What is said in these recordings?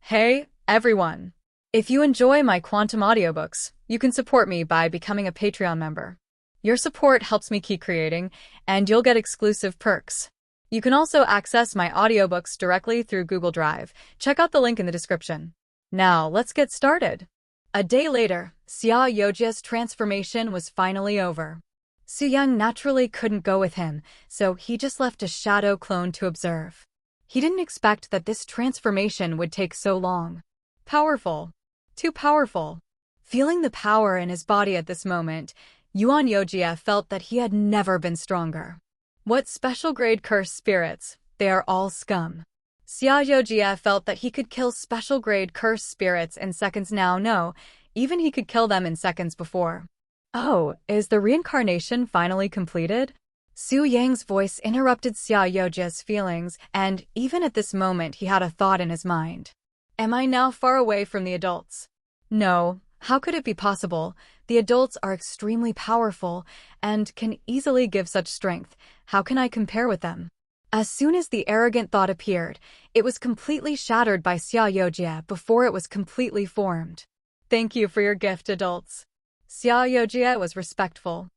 Hey, everyone! If you enjoy my quantum audiobooks, you can support me by becoming a Patreon member. Your support helps me keep creating, and you'll get exclusive perks. You can also access my audiobooks directly through Google Drive. Check out the link in the description. Now, let's get started. A day later, Xiaojia's transformation was finally over. Suyang naturally couldn't go with him, so he just left a shadow clone to observe. He didn't expect that this transformation would take so long. Powerful. Too powerful. Feeling the power in his body at this moment, Uchiha felt that he had never been stronger. What special grade cursed spirits? They are all scum. Xiaojia felt that he could kill special grade cursed spirits in seconds now. No, even he could kill them in seconds before. Oh, is the reincarnation finally completed? Su Yang's voice interrupted Xiaojia's feelings, and even at this moment he had a thought in his mind. Am I now far away from the adults? No, how could it be possible? The adults are extremely powerful and can easily give such strength. How can I compare with them? As soon as the arrogant thought appeared, it was completely shattered by Xiaojia before it was completely formed. Thank you for your gift, adults. Xiaojia was respectful.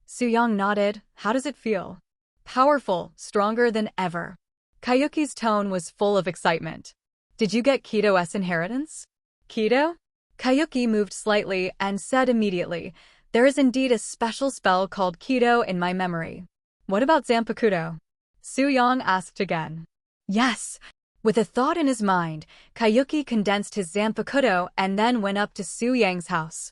Su Yang nodded. How does it feel? Powerful, stronger than ever. Kayuki's tone was full of excitement. Did you get Kito's inheritance? Kito? Kayuki moved slightly and said immediately, there is indeed a special spell called Kito in my memory. What about Zanpakuto? Su Yang asked again. Yes. With a thought in his mind, Kayuki condensed his Zanpakuto and then went up to Su Yang's house.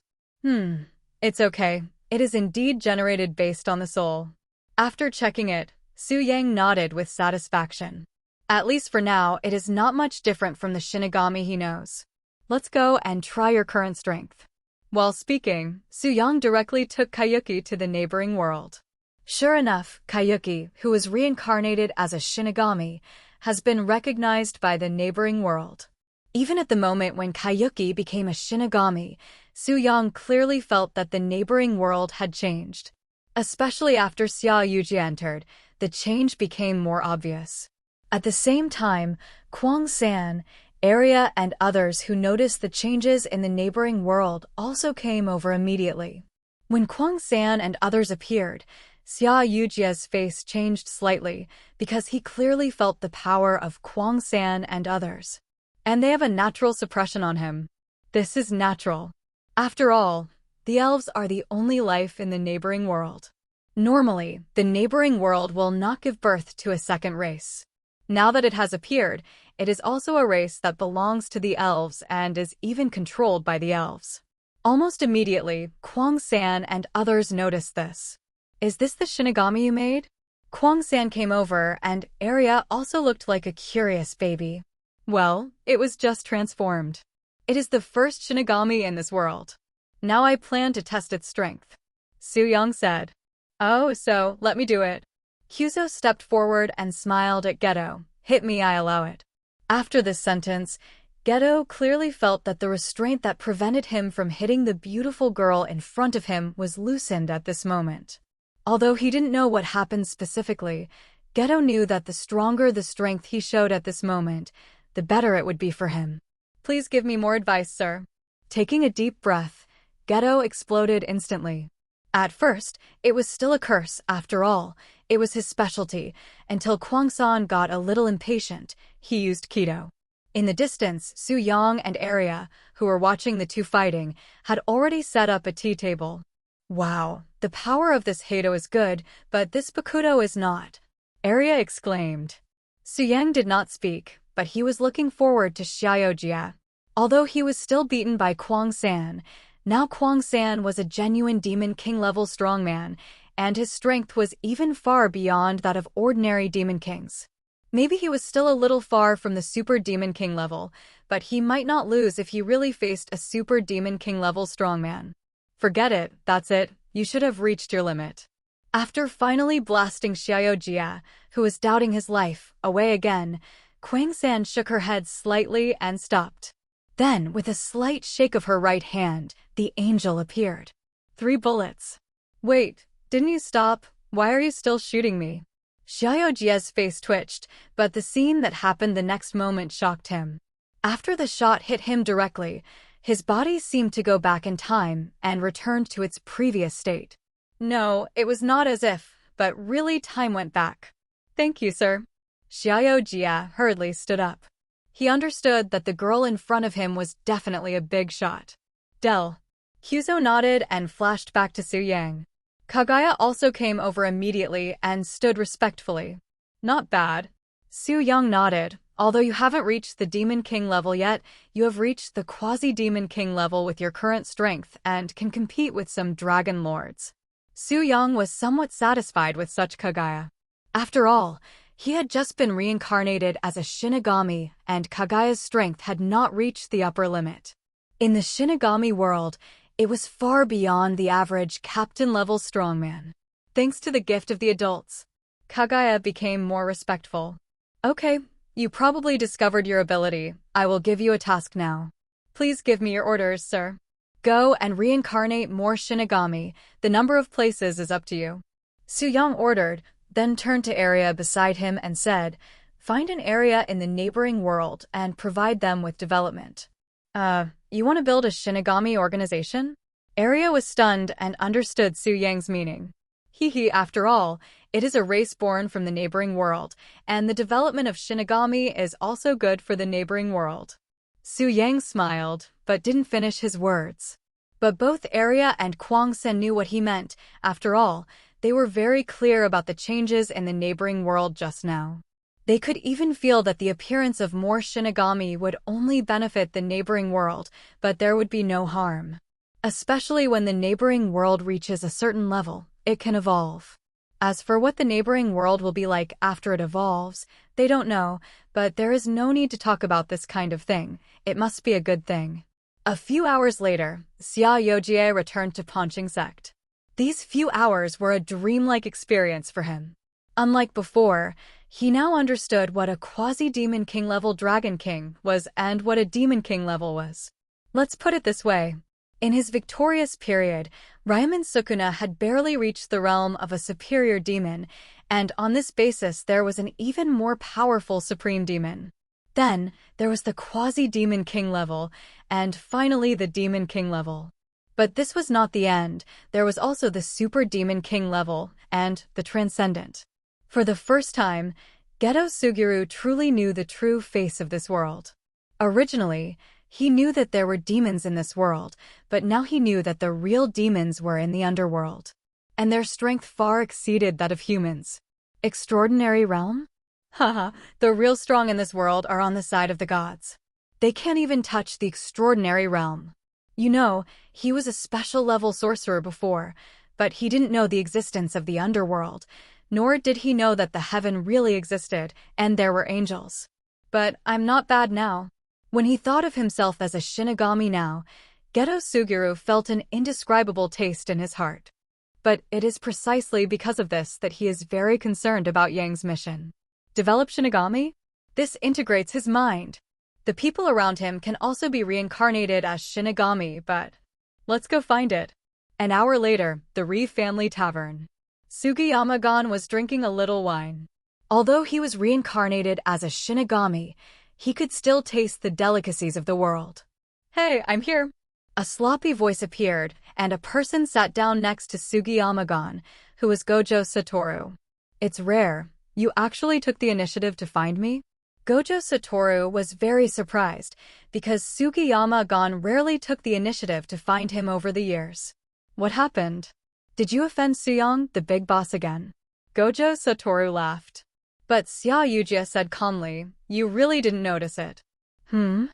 It's okay. It is indeed generated based on the soul. After checking it, Su Yang nodded with satisfaction. At least for now, it is not much different from the Shinigami he knows. Let's go and try your current strength. While speaking, Su Yang directly took Kayuki to the neighboring world. Sure enough, Kayuki, who was reincarnated as a Shinigami, has been recognized by the neighboring world. Even at the moment when Kayuki became a Shinigami, Su Yang clearly felt that the neighboring world had changed. Especially after Xiaoji entered, the change became more obvious. At the same time, Kwang-san, Arya, and others who noticed the changes in the neighboring world also came over immediately. When Kwang-san and others appeared, Xiaoji's face changed slightly because he clearly felt the power of Kwang-san and others. And they have a natural suppression on him. This is natural. After all, the elves are the only life in the neighboring world. Normally, the neighboring world will not give birth to a second race. Now that it has appeared, it is also a race that belongs to the elves and is even controlled by the elves. Almost immediately, Kwang-san and others noticed this. Is this the Shinigami you made? Kwang-san came over, and Arya also looked like a curious baby. Well, it was just transformed. It is the first Shinigami in this world. Now I plan to test its strength. Su Yang said. Oh, so, let me do it. Kyuzo stepped forward and smiled at Geto. Hit me, I allow it. After this sentence, Geto clearly felt that the restraint that prevented him from hitting the beautiful girl in front of him was loosened at this moment. Although he didn't know what happened specifically, Geto knew that the stronger the strength he showed at this moment, the better it would be for him. Please give me more advice, sir. Taking a deep breath, Geto exploded instantly. At first, it was still a curse, after all. It was his specialty. Until Kwang-san got a little impatient, he used Kito. In the distance, Su Yang and Arya, who were watching the two fighting, had already set up a tea table. Wow, the power of this Hato is good, but this Bakuto is not. Arya exclaimed. Su Yang did not speak, but he was looking forward to Xiaojia. Although he was still beaten by Kwang-san, now Kwang-san was a genuine Demon King level strongman, and his strength was even far beyond that of ordinary Demon Kings. Maybe he was still a little far from the Super Demon King level, but he might not lose if he really faced a Super Demon King level strongman. Forget it, that's it, you should have reached your limit. After finally blasting Xiaojia, who was doubting his life, away again, Kwang-san shook her head slightly and stopped. Then, with a slight shake of her right hand, the angel appeared. 3 bullets. Wait, didn't you stop? Why are you still shooting me? Xiaoji's face twitched, but the scene that happened the next moment shocked him. After the shot hit him directly, his body seemed to go back in time and returned to its previous state. No, it was not as if, but really time went back. Thank you, sir. Xiao Jia hurriedly stood up. He understood that the girl in front of him was definitely a big shot. Del. Kyuzo nodded and flashed back to Su Yang. Kaguya also came over immediately and stood respectfully. Not bad. Su Yang nodded. Although you haven't reached the Demon King level yet, you have reached the Quasi-Demon King level with your current strength and can compete with some Dragon Lords. Su Yang was somewhat satisfied with such Kaguya. After all, he had just been reincarnated as a Shinigami, and Kaguya's strength had not reached the upper limit. In the Shinigami world, it was far beyond the average captain-level strongman. Thanks to the gift of the adults, Kaguya became more respectful. Okay, you probably discovered your ability. I will give you a task now. Please give me your orders, sir. Go and reincarnate more Shinigami. The number of places is up to you. Su Yang ordered, then turned to area beside him and said, find an area in the neighboring world and provide them with development. You want to build a Shinigami organization? Area was stunned and understood Su Yang's meaning. After all, it is a race born from the neighboring world, and the development of Shinigami is also good for the neighboring world. Su Yang smiled, but didn't finish his words. But both Area and Kwang Sen knew what he meant. After all, they were very clear about the changes in the neighboring world just now. They could even feel that the appearance of more Shinigami would only benefit the neighboring world, but there would be no harm. Especially when the neighboring world reaches a certain level, it can evolve. As for what the neighboring world will be like after it evolves, they don't know, but there is no need to talk about this kind of thing. It must be a good thing. A few hours later, Xia Yojie returned to Ponching Sect. These few hours were a dreamlike experience for him. Unlike before, he now understood what a quasi-demon king level dragon king was and what a demon king level was. Let's put it this way. In his victorious period, Raiman Sukuna had barely reached the realm of a superior demon, and on this basis there was an even more powerful supreme demon. Then, there was the quasi-demon king level, and finally the demon king level. But this was not the end. There was also the super demon king level, and the transcendent. For the first time, Geto Suguru truly knew the true face of this world. Originally, he knew that there were demons in this world, but now he knew that the real demons were in the underworld. And their strength far exceeded that of humans. Extraordinary realm? Haha, the real strong in this world are on the side of the gods. They can't even touch the extraordinary realm. You know, he was a special level sorcerer before, but he didn't know the existence of the underworld, nor did he know that the heaven really existed, and there were angels. But I'm not bad now. When he thought of himself as a Shinigami now, Geto Suguru felt an indescribable taste in his heart. But it is precisely because of this that he is very concerned about Yang's mission. Develop Shinigami? This integrates his mind. The people around him can also be reincarnated as Shinigami, but let's go find it. An hour later, the Ri family tavern. Sugiyama-gon was drinking a little wine. Although he was reincarnated as a Shinigami, he could still taste the delicacies of the world. Hey, I'm here. A sloppy voice appeared, and a person sat down next to Sugiyama-gon, who was Gojo Satoru. It's rare. You actually took the initiative to find me? Gojo Satoru was very surprised, because Sugiyama-gon rarely took the initiative to find him over the years. What happened? Did you offend Suyang, the big boss again? Gojo Satoru laughed. But Xia Yujia said calmly, you really didn't notice it. When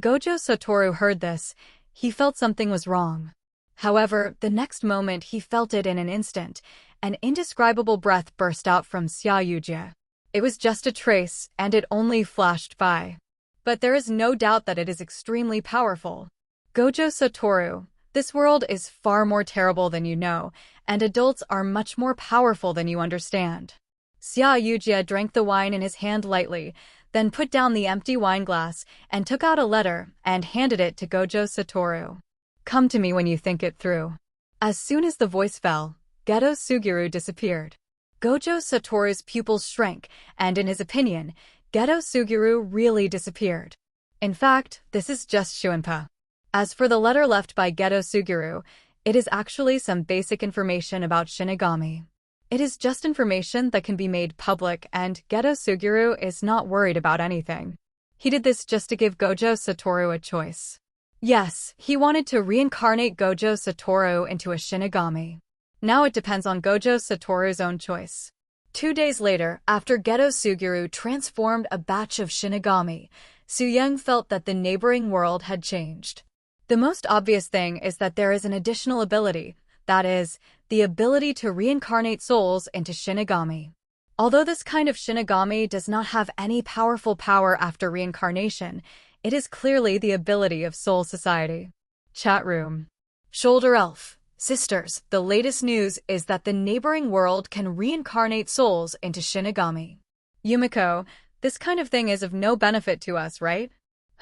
Gojo Satoru heard this, he felt something was wrong. However, the next moment he felt it in an instant. An indescribable breath burst out from Xia Yujia. It was just a trace, and it only flashed by. But there is no doubt that it is extremely powerful. Gojo Satoru, this world is far more terrible than you know, and adults are much more powerful than you understand. Xia Yujia drank the wine in his hand lightly, then put down the empty wine glass and took out a letter and handed it to Gojo Satoru. Come to me when you think it through. As soon as the voice fell, Geto Suguru disappeared. Gojo Satoru's pupils shrank, and in his opinion, Geto Suguru really disappeared. In fact, this is just Shuinpa. As for the letter left by Geto Suguru, it is actually some basic information about Shinigami. It is just information that can be made public, and Geto Suguru is not worried about anything. He did this just to give Gojo Satoru a choice. Yes, he wanted to reincarnate Gojo Satoru into a Shinigami. Now it depends on Gojo Satoru's own choice. 2 days later, after Geto Suguru transformed a batch of Shinigami, Suyang felt that the neighboring world had changed. The most obvious thing is that there is an additional ability, that is, the ability to reincarnate souls into Shinigami. Although this kind of Shinigami does not have any powerful power after reincarnation, it is clearly the ability of Soul Society. Chat room. Shoulder Elf. Sisters, the latest news is that the neighboring world can reincarnate souls into Shinigami. Yumiko, this kind of thing is of no benefit to us, right?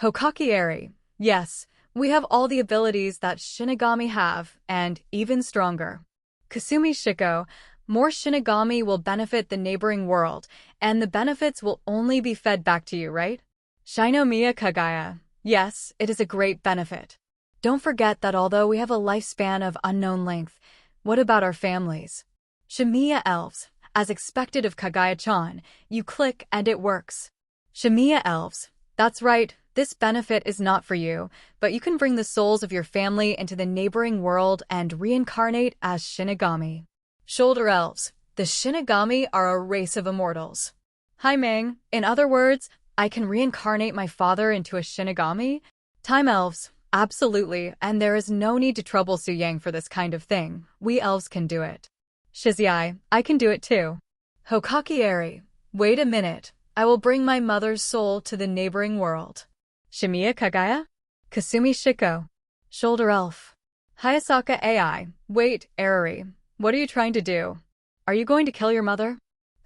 Hokage Eri. Yes, we have all the abilities that Shinigami have, and even stronger. Kasumi Shiko. More Shinigami will benefit the neighboring world, and the benefits will only be fed back to you, right? Shinomiya Kagaya. Yes, it is a great benefit. Don't forget that although we have a lifespan of unknown length, what about our families? Shimiya Elves. As expected of Kagaya-chan, you click and it works. Shimiya Elves. That's right, this benefit is not for you, but you can bring the souls of your family into the neighboring world and reincarnate as Shinigami. Shoulder Elves. The Shinigami are a race of immortals. Hi Ming. In other words, I can reincarnate my father into a Shinigami? Time Elves. Absolutely, and there is no need to trouble Suyang for this kind of thing. We elves can do it. Shizuai, I can do it too. Hokage Eri. Wait a minute. I will bring my mother's soul to the neighboring world. Shimiya Kagaya? Kasumi Shiko. Shoulder Elf. Hayasaka AI. Wait, Eri. What are you trying to do? Are you going to kill your mother?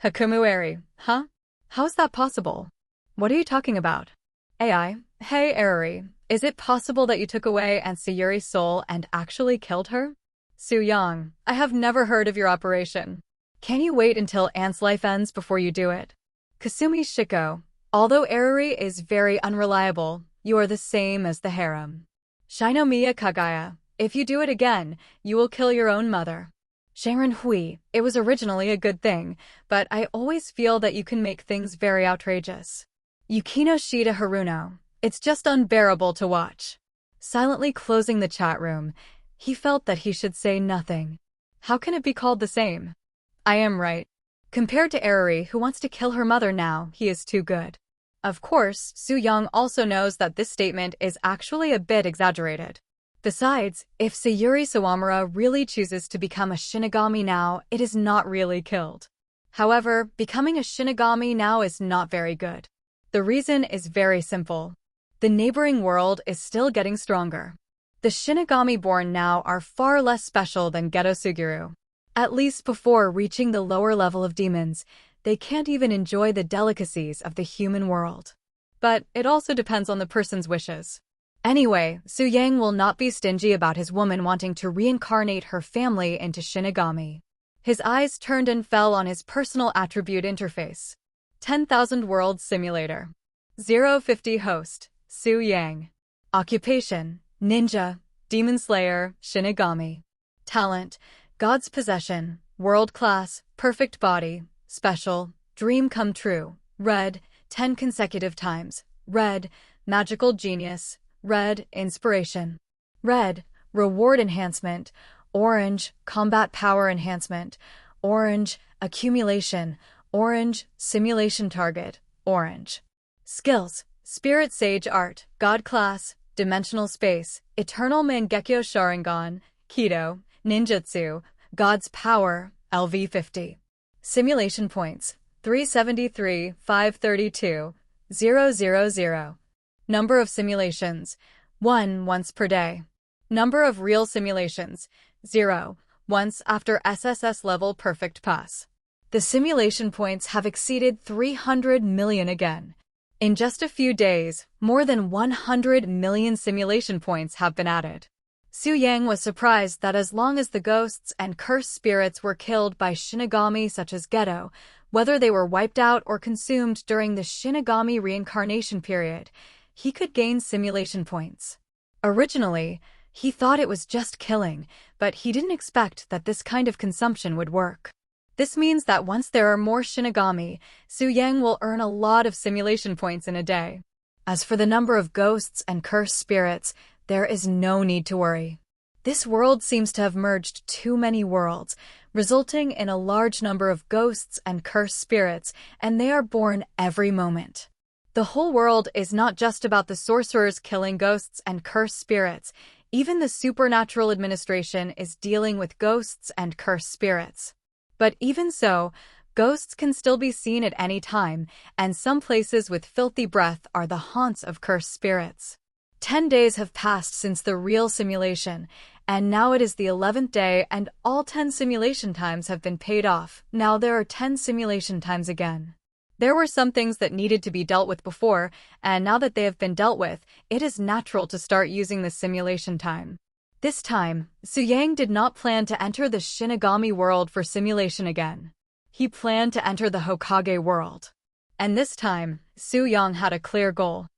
Hakumu Eri. Huh? How is that possible? What are you talking about? AI. Hey, Eri. Is it possible that you took away Aunt Sayuri's soul and actually killed her? Su-yang, I have never heard of your operation. Can you wait until Aunt's life ends before you do it? Kasumi Shiko, although Eri is very unreliable, you are the same as the harem. Shinomiya Kagaya, if you do it again, you will kill your own mother. Sharon Hui, it was originally a good thing, but I always feel that you can make things very outrageous. Yukino Shida Haruno. It's just unbearable to watch. Silently closing the chat room, he felt that he should say nothing. How can it be called the same? I am right. Compared to Eri, who wants to kill her mother now, he is too good. Of course, Su-young also knows that this statement is actually a bit exaggerated. Besides, if Sayuri Sawamura really chooses to become a Shinigami now, it is not really killed. However, becoming a Shinigami now is not very good. The reason is very simple. The neighboring world is still getting stronger. The Shinigami born now are far less special than Geto Suguru. At least before reaching the lower level of demons, they can't even enjoy the delicacies of the human world. But it also depends on the person's wishes. Anyway, Su-yang will not be stingy about his woman wanting to reincarnate her family into Shinigami. His eyes turned and fell on his personal attribute interface. 10,000 Worlds Simulator. 050 Host. Su-yang. Occupation. Ninja. Demon Slayer. Shinigami. Talent. God's Possession. World Class. Perfect Body. Special. Dream Come True. Red. 10 consecutive times. Red. Magical Genius. Red. Inspiration. Red. Reward Enhancement. Orange. Combat Power Enhancement. Orange. Accumulation. Orange. Simulation Target. Orange. Skills. Spirit Sage Art. God Class. Dimensional Space. Eternal Mangekyo Sharingan. Keto. Ninjutsu. God's Power. LV50. Simulation Points. 373, 532, 000. Number of simulations. 1 once per day. Number of real simulations. 0. Once after SSS level Perfect Pass. The simulation points have exceeded 300 million again. In just a few days, more than 100 million simulation points have been added. Su-yang was surprised that as long as the ghosts and cursed spirits were killed by Shinigami such as Geto, whether they were wiped out or consumed during the Shinigami reincarnation period, he could gain simulation points. Originally, he thought it was just killing, but he didn't expect that this kind of consumption would work. This means that once there are more Shinigami, Su Yang will earn a lot of simulation points in a day. As for the number of ghosts and cursed spirits, there is no need to worry. This world seems to have merged too many worlds, resulting in a large number of ghosts and cursed spirits, and they are born every moment. The whole world is not just about the sorcerers killing ghosts and cursed spirits. Even the supernatural administration is dealing with ghosts and cursed spirits. But even so, ghosts can still be seen at any time, and some places with filthy breath are the haunts of cursed spirits. 10 days have passed since the real simulation, and now it is the 11th day and all 10 simulation times have been paid off. Now there are 10 simulation times again. There were some things that needed to be dealt with before, and now that they have been dealt with, it is natural to start using the simulation time. This time, Su Yang did not plan to enter the Shinigami world for simulation again. He planned to enter the Hokage world. And this time, Su Yang had a clear goal.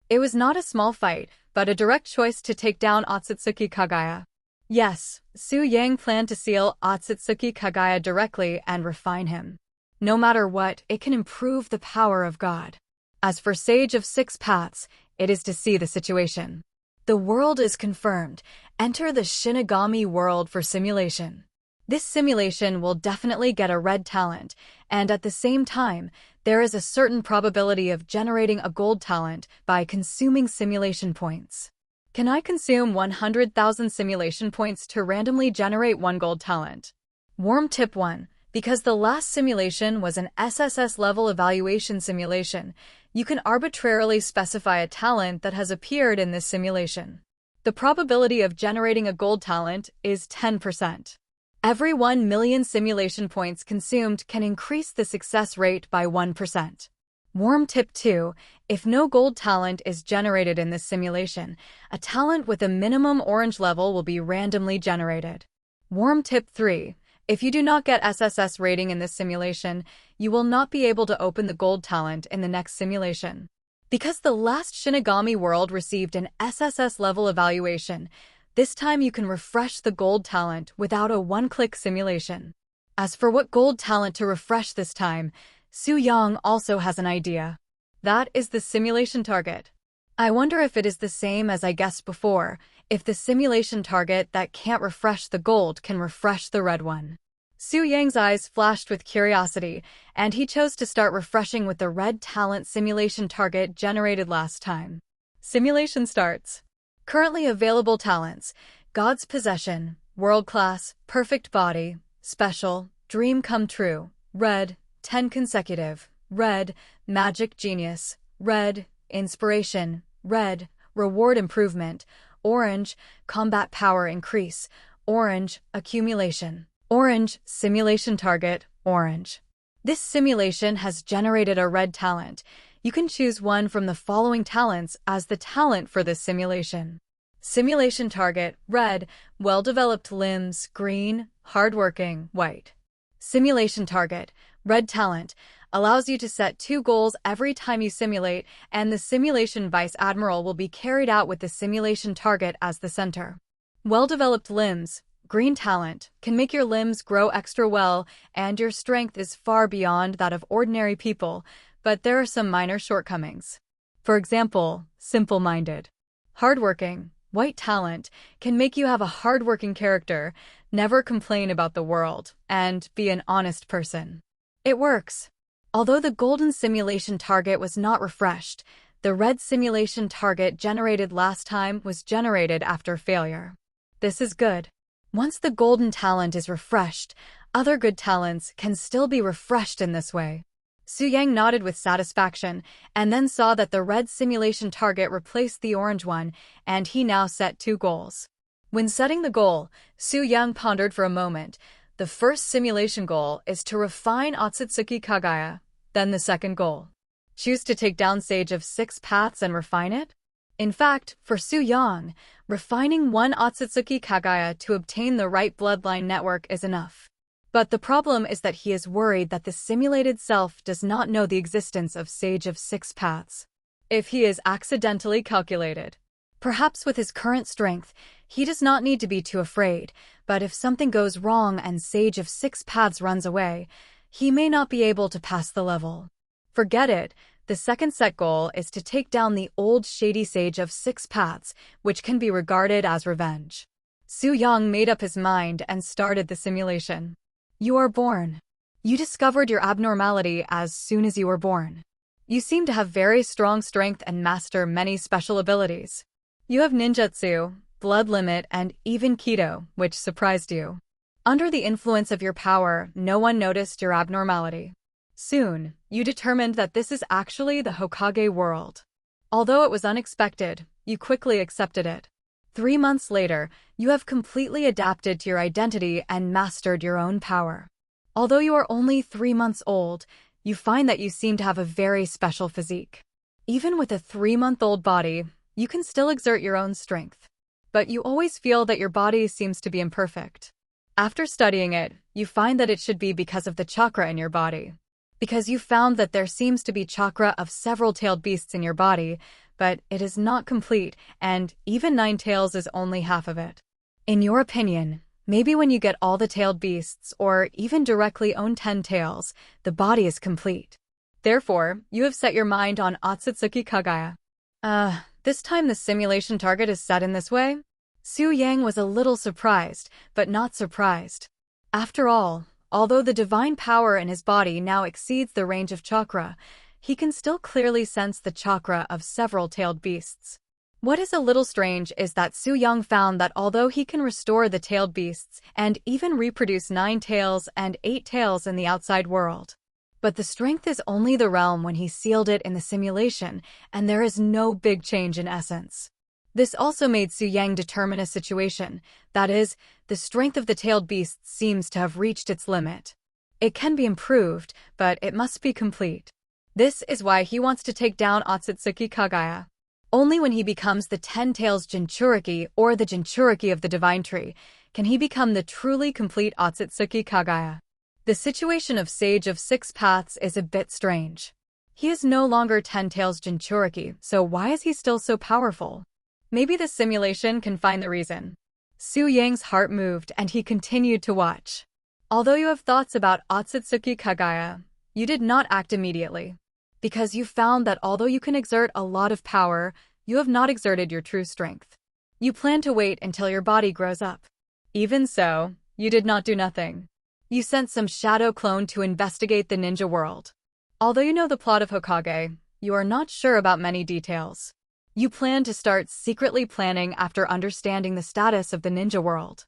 It was not a small fight, but a direct choice to take down Otsutsuki Kagaya. Yes, Su Yang planned to seal Otsutsuki Kagaya directly and refine him. No matter what, it can improve the power of God. As for Sage of Six Paths, it is to see the situation. The world is confirmed. Enter the Shinigami world for simulation. This simulation will definitely get a red talent, and at the same time, there is a certain probability of generating a gold talent by consuming simulation points. Can I consume 100,000 simulation points to randomly generate one gold talent? Warm tip 1. Because the last simulation was an SSS level evaluation simulation, you can arbitrarily specify a talent that has appeared in this simulation. The probability of generating a gold talent is 10%. Every 1 million simulation points consumed can increase the success rate by 1%. Warm tip 2. If no gold talent is generated in this simulation, a talent with a minimum orange level will be randomly generated. Warm tip 3. If you do not get SSS rating in this simulation, you will not be able to open the gold talent in the next simulation. Because the last Shinigami world received an SSS level evaluation, this time you can refresh the gold talent without a one-click simulation. As for what gold talent to refresh this time, Su Yang also has an idea. That is the simulation target. I wonder if it is the same as I guessed before, if the simulation target that can't refresh the gold can refresh the red one. Su Yang's eyes flashed with curiosity, and he chose to start refreshing with the red talent simulation target generated last time. Simulation starts. Currently available talents: God's Possession, World Class, Perfect Body, Special, Dream Come True, Red, 10 Consecutive, Red, Magic Genius, Red, Inspiration, Red, Reward Improvement, Orange, Combat Power Increase, Orange, Accumulation, Orange, Simulation Target, Orange. This simulation has generated a red talent. You can choose one from the following talents as the talent for this simulation. Simulation Target, Red, Well-Developed Limbs, Green, Hardworking, White. Simulation Target, Red Talent, allows you to set 2 goals every time you simulate, and the simulation Vice Admiral will be carried out with the simulation target as the center. Well-Developed Limbs, Green Talent, can make your limbs grow extra well, and your strength is far beyond that of ordinary people, but there are some minor shortcomings. For example, simple-minded. Hardworking, White Talent, can make you have a hardworking character, never complain about the world, and be an honest person. It works. Although the golden simulation target was not refreshed, the red simulation target generated last time was generated after failure. This is good. Once the golden talent is refreshed, other good talents can still be refreshed in this way. Su Yang nodded with satisfaction, and then saw that the red simulation target replaced the orange one, and he now set 2 goals. When setting the goal, Su Yang pondered for a moment. The first simulation goal is to refine Otsutsuki Kagaya, then the second goal. Choose to take down Sage of Six Paths and refine it? In fact, for Su Yang, refining one Otsutsuki Kagaya to obtain the right bloodline network is enough. But the problem is that he is worried that the simulated self does not know the existence of Sage of Six Paths. if he is accidentally calculated. Perhaps with his current strength, he does not need to be too afraid, but if something goes wrong and Sage of Six Paths runs away, he may not be able to pass the level. Forget it. The second set goal is to take down the old shady Sage of Six Paths, which can be regarded as revenge. Su Yang made up his mind and started the simulation. You are born. You discovered your abnormality as soon as you were born. You seem to have very strong strength and master many special abilities. You have ninjutsu, blood limit, and even keto, which surprised you. Under the influence of your power, no one noticed your abnormality. Soon, you determined that this is actually the Hokage world. Although it was unexpected, you quickly accepted it. 3 months later, you have completely adapted to your identity and mastered your own power. Although you are only 3 months old, you find that you seem to have a very special physique. Even with a 3-month-old body, you can still exert your own strength. But you always feel that your body seems to be imperfect. After studying it, you find that it should be because of the chakra in your body. Because you found that there seems to be chakra of several tailed beasts in your body, but it is not complete, and even 9 tails is only half of it. In your opinion, maybe when you get all the tailed beasts, or even directly own 10 tails, the body is complete. Therefore, you have set your mind on Otsutsuki Kagaya. This time the simulation target is set in this way? Su Yang was a little surprised, but not surprised. After all, although the divine power in his body now exceeds the range of chakra, he can still clearly sense the chakra of several tailed beasts. What is a little strange is that Su Yang found that although he can restore the tailed beasts and even reproduce 9 tails and 8 tails in the outside world, but the strength is only the realm when he sealed it in the simulation, and there is no big change in essence. This also made Su Yang determine a situation, that is, the strength of the tailed beasts seems to have reached its limit. It can be improved, but it must be complete. This is why he wants to take down Otsutsuki Kagaya. Only when he becomes the 10 tails Jinchuriki or the Jinchuriki of the Divine Tree can he become the truly complete Otsutsuki Kagaya. The situation of Sage of Six Paths is a bit strange. He is no longer 10 tails Jinchuriki, so why is he still so powerful? Maybe the simulation can find the reason. Su Yang's heart moved and he continued to watch. Although you have thoughts about Otsutsuki Kagaya, you did not act immediately. Because you found that although you can exert a lot of power, you have not exerted your true strength. You plan to wait until your body grows up. Even so, you did not do nothing. You sent some shadow clone to investigate the ninja world. Although you know the plot of Hokage, you are not sure about many details. You plan to start secretly planning after understanding the status of the ninja world.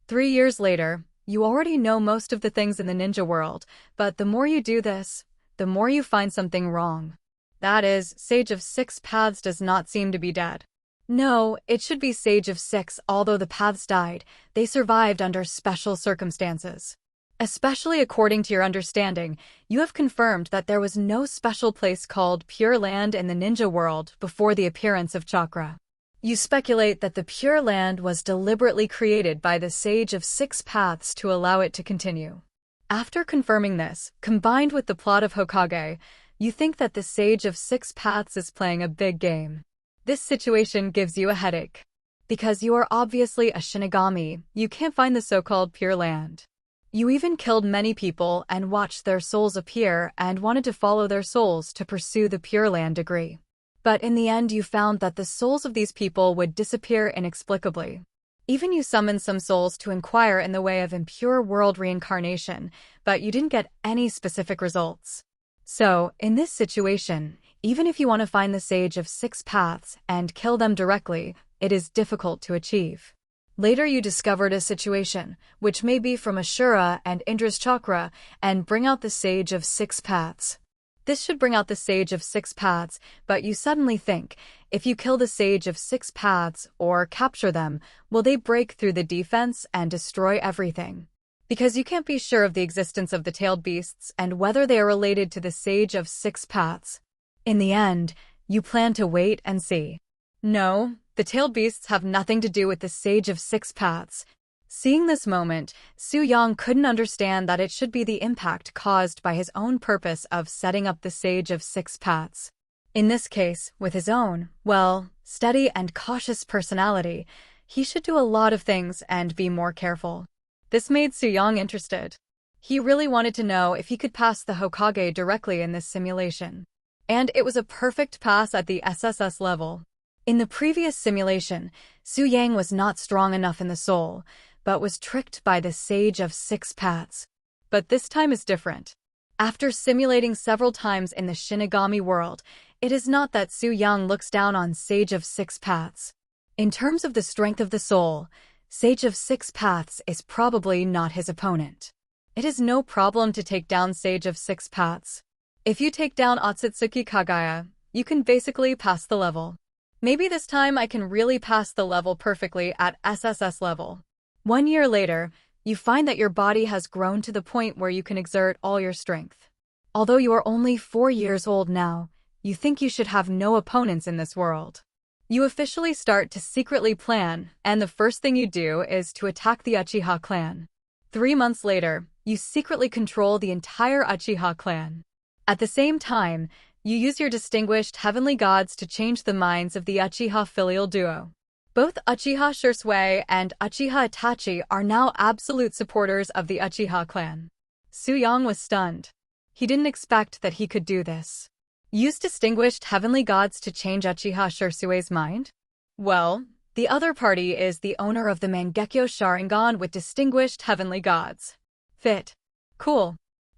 3 years later, you already know most of the things in the ninja world, but the more you do this, the more you find something wrong. That is, Sage of Six Paths does not seem to be dead. No, it should be Sage of Six. Although the paths died, they survived under special circumstances. Especially according to your understanding, you have confirmed that there was no special place called Pure Land in the ninja world before the appearance of chakra. You speculate that the Pure Land was deliberately created by the Sage of Six Paths to allow it to continue. After confirming this, combined with the plot of Hokage, you think that the Sage of Six Paths is playing a big game. This situation gives you a headache. Because you are obviously a Shinigami, you can't find the so-called Pure Land. You even killed many people and watched their souls appear and wanted to follow their souls to pursue the Pure Land degree. But in the end you found that the souls of these people would disappear inexplicably. Even you summoned some souls to inquire in the way of impure world reincarnation, but you didn't get any specific results. So, in this situation, even if you want to find the Sage of Six Paths and kill them directly, it is difficult to achieve. Later you discovered a situation, which may be from Ashura and Indra's chakra, and bring out the Sage of Six Paths. This should bring out the Sage of Six Paths, but you suddenly think, if you kill the Sage of Six Paths or capture them, will they break through the defense and destroy everything? Because you can't be sure of the existence of the tailed beasts and whether they are related to the Sage of Six Paths. In the end, you plan to wait and see. No, the tailed beasts have nothing to do with the Sage of Six Paths. Seeing this moment, Su Yang couldn't understand that it should be the impact caused by his own purpose of setting up the Sage of Six Paths. In this case, with his own, well, steady and cautious personality, he should do a lot of things and be more careful. This made Suyang interested. He really wanted to know if he could pass the Hokage directly in this simulation. And it was a perfect pass at the SSS level. In the previous simulation, Suyang was not strong enough in the soul, but was tricked by the Sage of Six Paths. But this time is different. After simulating several times in the Shinigami world, it is not that Suyang looks down on Sage of Six Paths. In terms of the strength of the soul, Sage of Six Paths is probably not his opponent. It is no problem to take down Sage of Six Paths. If you take down Otsutsuki Kagaya, you can basically pass the level. Maybe this time I can really pass the level perfectly at SSS level. 1 year later, you find that your body has grown to the point where you can exert all your strength. Although you are only 4 years old now, you think you should have no opponents in this world. You officially start to secretly plan, and the first thing you do is to attack the Uchiha clan. 3 months later, you secretly control the entire Uchiha clan. At the same time, you use your distinguished heavenly gods to change the minds of the Uchiha filial duo. Both Uchiha Shisui and Uchiha Itachi are now absolute supporters of the Uchiha clan. Suyang was stunned. He didn't expect that he could do this. Use distinguished heavenly gods to change Uchiha Shisui's mind? Well, the other party is the owner of the Mangekyo Sharingan with distinguished heavenly gods. Fit. Cool.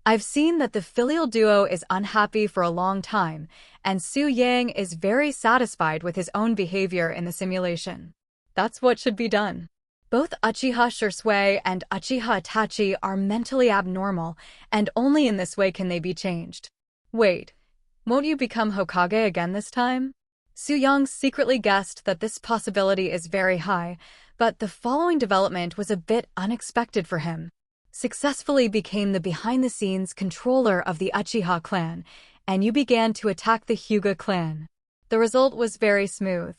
I've seen that the filial duo is unhappy for a long time, and Suyang is very satisfied with his own behavior in the simulation. That's what should be done. Both Uchiha Shisui and Uchiha Itachi are mentally abnormal, and only in this way can they be changed. Wait, won't you become Hokage again this time? Suyang secretly guessed that this possibility is very high, but the following development was a bit unexpected for him. Successfully became the behind-the-scenes controller of the Uchiha clan, and you began to attack the Hyuga clan. The result was very smooth.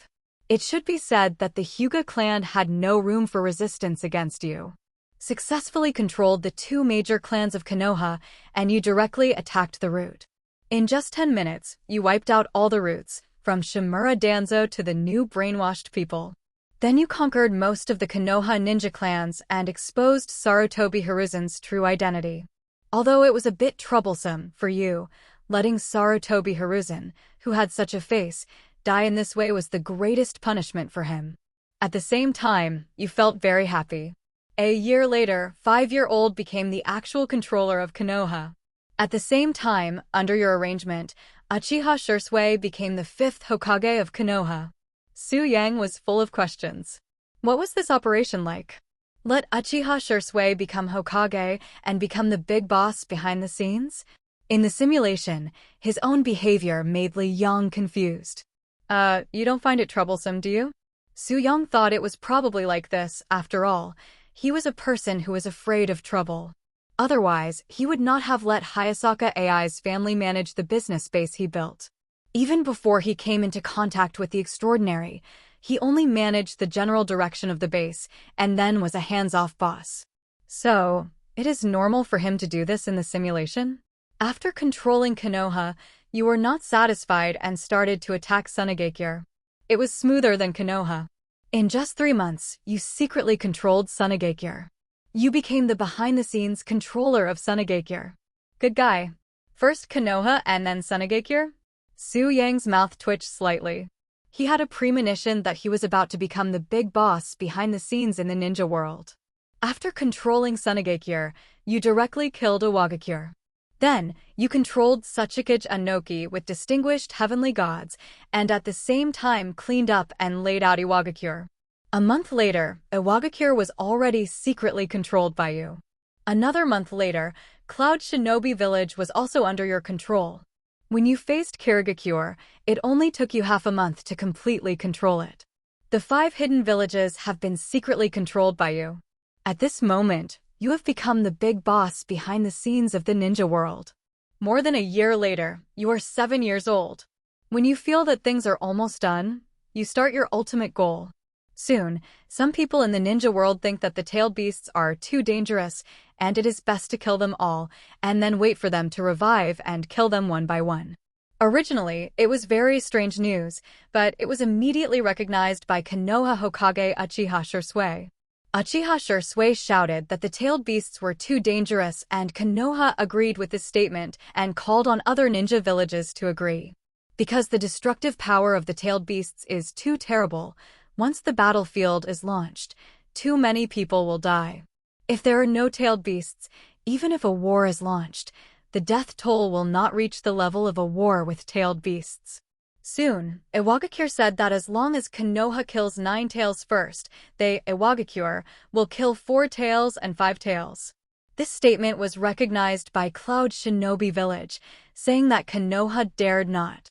It should be said that the Hyuga clan had no room for resistance against you. Successfully controlled the 2 major clans of Konoha, and you directly attacked the root. In just 10 minutes, you wiped out all the roots, from Shimura Danzo to the new brainwashed people. Then you conquered most of the Konoha ninja clans and exposed Sarutobi Hiruzen's true identity. Although it was a bit troublesome for you, letting Sarutobi Hiruzen, who had such a face, die in this way was the greatest punishment for him. At the same time, you felt very happy. A year later, 5-year-old became the actual controller of Konoha. At the same time, under your arrangement, Uchiha Shisui became the 5th Hokage of Konoha. Suyang was full of questions. What was this operation like? Let Uchiha Shisui become Hokage and become the big boss behind the scenes? In the simulation, his own behavior made Li Yang confused. You don't find it troublesome, do you? Suyang thought it was probably like this, after all. He was a person who was afraid of trouble. Otherwise, he would not have let Hayasaka AI's family manage the business base he built. Even before he came into contact with the extraordinary, he only managed the general direction of the base, and then was a hands-off boss. So, it is normal for him to do this in the simulation? After controlling Konoha, you were not satisfied and started to attack Sunagekure. It was smoother than Konoha. In just 3 months, you secretly controlled Sunagekure. You became the behind-the-scenes controller of Sunagekure. Good guy. First Konoha and then Sunagekure? Suyang's mouth twitched slightly. He had a premonition that he was about to become the big boss behind the scenes in the ninja world. After controlling Sunagekure, you directly killed Iwagakure. Then, you controlled Sachikage Anoki with distinguished heavenly gods, and at the same time cleaned up and laid out Iwagakure. A month later, Iwagakure was already secretly controlled by you. Another month later, Cloud Shinobi Village was also under your control. When you faced Kirigakure, it only took you half a month to completely control it. The 5 hidden villages have been secretly controlled by you. At this moment, you have become the big boss behind the scenes of the ninja world. More than a year later, you are 7 years old. When you feel that things are almost done, you start your ultimate goal. Soon, some people in the ninja world think that the tailed beasts are too dangerous, and it is best to kill them all, and then wait for them to revive and kill them one by one. Originally, it was very strange news, but it was immediately recognized by Konoha Hokage Uchiha Shursui. Uchiha Shursui shouted that the tailed beasts were too dangerous, and Konoha agreed with this statement and called on other ninja villages to agree. Because the destructive power of the tailed beasts is too terrible, once the battlefield is launched, too many people will die. If there are no tailed beasts, even if a war is launched, the death toll will not reach the level of a war with tailed beasts. Soon, Iwagakure said that as long as Konoha kills 9 tails first, they, Iwagakure, will kill 4 tails and 5 tails. This statement was recognized by Cloud Shinobi Village, saying that Konoha dared not.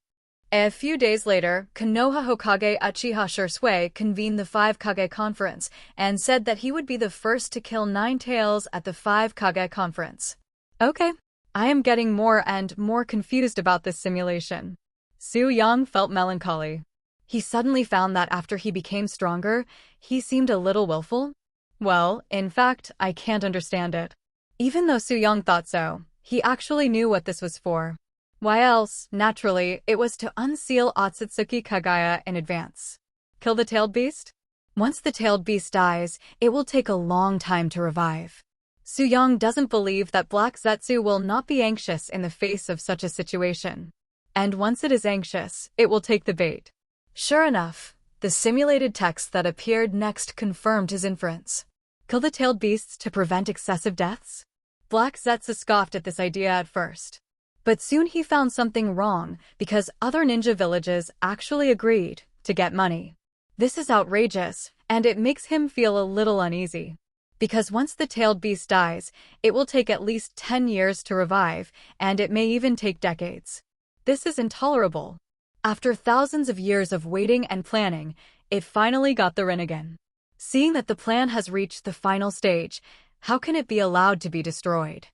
A few days later, Konoha Hokage Uchiha Shursui convened the 5 Kage Conference and said that he would be the first to kill 9 tails at the 5 Kage Conference. Okay. I am getting more and more confused about this simulation. Su Yang felt melancholy. He suddenly found that after he became stronger, he seemed a little willful. Well, in fact, I can't understand it. Even though Su Yang thought so, he actually knew what this was for. Why else, naturally, it was to unseal Otsutsuki Kagaya in advance. Kill the tailed beast? Once the tailed beast dies, it will take a long time to revive. Su Yang doesn't believe that Black Zetsu will not be anxious in the face of such a situation. And once it is anxious, it will take the bait. Sure enough, the simulated text that appeared next confirmed his inference. Kill the tailed beasts to prevent excessive deaths? Black Zetsu scoffed at this idea at first. But soon he found something wrong because other ninja villages actually agreed to get money. This is outrageous, and it makes him feel a little uneasy. Because once the tailed beast dies, it will take at least 10 years to revive, and it may even take decades. This is intolerable. After thousands of years of waiting and planning, it finally got the Rinnegan. Seeing that the plan has reached the final stage, how can it be allowed to be destroyed?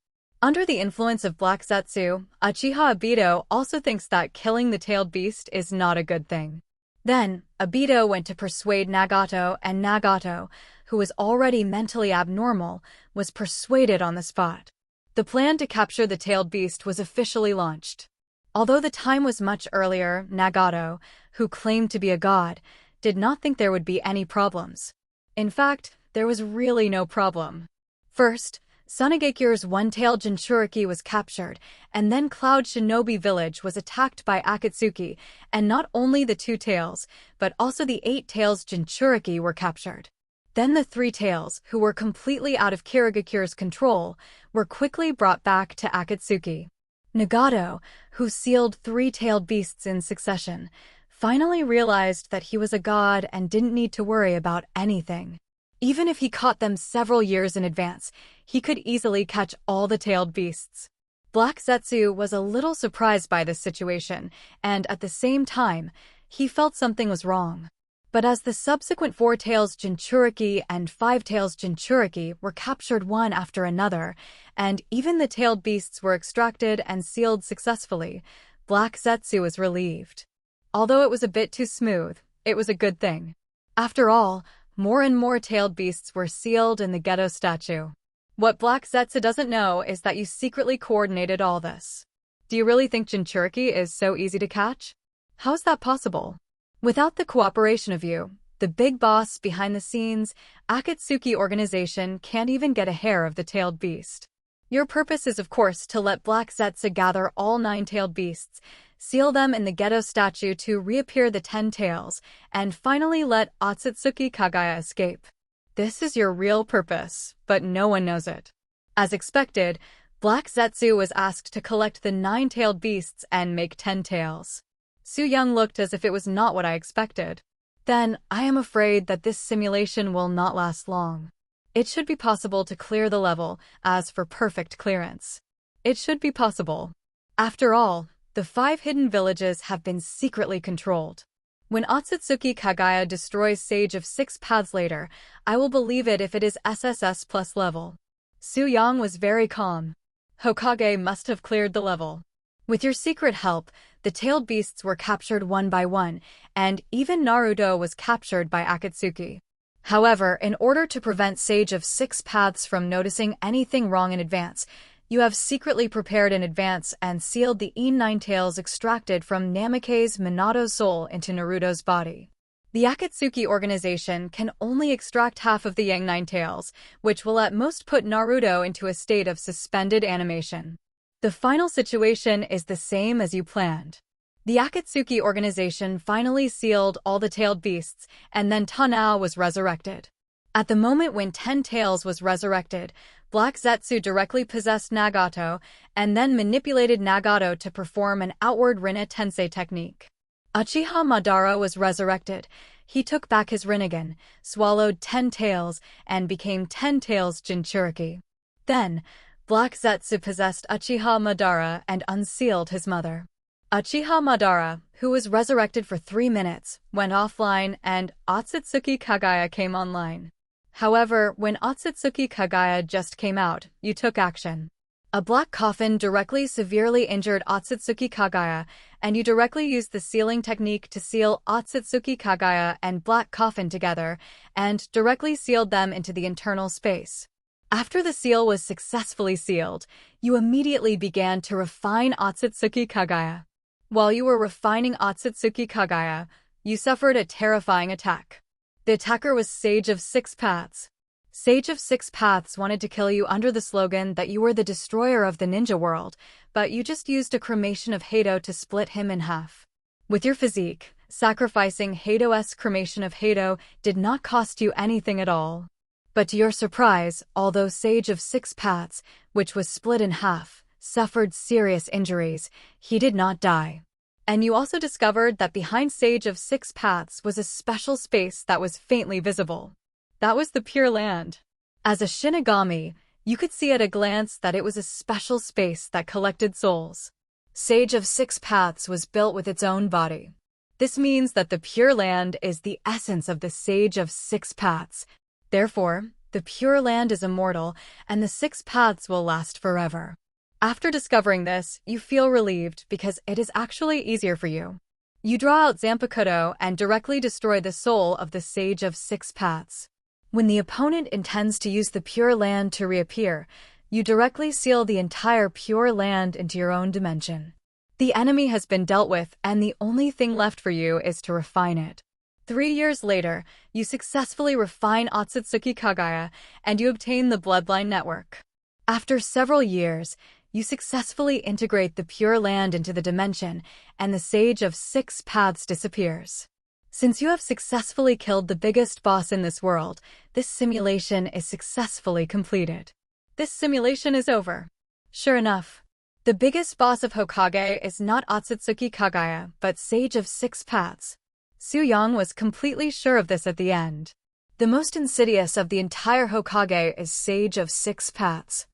Under the influence of Black Zetsu, Uchiha Obito also thinks that killing the tailed beast is not a good thing. Then, Obito went to persuade Nagato, and Nagato, who was already mentally abnormal, was persuaded on the spot. The plan to capture the tailed beast was officially launched. Although the time was much earlier, Nagato, who claimed to be a god, did not think there would be any problems. In fact, there was really no problem. First, Sunegakure's one-tailed Jinchuriki was captured, and then Cloud Shinobi Village was attacked by Akatsuki, and not only the 2 tails, but also the 8 tails Jinchuriki were captured. Then the 3 tails, who were completely out of Kirigakure's control, were quickly brought back to Akatsuki. Nagato, who sealed 3 tailed beasts in succession, finally realized that he was a god and didn't need to worry about anything. Even if he caught them several years in advance, he could easily catch all the tailed beasts. Black Zetsu was a little surprised by this situation, and at the same time, he felt something was wrong. But as the subsequent 4 tails Jinchuriki and 5 tails Jinchuriki were captured one after another, and even the tailed beasts were extracted and sealed successfully, Black Zetsu was relieved. Although it was a bit too smooth, it was a good thing. After all, more and more tailed beasts were sealed in the ghetto statue. What Black Zetsu doesn't know is that you secretly coordinated all this. Do you really think Jinchuriki is so easy to catch? How is that possible? Without the cooperation of you, the big boss behind the scenes, Akatsuki organization can't even get a hair of the tailed beast. Your purpose is of course to let Black Zetsu gather all 9 tailed beasts, seal them in the ghetto statue to reappear the 10 tails, and finally let Otsutsuki Kagaya escape. This is your real purpose, but no one knows it. As expected, Black Zetsu was asked to collect the 9 tailed beasts and make 10 tails. Su Yang looked as if it was not what I expected. Then, I am afraid that this simulation will not last long. It should be possible to clear the level, as for perfect clearance. It should be possible. After all, the 5 hidden villages have been secretly controlled. When Otsutsuki Kagaya destroys Sage of 6 Paths later, I will believe it if it is SSS plus level. Su Yang was very calm. Hokage must have cleared the level. With your secret help, the tailed beasts were captured one by one, and even Naruto was captured by Akatsuki. However, in order to prevent Sage of 6 Paths from noticing anything wrong in advance, You have secretly prepared in advance and sealed the Nine Tails extracted from Namake's Minato's soul into Naruto's body. The Akatsuki organization can only extract half of the Yang Nine Tails, which will at most put Naruto into a state of suspended animation. The final situation is the same as you planned. The Akatsuki organization finally sealed all the tailed beasts, and then Tanao was resurrected. At the moment when Ten Tails was resurrected, Black Zetsu directly possessed Nagato and then manipulated Nagato to perform an outward Rinne Tensei technique. Uchiha Madara was resurrected. He took back his Rinnegan, swallowed 10 tails, and became 10 Tails Jinchuriki. Then, Black Zetsu possessed Uchiha Madara and unsealed his mother. Uchiha Madara, who was resurrected for 3 minutes, went offline and Otsutsuki Kagaya came online. However, when Otsutsuki Kagaya just came out, you took action. A black coffin directly severely injured Otsutsuki Kagaya, and you directly used the sealing technique to seal Otsutsuki Kagaya and Black Coffin together, and directly sealed them into the internal space. After the seal was successfully sealed, you immediately began to refine Otsutsuki Kagaya. While you were refining Otsutsuki Kagaya, you suffered a terrifying attack. The attacker was Sage of Six Paths. Sage of Six Paths wanted to kill you under the slogan that you were the destroyer of the ninja world, but you just used a cremation of Hado to split him in half. With your physique, sacrificing Hado's cremation of Hado did not cost you anything at all. But to your surprise, although Sage of Six Paths, which was split in half, suffered serious injuries, he did not die. And you also discovered that behind Sage of Six Paths was a special space that was faintly visible. That was the Pure Land. As a Shinigami, you could see at a glance that it was a special space that collected souls. Sage of Six Paths was built with its own body. This means that the Pure Land is the essence of the Sage of Six Paths. Therefore, the Pure Land is immortal, and the Six Paths will last forever. After discovering this, you feel relieved because it is actually easier for you. You draw out Zanpakuto and directly destroy the soul of the Sage of Six Paths. When the opponent intends to use the Pure Land to reappear, you directly seal the entire Pure Land into your own dimension. The enemy has been dealt with, and the only thing left for you is to refine it. 3 years later, you successfully refine Otsutsuki Kagaya, and you obtain the Bloodline Network. After several years, you successfully integrate the Pure Land into the dimension, and the Sage of Six Paths disappears. Since you have successfully killed the biggest boss in this world, this simulation is successfully completed. This simulation is over. Sure enough, the biggest boss of Hokage is not Otsutsuki Kagaya, but Sage of Six Paths. Su-yang was completely sure of this at the end. The most insidious of the entire Hokage is Sage of Six Paths.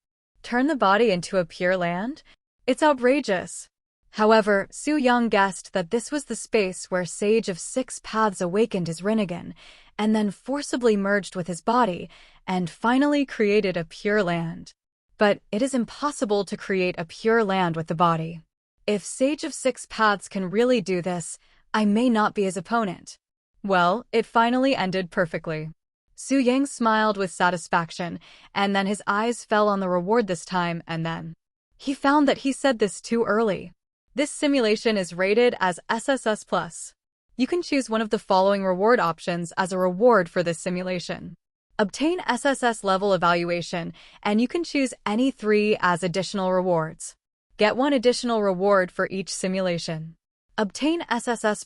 Turn the body into a Pure Land? It's outrageous. However, Su-yang guessed that this was the space where Sage of Six Paths awakened his Rinnegan, and then forcibly merged with his body, and finally created a Pure Land. But it is impossible to create a Pure Land with the body. If Sage of Six Paths can really do this, I may not be his opponent. Well, it finally ended perfectly. Su-yang smiled with satisfaction, and then his eyes fell on the reward this time, and then he found that he said this too early. This simulation is rated as SSS+. You can choose one of the following reward options as a reward for this simulation. Obtain SSS level evaluation, and you can choose any 3 as additional rewards. Get 1 additional reward for each simulation. Obtain SSS+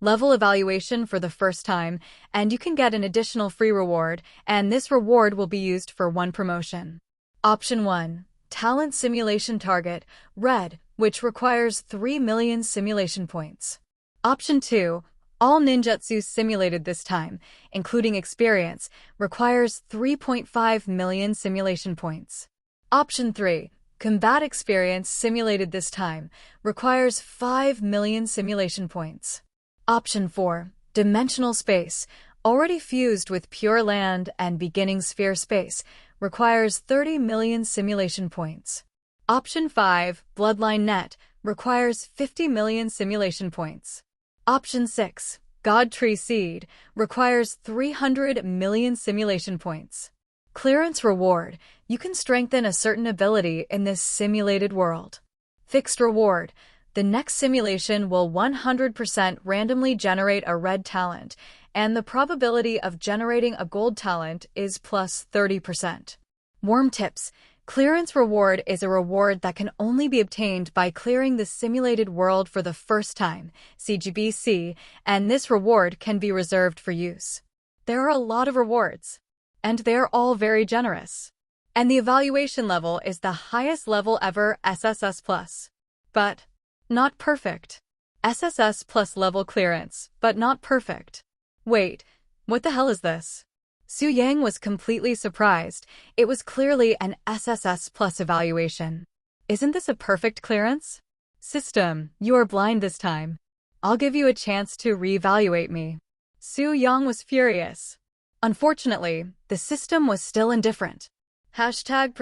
level evaluation for the first time, and you can get an additional free reward, and this reward will be used for 1 promotion. Option 1. Talent Simulation Target, Red, which requires 3 million simulation points. Option 2. All ninjutsu simulated this time, including experience, requires 3.5 million simulation points. Option 3. Combat experience simulated this time, requires 5 million simulation points. Option 4. Dimensional Space, already fused with Pure Land and Beginning Sphere Space, requires 30 million simulation points. Option 5. Bloodline Net, requires 50 million simulation points. Option 6. God Tree Seed, requires 300 million simulation points. Clearance reward. You can strengthen a certain ability in this simulated world. Fixed reward. The next simulation will 100% randomly generate a red talent, and the probability of generating a gold talent is plus 30%. Worm tips. Clearance reward is a reward that can only be obtained by clearing the simulated world for the first time, CGBC, and this reward can be reserved for use. There are a lot of rewards, and they're all very generous. And the evaluation level is the highest level ever, SSS+. But not perfect. SSS plus level clearance, but not perfect. Wait, what the hell is this? Su Yang was completely surprised. It was clearly an SSS plus evaluation. Isn't this a perfect clearance? System, you are blind this time. I'll give you a chance to reevaluate me. Su Yang was furious. Unfortunately, the system was still indifferent. #%@#add@*#.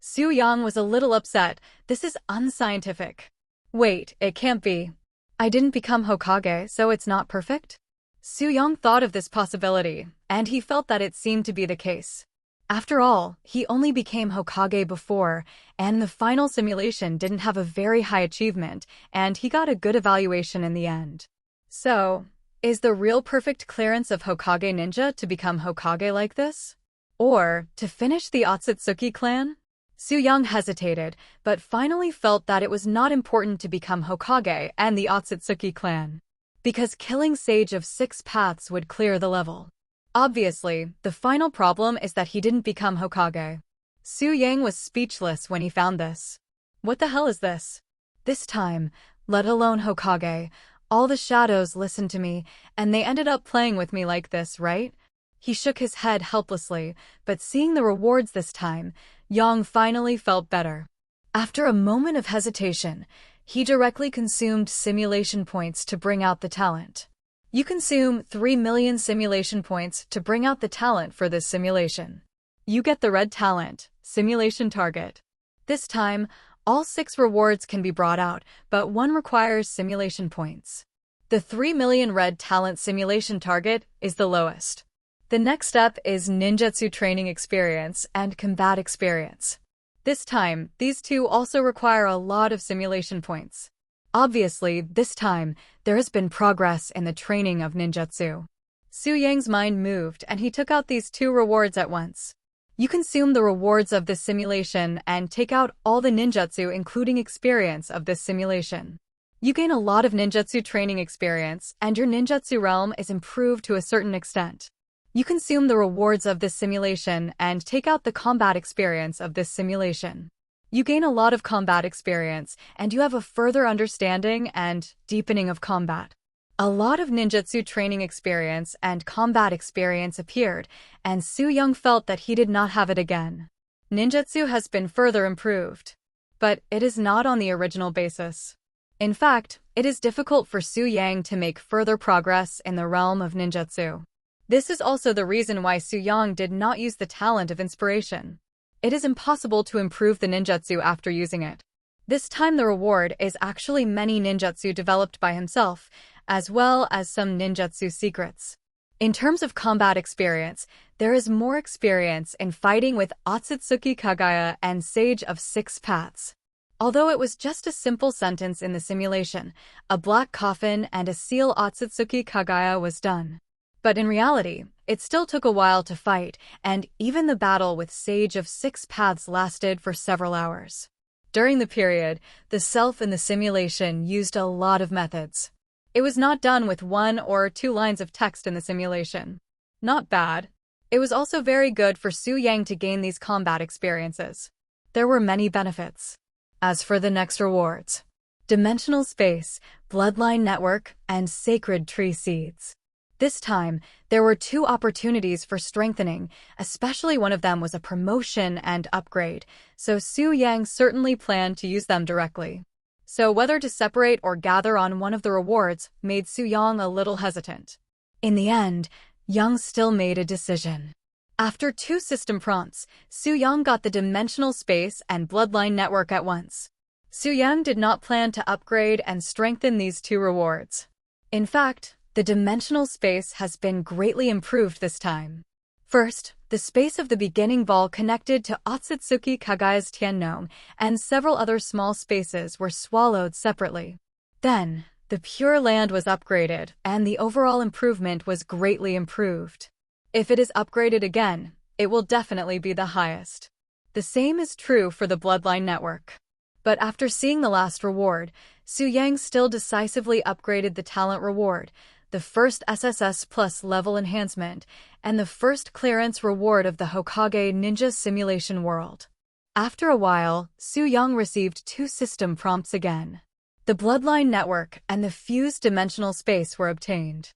Su Yang was a little upset. This is unscientific. Wait, it can't be. I didn't become Hokage, so it's not perfect? Su Yang thought of this possibility, and he felt that it seemed to be the case. After all, he only became Hokage before, and the final simulation didn't have a very high achievement, and he got a good evaluation in the end. So, is the real perfect clearance of Hokage ninja to become Hokage like this? Or to finish the Otsutsuki clan? Su Yang hesitated, but finally felt that it was not important to become Hokage and the Otsutsuki clan, because killing Sage of Six Paths would clear the level. Obviously, the final problem is that he didn't become Hokage. Su Yang was speechless when he found this. What the hell is this? This time, let alone Hokage, all the shadows listened to me, and they ended up playing with me like this, right? He shook his head helplessly, but seeing the rewards this time, Yang finally felt better. After a moment of hesitation, he directly consumed simulation points to bring out the talent. You consume 3 million simulation points to bring out the talent for this simulation. You get the red talent, simulation target. This time, all 6 rewards can be brought out, but one requires simulation points. The 3 million red talent simulation target is the lowest. The next step is ninjutsu training experience and combat experience. This time, these two also require a lot of simulation points. Obviously, this time, there has been progress in the training of ninjutsu. Su Yang's mind moved and he took out these 2 rewards at once. You consume the rewards of this simulation and take out all the ninjutsu including experience of this simulation. You gain a lot of ninjutsu training experience and your ninjutsu realm is improved to a certain extent. You consume the rewards of this simulation and take out the combat experience of this simulation. You gain a lot of combat experience, and you have a further understanding and deepening of combat. A lot of ninjutsu training experience and combat experience appeared, and Su Yang felt that he did not have it again. Ninjutsu has been further improved, but it is not on the original basis. In fact, it is difficult for Su Yang to make further progress in the realm of ninjutsu. This is also the reason why Su Yang did not use the talent of inspiration. It is impossible to improve the ninjutsu after using it. This time the reward is actually many ninjutsu developed by himself, as well as some ninjutsu secrets. In terms of combat experience, there is more experience in fighting with Otsutsuki Kagaya and Sage of Six Paths. Although it was just a simple sentence in the simulation, a black coffin and a seal Otsutsuki Kagaya was done. But in reality, it still took a while to fight, and even the battle with Sage of Six Paths lasted for several hours. During the period, the self in the simulation used a lot of methods. It was not done with 1 or 2 lines of text in the simulation. Not bad. It was also very good for Su Yang to gain these combat experiences. There were many benefits. As for the next rewards, Dimensional Space, Bloodline Network, and Sacred Tree Seeds. This time, there were 2 opportunities for strengthening, especially one of them was a promotion and upgrade, so Su Yang certainly planned to use them directly. So whether to separate or gather on one of the rewards made Su Yang a little hesitant. In the end, Yang still made a decision. After 2 system prompts, Su Yang got the Dimensional Space and Bloodline Network at once. Su Yang did not plan to upgrade and strengthen these 2 rewards. In fact, The dimensional space has been greatly improved this time. First, the space of the beginning ball connected to Otsutsuki Kagaya's Tiannome and several other small spaces were swallowed separately. Then, the Pure Land was upgraded, and the overall improvement was greatly improved. If it is upgraded again, it will definitely be the highest. The same is true for the Bloodline Network. But after seeing the last reward, Su Yang still decisively upgraded the talent reward, the first SSS Plus level enhancement, and the first clearance reward of the Hokage Ninja Simulation World. After a while, Su Yang received 2 system prompts again. The Bloodline Network and the Fused Dimensional Space were obtained.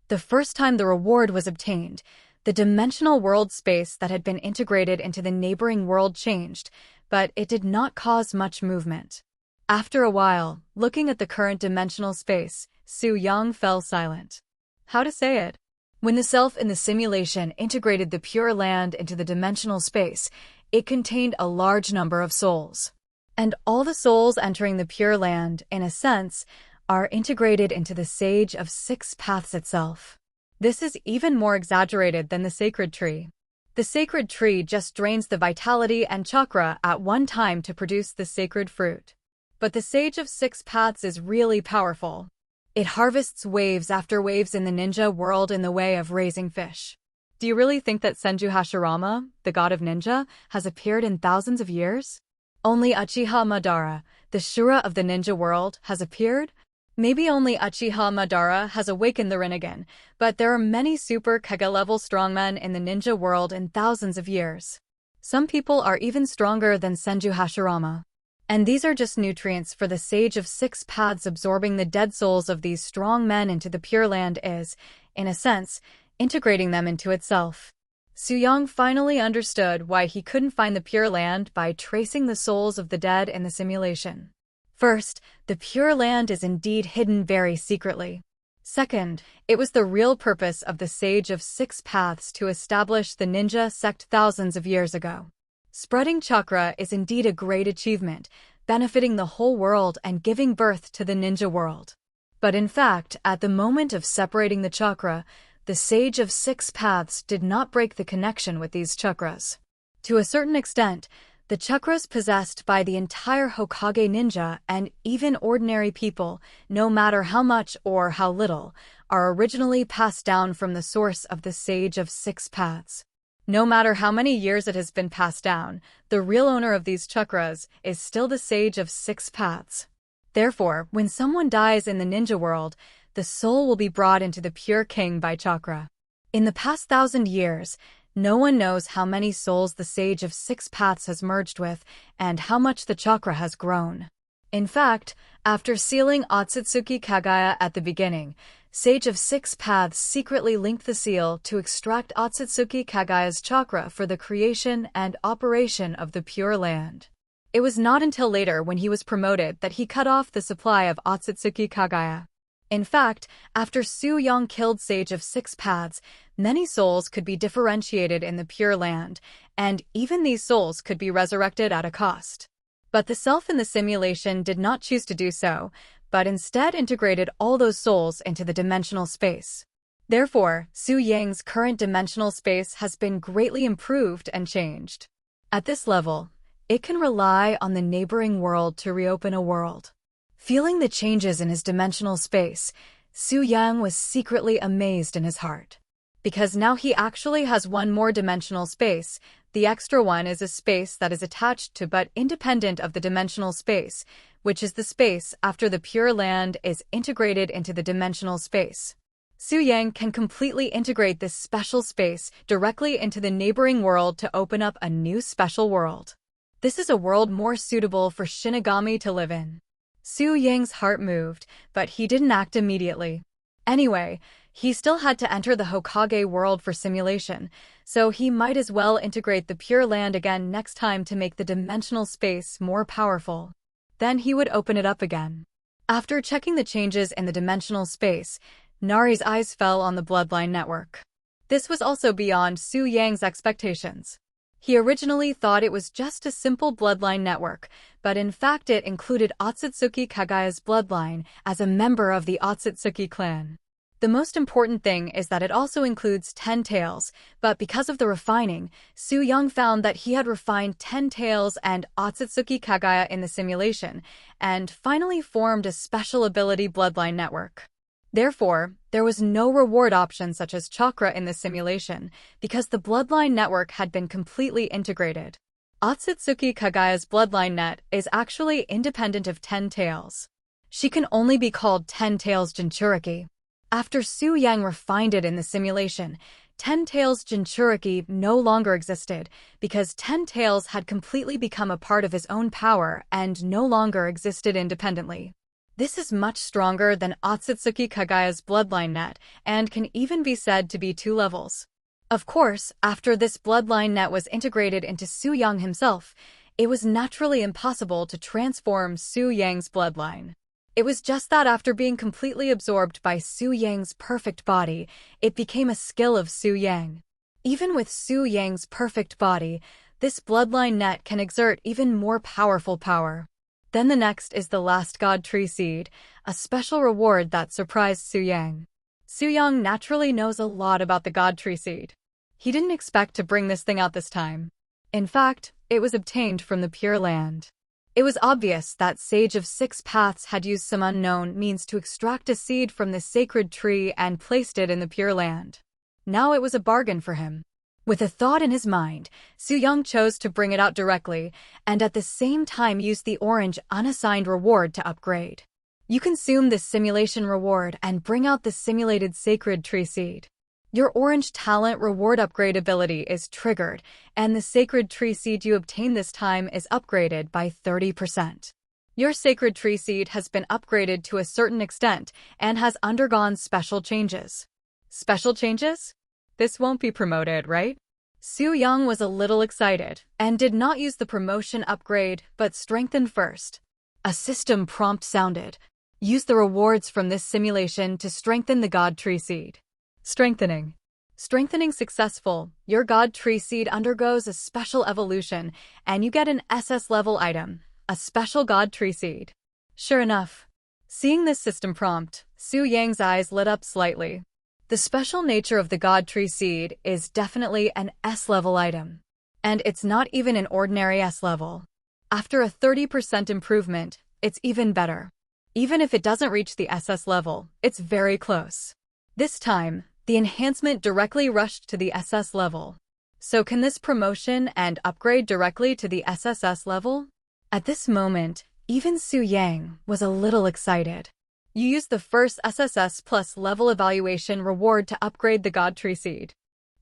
The first time the reward was obtained, the dimensional world space that had been integrated into the neighboring world changed, but it did not cause much movement. After a while, looking at the current dimensional space, Su Yang fell silent. How to say it? When the self in the simulation integrated the Pure Land into the dimensional space, it contained a large number of souls. And all the souls entering the Pure Land, in a sense, are integrated into the Sage of 6 Paths itself. This is even more exaggerated than the Sacred Tree. The Sacred Tree just drains the vitality and chakra at one time to produce the sacred fruit. But the Sage of 6 Paths is really powerful. It harvests waves after waves in the ninja world in the way of raising fish. Do you really think that Senju Hashirama, the god of ninja, has appeared in thousands of years? Only Uchiha Madara, the Shura of the ninja world, has appeared? Maybe only Uchiha Madara has awakened the Rinnegan, but there are many super Kage-level strongmen in the ninja world in thousands of years. Some people are even stronger than Senju Hashirama. And these are just nutrients for the Sage of 6 Paths. Absorbing the dead souls of these strong men into the Pure Land is, in a sense, integrating them into itself. Su Yang finally understood why he couldn't find the Pure Land by tracing the souls of the dead in the simulation. First, the Pure Land is indeed hidden very secretly. Second, it was the real purpose of the Sage of 6 Paths to establish the ninja sect thousands of years ago. Spreading chakra is indeed a great achievement, benefiting the whole world and giving birth to the ninja world. But in fact, at the moment of separating the chakra, the Sage of 6 Paths did not break the connection with these chakras. To a certain extent, the chakras possessed by the entire Hokage ninja and even ordinary people, no matter how much or how little, are originally passed down from the source of the Sage of 6 Paths. No matter how many years it has been passed down, the real owner of these chakras is still the Sage of 6 Paths. Therefore, when someone dies in the ninja world, the soul will be brought into the Pure King by chakra. In the past 1,000 years, no one knows how many souls the Sage of 6 Paths has merged with and how much the chakra has grown. In fact, after sealing Otsutsuki Kagaya at the beginning, Sage of 6 Paths secretly linked the seal to extract Otsutsuki Kagaya's chakra for the creation and operation of the Pure Land. It was not until later when he was promoted that he cut off the supply of Otsutsuki Kagaya. In fact, after Su Yang killed Sage of 6 Paths, many souls could be differentiated in the Pure Land, and even these souls could be resurrected at a cost. But the self in the simulation did not choose to do so, but instead integrated all those souls into the dimensional space. Therefore, Su Yang's current dimensional space has been greatly improved and changed. At this level, it can rely on the neighboring world to reopen a world. Feeling the changes in his dimensional space, Su Yang was secretly amazed in his heart. Because now he actually has one more dimensional space, the extra one is a space that is attached to but independent of the dimensional space, which is the space after the Pure Land is integrated into the dimensional space. Su Yang can completely integrate this special space directly into the neighboring world to open up a new special world. This is a world more suitable for Shinigami to live in. Su Yang's heart moved, but he didn't act immediately. Anyway, he still had to enter the Hokage world for simulation, so he might as well integrate the Pure Land again next time to make the dimensional space more powerful. Then he would open it up again. After checking the changes in the dimensional space, Nari's eyes fell on the Bloodline Network. This was also beyond Su Yang's expectations. He originally thought it was just a simple bloodline network, but in fact it included Otsutsuki Kagaya's bloodline as a member of the Otsutsuki clan. The most important thing is that it also includes 10 tails, but because of the refining, Su Yung found that he had refined 10 tails and Otsutsuki Kagaya in the simulation, and finally formed a special ability bloodline network. Therefore, there was no reward option such as chakra in the simulation, because the bloodline network had been completely integrated. Otsutsuki Kagaya's bloodline net is actually independent of 10 tails. She can only be called 10 tails Jinchuriki. After Su Yang refined it in the simulation, 10 tails Jinchuriki no longer existed because 10 tails had completely become a part of his own power and no longer existed independently. This is much stronger than Otsutsuki Kagaya's bloodline net and can even be said to be 2 levels. Of course, after this bloodline net was integrated into Su Yang himself, it was naturally impossible to transform Su Yang's bloodline. It was just that after being completely absorbed by Su Yang's perfect body, it became a skill of Su Yang. Even with Su Yang's perfect body, this bloodline net can exert even more powerful power. Then the next is the last God Tree Seed, a special reward that surprised Su Yang. Su Yang naturally knows a lot about the God Tree Seed. He didn't expect to bring this thing out this time. In fact, it was obtained from the Pure Land. It was obvious that Sage of Six Paths had used some unknown means to extract a seed from this sacred tree and placed it in the Pure Land. Now it was a bargain for him. With a thought in his mind, Su Yung chose to bring it out directly and at the same time use the orange unassigned reward to upgrade. You consume this simulation reward and bring out the simulated sacred tree seed. Your orange talent reward upgrade ability is triggered, and the sacred tree seed you obtain this time is upgraded by 30%. Your sacred tree seed has been upgraded to a certain extent and has undergone special changes. Special changes? This won't be promoted, right? Su Yung was a little excited and did not use the promotion upgrade but strengthened first. A system prompt sounded. Use the rewards from this simulation to strengthen the God Tree Seed. Strengthening. Strengthening successful, your God Tree Seed undergoes a special evolution and you get an SS level item, a special God Tree Seed. Sure enough. Seeing this system prompt, Su Yang's eyes lit up slightly. The special nature of the God Tree Seed is definitely an S-level item. And it's not even an ordinary S-level. After a 30% improvement, it's even better. Even if it doesn't reach the SS level, it's very close. This time, the enhancement directly rushed to the SS level. So can this promotion and upgrade directly to the SSS level? At this moment, even Su Yang was a little excited. You use the first SSS plus level evaluation reward to upgrade the God Tree Seed.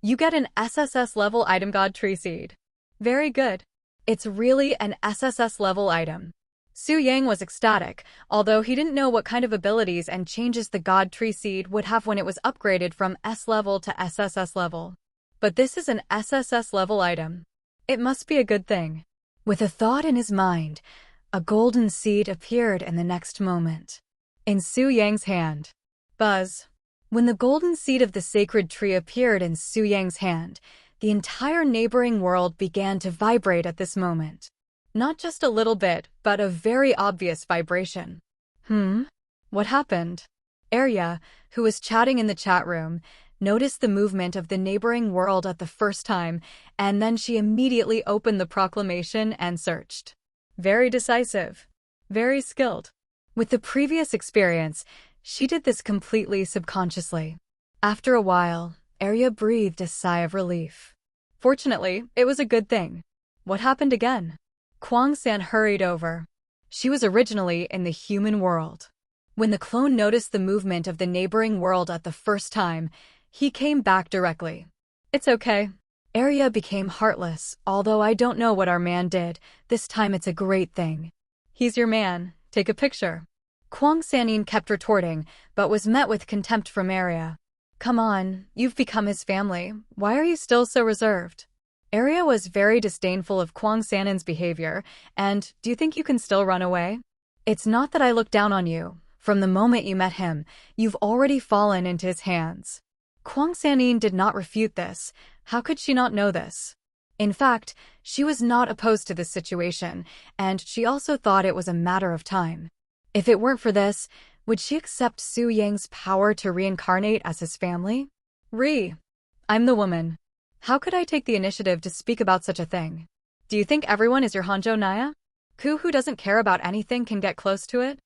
You get an SSS level item God Tree Seed. Very good. It's really an SSS level item. Su Yang was ecstatic, although he didn't know what kind of abilities and changes the God Tree Seed would have when it was upgraded from S level to SSS level. But this is an SSS level item. It must be a good thing. With a thought in his mind, a golden seed appeared in the next moment. In Su Yang's hand. Buzz. When the golden seed of the sacred tree appeared in Su Yang's hand, the entire neighboring world began to vibrate at this moment. Not just a little bit, but a very obvious vibration. What happened? Arya, who was chatting in the chat room, noticed the movement of the neighboring world at the first time, and then she immediately opened the proclamation and searched. Very decisive. Very skilled. With the previous experience, she did this completely subconsciously. After a while, Arya breathed a sigh of relief. Fortunately, it was a good thing. What happened again? Kwang-san hurried over. She was originally in the human world. When the clone noticed the movement of the neighboring world at the first time, he came back directly. It's okay. Arya became heartless, although I don't know what our man did. This time it's a great thing. He's your man. Take a picture. Kwang Sanin kept retorting, but was met with contempt from Arya. Come on, you've become his family. Why are you still so reserved? Arya was very disdainful of Kwang Sanin's behavior, and do you think you can still run away? It's not that I look down on you. From the moment you met him, you've already fallen into his hands. Kwang Sanin did not refute this. How could she not know this? In fact, she was not opposed to this situation, and she also thought it was a matter of time. If it weren't for this, Would she accept Su Yang's power to reincarnate as his family? I'm the woman. How could I take the initiative to speak about such a thing? Do you think everyone is your Hanjo Naya? Who doesn't care about anything can get close to it?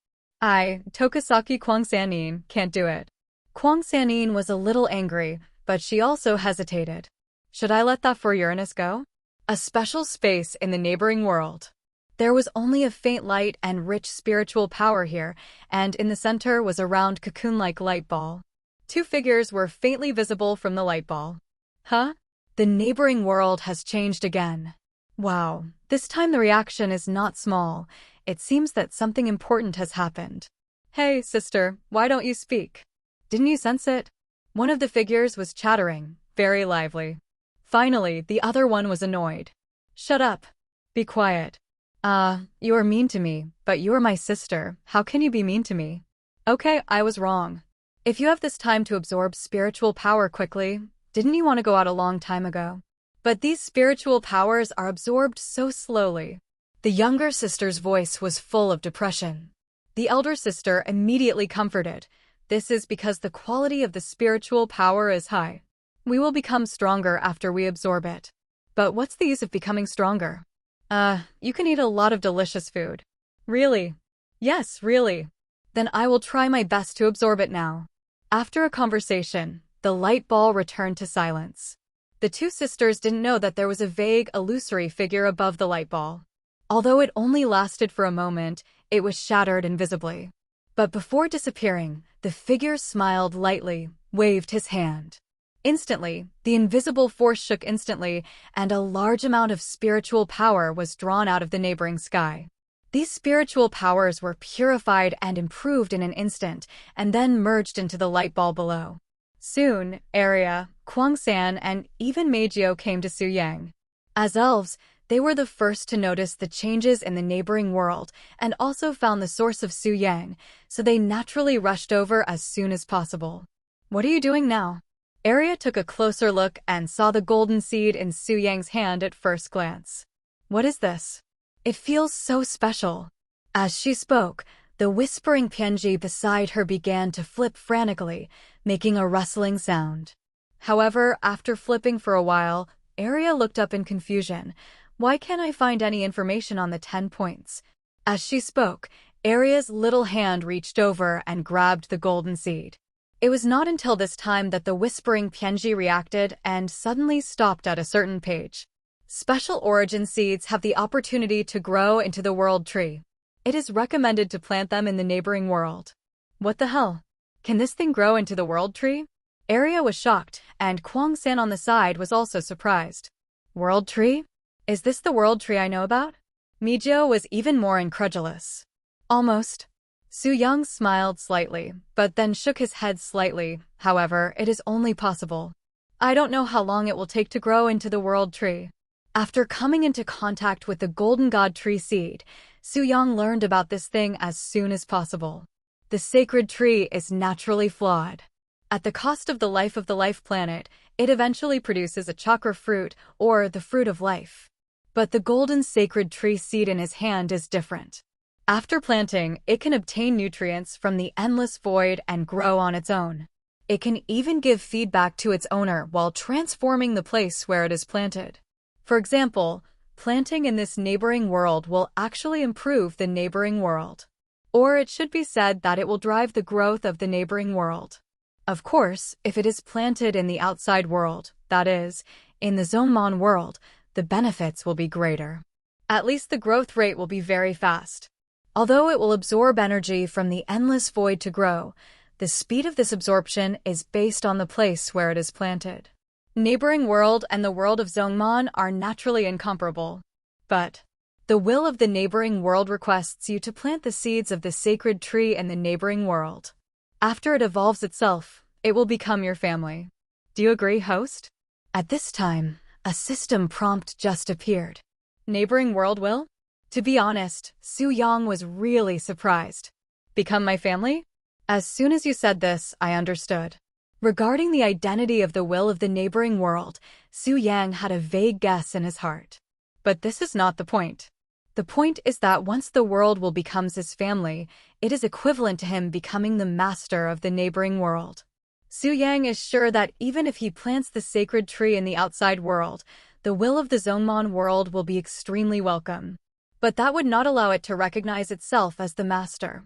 Tokisaki Kwangsanin, can't do it. Kwangsanin was a little angry, but she also hesitated. Should I let that for Uranus go? A special space in the neighboring world. There was only a faint light and rich spiritual power here, and in the center was a round cocoon-like light ball. Two figures were faintly visible from the light ball. Huh? The neighboring world has changed again. Wow, this time the reaction is not small. It seems that something important has happened. Hey, sister, why don't you speak? Didn't you sense it? One of the figures was chattering, very lively. Finally, the other one was annoyed. Shut up. Be quiet. You are mean to me, but you are my sister. How can you be mean to me? Okay, I was wrong. If you have this time to absorb spiritual power quickly, didn't you want to go out a long time ago? But these spiritual powers are absorbed so slowly. The younger sister's voice was full of depression. The elder sister immediately comforted. This is because the quality of the spiritual power is high. We will become stronger after we absorb it. But what's the use of becoming stronger? You can eat a lot of delicious food. Really? Yes, really. Then I will try my best to absorb it now. After a conversation, the light ball returned to silence. The two sisters didn't know that there was a vague, illusory figure above the light ball. Although it only lasted for a moment, it was shattered invisibly. But before disappearing, the figure smiled lightly, waved his hand. Instantly, the invisible force shook instantly, and a large amount of spiritual power was drawn out of the neighboring sky. These spiritual powers were purified and improved in an instant, and then merged into the light ball below. Soon, Arya, Kwangsan, and even Meijio came to Su Yang. As elves, they were the first to notice the changes in the neighboring world, and also found the source of Su Yang, so they naturally rushed over as soon as possible. What are you doing now? Arya took a closer look and saw the golden seed in Su Yang's hand at first glance. What is this? It feels so special. As she spoke, the whispering Pianji beside her began to flip frantically, making a rustling sound. However, after flipping for a while, Arya looked up in confusion. Why can't I find any information on the 10 points? As she spoke, Arya's little hand reached over and grabbed the golden seed. It was not until this time that the whispering Pianji reacted and suddenly stopped at a certain page. Special origin seeds have the opportunity to grow into the world tree. It is recommended to plant them in the neighboring world. What the hell? Can this thing grow into the world tree? Arya was shocked, and Kwang-san on the side was also surprised. World tree? Is this the world tree I know about? Meijio was even more incredulous. Almost. Su Yang smiled slightly, but then shook his head slightly. However, it is only possible. I don't know how long it will take to grow into the world tree. After coming into contact with the Golden God Tree seed, Su Yang learned about this thing as soon as possible. The sacred tree is naturally flawed. At the cost of the life planet, it eventually produces a chakra fruit, or the fruit of life. But the golden sacred tree seed in his hand is different. After planting, it can obtain nutrients from the endless void and grow on its own. It can even give feedback to its owner while transforming the place where it is planted. For example, planting in this neighboring world will actually improve the neighboring world. Or it should be said that it will drive the growth of the neighboring world. Of course, if it is planted in the outside world, that is, in the Zhongman world, the benefits will be greater. At least the growth rate will be very fast. Although it will absorb energy from the endless void to grow, the speed of this absorption is based on the place where it is planted. Neighboring world and the world of Zhongman are naturally incomparable. But the will of the neighboring world requests you to plant the seeds of the sacred tree in the neighboring world. After it evolves itself, it will become your family. Do you agree, host? At this time, a system prompt just appeared. Neighboring world will? To be honest, Su Yang was really surprised. Become my family? As soon as you said this, I understood. Regarding the identity of the will of the neighboring world, Su Yang had a vague guess in his heart. But this is not the point. The point is that once the world will becomes his family, it is equivalent to him becoming the master of the neighboring world. Su Yang is sure that even if he plants the sacred tree in the outside world, the will of the Zhongman world will be extremely welcome. But that would not allow it to recognize itself as the master.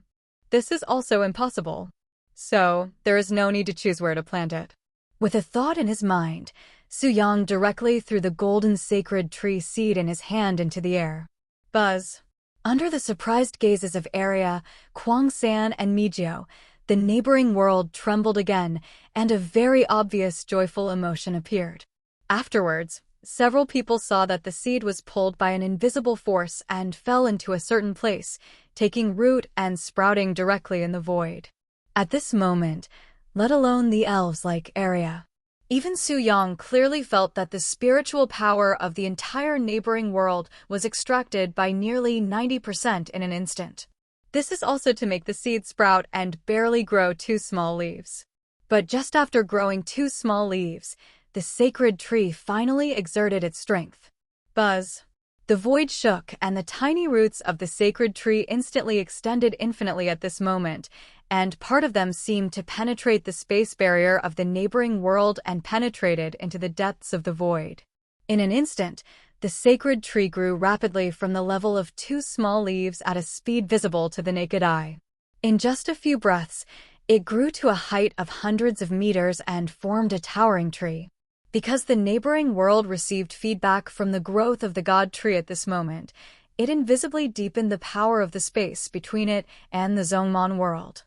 This is also impossible. So, there is no need to choose where to plant it. With a thought in his mind, Su Yang directly threw the golden sacred tree seed in his hand into the air. Buzz. Under the surprised gazes of Arya, Kwang San, and Mijio, the neighboring world trembled again, and a very obvious joyful emotion appeared. Afterwards, several people saw that the seed was pulled by an invisible force and fell into a certain place, taking root and sprouting directly in the void. At this moment, let alone the elves like Arya, even Su Yang clearly felt that the spiritual power of the entire neighboring world was extracted by nearly 90% in an instant. This is also to make the seed sprout and barely grow 2 small leaves. But just after growing 2 small leaves, the sacred tree finally exerted its strength. Buzz. The void shook and the tiny roots of the sacred tree instantly extended infinitely at this moment, and part of them seemed to penetrate the space barrier of the neighboring world and penetrated into the depths of the void. In an instant, the sacred tree grew rapidly from the level of 2 small leaves at a speed visible to the naked eye. In just a few breaths, it grew to a height of hundreds of meters and formed a towering tree. Because the neighboring world received feedback from the growth of the god tree at this moment, it invisibly deepened the power of the space between it and the Zhongman world.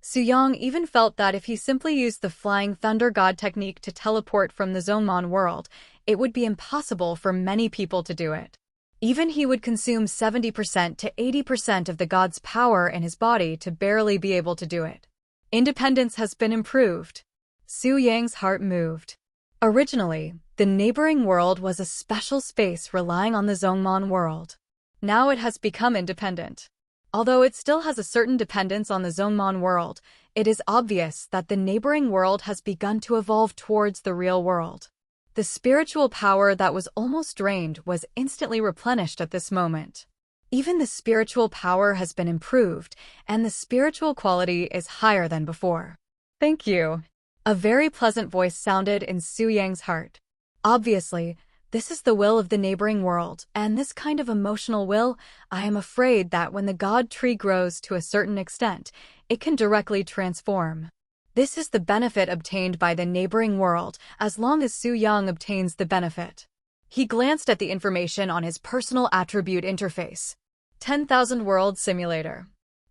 Su Yang even felt that if he simply used the Flying Thunder God technique to teleport from the Zhongman world, it would be impossible for many people to do it. Even he would consume 70% to 80% of the god's power in his body to barely be able to do it. Independence has been improved. Su Yang's heart moved. Originally, the neighboring world was a special space relying on the Zhongman world. Now it has become independent. Although it still has a certain dependence on the Zhongman world, it is obvious that the neighboring world has begun to evolve towards the real world. The spiritual power that was almost drained was instantly replenished at this moment. Even the spiritual power has been improved, and the spiritual quality is higher than before. Thank you. A very pleasant voice sounded in Su Yang's heart. Obviously, this is the will of the neighboring world, and this kind of emotional will, I am afraid that when the god tree grows to a certain extent, it can directly transform. This is the benefit obtained by the neighboring world, as long as Su Yang obtains the benefit. He glanced at the information on his personal attribute interface. 10,000 World Simulator.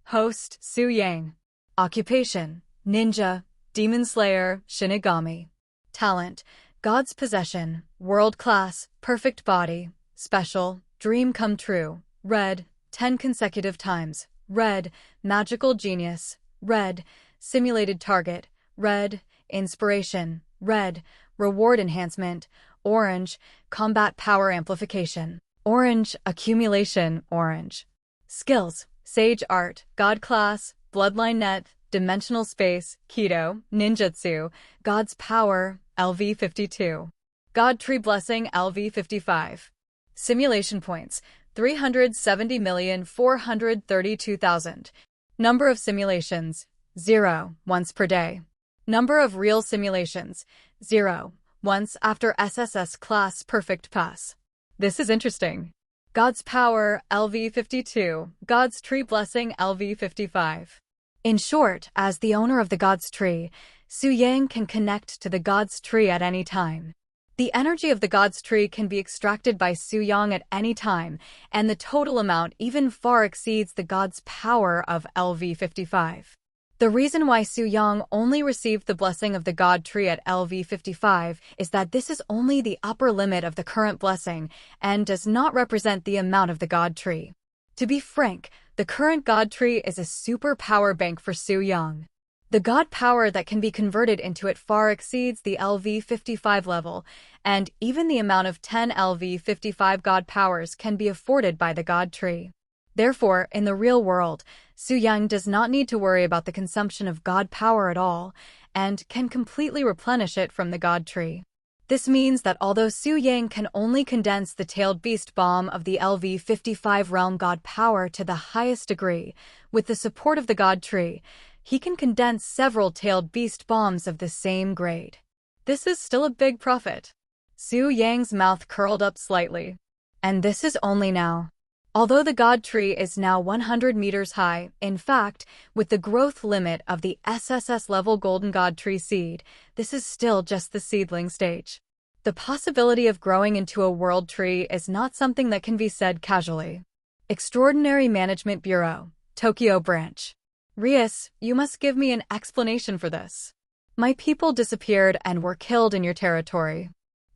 Host, Su Yang. Occupation, Ninja, Demon Slayer, Shinigami. Talent, God's Possession, World Class, Perfect Body, Special, Dream Come True, Red, 10 consecutive times, Red, Magical Genius, Red, Simulated Target, Red, Inspiration, Red, Reward Enhancement, Orange, Combat Power Amplification, Orange, Accumulation, Orange. Skills, Sage Art, God Class, Bloodline Net, Dimensional Space, Keto, Ninjutsu, God's Power, LV52. God Tree Blessing, LV55. Simulation Points, 370,432,000. Number of simulations, 0, once per day. Number of real simulations, 0, once after SSS Class Perfect Pass. This is interesting. God's Power, LV52, God's Tree Blessing, LV55. In short, as the owner of the God's Tree, Su Yang can connect to the God's Tree at any time. The energy of the God's Tree can be extracted by Su Yang at any time, and the total amount even far exceeds the God's power of LV55. The reason why Su Yang only received the blessing of the God Tree at LV55 is that this is only the upper limit of the current blessing and does not represent the amount of the God Tree. To be frank, the current God Tree is a super power bank for Su Yang. The God power that can be converted into it far exceeds the LV55 level, and even the amount of 10 LV55 God powers can be afforded by the God Tree. Therefore, in the real world, Su Yang does not need to worry about the consumption of God power at all, and can completely replenish it from the God Tree. This means that although Su Yang can only condense the tailed beast bomb of the LV-55 realm god power to the highest degree, with the support of the god tree, he can condense several tailed beast bombs of the same grade. This is still a big profit. Su Yang's mouth curled up slightly. And this is only now. Although the god tree is now 100 meters high, in fact, with the growth limit of the SSS level golden god tree seed, this is still just the seedling stage. The possibility of growing into a world tree is not something that can be said casually. Extraordinary Management Bureau, Tokyo Branch. Rias, you must give me an explanation for this. My people disappeared and were killed in your territory.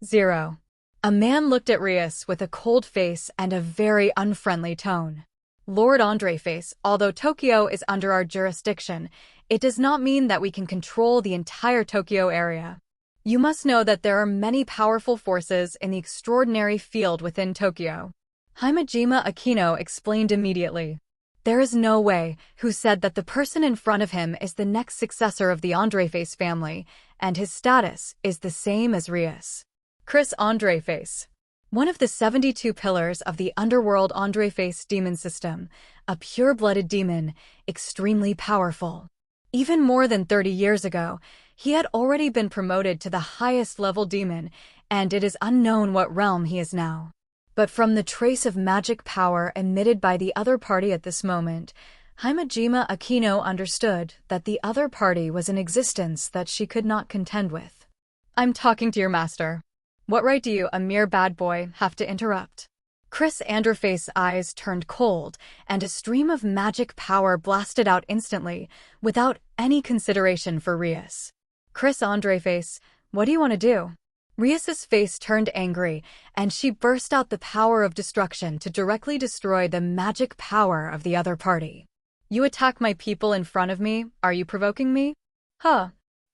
0. A man looked at Rias with a cold face and a very unfriendly tone. Lord Andreface, although Tokyo is under our jurisdiction, it does not mean that we can control the entire Tokyo area. You must know that there are many powerful forces in the extraordinary field within Tokyo. Himejima Akino explained immediately. There is no way, who said that the person in front of him is the next successor of the Andreface family, and his status is the same as Rias. Chris Andreface. One of the 72 pillars of the underworld Andreface demon system, a pure-blooded demon, extremely powerful. Even more than 30 years ago, he had already been promoted to the highest level demon, and it is unknown what realm he is now. But from the trace of magic power emitted by the other party at this moment, Himejima Akino understood that the other party was an existence that she could not contend with. I'm talking to your master. What right do you, a mere bad boy, have to interrupt? Chris Andreface's eyes turned cold, and a stream of magic power blasted out instantly, without any consideration for Rias. Chris Andreface, what do you want to do? Rias's face turned angry, and she burst out the power of destruction to directly destroy the magic power of the other party. You attack my people in front of me, are you provoking me? Huh.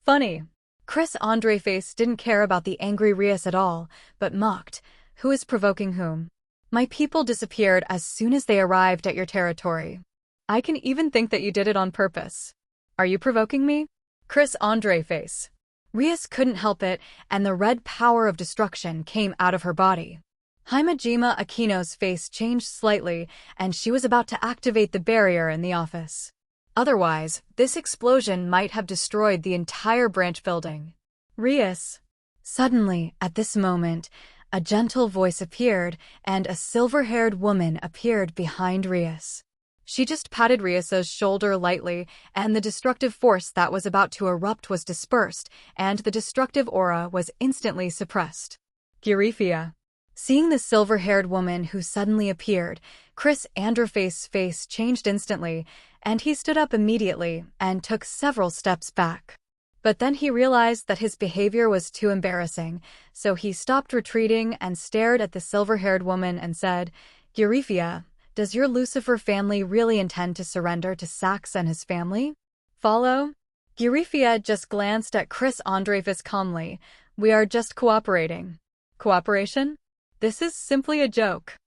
Funny. Chris Andreface didn't care about the angry Rias at all, but mocked. Who is provoking whom? My people disappeared as soon as they arrived at your territory. I can even think that you did it on purpose. Are you provoking me? Chris Andreface. Rias couldn't help it, and the red power of destruction came out of her body. Himejima Akino's face changed slightly, and she was about to activate the barrier in the office. Otherwise, this explosion might have destroyed the entire branch building. Rias. Suddenly, at this moment, a gentle voice appeared, and a silver-haired woman appeared behind Rias. She just patted Rias's shoulder lightly, and the destructive force that was about to erupt was dispersed, and the destructive aura was instantly suppressed. Girifia. Seeing the silver-haired woman who suddenly appeared, Chris Andreface's face changed instantly, and he stood up immediately and took several steps back. But then he realized that his behavior was too embarrassing, so he stopped retreating and stared at the silver-haired woman and said, Girifia, does your Lucifer family really intend to surrender to Sax and his family? Follow? Girifia just glanced at Chris Andreface calmly. We are just cooperating. Cooperation? This is simply a joke.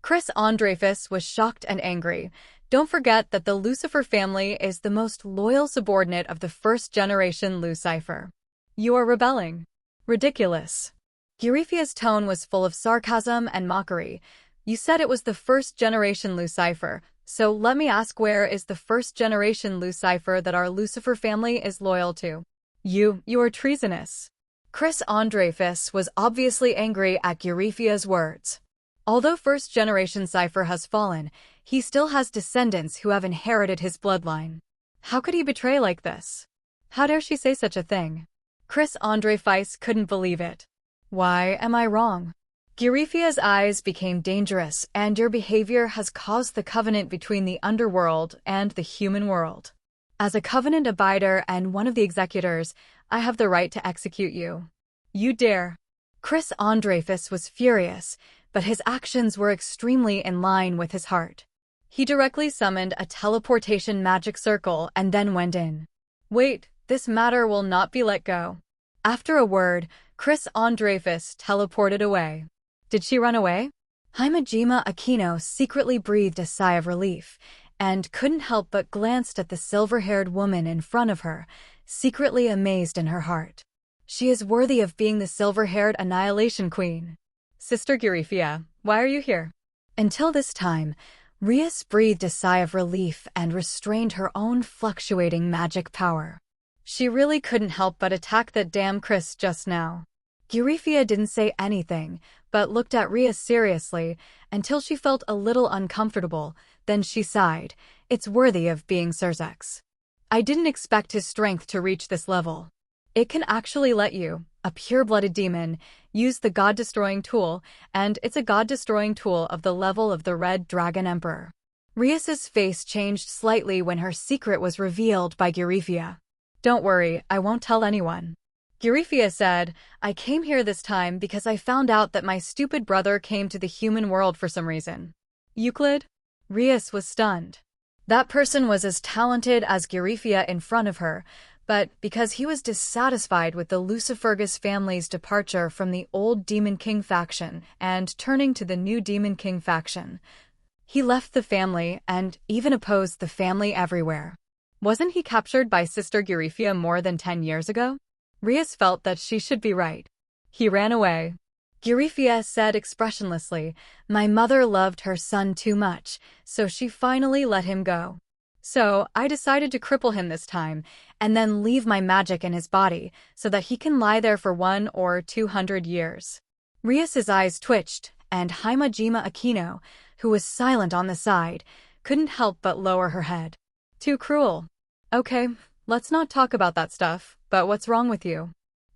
Chris Andreface was shocked and angry. Don't forget that the Lucifer family is the most loyal subordinate of the first-generation Lucifer. You are rebelling. Ridiculous. Girifia's tone was full of sarcasm and mockery. You said it was the first-generation Lucifer, so let me ask, where is the first-generation Lucifer that our Lucifer family is loyal to? You are treasonous. Chris Andreface was obviously angry at Girifia's words. Although first-generation Cypher has fallen, he still has descendants who have inherited his bloodline. How could he betray like this? How dare she say such a thing? Chris Andreface couldn't believe it. Why am I wrong? Girifia's eyes became dangerous, and your behavior has caused the covenant between the underworld and the human world. As a covenant abider and one of the executors, I have the right to execute you. You dare. Chris Andreface was furious, but his actions were extremely in line with his heart. He directly summoned a teleportation magic circle and then went in. Wait, this matter will not be let go. After a word, Chris Andreface teleported away. Did she run away? Himejima Akino secretly breathed a sigh of relief, and couldn't help but glanced at the silver-haired woman in front of her, secretly amazed in her heart. She is worthy of being the silver-haired annihilation queen. Sister Girifia, why are you here? Until this time, Rias breathed a sigh of relief and restrained her own fluctuating magic power. She really couldn't help but attack that damn Chris just now. Girifia didn't say anything, but looked at Rias seriously until she felt a little uncomfortable. Then she sighed. It's worthy of being Surzex. I didn't expect his strength to reach this level. It can actually let you, a pure-blooded demon, use the god-destroying tool, and it's a god-destroying tool of the level of the Red Dragon Emperor. Rias's face changed slightly when her secret was revealed by Girifia. Don't worry, I won't tell anyone. Girifia said, I came here this time because I found out that my stupid brother came to the human world for some reason. Euclid? Rias was stunned. That person was as talented as Girifia in front of her, but because he was dissatisfied with the Lucifergus family's departure from the old Demon King faction and turning to the new Demon King faction, he left the family and even opposed the family everywhere. Wasn't he captured by Sister Girifia more than 10 years ago? Rias felt that she should be right. He ran away. Girifia said expressionlessly, my mother loved her son too much, so she finally let him go. So, I decided to cripple him this time, and then leave my magic in his body, so that he can lie there for 100 or 200 years. Rias's eyes twitched, and Himajima Akino, who was silent on the side, couldn't help but lower her head. Too cruel. Okay, let's not talk about that stuff, but what's wrong with you?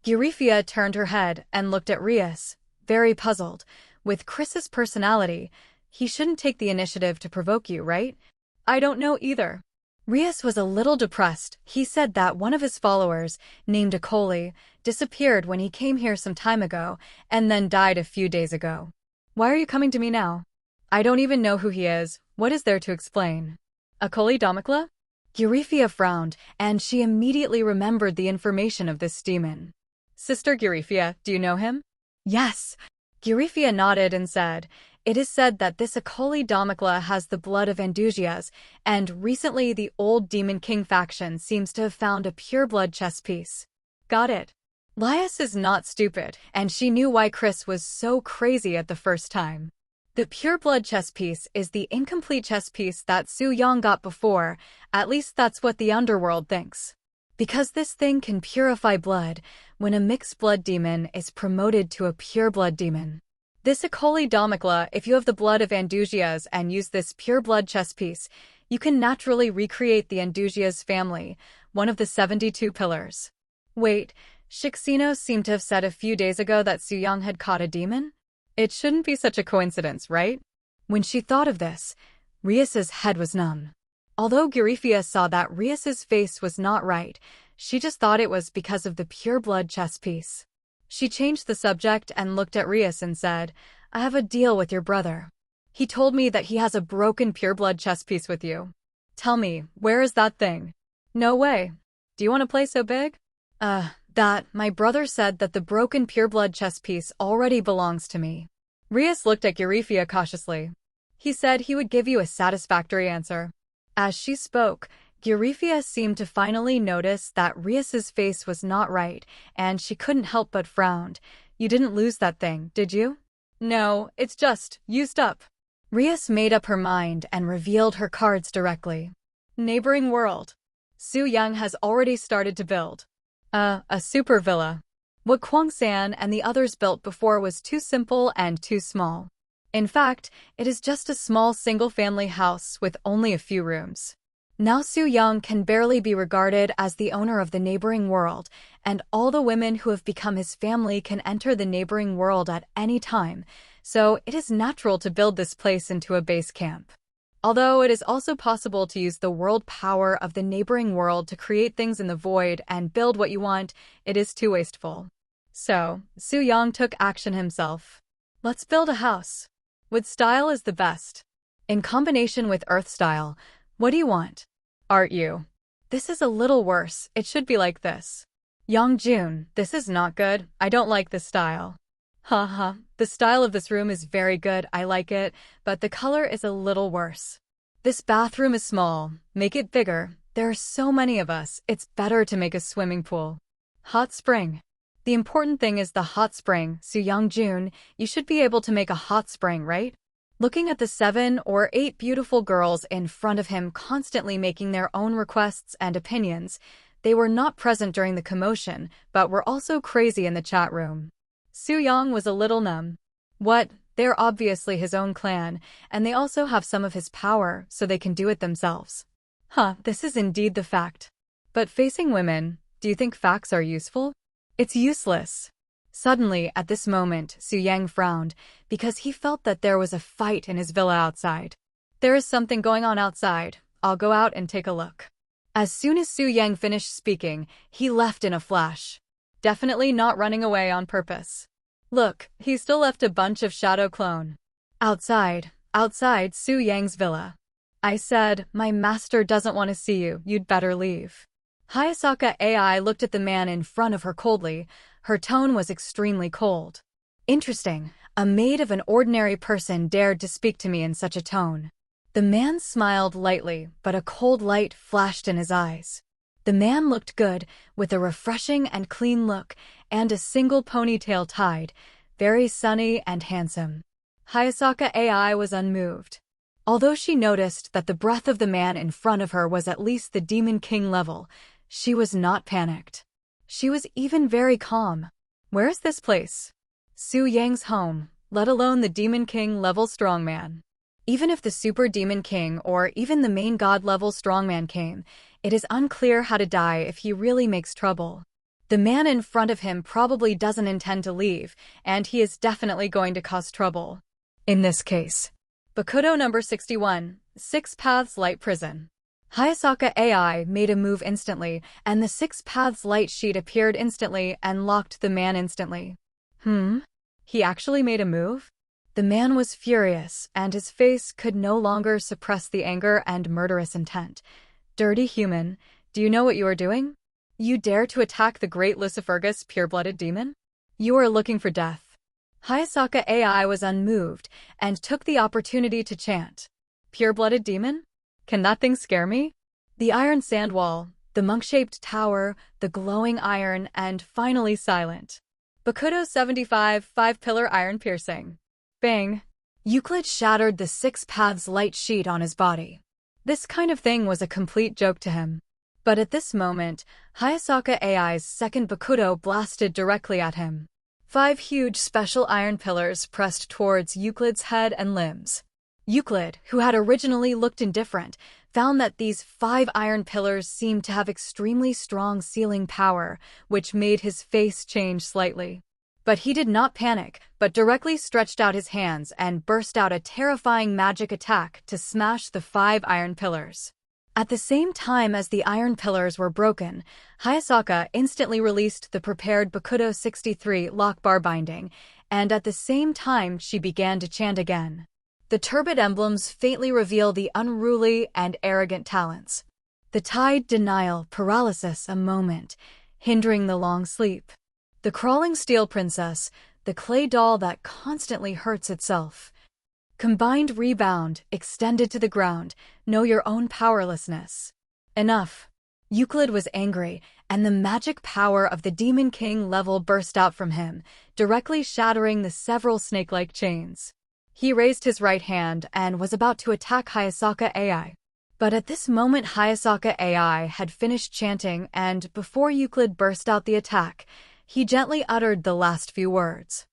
Girifia turned her head and looked at Rias, very puzzled. With Chris's personality, he shouldn't take the initiative to provoke you, right? I don't know either. Rias was a little depressed. He said that one of his followers, named Akoli, disappeared when he came here some time ago, and then died a few days ago. Why are you coming to me now? I don't even know who he is. What is there to explain? Akoli Damokla? Girifia frowned, and she immediately remembered the information of this demon. Sister Girifia, do you know him? Yes. Girifia nodded and said, it is said that this Akoli Damokla has the blood of Andusias, and recently the old Demon King faction seems to have found a pure-blood chess piece. Got it. Lias is not stupid, and she knew why Chris was so crazy at the first time. The pure-blood chess piece is the incomplete chess piece that Su Yang got before, at least that's what the underworld thinks. Because this thing can purify blood, when a mixed blood demon is promoted to a pure-blood demon. This Akoli Damokla, if you have the blood of Andusias and use this pure-blood chess piece, you can naturally recreate the Andusias family, one of the 72 pillars. Wait, Shixino seemed to have said a few days ago that Su Yang had caught a demon? It shouldn't be such a coincidence, right? When she thought of this, Rias's head was numb. Although Girifia saw that Rias's face was not right, she just thought it was because of the pure-blood chess piece. She changed the subject and looked at Rias and said, I have a deal with your brother. He told me that he has a broken pure-blood chess piece with you. Tell me, where is that thing? No way. Do you want to play so big? My brother said that the broken pure-blood chess piece already belongs to me. Rias looked at Girifia cautiously. He said he would give you a satisfactory answer. As she spoke, Girifia seemed to finally notice that Rias's face was not right, and she couldn't help but frown. You didn't lose that thing, did you? No, it's just used up. Rias made up her mind and revealed her cards directly. Neighboring world. Su Yang has already started to build. A super villa. What Kwang San and the others built before was too simple and too small. In fact, it is just a small single-family house with only a few rooms. Now Su Yang can barely be regarded as the owner of the neighboring world, and all the women who have become his family can enter the neighboring world at any time, so it is natural to build this place into a base camp. Although it is also possible to use the world power of the neighboring world to create things in the void and build what you want, it is too wasteful. So, Su Yang took action himself. Let's build a house. Wood style is the best. In combination with earth style, what do you want? Art you? This is a little worse, it should be like this. Yang Jun, this is not good, I don't like this style. Haha, the style of this room is very good, I like it, but the color is a little worse. This bathroom is small, make it bigger, there are so many of us, it's better to make a swimming pool. Hot spring. The important thing is the hot spring, Su Young-jun. You should be able to make a hot spring, right? Looking at the 7 or 8 beautiful girls in front of him constantly making their own requests and opinions, they were not present during the commotion, but were also crazy in the chat room. Su Yang was a little numb. What? They're obviously his own clan, and they also have some of his power, so they can do it themselves. This is indeed the fact. But facing women, do you think facts are useful? It's useless. Suddenly, at this moment, Su Yang frowned, because he felt that there was a fight in his villa outside. There is something going on outside. I'll go out and take a look. As soon as Su Yang finished speaking, he left in a flash. Definitely not running away on purpose. Look, he still left a bunch of shadow clone. Outside Su Yang's villa. I said, my master doesn't want to see you, you'd better leave. Hayasaka AI looked at the man in front of her coldly. Her tone was extremely cold. Interesting, a maid of an ordinary person dared to speak to me in such a tone. The man smiled lightly, but a cold light flashed in his eyes. The man looked good, with a refreshing and clean look, and a single ponytail tied, very sunny and handsome. Hayasaka AI was unmoved. Although she noticed that the breath of the man in front of her was at least the Demon King level, she was not panicked. She was even very calm. Where is this place? Su Yang's home, let alone the Demon King level strongman. Even if the Super Demon King or even the main god level strongman came, it is unclear how to die if he really makes trouble. The man in front of him probably doesn't intend to leave, and he is definitely going to cause trouble. In this case. Bakudo number 61, 6 Paths Light Prison. Hayasaka AI made a move instantly, and the 6 Paths Light sheet appeared instantly and locked the man instantly. He actually made a move? The man was furious, and his face could no longer suppress the anger and murderous intent. Dirty human, do you know what you are doing? You dare to attack the great Lucifergus pure-blooded demon? You are looking for death. Hayasaka AI was unmoved, and took the opportunity to chant. Pure-blooded demon? Can that thing scare me? The iron sand wall, the monk-shaped tower, the glowing iron, and finally silent. Bakudo 75, 5-pillar iron piercing. Bang! Euclid shattered the 6 Paths Light sheet on his body. This kind of thing was a complete joke to him. But at this moment, Hayasaka AI's second Bakudo blasted directly at him. 5 huge special iron pillars pressed towards Euclid's head and limbs. Euclid, who had originally looked indifferent, found that these 5 iron pillars seemed to have extremely strong sealing power, which made his face change slightly. But he did not panic, but directly stretched out his hands and burst out a terrifying magic attack to smash the 5 iron pillars. At the same time as the iron pillars were broken, Hayasaka instantly released the prepared Bakudo 63 lock bar binding, and at the same time she began to chant again. The turbid emblems faintly reveal the unruly and arrogant talents. The tide denial paralysis a moment, hindering the long sleep. The crawling steel princess, the clay doll that constantly hurts itself. Combined rebound, extended to the ground, know your own powerlessness. Enough. Euclid was angry, and the magic power of the Demon King level burst out from him, directly shattering the several snake-like chains. He raised his right hand and was about to attack Hayasaka AI. But at this moment Hayasaka AI had finished chanting, and before Euclid burst out the attack, he gently uttered the last few words.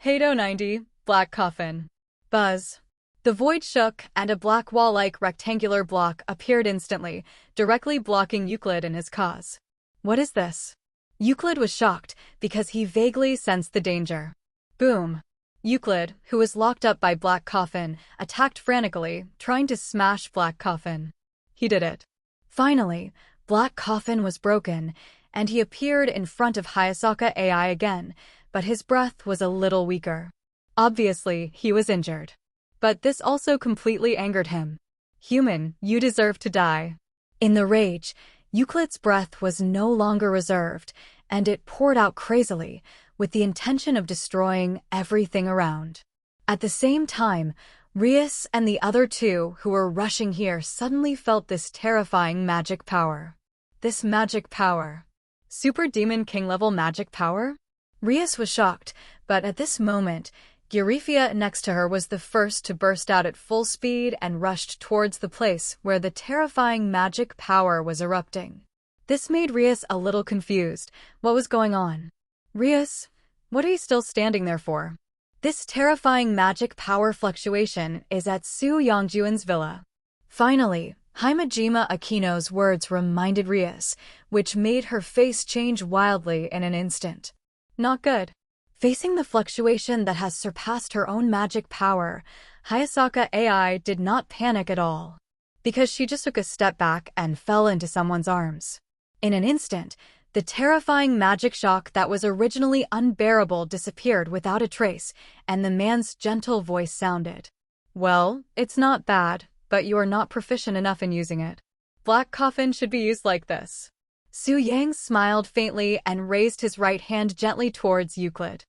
Hado 90, Black Coffin. Buzz. The void shook, and a black wall-like rectangular block appeared instantly, directly blocking Euclid in his cause. What is this? Euclid was shocked, because he vaguely sensed the danger. Boom. Euclid, who was locked up by Black Coffin, attacked frantically, trying to smash Black Coffin. He did it. Finally, Black Coffin was broken, and he appeared in front of Hayasaka AI again, but his breath was a little weaker. Obviously, he was injured. But this also completely angered him. Human, you deserve to die. In the rage, Euclid's breath was no longer reserved, and it poured out crazily, with the intention of destroying everything around. At the same time, Rias and the other 2 who were rushing here suddenly felt this terrifying magic power. This magic power. Super Demon King level magic power? Rias was shocked, but at this moment, Eurifia next to her was the first to burst out at full speed and rushed towards the place where the terrifying magic power was erupting. This made Rias a little confused. What was going on? Rias, what are you still standing there for? This terrifying magic power fluctuation is at Su Yongjuan's villa. Finally, Himejima Akino's words reminded Rias, which made her face change wildly in an instant. Not good. Facing the fluctuation that has surpassed her own magic power, Hayasaka AI did not panic at all, because she just took a step back and fell into someone's arms. In an instant, the terrifying magic shock that was originally unbearable disappeared without a trace, and the man's gentle voice sounded. Well, it's not bad, but you are not proficient enough in using it. Black coffin should be used like this. Su Yang smiled faintly and raised his right hand gently towards Euclid.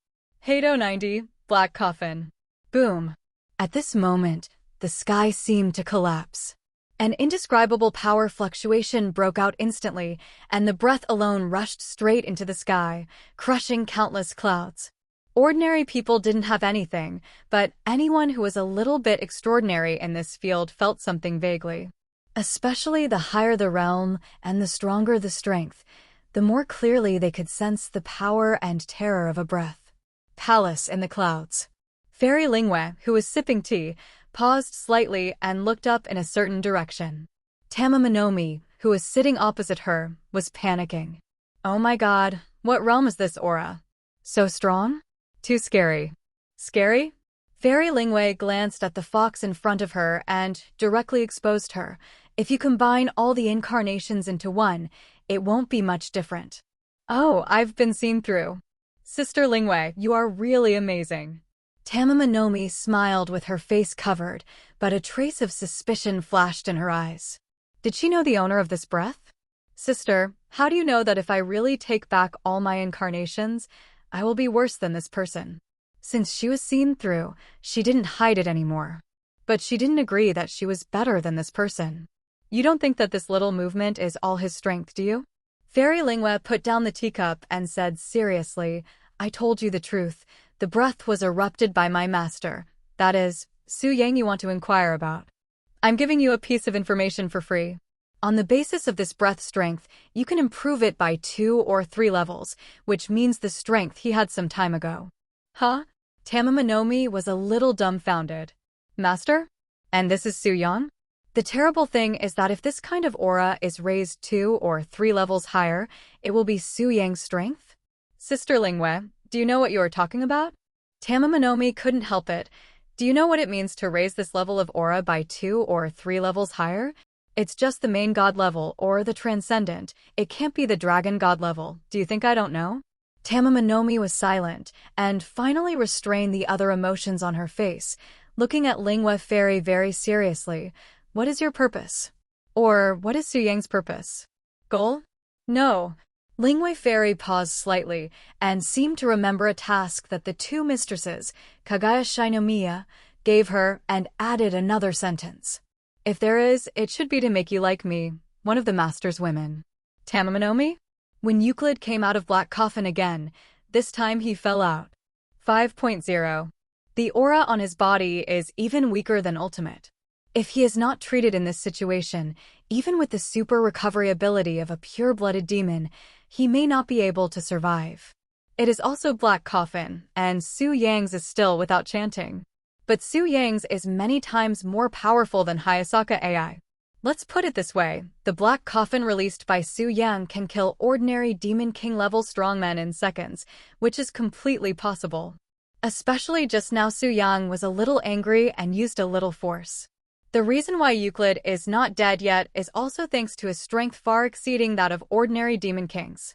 Heido 90, black coffin. Boom. At this moment, the sky seemed to collapse. An indescribable power fluctuation broke out instantly, and the breath alone rushed straight into the sky, crushing countless clouds. Ordinary people didn't have anything, but anyone who was a little bit extraordinary in this field felt something vaguely. Especially the higher the realm and the stronger the strength, the more clearly they could sense the power and terror of a breath. Palace in the clouds. Fairy Lingwei, who was sipping tea, paused slightly and looked up in a certain direction. Tamamanomi, who was sitting opposite her, was panicking. Oh my god, what realm is this aura? So strong? Too scary. Scary? Fairy Lingwei glanced at the fox in front of her and directly exposed her. If you combine all the incarnations into one, it won't be much different. Oh, I've been seen through. Sister Lingwei, you are really amazing. Tamamanomi smiled with her face covered, but a trace of suspicion flashed in her eyes. Did she know the owner of this breath? Sister, how do you know that if I really take back all my incarnations, I will be worse than this person? Since she was seen through, she didn't hide it anymore. But she didn't agree that she was better than this person. You don't think that this little movement is all his strength, do you? Fairy Lingwei put down the teacup and said seriously, I told you the truth. The breath was erupted by my master. That is, Su Yang you want to inquire about. I'm giving you a piece of information for free. On the basis of this breath strength, you can improve it by 2 or 3 levels, which means the strength he had some time ago. Huh? Tamamanomi was a little dumbfounded. Master? And this is Su Yang? The terrible thing is that if this kind of aura is raised 2 or 3 levels higher, it will be Su Yang's strength? Sister Lingwei, do you know what you are talking about? Tamamanomi couldn't help it. Do you know what it means to raise this level of aura by 2 or 3 levels higher? It's just the main god level or the transcendent. It can't be the dragon god level. Do you think I don't know? Tamamanomi was silent and finally restrained the other emotions on her face, looking at Lingwei Fairy very seriously. What is your purpose? Or what is Su Yang's purpose? Goal? No. Lingwei Fairy paused slightly and seemed to remember a task that the 2 mistresses, Kagaya Shinomiya, gave her and added another sentence. If there is, it should be to make you like me, one of the master's women. Tamamanomi? When Euclid came out of Black Coffin again, this time he fell out. 5.0. The aura on his body is even weaker than Ultimate. If he is not treated in this situation, even with the super recovery ability of a pure-blooded demon, he may not be able to survive. It is also Black Coffin, and Su Yang's is still without chanting. But Su Yang's is many times more powerful than Hayasaka AI. Let's put it this way, the Black Coffin released by Su Yang can kill ordinary Demon King level strongmen in seconds, which is completely possible. Especially just now Su Yang was a little angry and used a little force. The reason why Euclid is not dead yet is also thanks to his strength far exceeding that of ordinary Demon Kings.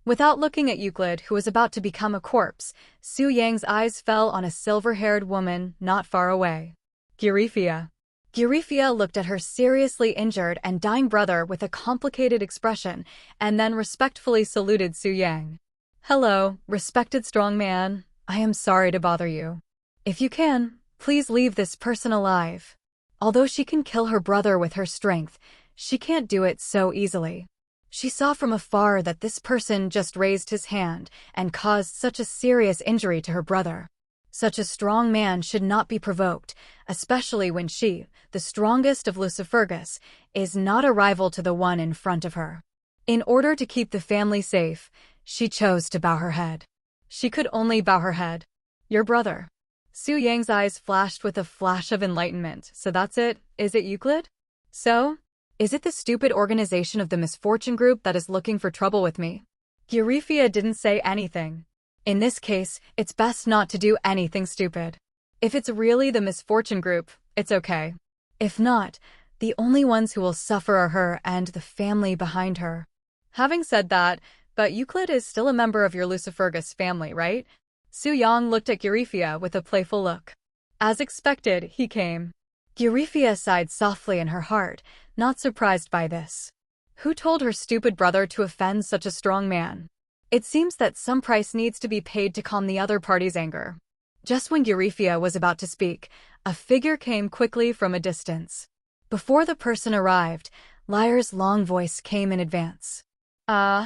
Without looking at Euclid, who was about to become a corpse, Su Yang's eyes fell on a silver-haired woman not far away. Eurifia. Eurifia looked at her seriously injured and dying brother with a complicated expression and then respectfully saluted Su Yang. Hello, respected strong man. I am sorry to bother you. If you can, please leave this person alive. Although she can kill her brother with her strength, she can't do it so easily. She saw from afar that this person just raised his hand and caused such a serious injury to her brother. Such a strong man should not be provoked, especially when she, the strongest of Lucifergus, is not a rival to the one in front of her. In order to keep the family safe, she chose to bow her head. She could only bow her head. Your brother. Su Yang's eyes flashed with a flash of enlightenment. So that's it? Is it Euclid? So? Is it the stupid organization of the Misfortune Group that is looking for trouble with me? Eurifia didn't say anything. In this case, it's best not to do anything stupid. If it's really the Misfortune Group, it's okay. If not, the only ones who will suffer are her and the family behind her. Having said that, but Euclid is still a member of your Lucifergus family, right? Su Yang looked at Eurifia with a playful look. As expected, he came. Eurifia sighed softly in her heart, not surprised by this. Who told her stupid brother to offend such a strong man? It seems that some price needs to be paid to calm the other party's anger. Just when Eurifia was about to speak, a figure came quickly from a distance. Before the person arrived, Lyre's long voice came in advance.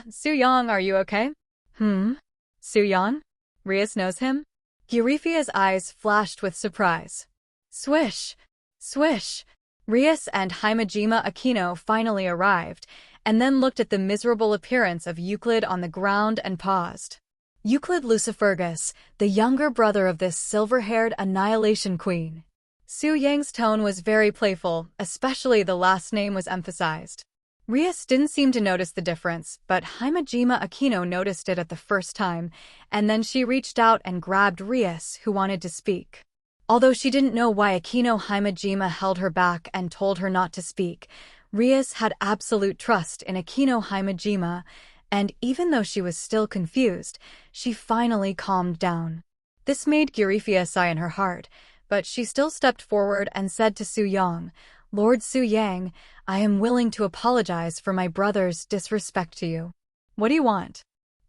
Su Yang, are you okay? Su Yang? Rias knows him? Eurifia's eyes flashed with surprise. Swish! Swish! Rias and Himejima Aquino finally arrived, and then looked at the miserable appearance of Euclid on the ground and paused. Euclid Lucifergus, the younger brother of this silver-haired Annihilation Queen. Su Yang's tone was very playful, especially the last name was emphasized. Rias didn't seem to notice the difference, but Himejima Aquino noticed it at the first time, and then she reached out and grabbed Rias, who wanted to speak. Although she didn't know why Aquino Himejima held her back and told her not to speak, Rias had absolute trust in Aquino Himejima, and even though she was still confused, she finally calmed down. This made Eurifia sigh in her heart, but she still stepped forward and said to Su Yang, Lord Su Yang, I am willing to apologize for my brother's disrespect to you. What do you want?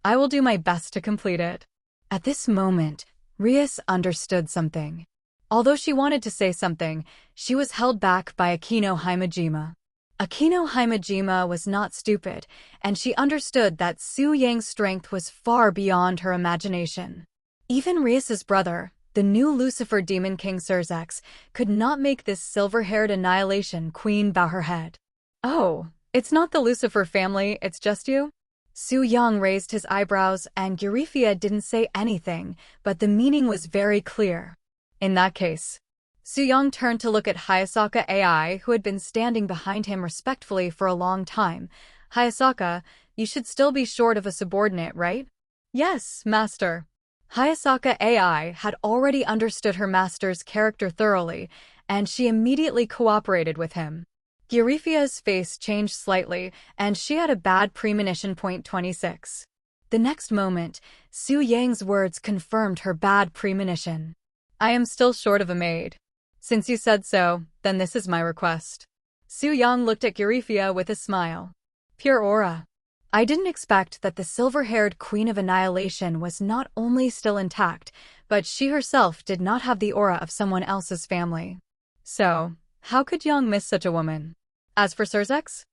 I will do my best to complete it. At this moment, Rias understood something. Although she wanted to say something, she was held back by Aquino Himejima. Aquino Himejima was not stupid, and she understood that Su Yang's strength was far beyond her imagination. Even Rias's brother, the new Lucifer Demon King Surzex, could not make this silver-haired Annihilation Queen bow her head. Oh, it's not the Lucifer family, it's just you? Su Yang raised his eyebrows and Eurifia didn't say anything, but the meaning was very clear. In that case, Su Yang turned to look at Hayasaka AI, who had been standing behind him respectfully for a long time. Hayasaka, you should still be short of a subordinate, right? Yes, master. Hayasaka AI had already understood her master's character thoroughly, and she immediately cooperated with him. Eurifia's face changed slightly, and she had a bad premonition. 26. The next moment, Su Yang's words confirmed her bad premonition. I am still short of a maid. Since you said so, then this is my request. Su Yang looked at Eurifia with a smile. Pure aura. I didn't expect that the silver-haired Queen of Annihilation was not only still intact, but she herself did not have the aura of someone else's family. So, how could Yang miss such a woman? As for Surzex?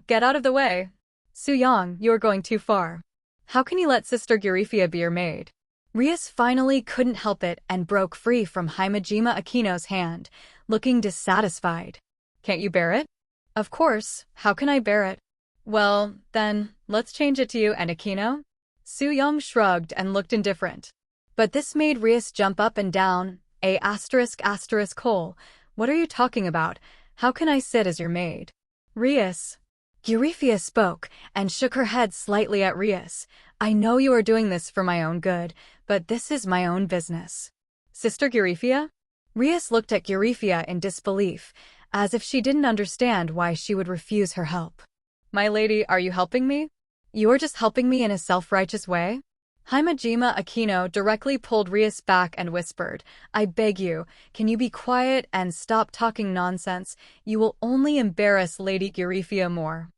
Get out of the way. Su Yang, you are going too far. How can you let Sister Eurifia be your maid? Rias finally couldn't help it and broke free from Himejima Aquino's hand, looking dissatisfied. Can't you bear it? Of course, how can I bear it? Well, then, let's change it to you and Aquino. Su Yang shrugged and looked indifferent. But this made Rias jump up and down. Cole, what are you talking about? How can I sit as your maid? Rias. Eurifia spoke and shook her head slightly at Rias. I know you are doing this for my own good, but this is my own business. Sister Eurifia? Rias looked at Eurifia in disbelief, as if she didn't understand why she would refuse her help. My lady, are you helping me? You're just helping me in a self-righteous way? Himejima Aquino directly pulled Rias back and whispered, I beg you, can you be quiet and stop talking nonsense? You will only embarrass Lady Eurifia more.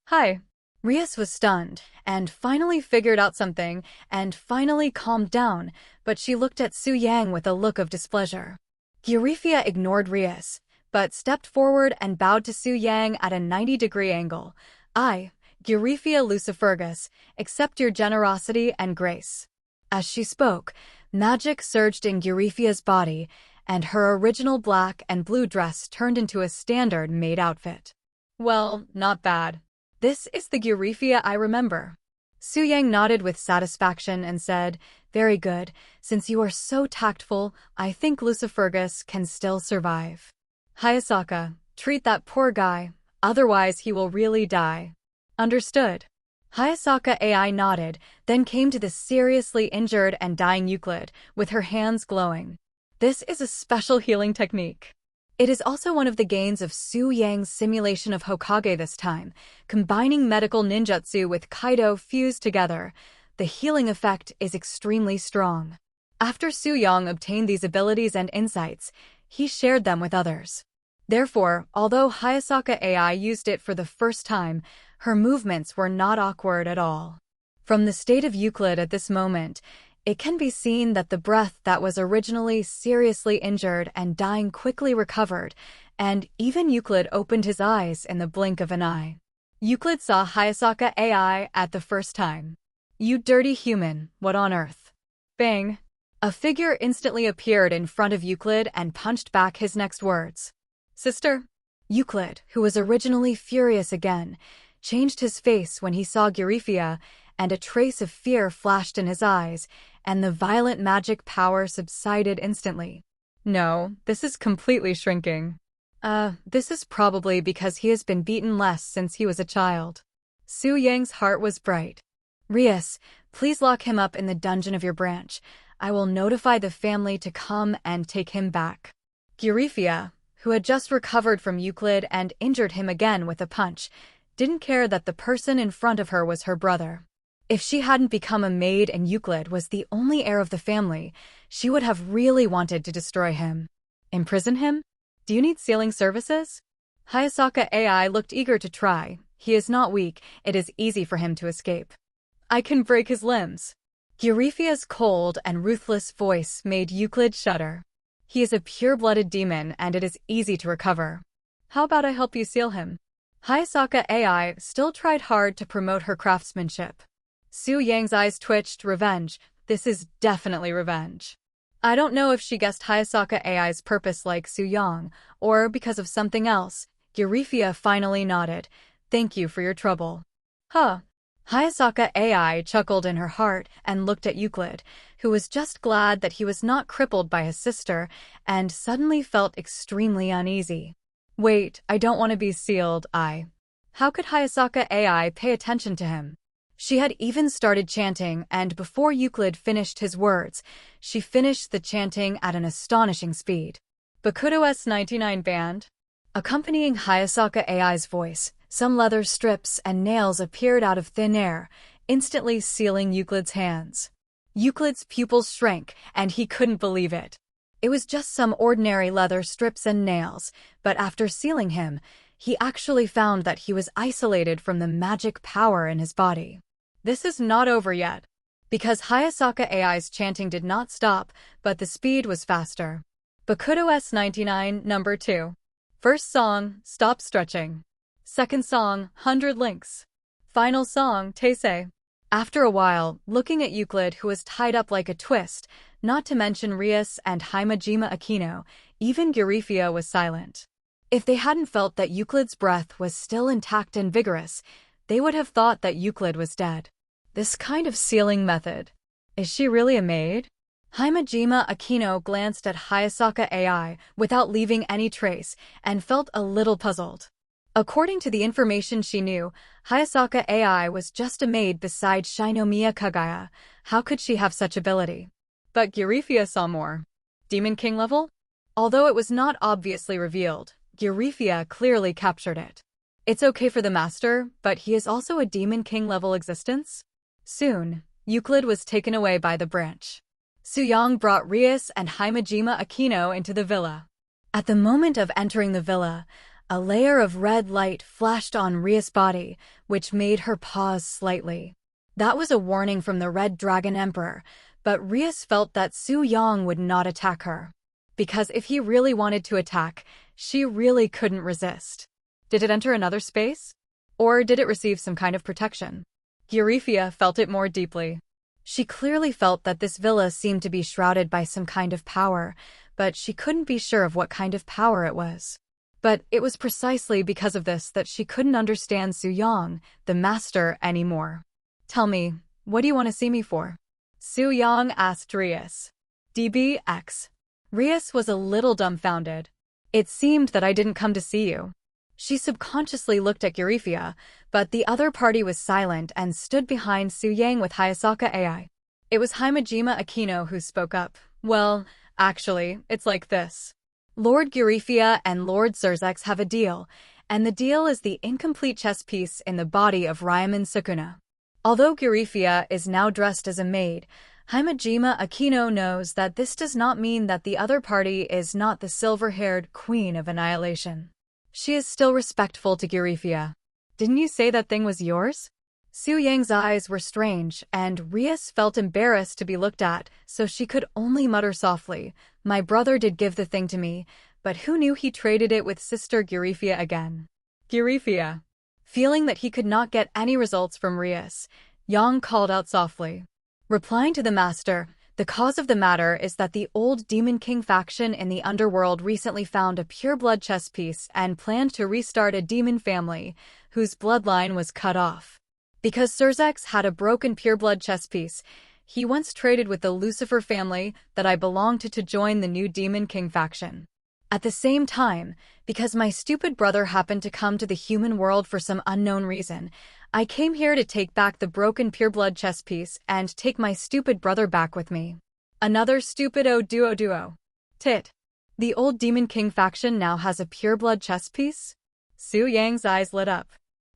Hi. Rias was stunned, and finally figured out something, and finally calmed down, but she looked at Su Yang with a look of displeasure. Eurifia ignored Rias, but stepped forward and bowed to Su Yang at a 90-degree angle. I, Gyrifia Lucifergus, accept your generosity and grace. As she spoke, magic surged in Gyrifia's body, and her original black and blue dress turned into a standard-made outfit. Well, not bad. This is the Gyrifia I remember. Su Yang nodded with satisfaction and said, very good, since you are so tactful, I think Lucifergus can still survive. Hayasaka, treat that poor guy, otherwise he will really die. Understood. Hayasaka AI nodded, then came to the seriously injured and dying Euclid, with her hands glowing. This is a special healing technique. It is also one of the gains of Su Yang's simulation of Hokage this time, combining medical ninjutsu with Kaido fused together. The healing effect is extremely strong. After Su Yang obtained these abilities and insights, he shared them with others. Therefore, although Hayasaka AI used it for the first time, her movements were not awkward at all. From the state of Euclid at this moment, it can be seen that the breath that was originally seriously injured and dying quickly recovered, and even Euclid opened his eyes in the blink of an eye. Euclid saw Hayasaka AI at the first time. You dirty human, what on earth? Bang! A figure instantly appeared in front of Euclid and punched back his next words. Sister? Euclid, who was originally furious again, changed his face when he saw Gyrifia, and a trace of fear flashed in his eyes, and the violent magic power subsided instantly. No, this is completely shrinking. This is probably because he has been beaten less since he was a child. Su Yang's heart was bright. Rias, please lock him up in the dungeon of your branch. I will notify the family to come and take him back. Gyrifia, who had just recovered from Euclid and injured him again with a punch, didn't care that the person in front of her was her brother. If she hadn't become a maid and Euclid was the only heir of the family, she would have really wanted to destroy him. Imprison him? Do you need sealing services? Hayasaka AI looked eager to try. He is not weak, it is easy for him to escape. I can break his limbs. Gyrifia's cold and ruthless voice made Euclid shudder. He is a pure-blooded demon and it is easy to recover. How about I help you seal him? Hayasaka AI still tried hard to promote her craftsmanship. Su Yang's eyes twitched. Revenge. This is definitely revenge. I don't know if she guessed Hayasaka AI's purpose like Su Yang, or because of something else. Gyrifia finally nodded. Thank you for your trouble. Huh. Hayasaka AI chuckled in her heart and looked at Euclid, who was just glad that he was not crippled by his sister, and suddenly felt extremely uneasy. Wait, I don't want to be sealed, How could Hayasaka AI pay attention to him? She had even started chanting, and before Euclid finished his words, she finished the chanting at an astonishing speed. Bakudo-S99 Accompanying Hayasaka AI's voice, some leather strips and nails appeared out of thin air, instantly sealing Euclid's hands. Euclid's pupils shrank, and he couldn't believe it. It was just some ordinary leather strips and nails, but after sealing him, he actually found that he was isolated from the magic power in his body. This is not over yet. Because Hayasaka AI's chanting did not stop, but the speed was faster. Bakudo-S99 number 2. First song, Stop Stretching. Second song, 100 Links. Final song, Teisei. After a while, looking at Euclid, who was tied up like a twist, not to mention Rias and Himejima Aquino, even Gyrifia was silent. If they hadn't felt that Euclid's breath was still intact and vigorous, they would have thought that Euclid was dead. This kind of sealing method. Is she really a maid? Himejima Aquino glanced at Hayasaka AI without leaving any trace and felt a little puzzled. According to the information she knew, Hayasaka AI was just a maid beside Shinomiya Kagaya. How could she have such ability? But Gyrifia saw more. Demon King level? Although it was not obviously revealed, Gyrifia clearly captured it. It's okay for the master, but he is also a Demon King level existence? Soon, Euclid was taken away by the branch. Su Yang brought Rias and Himejima Aquino into the villa. At the moment of entering the villa, a layer of red light flashed on Rias' body, which made her pause slightly. That was a warning from the Red Dragon Emperor, but Rias felt that Su Yang would not attack her. Because if he really wanted to attack, she really couldn't resist. Did it enter another space? Or did it receive some kind of protection? Eurifia felt it more deeply. She clearly felt that this villa seemed to be shrouded by some kind of power, but she couldn't be sure of what kind of power it was. But it was precisely because of this that she couldn't understand Su Yang, the master, anymore. Tell me, what do you want to see me for? Su Yang asked Rias. DBX. Rias was a little dumbfounded. It seemed that I didn't come to see you. She subconsciously looked at Eurifia, but the other party was silent and stood behind Su Yang with Hayasaka AI. It was Himejima Akino who spoke up. Well, actually, it's like this. Lord Eurifia and Lord Surzex have a deal, and the deal is the incomplete chess piece in the body of Ryaman Sukuna. Although Eurifia is now dressed as a maid, Himejima Akino knows that this does not mean that the other party is not the silver-haired queen of annihilation. She is still respectful to Eurifia. Didn't you say that thing was yours? Su Yang's eyes were strange, and Rias felt embarrassed to be looked at, so she could only mutter softly, "My brother did give the thing to me, but who knew he traded it with Sister Eurifia again?" Eurifia. Feeling that he could not get any results from Rias, Yang called out softly. Replying to the master, the cause of the matter is that the old Demon King faction in the underworld recently found a pure-blood chess piece and planned to restart a demon family, whose bloodline was cut off. Because Surzex had a broken pure-blood chess piece, he once traded with the Lucifer family that I belonged to join the new Demon King faction. At the same time, because my stupid brother happened to come to the human world for some unknown reason, I came here to take back the broken pure-blood chess piece and take my stupid brother back with me. Another stupido duo. Tit. The old Demon King faction now has a pure-blood chess piece? Su Yang's eyes lit up.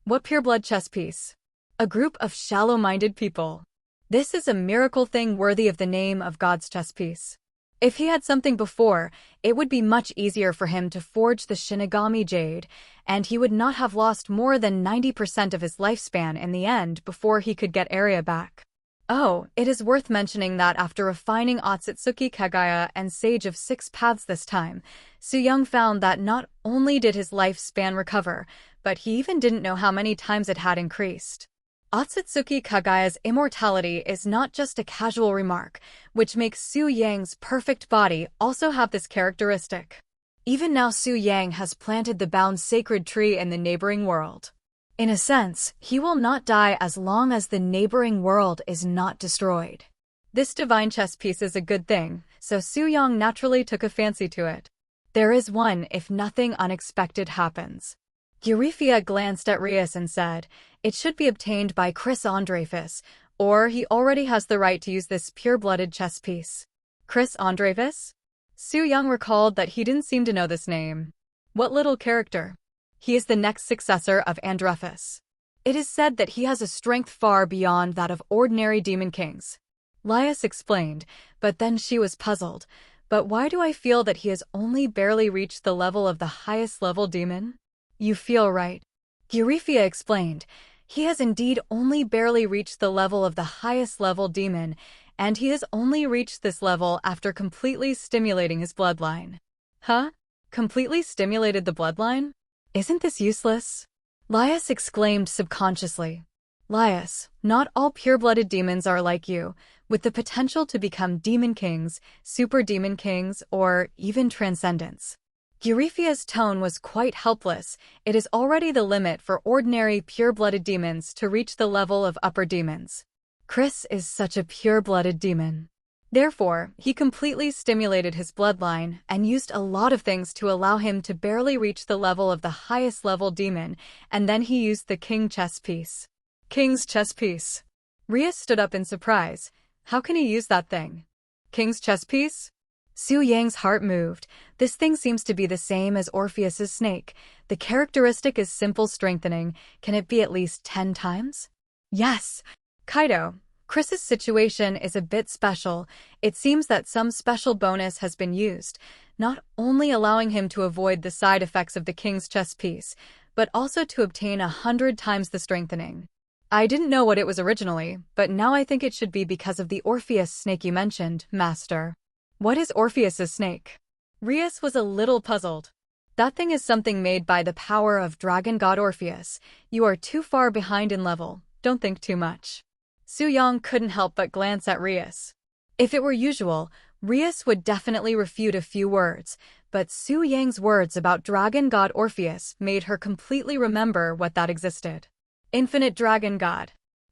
What pure-blood chess piece? A group of shallow-minded people. This is a miracle thing worthy of the name of God's chess piece. If he had something before, it would be much easier for him to forge the Shinigami Jade, and he would not have lost more than 90% of his lifespan in the end before he could get area back. Oh, it is worth mentioning that after refining Otsutsuki Kagaya and Sage of Six Paths this time, Su Yang found that not only did his lifespan recover, but he even didn't know how many times it had increased. Otsutsuki Kagaya's immortality is not just a casual remark, which makes Su Yang's perfect body also have this characteristic. Even now Su Yang has planted the bound sacred tree in the neighboring world. In a sense, he will not die as long as the neighboring world is not destroyed. This divine chess piece is a good thing, so Su Yang naturally took a fancy to it. There is one if nothing unexpected happens. Eurifia glanced at Rias and said, "It should be obtained by Chris Andrefus, or he already has the right to use this pure-blooded chess piece." Chris Andrefus? Su Yang recalled that he didn't seem to know this name. What little character? He is the next successor of Andrefus. It is said that he has a strength far beyond that of ordinary demon kings. Lias explained, but then she was puzzled. But why do I feel that he has only barely reached the level of the highest level demon? You feel right. Eurifia explained. He has indeed only barely reached the level of the highest level demon, and he has only reached this level after completely stimulating his bloodline. Huh? Completely stimulated the bloodline? Isn't this useless? Lias exclaimed subconsciously. Lias, not all pure-blooded demons are like you, with the potential to become demon kings, super demon kings, or even transcendents. Eurifia's tone was quite helpless. It is already the limit for ordinary pure-blooded demons to reach the level of upper demons. Chris is such a pure-blooded demon. Therefore, he completely stimulated his bloodline and used a lot of things to allow him to barely reach the level of the highest level demon, and then he used the king chess piece. King's chess piece. Rias stood up in surprise. How can he use that thing? King's chess piece? Su Yang's heart moved. This thing seems to be the same as Orpheus's snake. The characteristic is simple strengthening. Can it be at least 10 times? Yes. Kaido, Chris's situation is a bit special. It seems that some special bonus has been used, not only allowing him to avoid the side effects of the king's chess piece, but also to obtain 100 times the strengthening. I didn't know what it was originally, but now I think it should be because of the Orpheus snake you mentioned, Master. What is Orpheus's snake? Rias was a little puzzled. That thing is something made by the power of Dragon God Orpheus. You are too far behind in level, don't think too much. Su Yang couldn't help but glance at Rias. If it were usual, Rias would definitely refute a few words, but Su Yang's words about Dragon God Orpheus made her completely remember what that existed. Infinite Dragon God.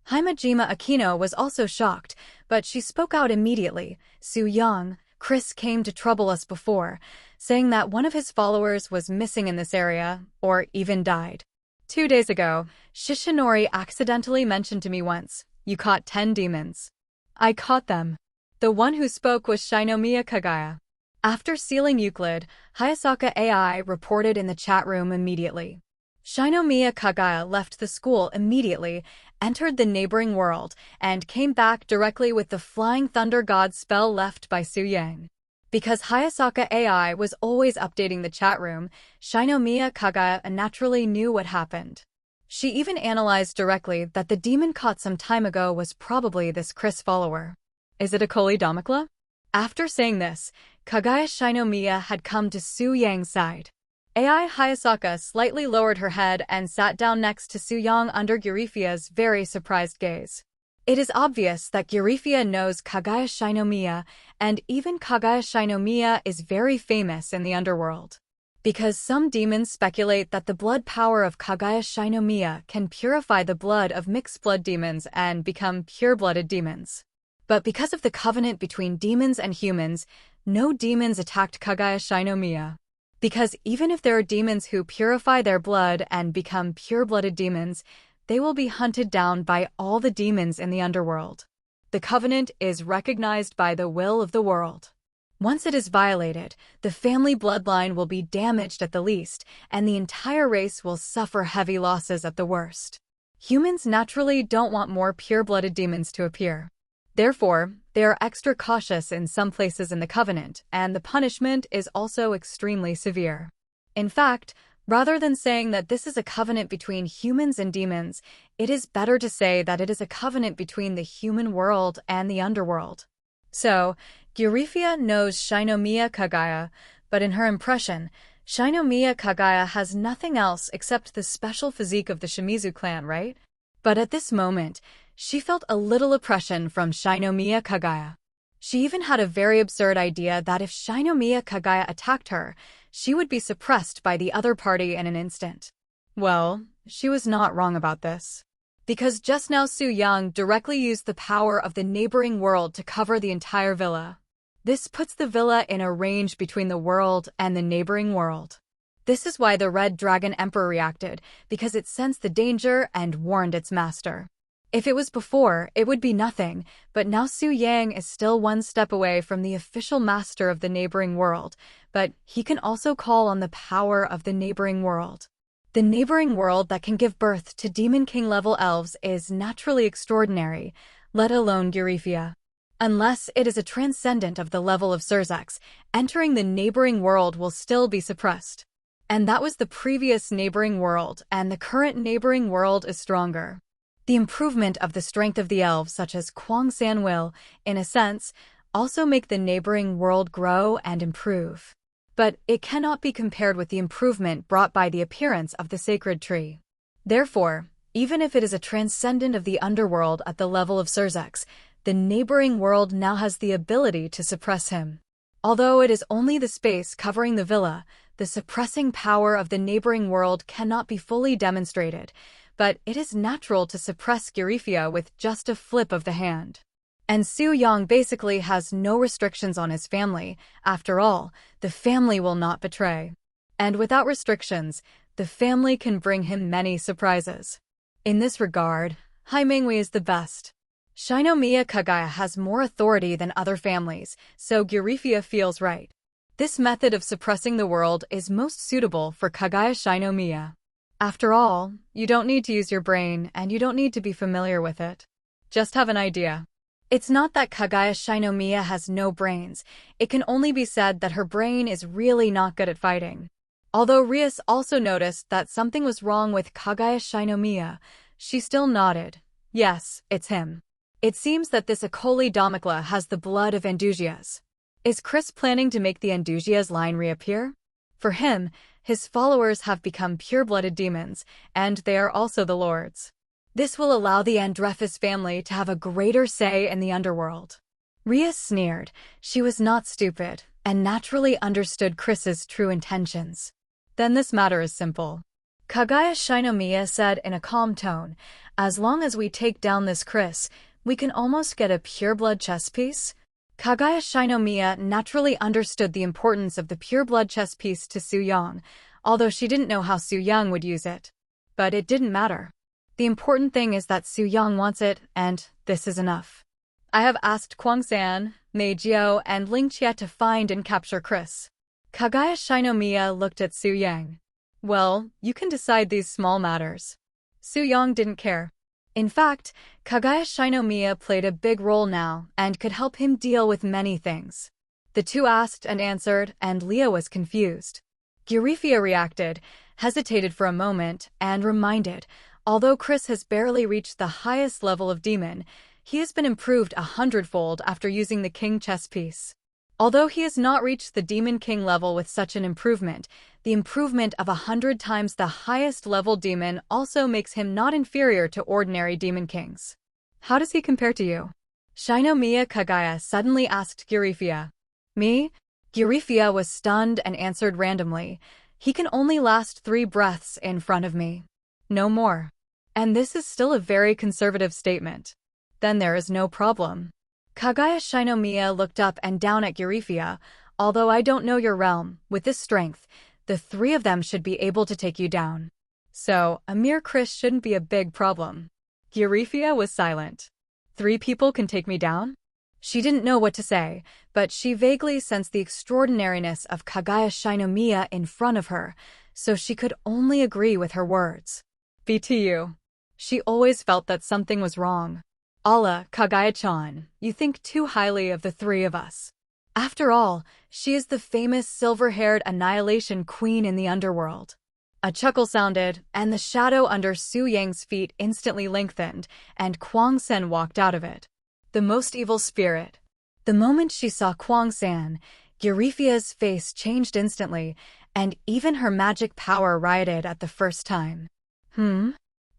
Himejima Akino was also shocked, but she spoke out immediately. Su Yang, Chris came to trouble us before, saying that one of his followers was missing in this area, or even died. 2 days ago, Shishinori accidentally mentioned to me once, "You caught 10 demons." I caught them. The one who spoke was Shinomiya Kagaya. After sealing Euclid, Hayasaka AI reported in the chat room immediately. Shinomiya Kagaya left the school immediately, entered the neighboring world, and came back directly with the Flying Thunder God spell left by Su Yang. Because Hayasaka AI was always updating the chat room, Shinomiya Kagaya naturally knew what happened. She even analyzed directly that the demon caught some time ago was probably this Chris follower. Is it a Koli Damikla? After saying this, Kagaya Shinomiya had come to Su Yang's side. AI Hayasaka slightly lowered her head and sat down next to Su Yang under Euryphia's very surprised gaze. It is obvious that Euryphia knows Kagaya Shinomiya, and even Kagaya Shinomiya is very famous in the underworld. Because some demons speculate that the blood power of Kagaya Shinomiya can purify the blood of mixed blood demons and become pure-blooded demons. But because of the covenant between demons and humans, no demons attacked Kagaya Shinomiya. Because even if there are demons who purify their blood and become pure-blooded demons, they will be hunted down by all the demons in the underworld. The covenant is recognized by the will of the world. Once it is violated, the family bloodline will be damaged at the least, and the entire race will suffer heavy losses at the worst. Humans naturally don't want more pure-blooded demons to appear. Therefore, they are extra cautious in some places in the covenant, and the punishment is also extremely severe. In fact, rather than saying that this is a covenant between humans and demons, it is better to say that it is a covenant between the human world and the underworld. So, Euryphia knows Shinomiya Kagaya, but in her impression, Shinomiya Kagaya has nothing else except the special physique of the Shimizu clan, right? But at this moment, she felt a little oppression from Shinomiya Kagaya. She even had a very absurd idea that if Shinomiya Kagaya attacked her, she would be suppressed by the other party in an instant. Well, she was not wrong about this. Because just now Su Yang directly used the power of the neighboring world to cover the entire villa. This puts the villa in a range between the world and the neighboring world. This is why the Red Dragon Emperor reacted, because it sensed the danger and warned its master. If it was before, it would be nothing, but now Su Yang is still one step away from the official master of the neighboring world, but he can also call on the power of the neighboring world. The neighboring world that can give birth to Demon King level elves is naturally extraordinary, let alone Euryphia. Unless it is a transcendent of the level of Surzex, entering the neighboring world will still be suppressed. And that was the previous neighboring world, and the current neighboring world is stronger. The improvement of the strength of the elves, such as Kwang San, will, in a sense, also make the neighboring world grow and improve. But it cannot be compared with the improvement brought by the appearance of the sacred tree. Therefore, even if it is a transcendent of the underworld at the level of Surzex, the neighboring world now has the ability to suppress him. Although it is only the space covering the villa, the suppressing power of the neighboring world cannot be fully demonstrated, but it is natural to suppress Euryphia with just a flip of the hand. And Su Yang basically has no restrictions on his family. After all, the family will not betray. And without restrictions, the family can bring him many surprises. In this regard, Hai Mingwei is the best. Shinomiya Kagaya has more authority than other families, so Euryphia feels right. This method of suppressing the world is most suitable for Kagaya Shinomiya. After all, you don't need to use your brain, and you don't need to be familiar with it. Just have an idea. It's not that Kagaya Shinomiya has no brains, it can only be said that her brain is really not good at fighting. Although Rias also noticed that something was wrong with Kagaya Shinomiya, she still nodded. Yes, it's him. It seems that this Akoli Damikla has the blood of Andusias. Is Chris planning to make the Andusias line reappear? For him, His followers have become pure-blooded demons, and they are also the lords. This will allow the Andrefus family to have a greater say in the underworld. Ria sneered. She was not stupid, and naturally understood Chris's true intentions. Then this matter is simple. Kagaya Shinomiya said in a calm tone, as long as we take down this Chris, we can almost get a pure-blood chess piece. Kagaya Shinomiya naturally understood the importance of the pure-blood chess piece to Su Yang, although she didn't know how Su Yang would use it. But it didn't matter. The important thing is that Su Yang wants it, and this is enough. I have asked Kwang-san, Meijio, and Ling Chia to find and capture Chris. Kagaya Shinomiya looked at Su Yang. Well, you can decide these small matters. Su Yang didn't care. In fact, Kagaya Shinomiya played a big role now and could help him deal with many things. The two asked and answered, and Leah was confused. Girifia reacted, hesitated for a moment, and reminded, although Chris has barely reached the highest level of demon, he has been improved 100-fold after using the king chess piece. Although he has not reached the demon king level with such an improvement, the improvement of 100 times the highest level demon also makes him not inferior to ordinary demon kings. How does he compare to you? Shinomiya Kagaya suddenly asked Girifia. Me? Girifia was stunned and answered randomly. He can only last 3 breaths in front of me. No more. And this is still a very conservative statement. Then there is no problem. Kagaya Shinomiya looked up and down at Girifia. Although I don't know your realm, with this strength, the 3 of them should be able to take you down. So, a mere Chris shouldn't be a big problem. Girifia was silent. 3 people can take me down? She didn't know what to say, but she vaguely sensed the extraordinariness of Kagaya Shinomiya in front of her, so she could only agree with her words. BTU. She always felt that something was wrong. Allah, Kagaya-chan, you think too highly of the 3 of us. After all, she is the famous silver-haired annihilation queen in the underworld. A chuckle sounded, and the shadow under Su Yang's feet instantly lengthened, and Kwang-sen walked out of it. The most evil spirit. The moment she saw Kwang-san, Girifia's face changed instantly, and even her magic power rioted at the first time.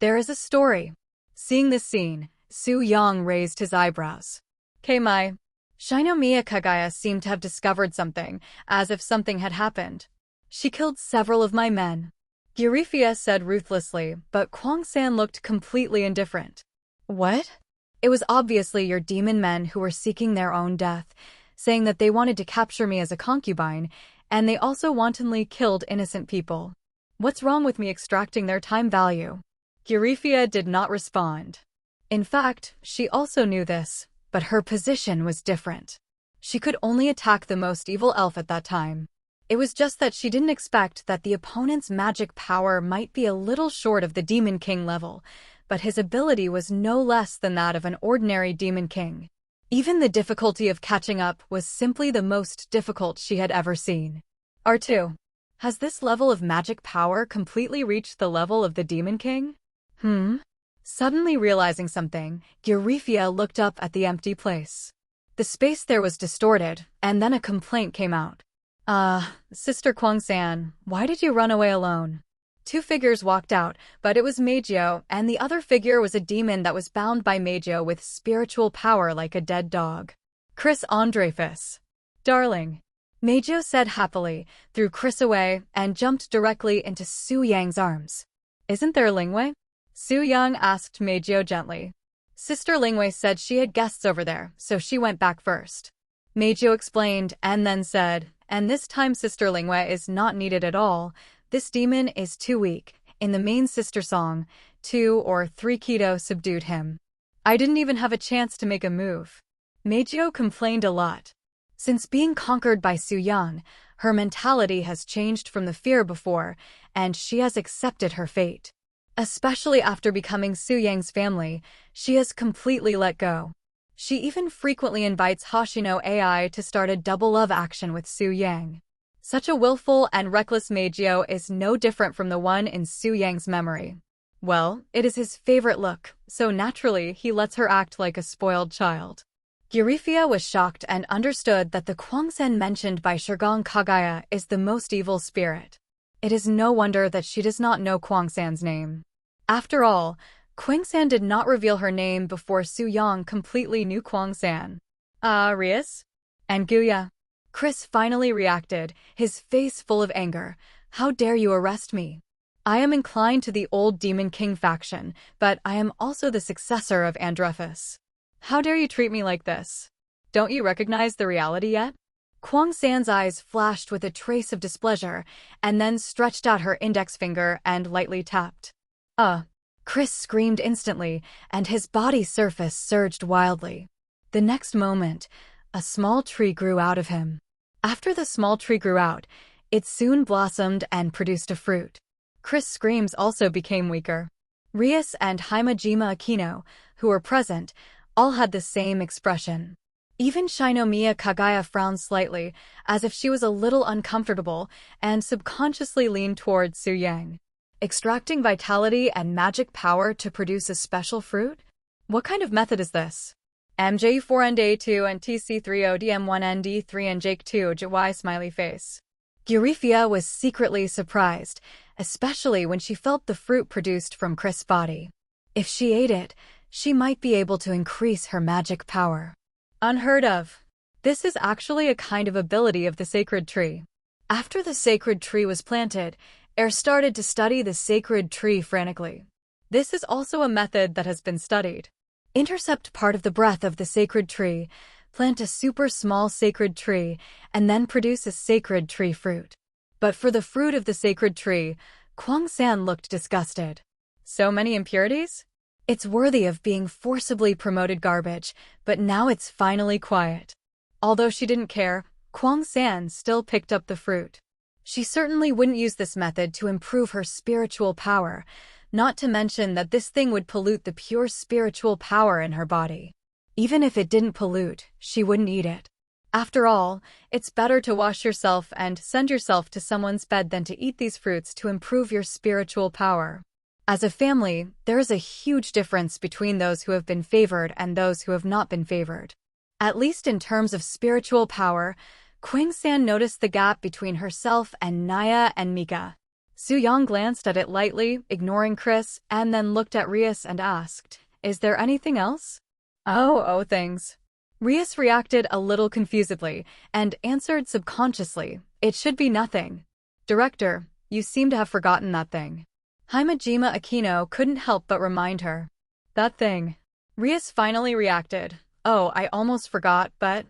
There is a story. Seeing this scene, Su Yang raised his eyebrows. K-mai. Shinomiya Kagaya seemed to have discovered something, as if something had happened. She killed several of my men. Girifia said ruthlessly, but Kwang-san looked completely indifferent. What? It was obviously your demon men who were seeking their own death, saying that they wanted to capture me as a concubine, and they also wantonly killed innocent people. What's wrong with me extracting their time value? Girifia did not respond. In fact, she also knew this, but her position was different. She could only attack the most evil elf at that time. It was just that she didn't expect that the opponent's magic power might be a little short of the Demon King level, but his ability was no less than that of an ordinary Demon King. Even the difficulty of catching up was simply the most difficult she had ever seen. R2. Has this level of magic power completely reached the level of the Demon King? Suddenly realizing something, Girifia looked up at the empty place. The space there was distorted, and then a complaint came out. Sister Kwang-san, why did you run away alone? 2 figures walked out, but it was Meijio, and the other figure was a demon that was bound by Meijio with spiritual power like a dead dog. Chris Andrefus. Darling. Meijio said happily, threw Chris away, and jumped directly into Su Yang's arms. Isn't there Lingwei? Su Yang asked Meijio gently. Sister Lingwei said she had guests over there, so she went back first. Meijio explained, and then said, and this time Sister Lingwei is not needed at all. This demon is too weak. In the main sister song, 2 or 3 Kido subdued him. I didn't even have a chance to make a move. Meijio complained a lot. Since being conquered by Su Yang, her mentality has changed from the fear before, and she has accepted her fate. Especially after becoming Su Yang's family, she has completely let go. She even frequently invites Hoshino AI to start a double love action with Su Yang. Such a willful and reckless Meijio is no different from the one in Su Yang's memory. Well, it is his favorite look, so naturally he lets her act like a spoiled child. Girifia was shocked and understood that the Kwang-sen mentioned by Sharingan Kagaya is the most evil spirit. It is no wonder that she does not know Kwang San's name. After all, Kwang San did not reveal her name before Su Yang completely knew Kwang San. Rias? And Guya? Chris finally reacted, his face full of anger. How dare you arrest me? I am inclined to the old Demon King faction, but I am also the successor of Andrefus. How dare you treat me like this? Don't you recognize the reality yet? Kwang San's eyes flashed with a trace of displeasure, and then stretched out her index finger and lightly tapped. Chris screamed instantly, and his body surface surged wildly. The next moment, a small tree grew out of him. After the small tree grew out, it soon blossomed and produced a fruit. Chris' screams also became weaker. Rias and Himejima Akino, who were present, all had the same expression. Even Shinomiya Kagaya frowned slightly, as if she was a little uncomfortable, and subconsciously leaned towards Su Yang. Extracting vitality and magic power to produce a special fruit? What kind of method is this? MJ4ND2 and TC3ODM1ND3 and Jake2 JY smiley face. Eurifia was secretly surprised, especially when she felt the fruit produced from Chris' body. If she ate it, she might be able to increase her magic power. Unheard of. This is actually a kind of ability of the sacred tree. After the sacred tree was planted, Air started to study the sacred tree frantically. This is also a method that has been studied. Intercept part of the breath of the sacred tree, plant a super small sacred tree, and then produce a sacred tree fruit. But for the fruit of the sacred tree, Kwang San looked disgusted. So many impurities? It's worthy of being forcibly promoted garbage, but now it's finally quiet. Although she didn't care, Kwang San still picked up the fruit. She certainly wouldn't use this method to improve her spiritual power, not to mention that this thing would pollute the pure spiritual power in her body. Even if it didn't pollute, she wouldn't eat it. After all, it's better to wash yourself and send yourself to someone's bed than to eat these fruits to improve your spiritual power. As a family, there is a huge difference between those who have been favored and those who have not been favored. At least in terms of spiritual power, Kwang San noticed the gap between herself and Naya and Mika. Su Yang glanced at it lightly, ignoring Chris, and then looked at Rias and asked, "Is there anything else?" Oh, things. Rias reacted a little confusedly and answered subconsciously, "It should be nothing." Director, you seem to have forgotten that thing. Himejima Akino couldn't help but remind her. That thing. Rias finally reacted. Oh, I almost forgot, but...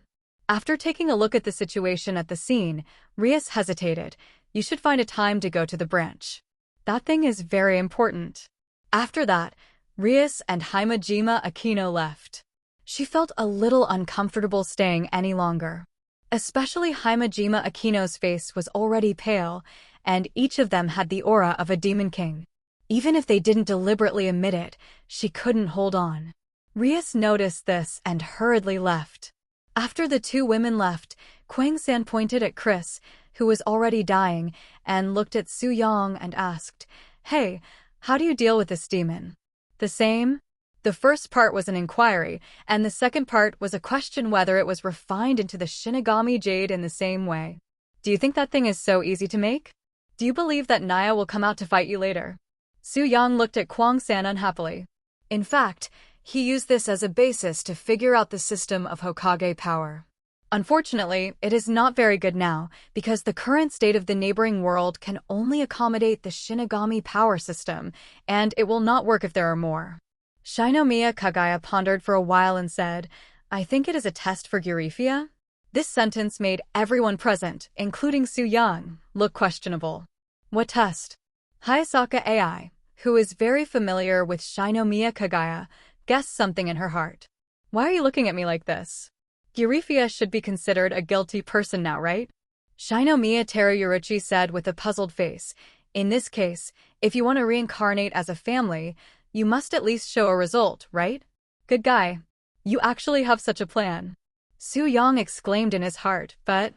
After taking a look at the situation at the scene, Rias hesitated. You should find a time to go to the branch. That thing is very important. After that, Rias and Himejima Akino left. She felt a little uncomfortable staying any longer. Especially Himejima Akino's face was already pale, and each of them had the aura of a demon king. Even if they didn't deliberately admit it, she couldn't hold on. Rias noticed this and hurriedly left. After the two women left, Kwang San pointed at Chris, who was already dying, and looked at Su Yang and asked, "Hey, how do you deal with this demon?" The same? The first part was an inquiry, and the second part was a question whether it was refined into the Shinigami Jade in the same way. Do you think that thing is so easy to make? Do you believe that Naya will come out to fight you later? Su Yang looked at Kwang San unhappily. In fact, he used this as a basis to figure out the system of Hokage power. Unfortunately, it is not very good now, because the current state of the neighboring world can only accommodate the Shinigami power system, and it will not work if there are more. Shinomiya Kagaya pondered for a while and said, I think it is a test for Eurifia? This sentence made everyone present, including Su Yang, look questionable. What test? Hayasaka AI, who is very familiar with Shinomiya Kagaya, guessed something in her heart. Why are you looking at me like this? Eurifia should be considered a guilty person now, right? Shinomiya Teruyuruchi said with a puzzled face. In this case, if you want to reincarnate as a family, you must at least show a result, right? Good guy. You actually have such a plan. Su Yang exclaimed in his heart, but...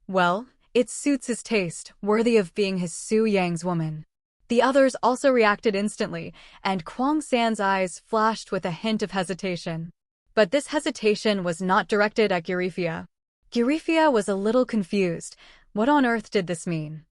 Well, it suits his taste, worthy of being his Su Yang's woman. The others also reacted instantly, and Kwang San's eyes flashed with a hint of hesitation. But this hesitation was not directed at Eurifia. Eurifia was a little confused. What on earth did this mean?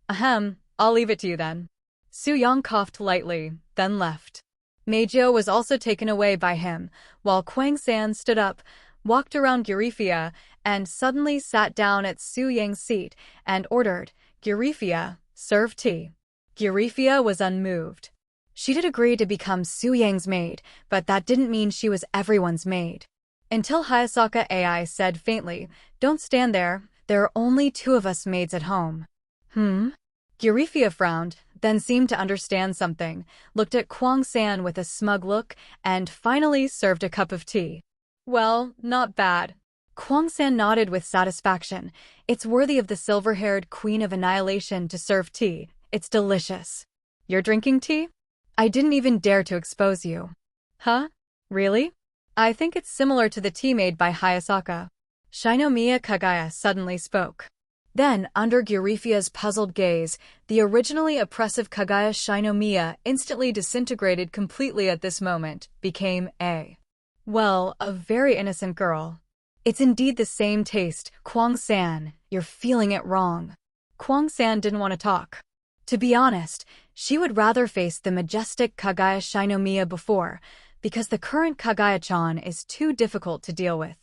Ahem, I'll leave it to you then. Su Yang coughed lightly, then left. Meijio was also taken away by him, while Quang San stood up, walked around Eurifia, and suddenly sat down at Su Yang's seat and ordered, "Eurifia, serve tea." Eurifia was unmoved. She did agree to become Su Yang's maid, but that didn't mean she was everyone's maid. Until Hayasaka AI said faintly, "Don't stand there, there are only 2 of us maids at home." Eurifia frowned, then seemed to understand something, looked at Quang San with a smug look, and finally served a cup of tea. "Well, not bad." Quang San nodded with satisfaction. "It's worthy of the silver-haired Queen of Annihilation to serve tea. It's delicious." "You're drinking tea? I didn't even dare to expose you." "Huh? Really? I think it's similar to the tea made by Hayasaka." Shinomiya Kagaya suddenly spoke. Then, under Gyurifia's puzzled gaze, the originally oppressive Kagaya Shinomiya instantly disintegrated completely at this moment, became a very innocent girl. "It's indeed the same taste, Quang San, you're feeling it wrong." Quang San didn't want to talk. To be honest, she would rather face the majestic Kagaya Shinomiya before, because the current Kagaya-chan is too difficult to deal with.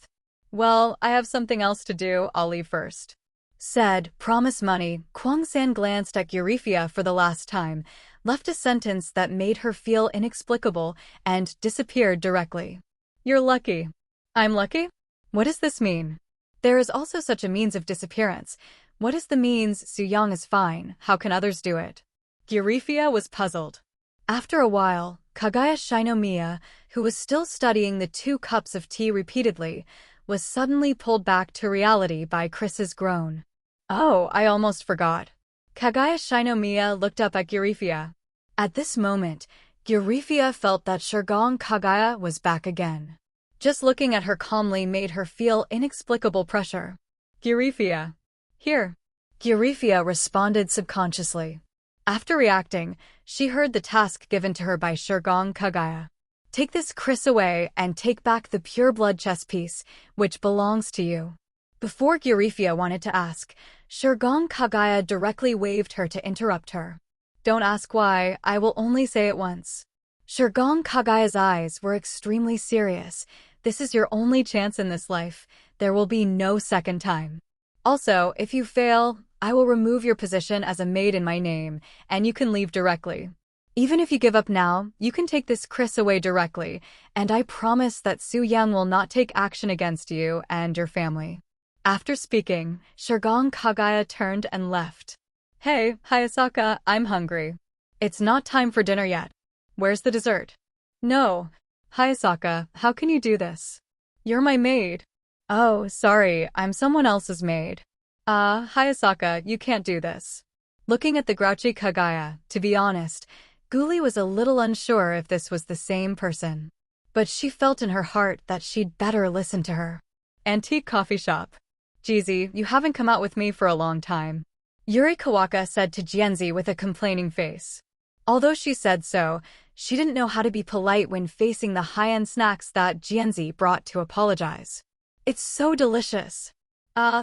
"Well, I have something else to do, I'll leave first." Said, "Promise money." Quang San glanced at Eurifia for the last time, left a sentence that made her feel inexplicable, and disappeared directly. "You're lucky." "I'm lucky? What does this mean?" "There is also such a means of disappearance. What is the means? Su Yang is fine, how can others do it?" Eurifia was puzzled. After a while, Kagaya Shinomiya, who was still studying the 2 cups of tea repeatedly, was suddenly pulled back to reality by Chris's groan. "Oh, I almost forgot." Kagaya Shinomiya looked up at Eurifia. At this moment, Eurifia felt that Sharingan Kagaya was back again. Just looking at her calmly made her feel inexplicable pressure. "Eurifia. Here." Eurifia responded subconsciously. After reacting, she heard the task given to her by Sharingan Kagaya. "Take this Chris away and take back the pure blood chess piece, which belongs to you." Before Eurifia wanted to ask, Sharingan Kagaya directly waved her to interrupt her. "Don't ask why, I will only say it once." Sharingan Kagaya's eyes were extremely serious. "This is your only chance in this life. There will be no second time. Also, if you fail, I will remove your position as a maid in my name, and you can leave directly. Even if you give up now, you can take this Chris away directly, and I promise that Su Yang will not take action against you and your family." After speaking, Sharingan Kagaya turned and left. "Hey, Hayasaka, I'm hungry. It's not time for dinner yet. Where's the dessert?" "No. Hayasaka, how can you do this? You're my maid." "Oh, sorry, I'm someone else's maid." Hayasaka, you can't do this." Looking at the grouchy Kagaya, to be honest, Guli was a little unsure if this was the same person. But she felt in her heart that she'd better listen to her. Antique coffee shop. "Jizi, you haven't come out with me for a long time," Yuri Kawaka said to Jianzi with a complaining face. Although she said so, she didn't know how to be polite when facing the high-end snacks that Jianzi brought to apologize. "It's so delicious."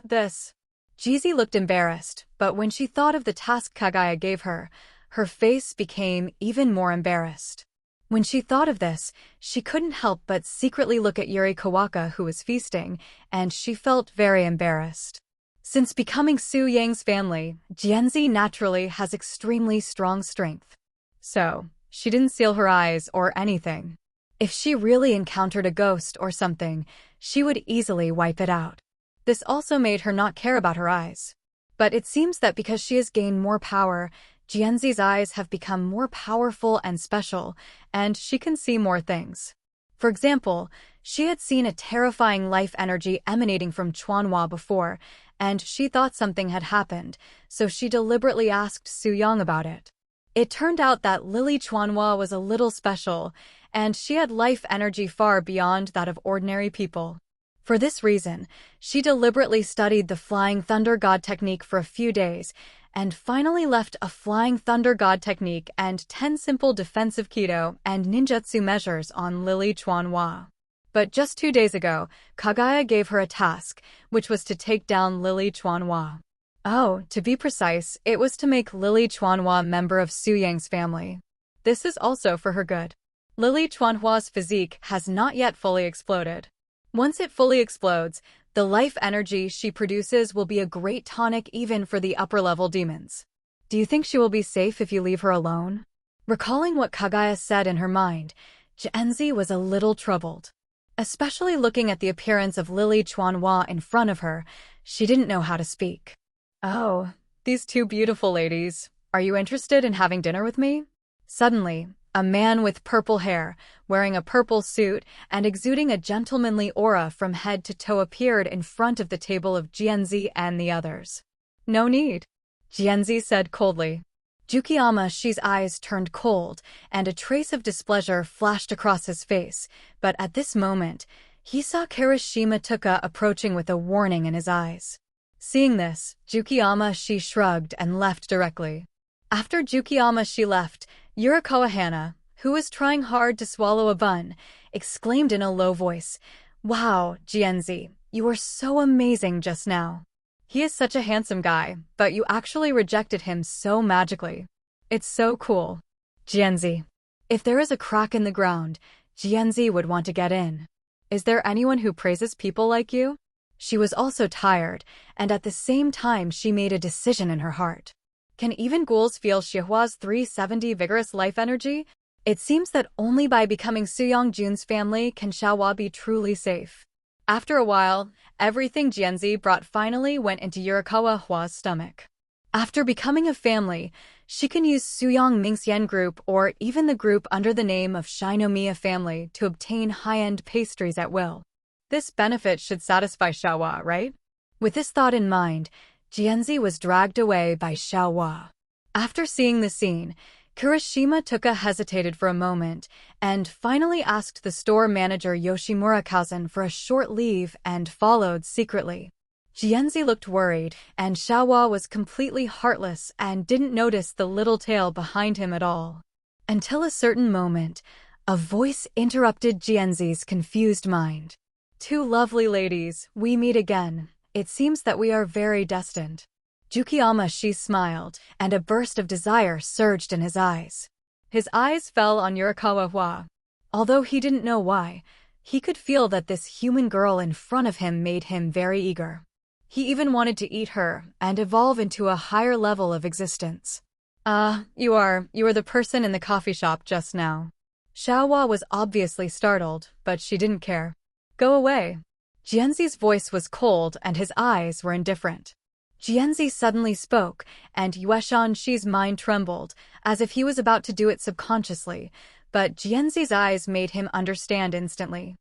This." Jizi looked embarrassed, but when she thought of the task Kagaya gave her, her face became even more embarrassed. When she thought of this, she couldn't help but secretly look at Yuri Kawaka, who was feasting, and she felt very embarrassed. Since becoming Su Yang's family, Jianzi naturally has extremely strong strength. So, she didn't seal her eyes or anything. If she really encountered a ghost or something, she would easily wipe it out. This also made her not care about her eyes. But it seems that because she has gained more power, Jianzi's eyes have become more powerful and special, and she can see more things. For example, she had seen a terrifying life energy emanating from Chuanhua before, and she thought something had happened, so she deliberately asked Su Yang about it. It turned out that Lily Chuanhua was a little special, and she had life energy far beyond that of ordinary people. For this reason, she deliberately studied the Flying Thunder God technique for a few days, and finally left a Flying Thunder God technique and 10 simple defensive Kido and ninjutsu measures on Lily Chuanhua. But just 2 days ago, Kagaya gave her a task, which was to take down Lily Chuanhua. Oh, to be precise, it was to make Lily Chuanhua member of Su Yang's family. This is also for her good. Lily Chuanhua's physique has not yet fully exploded. Once it fully explodes, the life energy she produces will be a great tonic even for the upper-level demons. Do you think she will be safe if you leave her alone? Recalling what Kaguya said in her mind, Jianzi was a little troubled. Especially looking at the appearance of Lily Chuanhua in front of her, she didn't know how to speak. Oh, these two beautiful ladies, are you interested in having dinner with me? Suddenly, a man with purple hair, wearing a purple suit and exuding a gentlemanly aura from head to toe appeared in front of the table of Jianzi and the others. No need, Jianzi said coldly. Jukiyama-shi's eyes turned cold, and a trace of displeasure flashed across his face, but at this moment, he saw Kirishima Tuka approaching with a warning in his eyes. Seeing this, Jukiyama-shi shrugged and left directly. After Jukiyama-shi left, Yurikawa Hana, who was trying hard to swallow a bun, exclaimed in a low voice, "Wow, Jianzi, you were so amazing just now. He is such a handsome guy, but you actually rejected him so magically. It's so cool." Jianzi. If there is a crack in the ground, Jianzi would want to get in. Is there anyone who praises people like you? She was also tired, and at the same time she made a decision in her heart. Can even ghouls feel Xihua's 370 vigorous life energy? It seems that only by becoming Su Yongjun's family can Xiahua be truly safe. After a while, everything Jianzi brought finally went into Yurikawa Hua's stomach. After becoming a family, she can use Su Yang Mingxian Group or even the group under the name of Shinomiya family to obtain high-end pastries at will. This benefit should satisfy Xiahua, right? With this thought in mind, Jianzi was dragged away by Xiahua. After seeing the scene, Kirishima Tuka hesitated for a moment and finally asked the store manager Yoshimura-Kausen for a short leave and followed secretly. Jianzi looked worried, and Xiahua was completely heartless and didn't notice the little tail behind him at all. Until a certain moment, a voice interrupted Jianzi's confused mind. "Two lovely ladies, we meet again. It seems that we are very destined." Jukiyama-shi smiled, and a burst of desire surged in his eyes. His eyes fell on Yurikawa Hua. Although he didn't know why, he could feel that this human girl in front of him made him very eager. He even wanted to eat her and evolve into a higher level of existence. You are the person in the coffee shop just now." Xiahua was obviously startled, but she didn't care. "Go away." Jianzi's voice was cold and his eyes were indifferent. Jianzi suddenly spoke, and Yueshan-shi's mind trembled, as if he was about to do it subconsciously, but Jianzi's eyes made him understand instantly.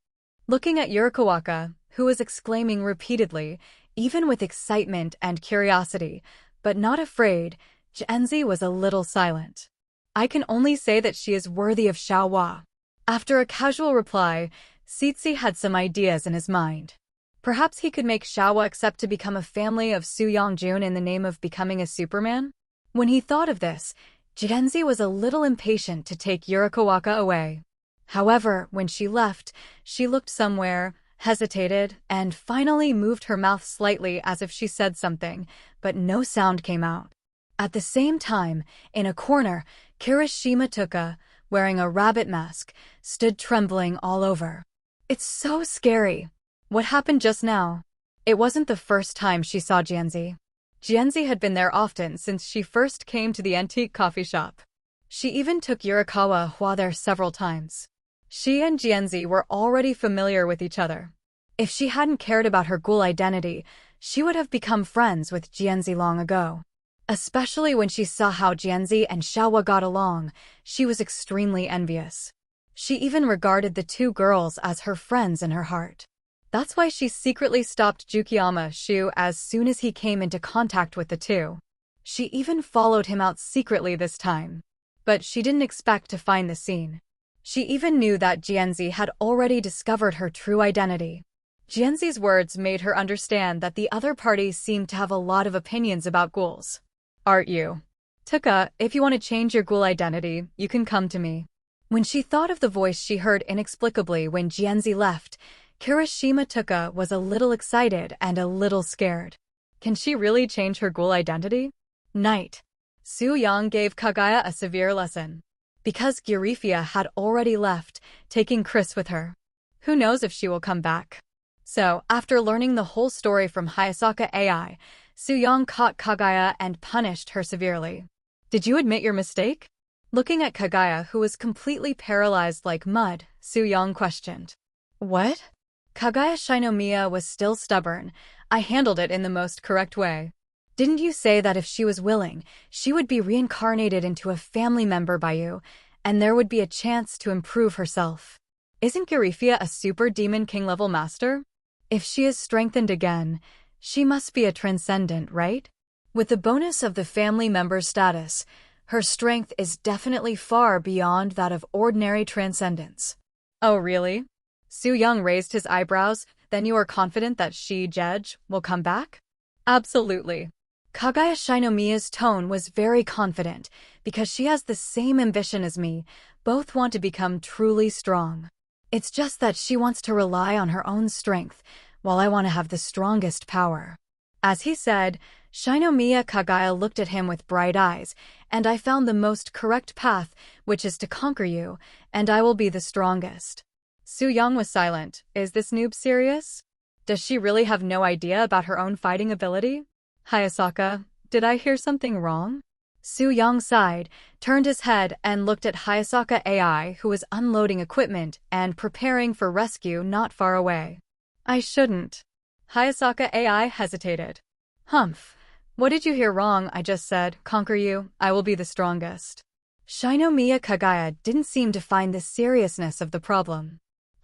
Looking at Yurikawa, who was exclaiming repeatedly, even with excitement and curiosity, but not afraid, Jianzi was a little silent. "I can only say that she is worthy of Xiahua." After a casual reply, Sitsi had some ideas in his mind. Perhaps he could make Xiahua accept to become a family of Su Yongjun in the name of becoming a Superman? When he thought of this, Jianzi was a little impatient to take Yurikawa away. However, when she left, she looked somewhere, hesitated, and finally moved her mouth slightly as if she said something, but no sound came out. At the same time, in a corner, Kirishima Tuka, wearing a rabbit mask, stood trembling all over. "It's so scary. What happened just now?" It wasn't the first time she saw Jianzi. Jianzi had been there often since she first came to the antique coffee shop. She even took Yurikawa Hua there several times. She and Jianzi were already familiar with each other. If she hadn't cared about her ghoul identity, she would have become friends with Jianzi long ago. Especially when she saw how Jianzi and Xiahua got along, she was extremely envious. She even regarded the two girls as her friends in her heart. That's why she secretly stopped Jukiyama-shi as soon as he came into contact with the two. She even followed him out secretly this time. But she didn't expect to find the scene. She even knew that Jianzi had already discovered her true identity. Jianzi's words made her understand that the other party seemed to have a lot of opinions about ghouls. "Aren't you? Tuka, if you want to change your ghoul identity, you can come to me." When she thought of the voice she heard inexplicably when Jianzi left, Kirishima Tuka was a little excited and a little scared. Can she really change her ghoul identity? Night. Su Yang gave Kaguya a severe lesson. Because Girifia had already left, taking Chris with her. Who knows if she will come back? So, after learning the whole story from Hayasaka AI, Su Yang caught Kaguya and punished her severely. Did you admit your mistake? Looking at Kaguya, who was completely paralyzed like mud, Su Yang questioned. What? Kaguya Shinomiya was still stubborn. I handled it in the most correct way. Didn't you say that if she was willing, she would be reincarnated into a family member by you, and there would be a chance to improve herself? Isn't Girifia a super demon king level master? If she is strengthened again, she must be a transcendent, right? With the bonus of the family member status, her strength is definitely far beyond that of ordinary transcendence. Oh really? Su Yang raised his eyebrows. Then you are confident that she, Jej, will come back? Absolutely. Kaguya Shinomiya's tone was very confident, because she has the same ambition as me. Both want to become truly strong. It's just that she wants to rely on her own strength, while I want to have the strongest power. As he said, Shinomiya Kaguya looked at him with bright eyes, and I found the most correct path, which is to conquer you, and I will be the strongest. Su Yang was silent. Is this noob serious? Does she really have no idea about her own fighting ability? Hayasaka, did I hear something wrong? Su Yang sighed, turned his head and looked at Hayasaka AI, who was unloading equipment and preparing for rescue not far away. I shouldn't. Hayasaka AI hesitated. Humph. What did you hear wrong? I just said, conquer you, I will be the strongest. Shinomiya Kaguya didn't seem to find the seriousness of the problem.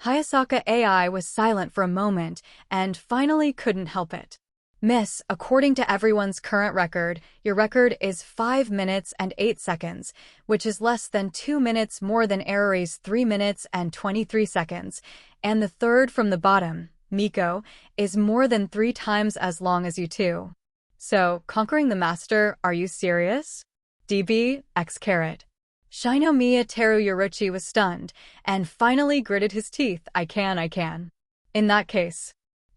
Hayasaka AI was silent for a moment and finally couldn't help it. Miss, according to everyone's current record, your record is 5 minutes and 8 seconds, which is less than 2 minutes more than Erari's 3 minutes and 23 seconds, and the third from the bottom, Miko, is more than 3 times as long as you two. So, conquering the master, are you serious? DB, X carat. Shinomiya Teruyuruchi was stunned, and finally gritted his teeth. I can. In that case.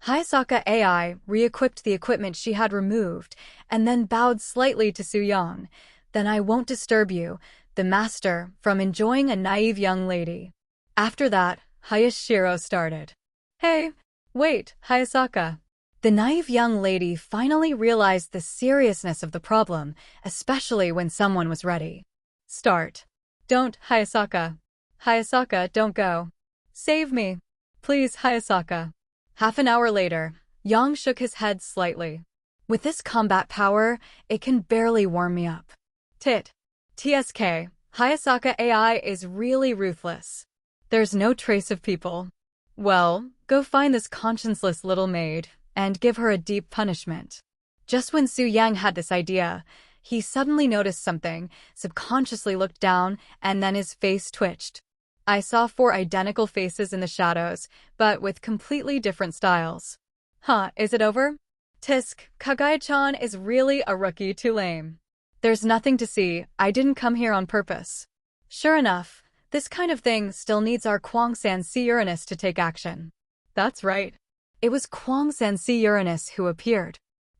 Hayasaka AI re-equipped the equipment she had removed, and then bowed slightly to Su Yang. Then I won't disturb you, the master, from enjoying a naive young lady. After that, Hayashiro started. Hey, wait, Hayasaka. The naive young lady finally realized the seriousness of the problem, especially when someone was ready. Start. Don't, Hayasaka. Hayasaka, don't go. Save me. Please, Hayasaka. Half an hour later, Yang shook his head slightly. With this combat power, it can barely warm me up. TSK, Hayasaka AI is really ruthless. There's no trace of people. Well, go find this conscienceless little maid, and give her a deep punishment. Just when Su Yang had this idea, he suddenly noticed something, subconsciously looked down, and then his face twitched. I saw 4 identical faces in the shadows, but with completely different styles. Huh, is it over? Tisk, Kaguya-chan is really a rookie, too lame. There's nothing to see, I didn't come here on purpose. Sure enough, this kind of thing still needs our Kwang-san C. Uranus to take action. That's right. It was Kwang-san C. Uranus who appeared.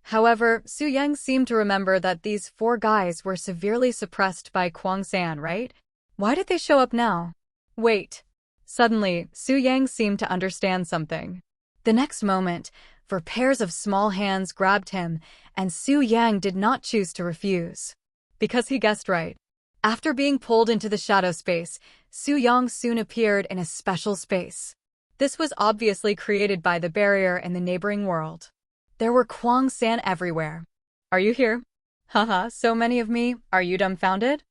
However, Su Yang seemed to remember that these 4 guys were severely suppressed by Kwang-san, right? Why did they show up now? Wait. Suddenly, Su Yang seemed to understand something. The next moment, 4 pairs of small hands grabbed him, and Su Yang did not choose to refuse. Because he guessed right. After being pulled into the shadow space, Su Yang soon appeared in a special space. This was obviously created by the barrier in the neighboring world. There were Kwang-san everywhere. Are you here? Haha, so many of me, are you dumbfounded?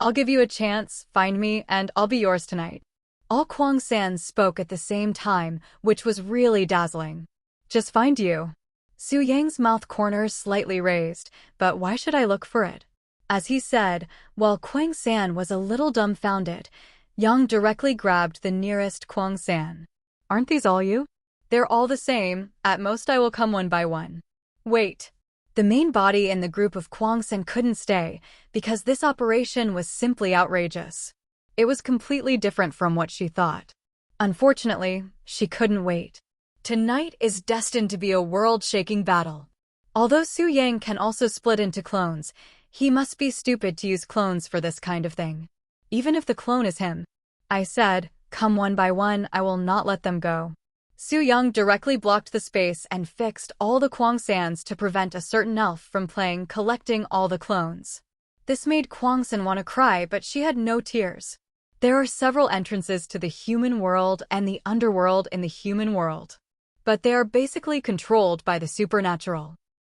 I'll give you a chance, find me, and I'll be yours tonight. All Kwang-san spoke at the same time, which was really dazzling. Just find you. Su Yang's mouth corners slightly raised, but why should I look for it? As he said, while Kwang-san was a little dumbfounded, Yang directly grabbed the nearest Kwang-san. Aren't these all you? They're all the same, at most I will come one by one. Wait. The main body in the group of Kwang-san couldn't stay, because this operation was simply outrageous. It was completely different from what she thought. Unfortunately, she couldn't wait. Tonight is destined to be a world-shaking battle. Although Su Yang can also split into clones, he must be stupid to use clones for this kind of thing. Even if the clone is him. I said, come one by one, I will not let them go. Su Yang directly blocked the space and fixed all the Kwang Sans to prevent a certain elf from playing collecting all the clones. This made Kwang San want to cry, but she had no tears. There are several entrances to the human world and the underworld in the human world. But they are basically controlled by the supernatural.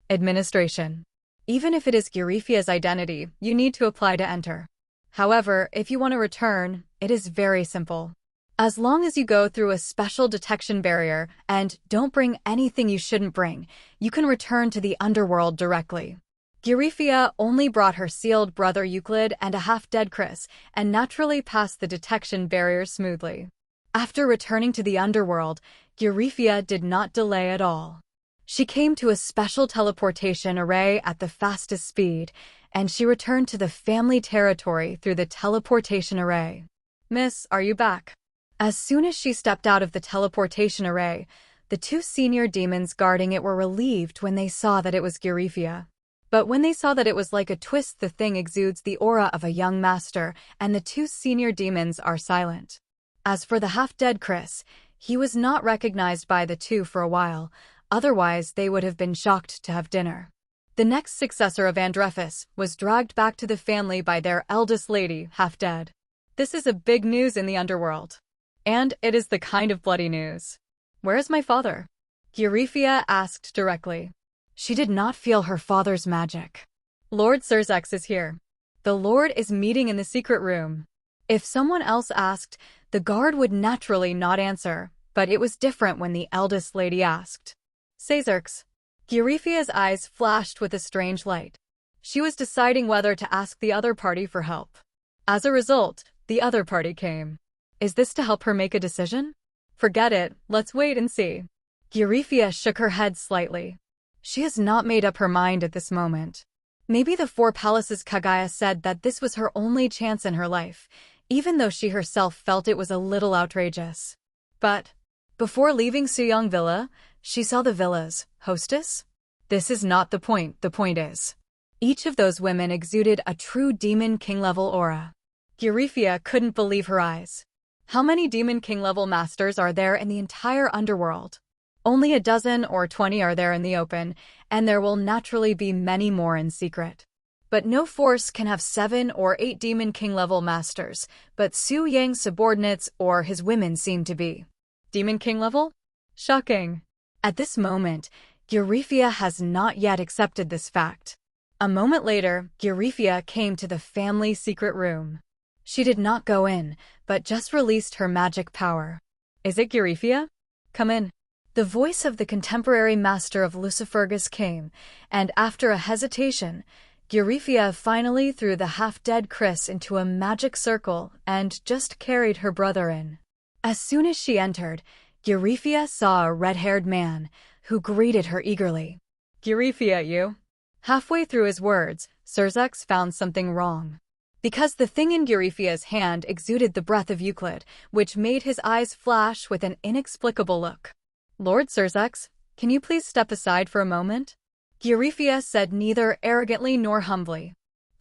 Administration. Even if it is Euryphia's identity, you need to apply to enter. However, if you want to return, it is very simple. As long as you go through a special detection barrier and don't bring anything you shouldn't bring, you can return to the underworld directly. Euryphia only brought her sealed brother Euclid and a half-dead Chris, and naturally passed the detection barrier smoothly. After returning to the underworld, Euryphia did not delay at all. She came to a special teleportation array at the fastest speed, and she returned to the family territory through the teleportation array. Miss, are you back? As soon as she stepped out of the teleportation array, the two senior demons guarding it were relieved when they saw that it was Euryphia. But when they saw that it was like a twist, the thing exudes the aura of a young master, and the two senior demons are silent. As for the half-dead Chris, he was not recognized by the two for a while, otherwise they would have been shocked to have dinner. The next successor of Andrephis was dragged back to the family by their eldest lady, half-dead. This is a big news in the underworld. And it is the kind of bloody news. Where is my father? Euryphia asked directly. She did not feel her father's magic. Lord Surzex is here. The Lord is meeting in the secret room. If someone else asked, the guard would naturally not answer, but it was different when the eldest lady asked. Sazerx. Euryphia's eyes flashed with a strange light. She was deciding whether to ask the other party for help. As a result, the other party came. Is this to help her make a decision? Forget it, let's wait and see. Euryphia shook her head slightly. She has not made up her mind at this moment. Maybe the Four Palaces Kaguya said that this was her only chance in her life, even though she herself felt it was a little outrageous. But, before leaving Suyong Villa, she saw the villa's hostess? This is not the point is. Each of those women exuded a true Demon King-level aura. Euryphia couldn't believe her eyes. How many Demon King-level masters are there in the entire underworld? Only 12 or 20 are there in the open, and there will naturally be many more in secret. But no force can have 7 or 8 Demon King-level masters, but Su Yang's subordinates or his women seem to be. Demon King-level? Shocking. At this moment, Euryphia has not yet accepted this fact. A moment later, Euryphia came to the family secret room. She did not go in, but just released her magic power. Is it Euryphia? Come in. The voice of the contemporary master of Lucifergus came, and after a hesitation, Euryphia finally threw the half-dead Chris into a magic circle and just carried her brother in. As soon as she entered, Euryphia saw a red-haired man, who greeted her eagerly. Euryphia, you? Halfway through his words, Surzex found something wrong. Because the thing in Euryphia's hand exuded the breath of Euclid, which made his eyes flash with an inexplicable look. Lord Surzex, can you please step aside for a moment? Euryphia said neither arrogantly nor humbly.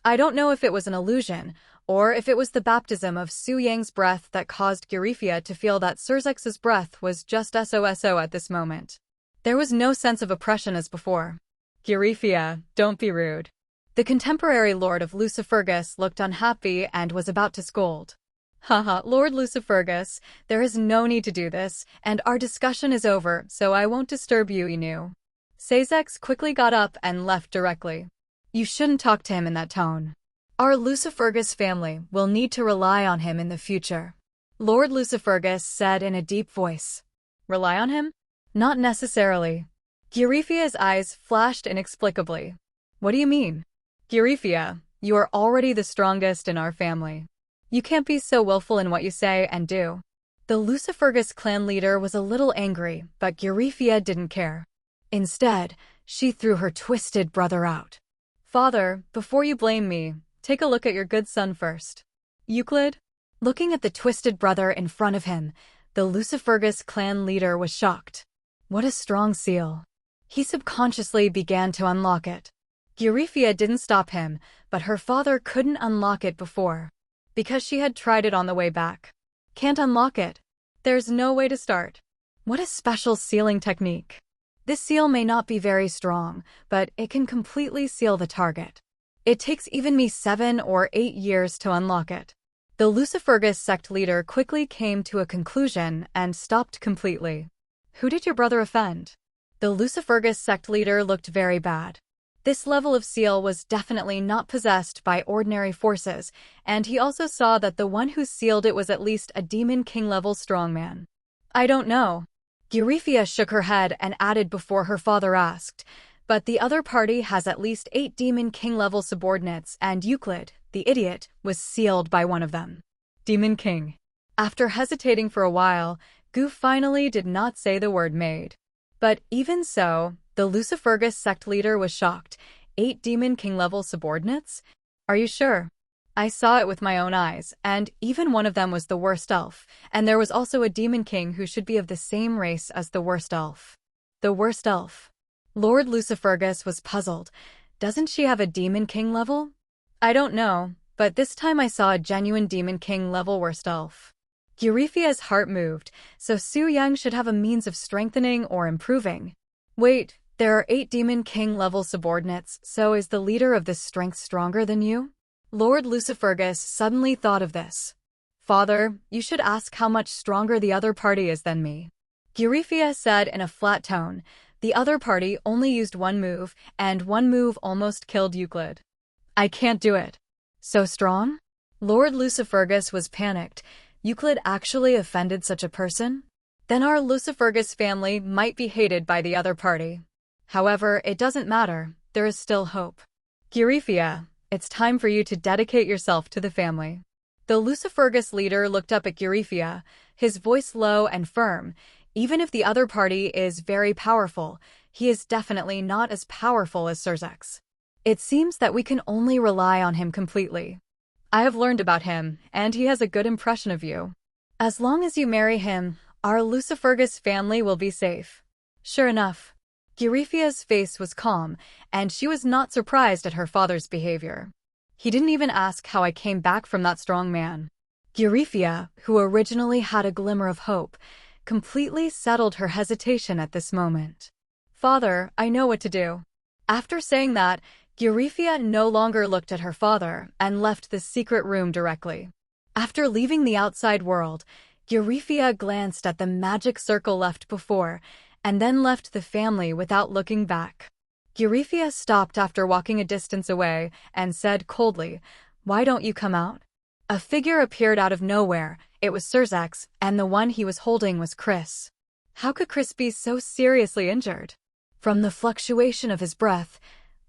I don't know if it was an illusion, or if it was the baptism of Su Yang's breath that caused Euryphia to feel that Surzex's breath was just SOSO at this moment. There was no sense of oppression as before. Euryphia, don't be rude. The contemporary lord of Lucifergus looked unhappy and was about to scold. Haha, Lord Lucifergus, there is no need to do this, and our discussion is over, so I won't disturb you, Inu. Sazex quickly got up and left directly. You shouldn't talk to him in that tone. Our Lucifergus family will need to rely on him in the future. Lord Lucifergus said in a deep voice. Rely on him? Not necessarily. Euryphia's eyes flashed inexplicably. What do you mean? Euryphia, you are already the strongest in our family. You can't be so willful in what you say and do. The Lucifergus clan leader was a little angry, but Euryphia didn't care. Instead, she threw her twisted brother out. Father, before you blame me, take a look at your good son first. Euclid? Looking at the twisted brother in front of him, the Lucifergus clan leader was shocked. What a strong seal. He subconsciously began to unlock it. Eurifia didn't stop him, but her father couldn't unlock it before. Because she had tried it on the way back. Can't unlock it. There's no way to start. What a special sealing technique. This seal may not be very strong, but it can completely seal the target. It takes even me 7 or 8 years to unlock it. The Lucifergus sect leader quickly came to a conclusion and stopped completely. Who did your brother offend? The Lucifergus sect leader looked very bad. This level of seal was definitely not possessed by ordinary forces, and he also saw that the one who sealed it was at least a Demon King level strongman. I don't know. Eurifia shook her head and added before her father asked, but the other party has at least 8 Demon King level subordinates, and Euclid, the idiot, was sealed by one of them. Demon King. After hesitating for a while, Gu finally did not say the word made. But even so, the Lucifergus sect leader was shocked. 8 Demon King level subordinates? Are you sure? I saw it with my own eyes, and even one of them was the worst elf, and there was also a Demon King who should be of the same race as the worst elf. The worst elf. Lord Lucifergus was puzzled. Doesn't she have a Demon King level? I don't know, but this time I saw a genuine Demon King level worst elf. Eurifia's heart moved, so Su Yang should have a means of strengthening or improving. Wait, there are 8 Demon King level subordinates, so is the leader of this strength stronger than you? Lord Lucifergus suddenly thought of this. Father, you should ask how much stronger the other party is than me. Eurifia said in a flat tone. The other party only used one move, and one move almost killed Euclid. I can't do it. So strong? Lord Lucifergus was panicked. Euclid actually offended such a person? Then our Lucifergus family might be hated by the other party. However, it doesn't matter. There is still hope. Eurifia, it's time for you to dedicate yourself to the family. The Lucifergus leader looked up at Eurifia, his voice low and firm. Even if the other party is very powerful, he is definitely not as powerful as Surzex. It seems that we can only rely on him completely. I have learned about him, and he has a good impression of you. As long as you marry him, our Lucifergus family will be safe. Sure enough. Eurifia's face was calm, and she was not surprised at her father's behavior. He didn't even ask how I came back from that strong man. Eurifia, who originally had a glimmer of hope, completely settled her hesitation at this moment. Father, I know what to do. After saying that, Eurifia no longer looked at her father and left the secret room directly. After leaving the outside world, Eurifia glanced at the magic circle left before, and then left the family without looking back. Eurifia stopped after walking a distance away and said coldly, "Why don't you come out?" A figure appeared out of nowhere. It was Surzex, and the one he was holding was Chris. How could Chris be so seriously injured? From the fluctuation of his breath,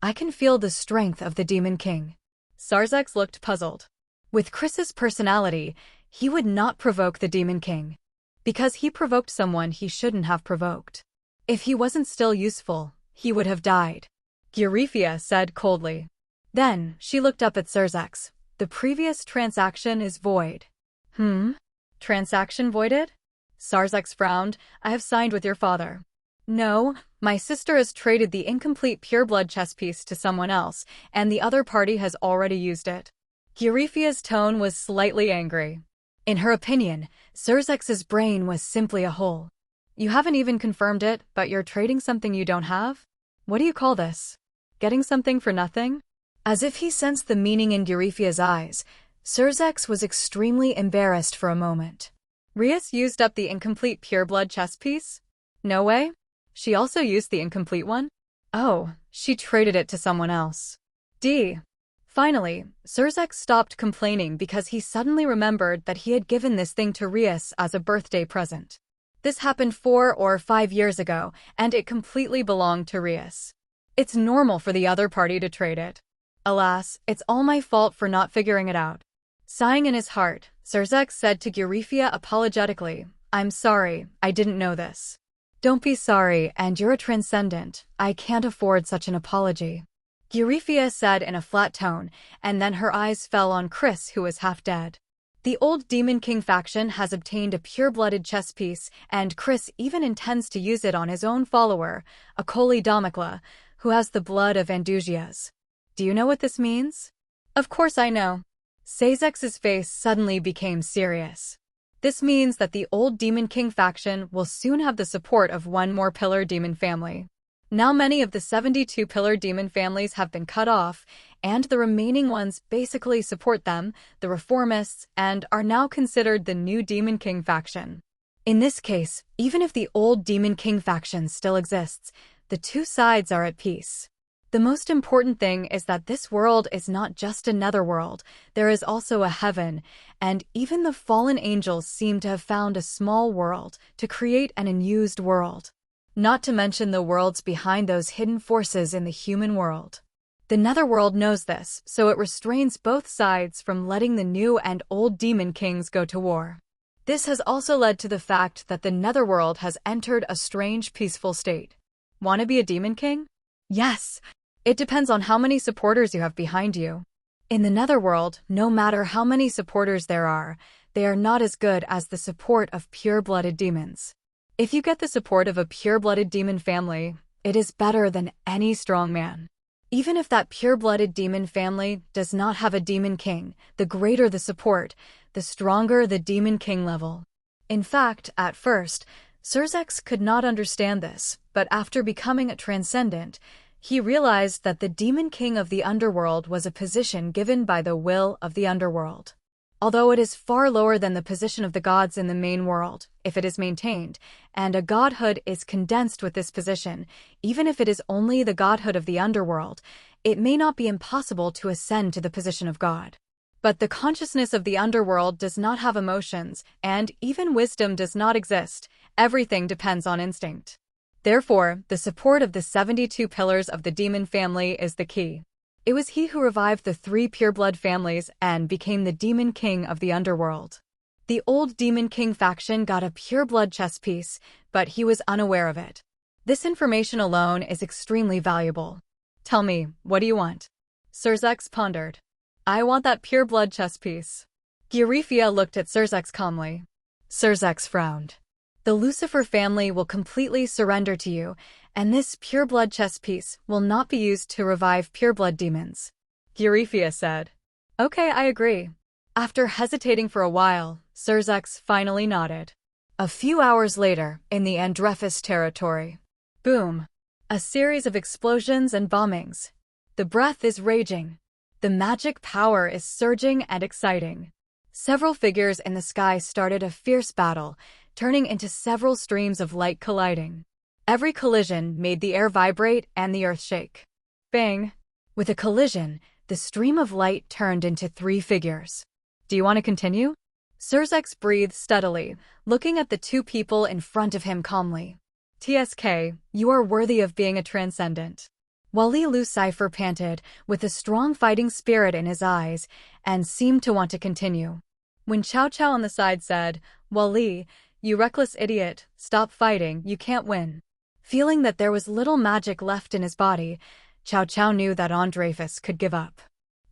I can feel the strength of the Demon King. Surzex looked puzzled. With Chris's personality, he would not provoke the Demon King. Because he provoked someone he shouldn't have provoked. If he wasn't still useful, he would have died. Eurifia said coldly. Then, she looked up at Surzex. The previous transaction is void. Transaction voided? Surzex frowned. I have signed with your father. No, my sister has traded the incomplete pureblood chess piece to someone else, and the other party has already used it. Eurifia's tone was slightly angry. In her opinion, Surzex's brain was simply a hole. You haven't even confirmed it, but you're trading something you don't have? What do you call this? Getting something for nothing? As if he sensed the meaning in Eurifia's eyes, Surzex was extremely embarrassed for a moment. Rias used up the incomplete pureblood chess piece? No way. She also used the incomplete one? Oh, she traded it to someone else. Finally, Surzex stopped complaining because he suddenly remembered that he had given this thing to Rias as a birthday present. This happened 4 or 5 years ago, and it completely belonged to Rias. It's normal for the other party to trade it. Alas, it's all my fault for not figuring it out. Sighing in his heart, Surzex said to Eurifia apologetically, I'm sorry, I didn't know this. Don't be sorry, and you're a transcendent. I can't afford such an apology. Eurifia said in a flat tone, and then her eyes fell on Chris, who was half dead. The old Demon King faction has obtained a pure-blooded chess piece, and Chris even intends to use it on his own follower, Akoli Damikla, who has the blood of Andusias. Do you know what this means? Of course I know. Sazex's face suddenly became serious. This means that the old Demon King faction will soon have the support of one more Pillar Demon family. Now many of the 72 Pillar Demon families have been cut off, and the remaining ones basically support them, the Reformists, and are now considered the new Demon King faction. In this case, even if the old Demon King faction still exists, the two sides are at peace. The most important thing is that this world is not just a netherworld, there is also a heaven, and even the fallen angels seem to have found a small world to create an unused world. Not to mention the worlds behind those hidden forces in the human world. The netherworld knows this, so it restrains both sides from letting the new and old demon kings go to war. This has also led to the fact that the netherworld has entered a strange peaceful state. Want to be a demon king? Yes. It depends on how many supporters you have behind you. In the netherworld, no matter how many supporters there are, they are not as good as the support of pure-blooded demons. If you get the support of a pure-blooded demon family, it is better than any strong man. Even if that pure-blooded demon family does not have a demon king, the greater the support, the stronger the demon king level. In fact, at first, Surzex could not understand this, but after becoming a transcendent, he realized that the demon king of the underworld was a position given by the will of the underworld. Although it is far lower than the position of the gods in the main world, if it is maintained, and a godhood is condensed with this position, even if it is only the godhood of the underworld, it may not be impossible to ascend to the position of God. But the consciousness of the underworld does not have emotions, and even wisdom does not exist. Everything depends on instinct. Therefore, the support of the 72 pillars of the demon family is the key. It was he who revived the 3 pureblood families and became the demon king of the underworld. The old demon king faction got a pureblood chess piece, but he was unaware of it. This information alone is extremely valuable. Tell me, what do you want? Surzex pondered. I want that pureblood chess piece. Eurifia looked at Surzex calmly. Surzex frowned. The Lucifer family will completely surrender to you, and this pureblood chess piece will not be used to revive pureblood demons. Eurifia said. Okay, I agree. After hesitating for a while, Surzex finally nodded. A few hours later, in the Andrefis territory. Boom! A series of explosions and bombings. The breath is raging. The magic power is surging and exciting. Several figures in the sky started a fierce battle, turning into several streams of light colliding. Every collision made the air vibrate and the earth shake. Bang! With a collision, the stream of light turned into 3 figures. Do you want to continue? Surzex breathed steadily, looking at the 2 people in front of him calmly. TSK, you are worthy of being a transcendent. Wali Lucifer panted, with a strong fighting spirit in his eyes, and seemed to want to continue. When Chow Chow on the side said, Wali, you reckless idiot, stop fighting, you can't win. Feeling that there was little magic left in his body, Chow Chow knew that Andrefis could give up.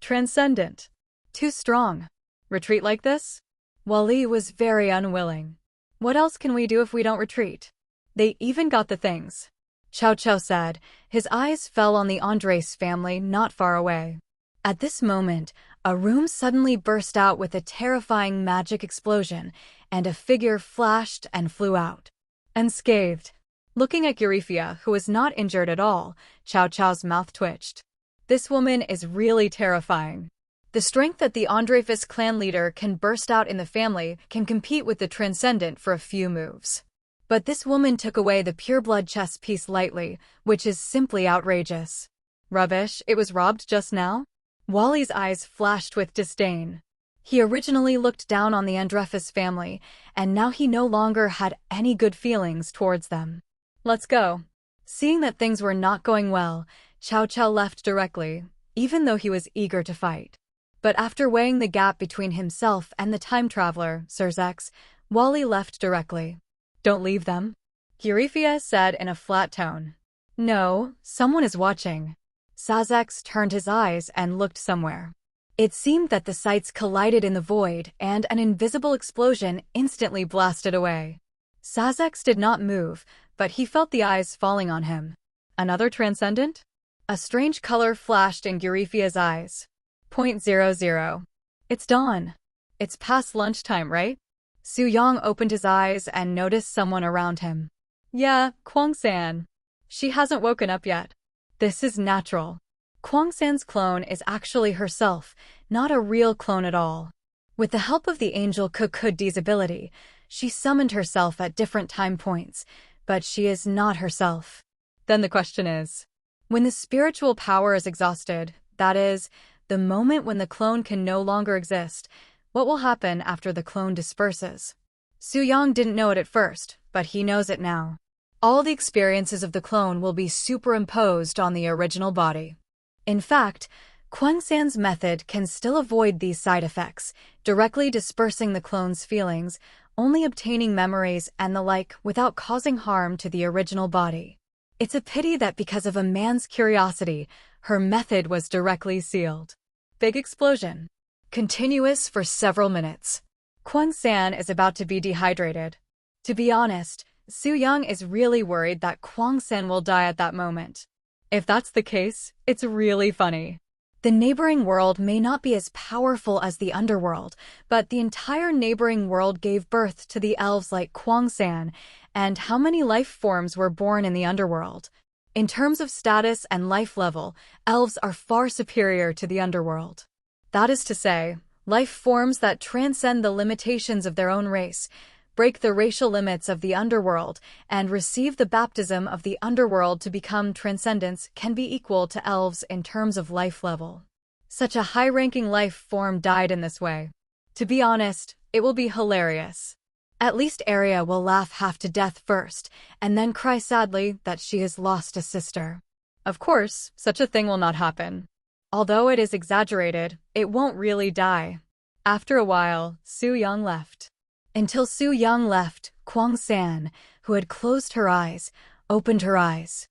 Transcendent. Too strong. Retreat like this? Wali was very unwilling. What else can we do if we don't retreat? They even got the things. Chow Chow said. His eyes fell on the Andres family not far away. At this moment, a room suddenly burst out with a terrifying magic explosion, and a figure flashed and flew out. Unscathed. Looking at Eurifia, who was not injured at all, Chow Chow's mouth twitched. This woman is really terrifying. The strength that the Andrefis clan leader can burst out in the family can compete with the Transcendent for a few moves. But this woman took away the pureblood chess piece lightly, which is simply outrageous. Rubbish, it was robbed just now? Wally's eyes flashed with disdain. He originally looked down on the Andrefis family, and now he no longer had any good feelings towards them. Let's go. Seeing that things were not going well, Chow Chow left directly, even though he was eager to fight. But after weighing the gap between himself and the time traveler, Surzex, Wally left directly. Don't leave them, Eurifia said in a flat tone. No, someone is watching. Surzex turned his eyes and looked somewhere. It seemed that the sights collided in the void, and an invisible explosion instantly blasted away. Sazex did not move, but he felt the eyes falling on him. Another transcendent? A strange color flashed in Euryphia's eyes. .00. It's dawn. It's past lunchtime, right? Su Yang opened his eyes and noticed someone around him. Yeah, Kwang-san. She hasn't woken up yet. This is natural. Kwang-san's clone is actually herself, not a real clone at all. With the help of the angel Kukudi's ability, she summoned herself at different time points, but she is not herself. Then the question is, when the spiritual power is exhausted, that is, the moment when the clone can no longer exist, what will happen after the clone disperses? Su Yang didn't know it at first, but he knows it now. All the experiences of the clone will be superimposed on the original body. In fact, Kwang-san's method can still avoid these side effects, directly dispersing the clone's feelings, only obtaining memories and the like without causing harm to the original body. It's a pity that because of a man's curiosity, her method was directly sealed. Big explosion. Continuous for several minutes. Kwang-san is about to be dehydrated. To be honest, Su Yang is really worried that Kwang-san will die at that moment. If that's the case, it's really funny. The neighboring world may not be as powerful as the underworld, but the entire neighboring world gave birth to the elves like Kwang-san, and how many life forms were born in the underworld? In terms of status and life level, elves are far superior to the underworld. That is to say, life forms that transcend the limitations of their own race, break the racial limits of the underworld, and receive the baptism of the underworld to become transcendents can be equal to elves in terms of life level. Such a high-ranking life form died in this way. To be honest, it will be hilarious. At least Arya will laugh half to death first, and then cry sadly that she has lost a sister. Of course, such a thing will not happen. Although it is exaggerated, it won't really die. After a while, Su Yang left. Until Su Yang left, Kwang-san, who had closed her eyes, opened her eyes.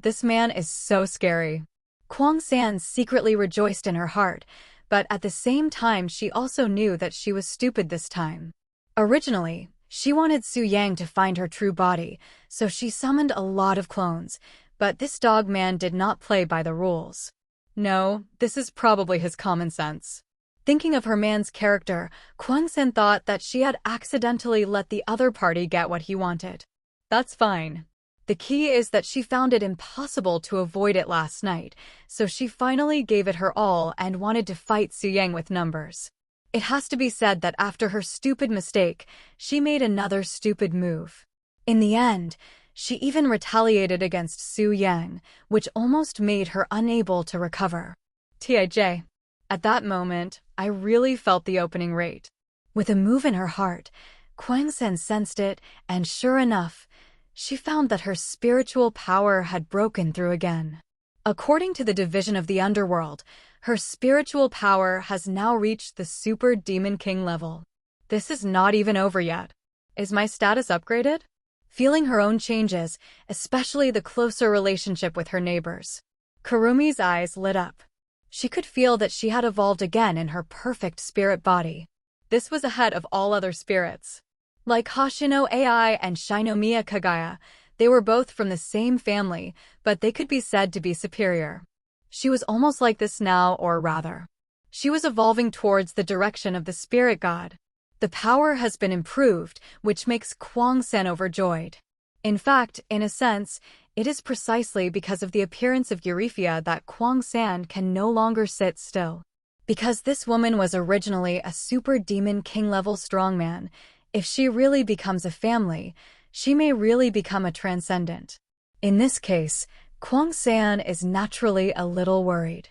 This man is so scary. Kwang-san secretly rejoiced in her heart, but at the same time she also knew that she was stupid this time. Originally, she wanted Su Yang to find her true body, so she summoned a lot of clones, but this dog man did not play by the rules. No, this is probably his common sense. Thinking of her man's character, Kwang-san thought that she had accidentally let the other party get what he wanted. That's fine. The key is that she found it impossible to avoid it last night, so she finally gave it her all and wanted to fight Su Yang with numbers. It has to be said that after her stupid mistake, she made another stupid move. In the end, she even retaliated against Su Yang, which almost made her unable to recover. Tij. At that moment, I really felt the opening rate. With a move in her heart, Kwang-san sensed it, and sure enough, she found that her spiritual power had broken through again. According to the division of the underworld, her spiritual power has now reached the Super Demon King level. This is not even over yet. Is my status upgraded? Feeling her own changes, especially the closer relationship with her neighbors, Kurumi's eyes lit up. She could feel that she had evolved again in her perfect spirit body. This was ahead of all other spirits. Like Hoshino Ai and Shinomiya Kagaya, they were both from the same family, but they could be said to be superior. She was almost like this now, or rather, she was evolving towards the direction of the spirit god. The power has been improved, which makes Kwang-san overjoyed. In fact, in a sense, it is precisely because of the appearance of Euryphia that Kwang-san can no longer sit still. Because this woman was originally a Super Demon King level strongman, if she really becomes a family, she may really become a transcendent. In this case, Kwang-san is naturally a little worried.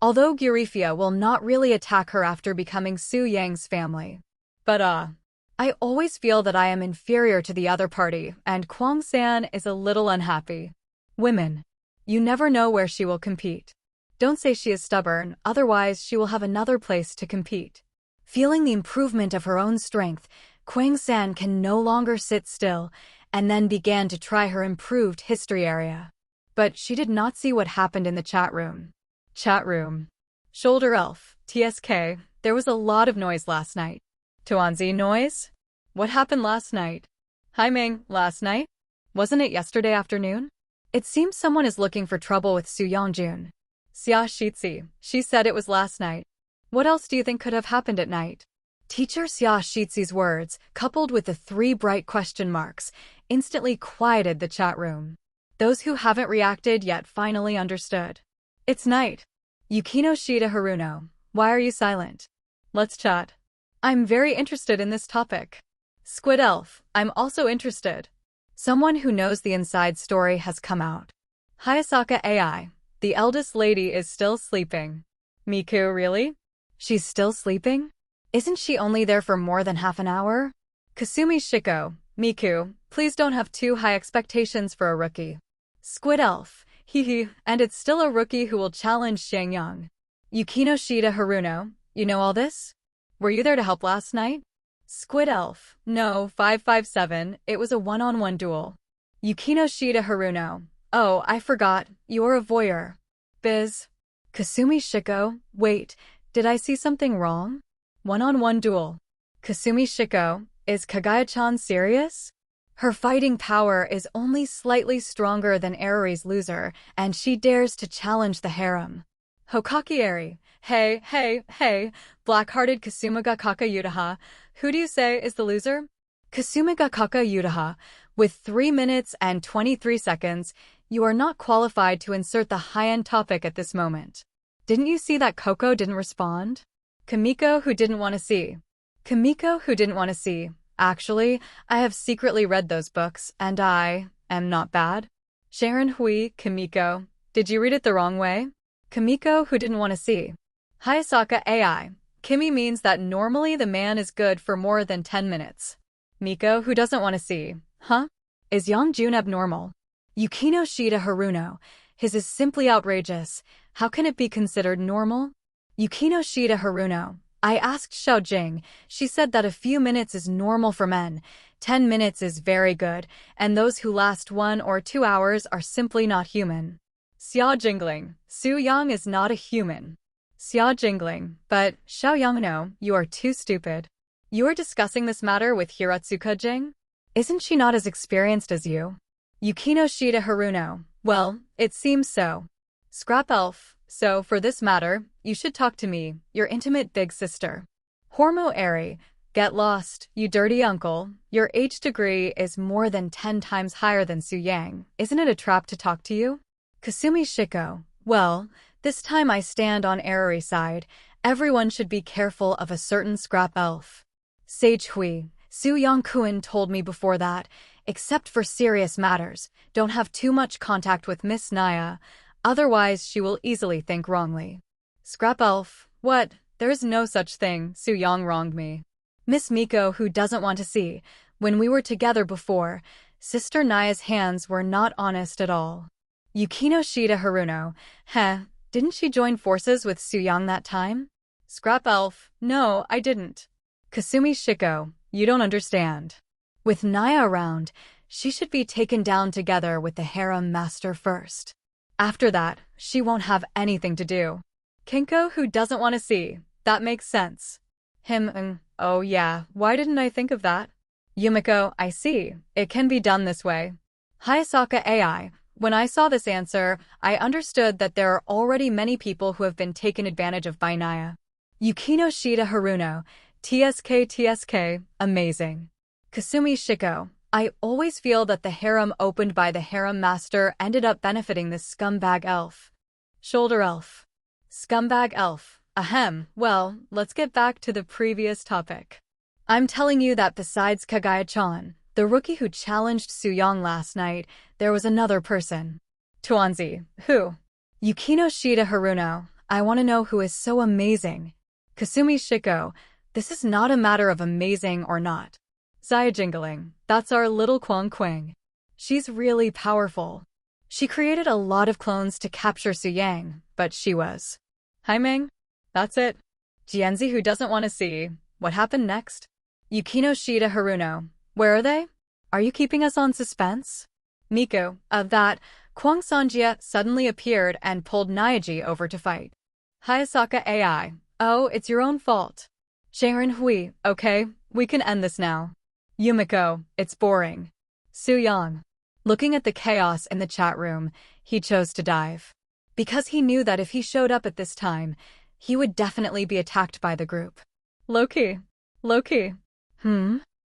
Although Euryphia will not really attack her after becoming Su Yang's family. But I always feel that I am inferior to the other party, and Kwang-san is a little unhappy. Women. You never know where she will compete. Don't say she is stubborn, otherwise she will have another place to compete. Feeling the improvement of her own strength, Kwang-san can no longer sit still, and then began to try her improved history area. But she did not see what happened in the chat room. Chat room. Shoulder elf, TSK, there was a lot of noise last night. Jianzi, noise? What happened last night? Hi Ming, last night? Wasn't it yesterday afternoon? It seems someone is looking for trouble with Su Yongjun. Xia Shitzi, she said it was last night. What else do you think could have happened at night? Teacher Xia Shitzi's words, coupled with the 3 bright question marks, instantly quieted the chat room. Those who haven't reacted yet finally understood. It's night. Yukino Shida Haruno, why are you silent? Let's chat. I'm very interested in this topic. Squid Elf, I'm also interested. Someone who knows the inside story has come out. Hayasaka AI, the eldest lady is still sleeping. Miku, really? She's still sleeping? Isn't she only there for more than half an hour? Kasumi Shiko, Miku, please don't have too high expectations for a rookie. Squid Elf, hee, and it's still a rookie who will challenge Xiangyang. Yukino Shida Haruno, you know all this? Were you there to help last night? Squid Elf, no, 557, it was a one-on-one duel. Yukino Shida Haruno, oh, I forgot, you're a voyeur. Biz. Kasumi Shiko, wait, did I see something wrong? One-on-one duel. Kasumi Shiko, is Kagaya-chan serious? Her fighting power is only slightly stronger than Erori's loser, and she dares to challenge the harem. Hokage Eri, hey, black-hearted Kasumigakaka Uchiha, who do you say is the loser? Kasumigakaka Uchiha, with 3 minutes and 23 seconds, you are not qualified to insert the high-end topic at this moment. Didn't you see that Coco didn't respond? Kamiko who didn't want to see. Kamiko who didn't want to see. Actually, I have secretly read those books, and I am not bad. Sharon Hui, Kamiko, did you read it the wrong way? Kamiko who didn't want to see. Hayasaka AI, Kimi means that normally the man is good for more than 10 minutes. Miko who doesn't want to see. Huh? Is Yongjun abnormal? Yukino Shida Haruno, his is simply outrageous. How can it be considered normal? Yukino Shida Haruno, I asked Xiao Jing, she said that a few minutes is normal for men, 10 minutes is very good, and those who last 1 or 2 hours are simply not human. Xia Jingling, Su Yang is not a human. Xia Jingling, but, Xiao Yang no, you are too stupid. You are discussing this matter with Hiratsuka Jing? Isn't she not as experienced as you? Yukino Shida Haruno, well, it seems so. Scrap Elf, so for this matter, you should talk to me, your intimate big sister. Hormo Eri, get lost, you dirty uncle, your H degree is more than 10 times higher than Su Yang, isn't it a trap to talk to you? Kasumi Shiko, well, this time I stand on Erori's side, everyone should be careful of a certain Scrap Elf. Sage Hui, Su Yang-kun told me before that, except for serious matters, don't have too much contact with Miss Naya, otherwise she will easily think wrongly. Scrap Elf, what? There is no such thing, Su Yang wronged me. Miss Miko who doesn't want to see, when we were together before, Sister Naya's hands were not honest at all. Yukino Shida Haruno, didn't she join forces with Su Yang that time? Scrap Elf, no, I didn't. Kasumi Shiko, you don't understand. With Naya around, she should be taken down together with the harem master first. After that, she won't have anything to do. Kinko who doesn't want to see, that makes sense. Oh yeah, why didn't I think of that? Yumiko, I see, it can be done this way. Hayasaka AI, when I saw this answer, I understood that there are already many people who have been taken advantage of by Naya. Yukino Shida Haruno, TSK, amazing. Kasumi Shiko, I always feel that the harem opened by the harem master ended up benefiting this scumbag elf. Shoulder Elf. Scumbag Elf, ahem, well, let's get back to the previous topic. I'm telling you that besides Kagaya-chan, the rookie who challenged Su Yang last night, there was another person. Jianzi, who? Yukino Shida Haruno, I want to know who is so amazing. Kasumi Shiko, this is not a matter of amazing or not. Xia Jingling, that's our little Kwang Quang. She's really powerful. She created a lot of clones to capture Su Yang, but she was. Hi Ming? That's it. Jianzi who doesn't want to see. What happened next? Yukino Shida Haruno, where are they? Are you keeping us on suspense? Miko, of that, Kwang Sanjia suddenly appeared and pulled Nyaji over to fight. Hayasaka AI. Oh, it's your own fault. Sharon Hui. Okay, we can end this now. Yumiko. It's boring. Su Yang. Looking at the chaos in the chat room, he chose to dive. Because he knew that if he showed up at this time, he would definitely be attacked by the group. Low-key. Low-key.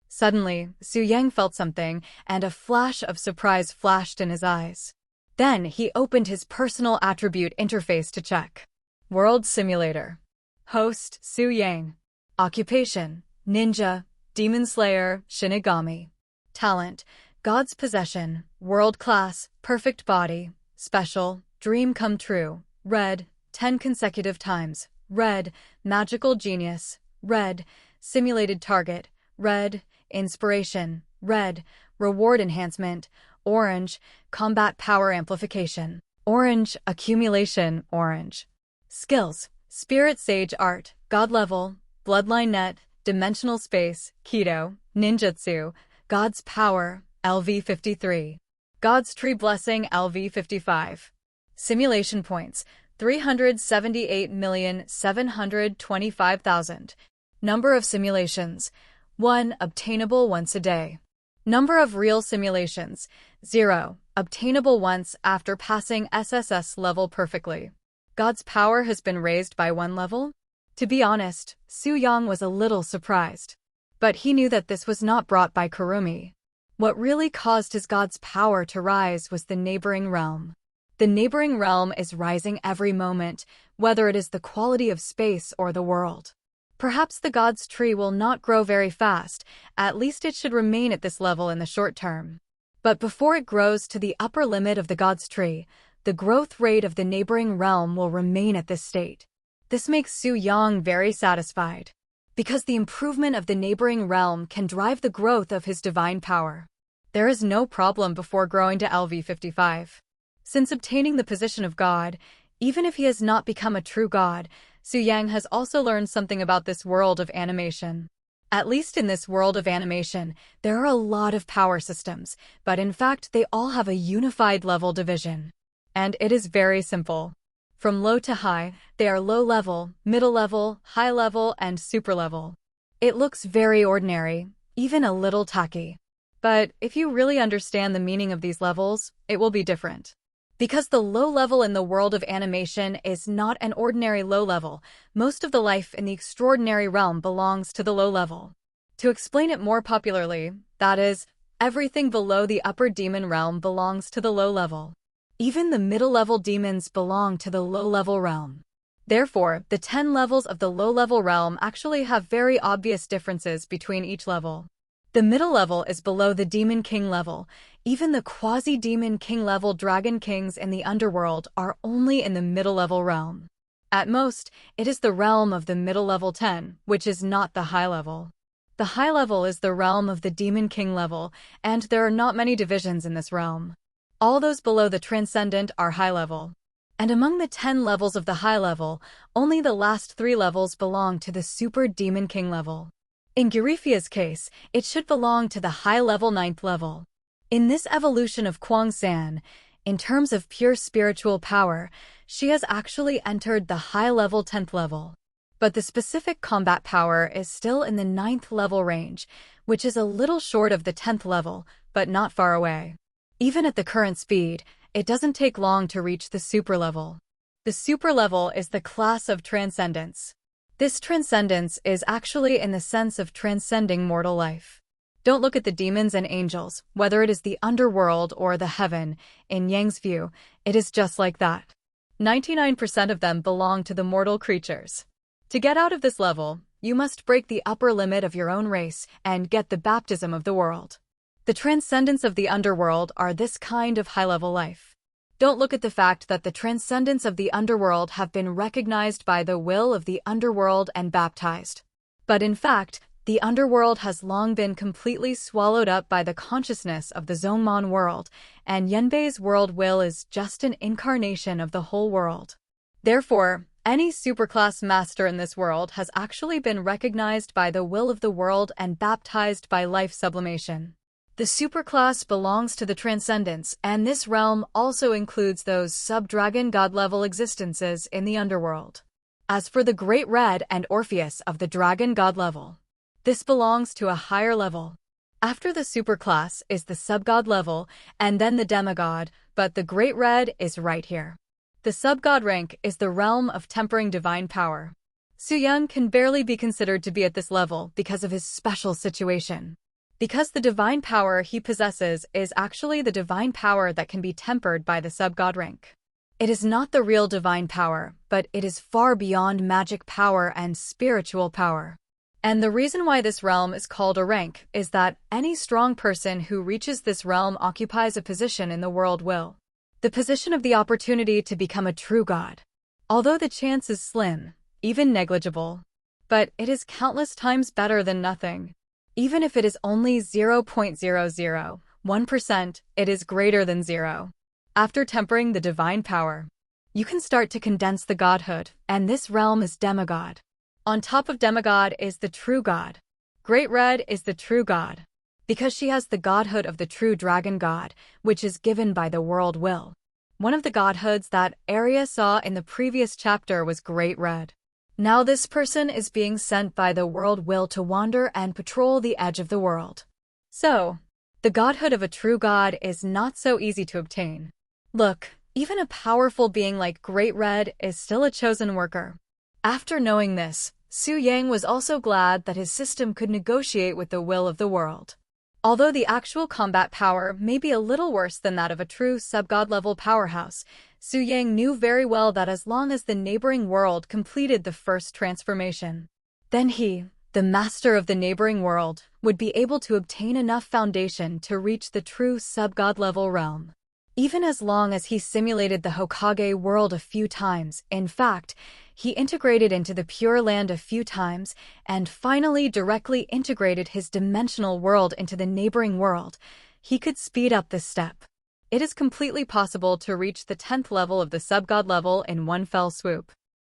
Suddenly, Su Yang felt something, and a flash of surprise flashed in his eyes. Then he opened his personal attribute interface to check. World Simulator. Host, Su Yang. Occupation, Ninja, Demon Slayer, Shinigami. Talent, God's Possession, World Class, Perfect Body, Special, Dream Come True, Red, 10 consecutive times, Red, Magical Genius, Red, Simulated Target, Red, Inspiration, Red, Reward Enhancement, Orange, Combat Power Amplification, Orange, Accumulation, Orange. Skills, Spirit Sage Art, God Level, Bloodline Net, Dimensional Space, Keto, Ninjutsu, God's Power, LV53. God's Tree Blessing, LV55. Simulation Points, 378,725,000. Number of simulations, 1. Obtainable once a day. Number of real simulations, 0. Obtainable once after passing SSS level perfectly. God's power has been raised by 1 level? To be honest, Su Yang was a little surprised. But he knew that this was not brought by Kurumi. What really caused his God's power to rise was the neighboring realm. The neighboring realm is rising every moment, whether it is the quality of space or the world. Perhaps the God's tree will not grow very fast, at least it should remain at this level in the short term. But before it grows to the upper limit of the God's tree, the growth rate of the neighboring realm will remain at this state. This makes Su Yang very satisfied, because the improvement of the neighboring realm can drive the growth of his divine power. There is no problem before growing to LV55. Since obtaining the position of God, even if he has not become a true God, Su Yang has also learned something about this world of animation. At least in this world of animation, there are a lot of power systems, but in fact they all have a unified level division. And it is very simple. From low to high, they are low level, middle level, high level, and super level. It looks very ordinary, even a little tacky. But if you really understand the meaning of these levels, it will be different. Because the low level in the world of animation is not an ordinary low level, most of the life in the extraordinary realm belongs to the low level. To explain it more popularly, that is, everything below the upper demon realm belongs to the low level. Even the middle level demons belong to the low level realm. Therefore, the 10 levels of the low level realm actually have very obvious differences between each level. The middle level is below the Demon King level. Even the quasi-Demon King level Dragon Kings in the underworld are only in the middle level realm. At most, it is the realm of the middle level 10, which is not the high level. The high level is the realm of the Demon King level, and there are not many divisions in this realm. All those below the Transcendent are high level. And among the 10 levels of the high level, only the last 3 levels belong to the Super Demon King level. In Girifia's case, it should belong to the high-level 9th level. In this evolution of Kwang San, in terms of pure spiritual power, she has actually entered the high-level 10th level. But the specific combat power is still in the 9th level range, which is a little short of the 10th level, but not far away. Even at the current speed, it doesn't take long to reach the super level. The super level is the class of transcendence. This transcendence is actually in the sense of transcending mortal life. Don't look at the demons and angels, whether it is the underworld or the heaven. In Yang's view, it is just like that. 99% of them belong to the mortal creatures. To get out of this level, you must break the upper limit of your own race and get the baptism of the world. The transcendents of the underworld are this kind of high-level life. Don't look at the fact that the transcendents of the underworld have been recognized by the will of the underworld and baptized. But in fact, the underworld has long been completely swallowed up by the consciousness of the Zongmon world, and Yenbei's world will is just an incarnation of the whole world. Therefore, any superclass master in this world has actually been recognized by the will of the world and baptized by life sublimation. The superclass belongs to the transcendence, and this realm also includes those sub-dragon god-level existences in the underworld. As for the Great Red and Orpheus of the Dragon God level, this belongs to a higher level. After the superclass is the subgod level, and then the demigod, but the Great Red is right here. The subgod rank is the realm of tempering divine power. Su Yung can barely be considered to be at this level because of his special situation. Because the divine power he possesses is actually the divine power that can be tempered by the subgod rank. It is not the real divine power, but it is far beyond magic power and spiritual power. And the reason why this realm is called a rank is that any strong person who reaches this realm occupies a position in the world will. The position of the opportunity to become a true god. Although the chance is slim, even negligible, but it is countless times better than nothing. Even if it is only 0.001%, it is greater than zero. After tempering the divine power, you can start to condense the godhood, and this realm is demigod. On top of demigod is the true god. Great Red is the true god, because she has the godhood of the true dragon god, which is given by the world will. One of the godhoods that Arya saw in the previous chapter was Great Red. Now this person is being sent by the world will to wander and patrol the edge of the world. So, the godhood of a true god is not so easy to obtain. Look, even a powerful being like Great Red is still a chosen worker. After knowing this, Su Yang was also glad that his system could negotiate with the will of the world. Although the actual combat power may be a little worse than that of a true subgod-level powerhouse, Su Yang knew very well that as long as the neighboring world completed the first transformation, then he, the master of the neighboring world, would be able to obtain enough foundation to reach the true subgod-level realm. Even as long as he simulated the Hokage world a few times, in fact, he integrated into the Pure Land a few times, and finally directly integrated his dimensional world into the neighboring world, he could speed up this step. It is completely possible to reach the 10th level of the subgod level in one fell swoop.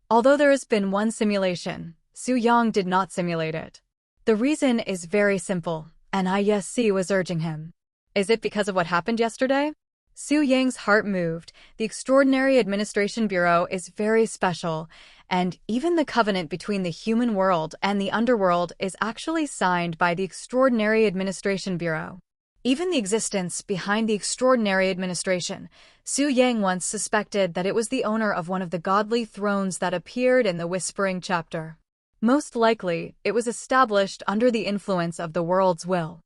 Although there has been one simulation, Su Yang did not simulate it. The reason is very simple, and ISC was urging him. Is it because of what happened yesterday? Su Yang's heart moved. The Extraordinary Administration Bureau is very special, and even the covenant between the human world and the underworld is actually signed by the Extraordinary Administration Bureau. Even the existence behind the Extraordinary Administration, Su Yang once suspected that it was the owner of one of the godly thrones that appeared in the Whispering chapter. Most likely, it was established under the influence of the world's will.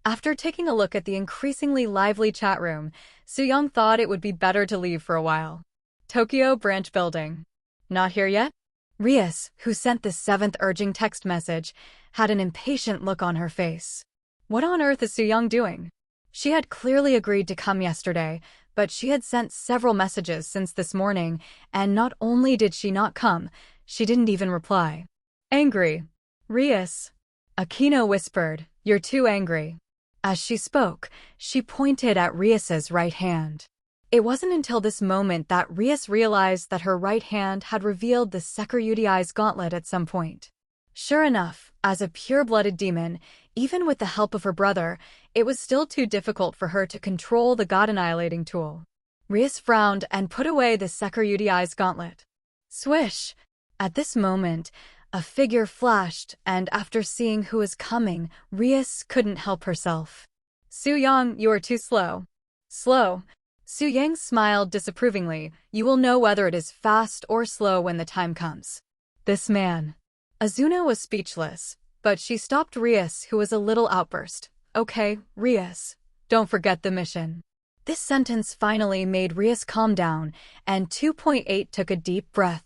After taking a look at the increasingly lively chat room, Su Yang thought it would be better to leave for a while. Tokyo Branch Building. Not here yet? Rias, who sent the 7th urging text message, had an impatient look on her face. What on earth is Su Yang doing? She had clearly agreed to come yesterday, but she had sent several messages since this morning, and not only did she not come, she didn't even reply. Angry. Rias. Akino whispered, "You're too angry." As she spoke, she pointed at Rias's right hand. It wasn't until this moment that Rias realized that her right hand had revealed the Sekiryudi's gauntlet at some point. Sure enough, as a pure-blooded demon, even with the help of her brother, it was still too difficult for her to control the god-annihilating tool. Rias frowned and put away the Sekiryudi's gauntlet. Swish! At this moment, a figure flashed, and after seeing who was coming, Rias couldn't help herself. Su Yang, you are too slow. Slow? Su Yang smiled disapprovingly. You will know whether it is fast or slow when the time comes. This man. Azuna was speechless, but she stopped Rias, who was a little outburst. Okay, Rias. Don't forget the mission. This sentence finally made Rias calm down, and 2.8 took a deep breath.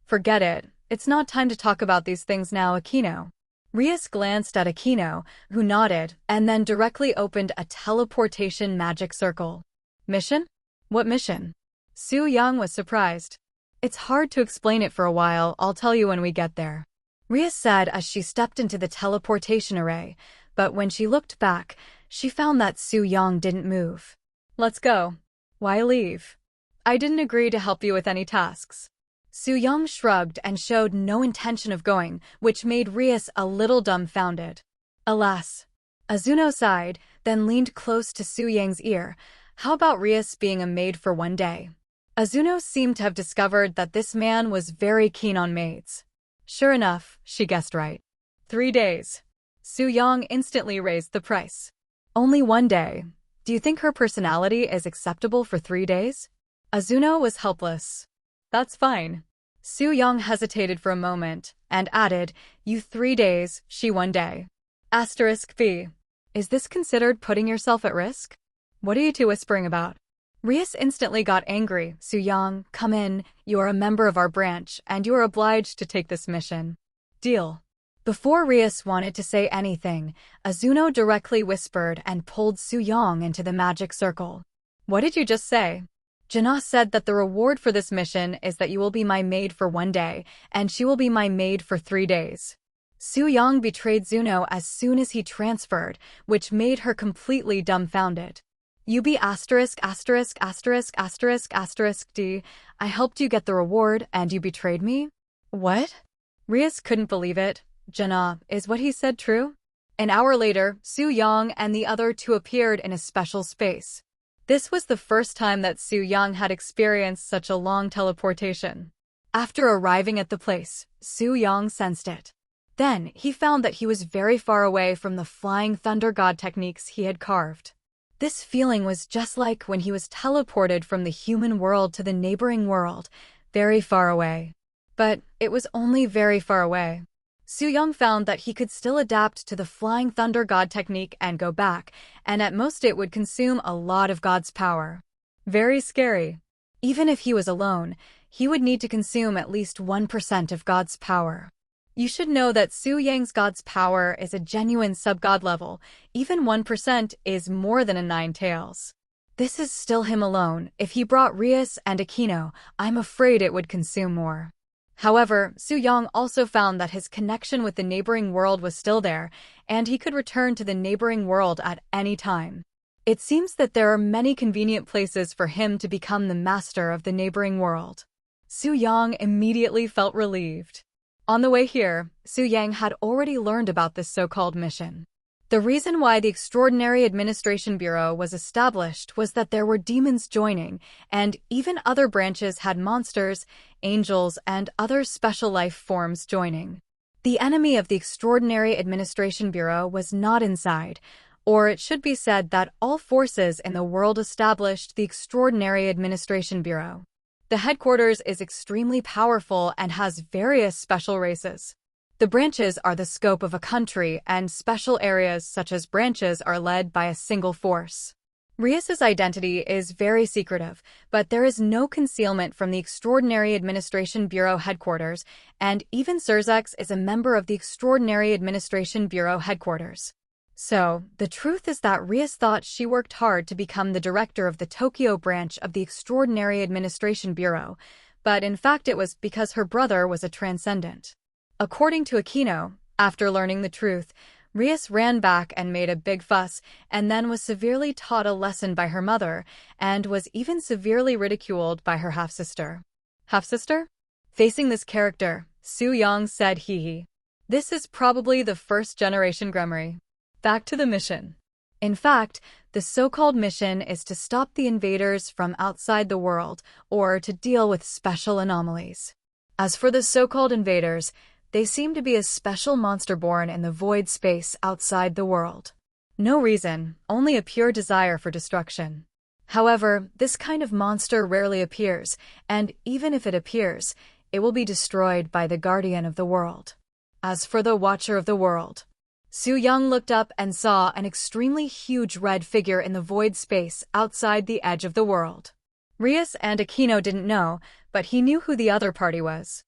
Forget it. It's not time to talk about these things now, Akino. Rias glanced at Akino, who nodded, and then directly opened a teleportation magic circle. Mission? What mission? Su Yang was surprised. It's hard to explain it for a while, I'll tell you when we get there. Rias said as she stepped into the teleportation array, but when she looked back, she found that Su Yang didn't move. Let's go. Why leave? I didn't agree to help you with any tasks. Su Yang shrugged and showed no intention of going, which made Rias a little dumbfounded. Alas. Azuno sighed, then leaned close to Su Yang's ear. How about Rias being a maid for one day? Azuno seemed to have discovered that this man was very keen on maids. Sure enough, she guessed right. 3 days. Su Yang instantly raised the price. Only 1 day. Do you think her personality is acceptable for 3 days? Azuno was helpless. That's fine. Su Yang hesitated for a moment and added, you 3 days, she 1 day. Asterisk B. Is this considered putting yourself at risk? What are you two whispering about? Rias instantly got angry. Su Yang, come in. You are a member of our branch, and you are obliged to take this mission. Deal. Before Rias wanted to say anything, Azuno directly whispered and pulled Su Yang into the magic circle. What did you just say? Jana said that the reward for this mission is that you will be my maid for 1 day, and she will be my maid for 3 days. Su Yang betrayed Zuno as soon as he transferred, which made her completely dumbfounded. You be asterisk asterisk asterisk asterisk asterisk D. I helped you get the reward, and you betrayed me? What? Rias couldn't believe it. Jana, is what he said true? An hour later, Su Yang and the other two appeared in a special space. This was the first time that Su Yang had experienced such a long teleportation. After arriving at the place, Su Yang sensed it. Then, he found that he was very far away from the flying thunder god techniques he had carved. This feeling was just like when he was teleported from the human world to the neighboring world, very far away. But it was only very far away. Su Yang found that he could still adapt to the flying thunder god technique and go back, and at most it would consume a lot of God's power. Very scary. Even if he was alone, he would need to consume at least 1% of God's power. You should know that Su Yang's God's power is a genuine sub-god level. Even 1% is more than a 9 tails. This is still him alone. If he brought Rias and Aquino, I'm afraid it would consume more. However, Su Yang also found that his connection with the neighboring world was still there, and he could return to the neighboring world at any time. It seems that there are many convenient places for him to become the master of the neighboring world. Su Yang immediately felt relieved. On the way here, Su Yang had already learned about this so-called mission. The reason why the Extraordinary Administration Bureau was established was that there were demons joining, and even other branches had monsters, angels, and other special life forms joining. The enemy of the Extraordinary Administration Bureau was not inside, or it should be said that all forces in the world established the Extraordinary Administration Bureau. The headquarters is extremely powerful and has various special races. The branches are the scope of a country, and special areas such as branches are led by a single force. Rias's identity is very secretive, but there is no concealment from the Extraordinary Administration Bureau headquarters, and even Surzex is a member of the Extraordinary Administration Bureau headquarters. So, the truth is that Rias thought she worked hard to become the director of the Tokyo branch of the Extraordinary Administration Bureau, but in fact it was because her brother was a transcendent. According to Aquino, after learning the truth, Rias ran back and made a big fuss, and then was severely taught a lesson by her mother, and was even severely ridiculed by her half-sister. Half-sister? Facing this character, Su Yang said hee hee. This is probably the first-generation Gremmery. Back to the mission. In fact, the so-called mission is to stop the invaders from outside the world, or to deal with special anomalies. As for the so-called invaders, they seem to be a special monster born in the void space outside the world. No reason, only a pure desire for destruction. However, this kind of monster rarely appears, and even if it appears, it will be destroyed by the guardian of the world. As for the Watcher of the World, Su Yang looked up and saw an extremely huge red figure in the void space outside the edge of the world. Rias and Aquino didn't know, but he knew who the other party was.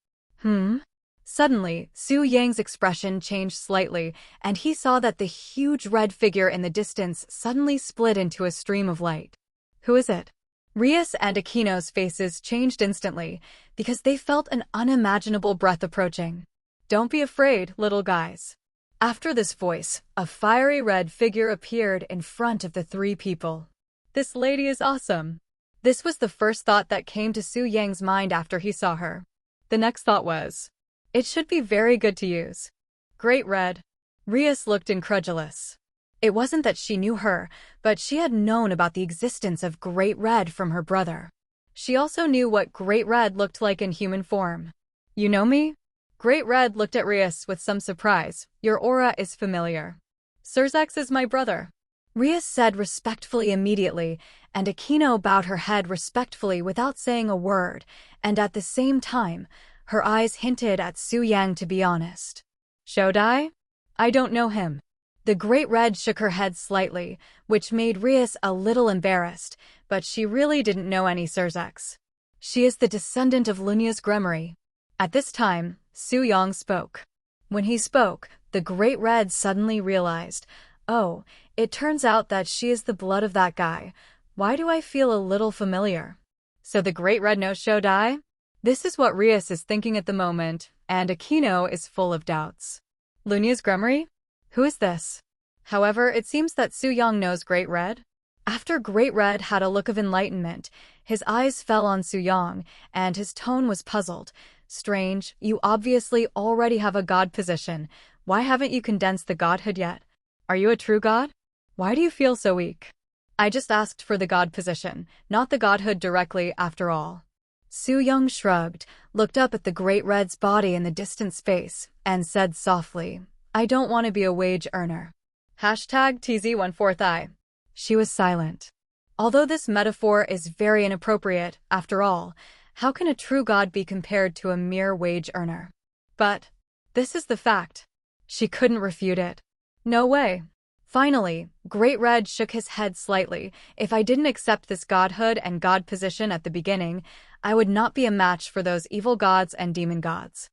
Suddenly, Su Yang's expression changed slightly, and he saw that the huge red figure in the distance suddenly split into a stream of light. Who is it? Rias and Aquino's faces changed instantly, because they felt an unimaginable breath approaching. Don't be afraid, little guys. After this voice, a fiery red figure appeared in front of the 3 people. This lady is awesome. This was the first thought that came to Su Yang's mind after he saw her. The next thought was, it should be very good to use. Great Red. Rias looked incredulous. It wasn't that she knew her, but she had known about the existence of Great Red from her brother. She also knew what Great Red looked like in human form. You know me? Great Red looked at Rias with some surprise. Your aura is familiar. Surzax is my brother. Rias said respectfully immediately, and Akino bowed her head respectfully without saying a word, and at the same time, her eyes hinted at Su Yang to be honest. Shodai? I don't know him. The Great Red shook her head slightly, which made Rias a little embarrassed, but she really didn't know any Surzax. She is the descendant of Lunya's Gremory. At this time, Su Yang spoke. When he spoke, the Great Red suddenly realized, oh, it turns out that she is the blood of that guy. Why do I feel a little familiar? So the Great Red knows Shodai? This is what Rias is thinking at the moment, and Akino is full of doubts. Lunya's Gremory? Who is this? However, it seems that Su Yang knows Great Red. After Great Red had a look of enlightenment, his eyes fell on Su Yang, and his tone was puzzled. Strange, you obviously already have a god position. Why haven't you condensed the godhood yet? Are you a true god? Why do you feel so weak? I just asked for the god position, not the godhood directly after all. Su Yang shrugged, looked up at the Great Red's body in the distant space, and said softly, I don't want to be a wage earner. Hashtag TZ14I. She was silent. Although this metaphor is very inappropriate, after all, how can a true god be compared to a mere wage earner? But this is the fact. She couldn't refute it. No way. Finally, Great Red shook his head slightly. If I didn't accept this godhood and god position at the beginning, I would not be a match for those evil gods and demon gods.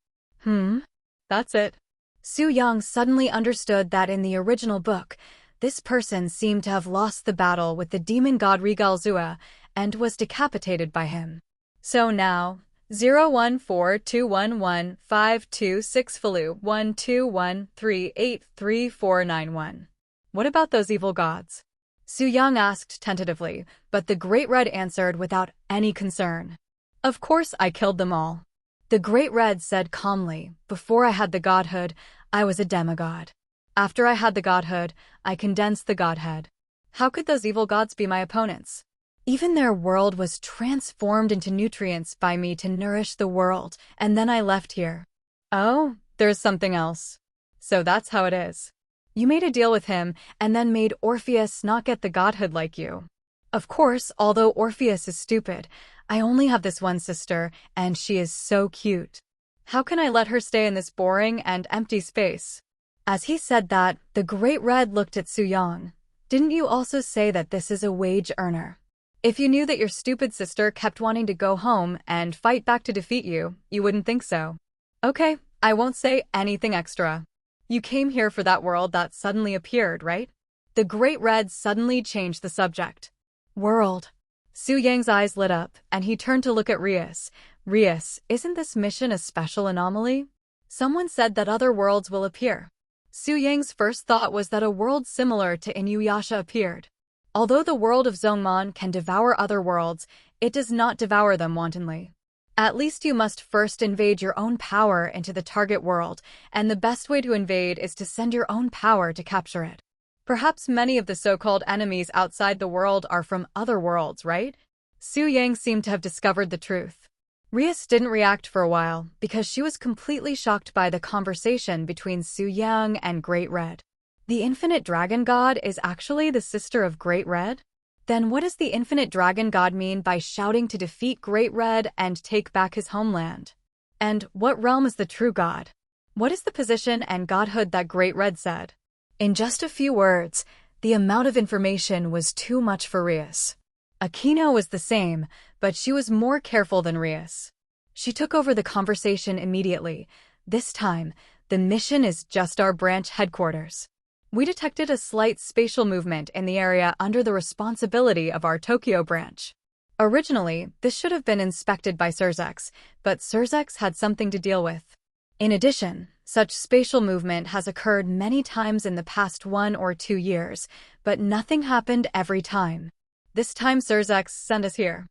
That's it. Su Yang suddenly understood that in the original book, this person seemed to have lost the battle with the demon god Regalzua and was decapitated by him. So now, 014211526 Falu 121383491. What about those evil gods? Su Yang asked tentatively, but the Great Red answered without any concern. Of course I killed them all. The Great Red said calmly, before I had the godhood, I was a demigod. After I had the godhood, I condensed the godhead. How could those evil gods be my opponents? Even their world was transformed into nutrients by me to nourish the world, and then I left here. Oh, there's something else. So that's how it is. You made a deal with him, and then made Orpheus not get the godhood like you. Of course, although Orpheus is stupid, I only have this one sister, and she is so cute. How can I let her stay in this boring and empty space? As he said that, the Great Red looked at Su Yang. Didn't you also say that this is a wage earner? If you knew that your stupid sister kept wanting to go home and fight back to defeat you, you wouldn't think so. Okay, I won't say anything extra. You came here for that world that suddenly appeared, right? The Great Red suddenly changed the subject. World. Su Yang's eyes lit up, and he turned to look at Rias. Rias, isn't this mission a special anomaly? Someone said that other worlds will appear. Su Yang's first thought was that a world similar to Inuyasha appeared. Although the world of Zongmon can devour other worlds, it does not devour them wantonly. At least you must first invade your own power into the target world, and the best way to invade is to send your own power to capture it. Perhaps many of the so-called enemies outside the world are from other worlds, right? Su Yang seemed to have discovered the truth. Rias didn't react for a while, because she was completely shocked by the conversation between Su Yang and Great Red. The Infinite Dragon God is actually the sister of Great Red? Then what does the Infinite Dragon God mean by shouting to defeat Great Red and take back his homeland? And what realm is the true god? What is the position and godhood that Great Red said? In just a few words, the amount of information was too much for Rias. Akino was the same, but she was more careful than Rias. She took over the conversation immediately. This time, the mission is just our branch headquarters. We detected a slight spatial movement in the area under the responsibility of our Tokyo branch. Originally, this should have been inspected by Surzax, but Surzax had something to deal with. In addition, such spatial movement has occurred many times in the past 1 or 2 years, but nothing happened every time. This time Surzax sent us here.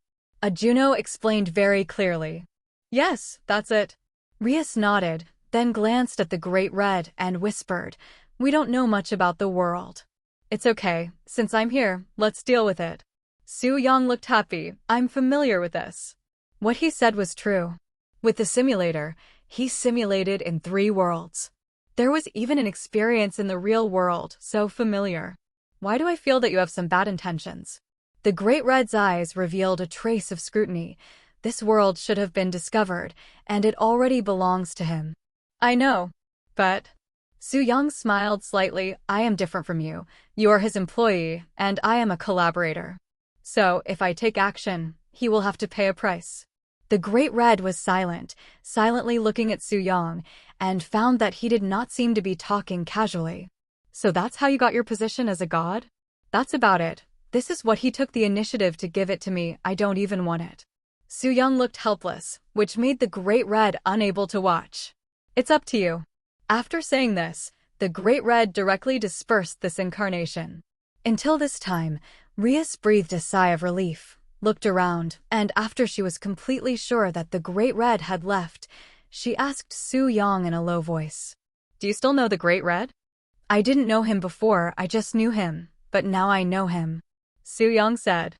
Juno explained very clearly. Yes, that's it. Rias nodded, then glanced at the Great Red and whispered, We don't know much about the world. It's okay, since I'm here, let's deal with it. Su Yang looked happy. I'm familiar with this. What he said was true. With the simulator, he simulated in 3 worlds. There was even an experience in the real world, so familiar. Why do I feel that you have some bad intentions? The Great Red's eyes revealed a trace of scrutiny. This world should have been discovered, and it already belongs to him. I know, but... Su Yang smiled slightly. I am different from you. You are his employee, and I am a collaborator. So, if I take action, he will have to pay a price. The Great Red was silent, silently looking at Su Yang, and found that he did not seem to be talking casually. So that's how you got your position as a god? That's about it. This is what he took the initiative to give it to me. I don't even want it. Su Yang looked helpless, which made the Great Red unable to watch. It's up to you. After saying this, the Great Red directly dispersed this incarnation. Until this time, Rias breathed a sigh of relief, looked around, and after she was completely sure that the Great Red had left, she asked Su Yang in a low voice. Do you still know the Great Red? I didn't know him before, I just knew him, but now I know him. Su Yang said.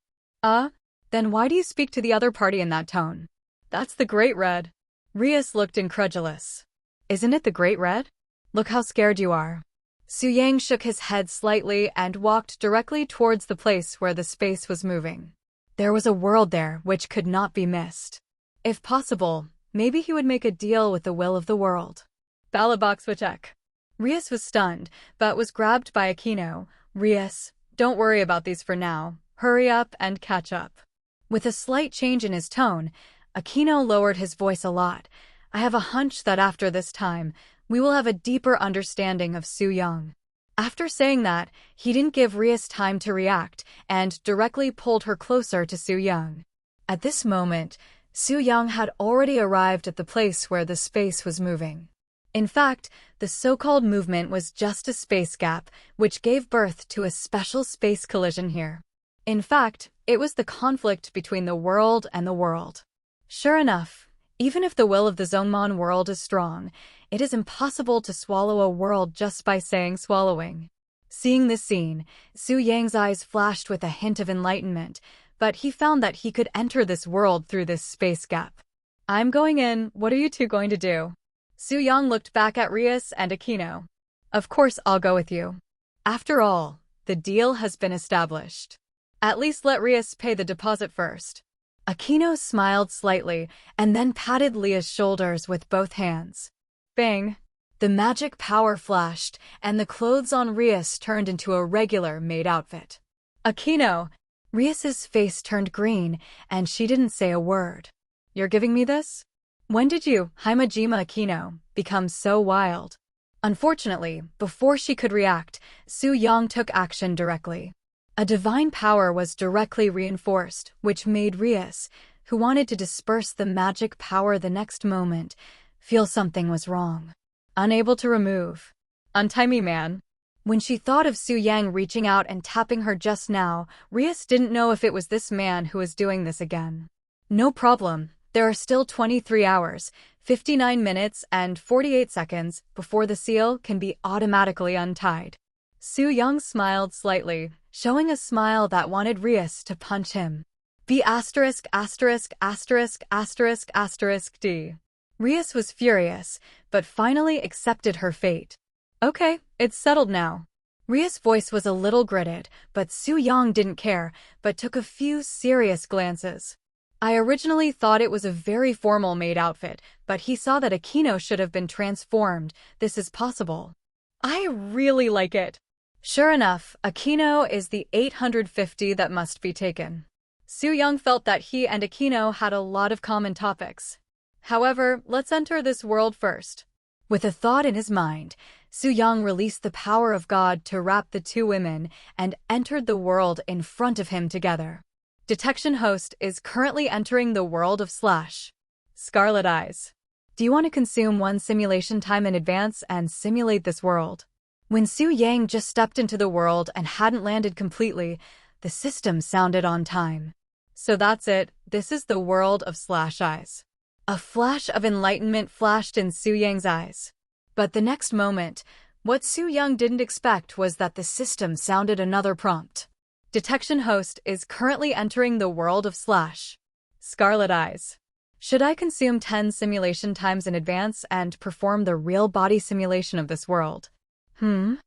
Then why do you speak to the other party in that tone? That's the Great Red. Rias looked incredulous. Isn't it the Great Red? Look how scared you are. Su Yang shook his head slightly and walked directly towards the place where the space was moving. There was a world there which could not be missed. If possible, maybe he would make a deal with the will of the world. Balaboxwachek. Rias was stunned, but was grabbed by Aquino. Rias, don't worry about these for now. Hurry up and catch up. With a slight change in his tone, Aquino lowered his voice a lot. I have a hunch that after this time, we will have a deeper understanding of Su Yang. After saying that, he didn't give Rias time to react and directly pulled her closer to Su Yang. At this moment, Su Yang had already arrived at the place where the space was moving. In fact, the so-called movement was just a space gap, which gave birth to a special space collision here. In fact, it was the conflict between the world and the world. Sure enough, even if the will of the Zongmon world is strong, it is impossible to swallow a world just by saying swallowing. Seeing this scene, Su Yang's eyes flashed with a hint of enlightenment, but he found that he could enter this world through this space gap. I'm going in, what are you two going to do? Su Yang looked back at Rias and Aquino. Of course I'll go with you. After all, the deal has been established. At least let Rias pay the deposit first. Aquino smiled slightly and then patted Leah's shoulders with both hands. Bang! The magic power flashed, and the clothes on Rias turned into a regular maid outfit. Aquino! Rias's face turned green, and she didn't say a word. You're giving me this? When did you, Himajima Aquino, become so wild? Unfortunately, before she could react, Su Yang took action directly. A divine power was directly reinforced, which made Rias, who wanted to disperse the magic power the next moment, feel something was wrong. Unable to remove. Untie me, man. When she thought of Su Yang reaching out and tapping her just now, Rias didn't know if it was this man who was doing this again. No problem. There are still 23 hours, 59 minutes, and 48 seconds before the seal can be automatically untied. Su Yang smiled slightly, showing a smile that wanted Rias to punch him. B******************** D. Rias was furious, but finally accepted her fate. Okay, it's settled now. Rias' voice was a little gritted, but Su Yang didn't care, but took a few serious glances. I originally thought it was a very formal maid outfit, but he saw that Aquino should have been transformed. This is possible. I really like it. Sure enough, Aquino is the 850 that must be taken. Su Yang felt that he and Aquino had a lot of common topics. However, let's enter this world first. With a thought in his mind, Su Yang released the power of God to wrap the two women and entered the world in front of him together. Detection host is currently entering the world of Scarlet Eyes. Do you want to consume one simulation time in advance and simulate this world? When Su Yang just stepped into the world and hadn't landed completely, the system sounded on time. So that's it, this is the world of Eyes. A flash of enlightenment flashed in Su Yang's eyes. But the next moment, what Su Yang didn't expect was that the system sounded another prompt. Detection host is currently entering the world of Slash. Scarlet eyes. Should I consume 10 simulation times in advance and perform the real body simulation of this world? 2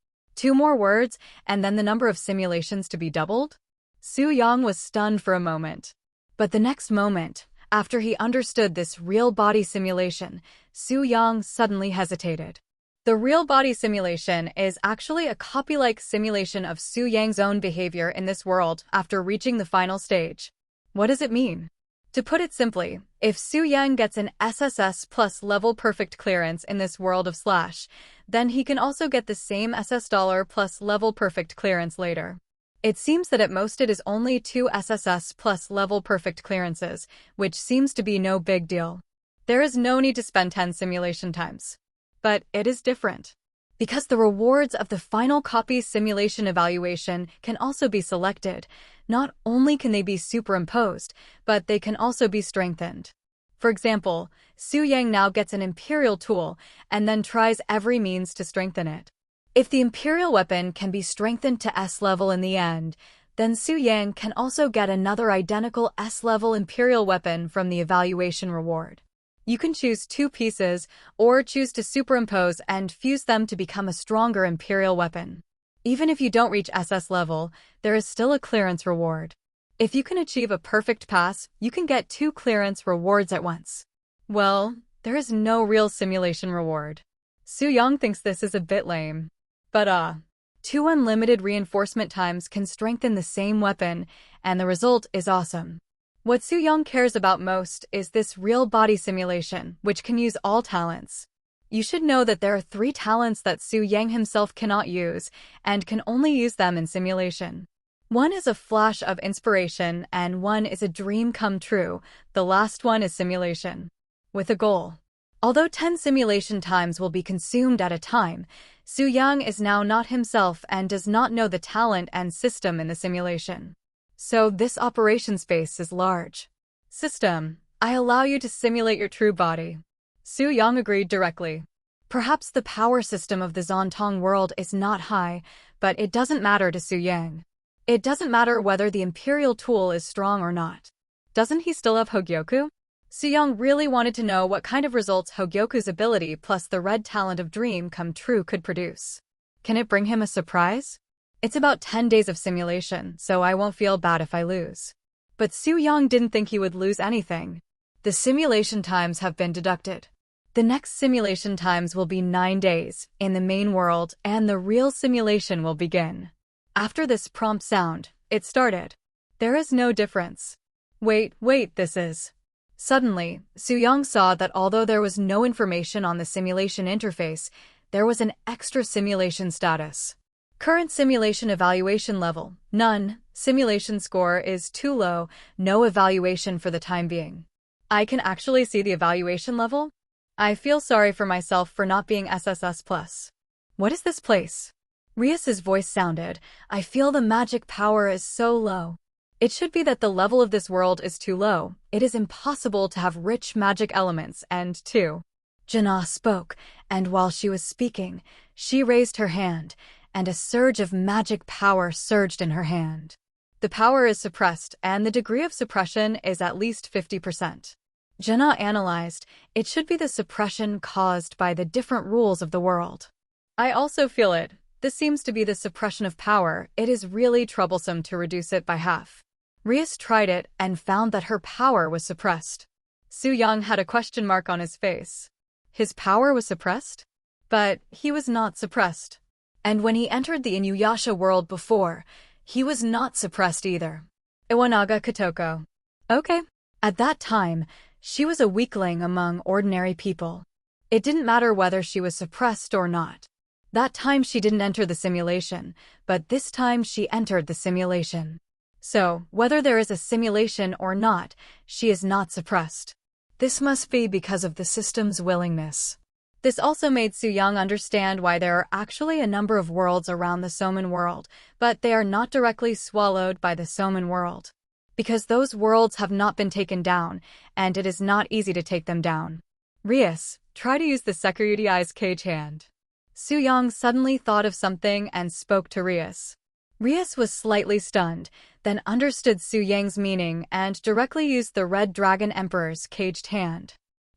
more words, and then the number of simulations to be doubled? Su-young was stunned for a moment. But the next moment, after he understood this real body simulation, Su-young suddenly hesitated. The real body simulation is actually a copy-like simulation of Su-yang's own behavior in this world after reaching the final stage. What does it mean? To put it simply, if Su-yang gets an SSS plus level perfect clearance in this world of Slash, then he can also get the same SS dollar plus level perfect clearance later. It seems that at most it is only 2 SSS plus level perfect clearances, which seems to be no big deal. There is no need to spend 10 simulation times. But it is different. Because the rewards of the final copy simulation evaluation can also be selected, not only can they be superimposed, but they can also be strengthened. For example, Su-yang now gets an Imperial tool and then tries every means to strengthen it. If the Imperial weapon can be strengthened to S level in the end, then Su-yang can also get another identical S level Imperial weapon from the evaluation reward. You can choose 2 pieces, or choose to superimpose and fuse them to become a stronger Imperial weapon. Even if you don't reach SS level, there is still a clearance reward. If you can achieve a perfect pass, you can get 2 clearance rewards at once. Well, there is no real simulation reward. Su-young thinks this is a bit lame. But 2 unlimited reinforcement times can strengthen the same weapon, and the result is awesome. What Su-young cares about most is this real body simulation, which can use all talents. You should know that there are 3 talents that Su-yang himself cannot use, and can only use them in simulation. One is a flash of inspiration, and one is a dream come true. The last one is simulation. With a goal. Although 10 simulation times will be consumed at a time, Su-young is now not himself and does not know the talent and system in the simulation. So this operation space is large. System, I allow you to simulate your true body. Su-young agreed directly. Perhaps the power system of the Zontong world is not high, but it doesn't matter to Su-yang. It doesn't matter whether the Imperial tool is strong or not. Doesn't he still have Hogyoku? Su-young really wanted to know what kind of results Hogyoku's ability plus the red talent of Dream Come True could produce. Can it bring him a surprise? It's about 10 days of simulation, so I won't feel bad if I lose. But Su-young didn't think he would lose anything. The simulation times have been deducted. The next simulation times will be 9 days in the main world, and the real simulation will begin. After this prompt sound, it started. There is no difference. Wait, this is... Suddenly, Su-young saw that although there was no information on the simulation interface, there was an extra simulation status. Current simulation evaluation level, none. Simulation score is too low, no evaluation for the time being. I can actually see the evaluation level? I feel sorry for myself for not being SSS+. What is this place? Rias's voice sounded. I feel the magic power is so low. It should be that the level of this world is too low. It is impossible to have rich magic elements and too. Jana spoke, and while she was speaking, she raised her hand, and a surge of magic power surged in her hand. The power is suppressed, and the degree of suppression is at least 50%. Jana analyzed, it should be the suppression caused by the different rules of the world. I also feel it. This seems to be the suppression of power. It is really troublesome to reduce it by half. Rias tried it and found that her power was suppressed. Su-young had a question mark on his face. His power was suppressed? But he was not suppressed. And when he entered the Inuyasha world before, he was not suppressed either. Iwanaga Kotoko. Okay. At that time, she was a weakling among ordinary people. It didn't matter whether she was suppressed or not. That time she didn't enter the simulation, but this time she entered the simulation. So, whether there is a simulation or not, she is not suppressed. This must be because of the system's willingness. This also made Su-young understand why there are actually a number of worlds around the Soman world, but they are not directly swallowed by the Soman world. Because those worlds have not been taken down, and it is not easy to take them down. Rias, try to use the Sekyuti Eyes cage hand. Su-young suddenly thought of something and spoke to Rias. Rias was slightly stunned, then understood Su Yang's meaning and directly used the Red Dragon Emperor's caged hand.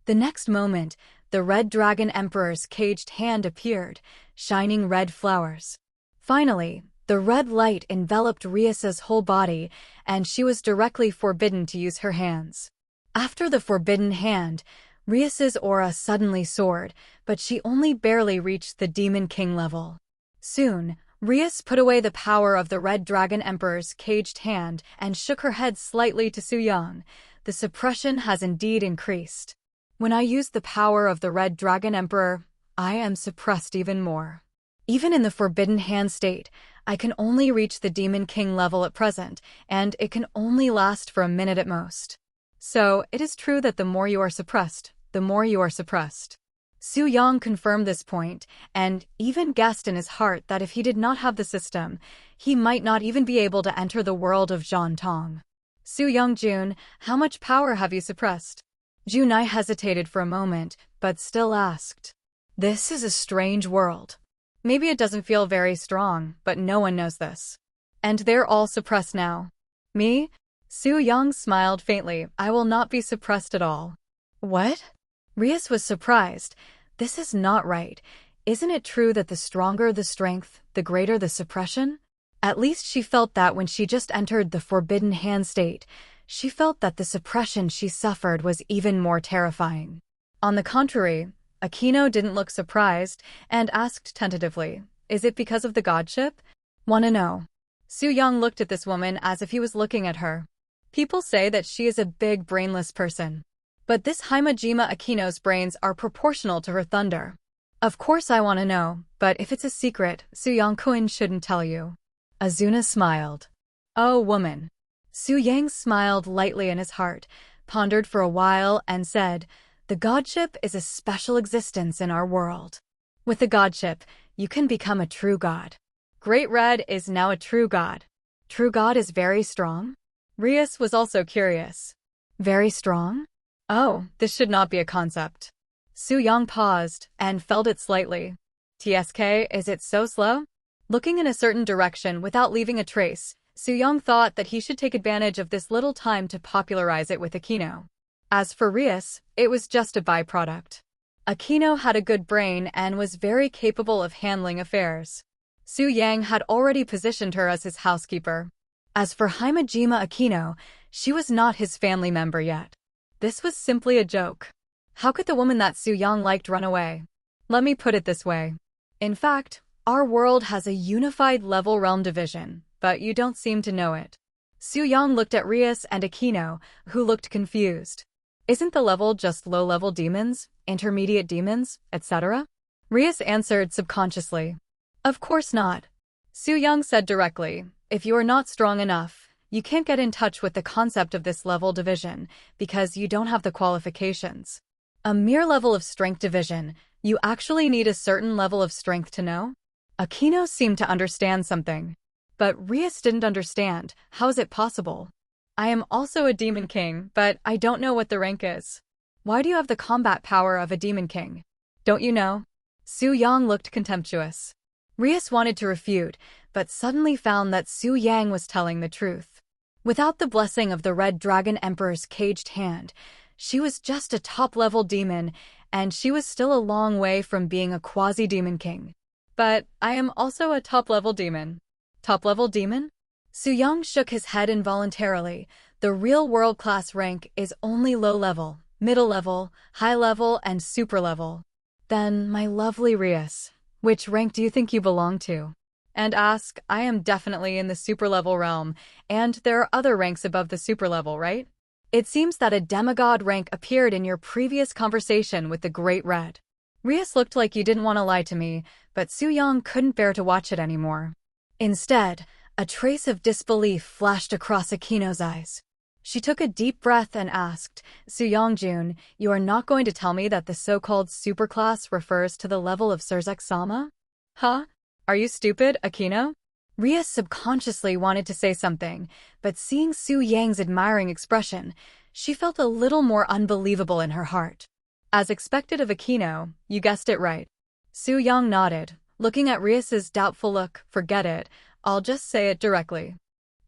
The next moment, the Red Dragon Emperor's caged hand appeared, shining red flowers. Finally, the red light enveloped Rias's whole body, and she was directly forbidden to use her hands. After the forbidden hand, Rias's aura suddenly soared, but she only barely reached the Demon King level. Soon, Rias put away the power of the Red Dragon Emperor's caged hand and shook her head slightly to Su Yang. The suppression has indeed increased. When I use the power of the Red Dragon Emperor, I am suppressed even more. Even in the Forbidden Hand state, I can only reach the Demon King level at present, and it can only last for a minute at most. So, it is true that the more you are suppressed, the more you are suppressed. Su Yang confirmed this point, and even guessed in his heart that if he did not have the system, he might not even be able to enter the world of Zhan Tong. Su Yang Jun, how much power have you suppressed? Junai hesitated for a moment, but still asked. This is a strange world. Maybe it doesn't feel very strong, but no one knows this. And they're all suppressed now. Me? Su Yang smiled faintly. I will not be suppressed at all. What? Rias was surprised. This is not right. Isn't it true that the stronger the strength, the greater the suppression? At least she felt that when she just entered the Forbidden Hand state. She felt that the suppression she suffered was even more terrifying. On the contrary, Akino didn't look surprised and asked tentatively, is it because of the godship? Wanna know? Su Yang looked at this woman as if he was looking at her. People say that she is a big brainless person. But this Himejima Akino's brains are proportional to her thunder. Of course I want to know, but if it's a secret, Su Yang-kun shouldn't tell you. Azuna smiled. Oh, woman. Su Yang smiled lightly in his heart, pondered for a while, and said, the godship is a special existence in our world. With the godship, you can become a true god. Great Red is now a true god. True god is very strong? Rias was also curious. Very strong? Oh, this should not be a concept. Su Yang paused and felt it slightly. TSK, is it so slow? Looking in a certain direction without leaving a trace, Su Yang thought that he should take advantage of this little time to popularize it with Akino. As for Rias, it was just a byproduct. Akino had a good brain and was very capable of handling affairs. Su Yang had already positioned her as his housekeeper. As for Himejima Akino, she was not his family member yet. This was simply a joke. How could the woman that Su Yang liked run away? Let me put it this way. In fact, our world has a unified level realm division, but you don't seem to know it. Su Yang looked at Rias and Akino, who looked confused. Isn't the level just low-level demons, intermediate demons, etc.? Rias answered subconsciously. Of course not. Su Yang said directly, if you are not strong enough, you can't get in touch with the concept of this level division because you don't have the qualifications. A mere level of strength division, you actually need a certain level of strength to know? Akino seemed to understand something. But Rias didn't understand. How is it possible? I am also a Demon King, but I don't know what the rank is. Why do you have the combat power of a Demon King? Don't you know? Su Yang looked contemptuous. Rias wanted to refute, but suddenly found that Su Yang was telling the truth. Without the blessing of the Red Dragon Emperor's caged hand, she was just a top-level demon, and she was still a long way from being a quasi-demon king. But I am also a top-level demon. Top-level demon? Su Yang shook his head involuntarily. The real world-class rank is only low-level, middle-level, high-level, and super-level. Then, my lovely Rias, which rank do you think you belong to? And ask, I am definitely in the super-level realm, and there are other ranks above the super-level, right? It seems that a demigod rank appeared in your previous conversation with the Great Red. Rias looked like you didn't want to lie to me, but Su Yang couldn't bear to watch it anymore. Instead, a trace of disbelief flashed across Akino's eyes. She took a deep breath and asked, Su Yang-jun, you are not going to tell me that the so-called superclass refers to the level of Surzek-sama? Huh? Are you stupid, Akino? Rias subconsciously wanted to say something, but seeing Su Yang's admiring expression, she felt a little more unbelievable in her heart. As expected of Akino, you guessed it right. Su Yang nodded, looking at Rias's doubtful look. Forget it, I'll just say it directly.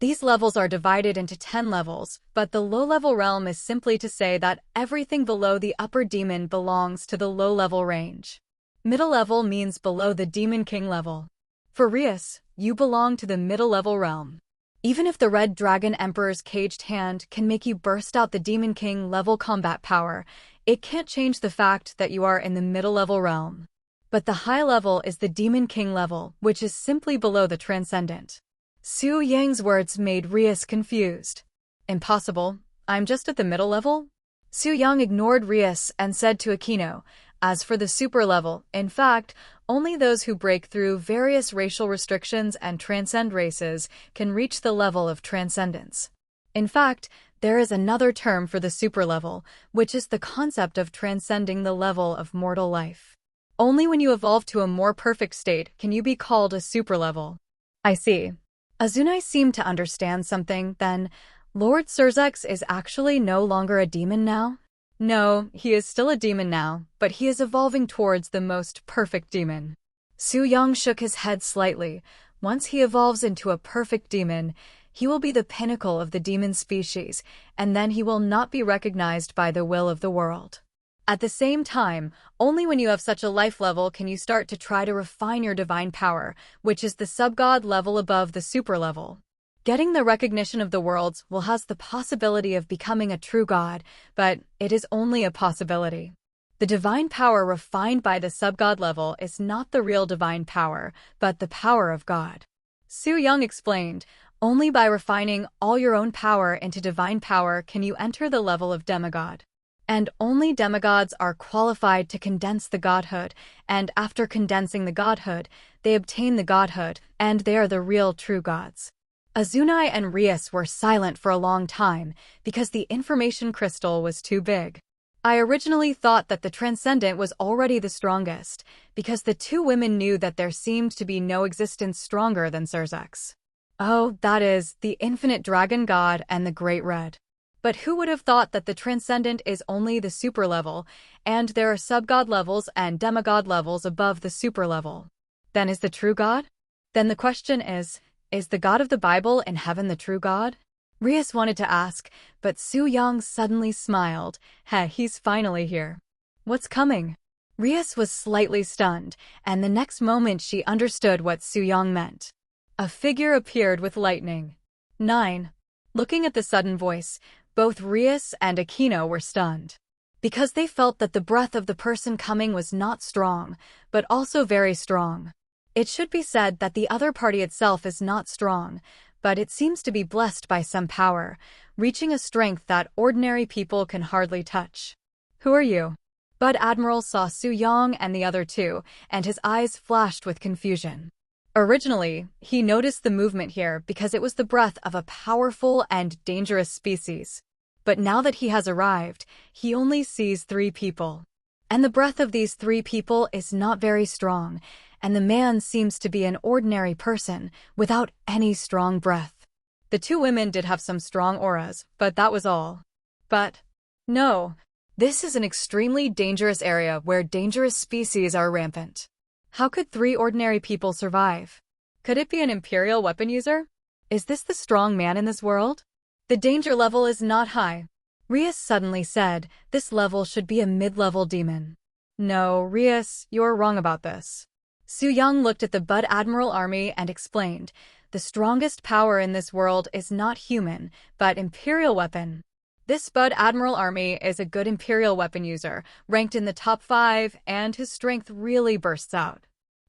These levels are divided into 10 levels, but the low-level realm is simply to say that everything below the upper demon belongs to the low-level range. Middle level means below the Demon King level. For Rias, you belong to the middle-level realm. Even if the Red Dragon Emperor's caged hand can make you burst out the Demon King level combat power, it can't change the fact that you are in the middle-level realm. But the high level is the Demon King level, which is simply below the Transcendent. Su Yang's words made Rias confused. Impossible. I'm just at the middle level? Su Yang ignored Rias and said to Aquino, as for the super level, in fact, only those who break through various racial restrictions and transcend races can reach the level of transcendence. In fact, there is another term for the super level, which is the concept of transcending the level of mortal life. Only when you evolve to a more perfect state can you be called a super level. I see. Azunai seemed to understand something, then. Lord Surzex is actually no longer a demon now? No, he is still a demon now, but he is evolving towards the most perfect demon. Su Yang shook his head slightly. Once he evolves into a perfect demon, he will be the pinnacle of the demon species, and then he will not be recognized by the will of the world. At the same time, only when you have such a life level can you start to try to refine your divine power, which is the sub-god level above the super level. Getting the recognition of the worlds will has the possibility of becoming a true god, but it is only a possibility. The divine power refined by the sub-god level is not the real divine power, but the power of God. Su Yang explained, only by refining all your own power into divine power can you enter the level of demigod. And only demigods are qualified to condense the godhood, and after condensing the godhood, they obtain the godhood, and they are the real true gods. Azunai and Rias were silent for a long time, because the information crystal was too big. I originally thought that the Transcendent was already the strongest, because the two women knew that there seemed to be no existence stronger than Surzex. Oh, that is, the Infinite Dragon God and the Great Red. But who would have thought that the Transcendent is only the super level, and there are sub-god levels and demigod levels above the super level? Then is the true God? Then the question is the God of the Bible in heaven the true God? Rias wanted to ask, but Su Yang suddenly smiled. Heh, he's finally here. What's coming? Rias was slightly stunned, and the next moment she understood what Su Yang meant. A figure appeared with lightning. 9. Looking at the sudden voice, both Rias and Aquino were stunned. Because they felt that the breath of the person coming was not strong, but also very strong. It should be said that the other party itself is not strong, but it seems to be blessed by some power, reaching a strength that ordinary people can hardly touch. Who are you? Bud Admiral saw Su Yang and the other two, and his eyes flashed with confusion. Originally, he noticed the movement here because it was the breath of a powerful and dangerous species. But now that he has arrived, he only sees 3 people. And the breath of these 3 people is not very strong, and the man seems to be an ordinary person without any strong breath. The 2 women did have some strong auras, but that was all. But no, this is an extremely dangerous area where dangerous species are rampant. How could 3 ordinary people survive? Could it be an imperial weapon user? Is this the strong man in this world? The danger level is not high. Rias suddenly said, this level should be a mid-level demon. No, Rias, you're wrong about this. Su Yang looked at the Bud Admiral army and explained, the strongest power in this world is not human, but imperial weapon. This Bud Admiral army is a good imperial weapon user, ranked in the top 5, and his strength really bursts out.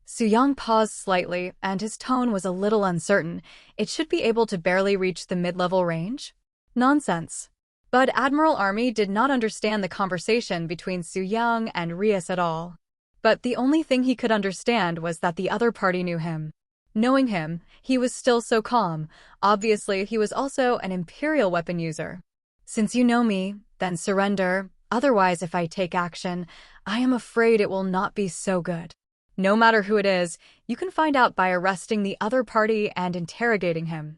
Su Yang paused slightly, and his tone was a little uncertain. It should be able to barely reach the mid-level range? Nonsense. Bud Admiral army did not understand the conversation between Su Yang and Rias at all. But the only thing he could understand was that the other party knew him. Knowing him, he was still so calm. Obviously, he was also an imperial weapon user. Since you know me, then surrender. Otherwise, if I take action, I am afraid it will not be so good. No matter who it is, you can find out by arresting the other party and interrogating him.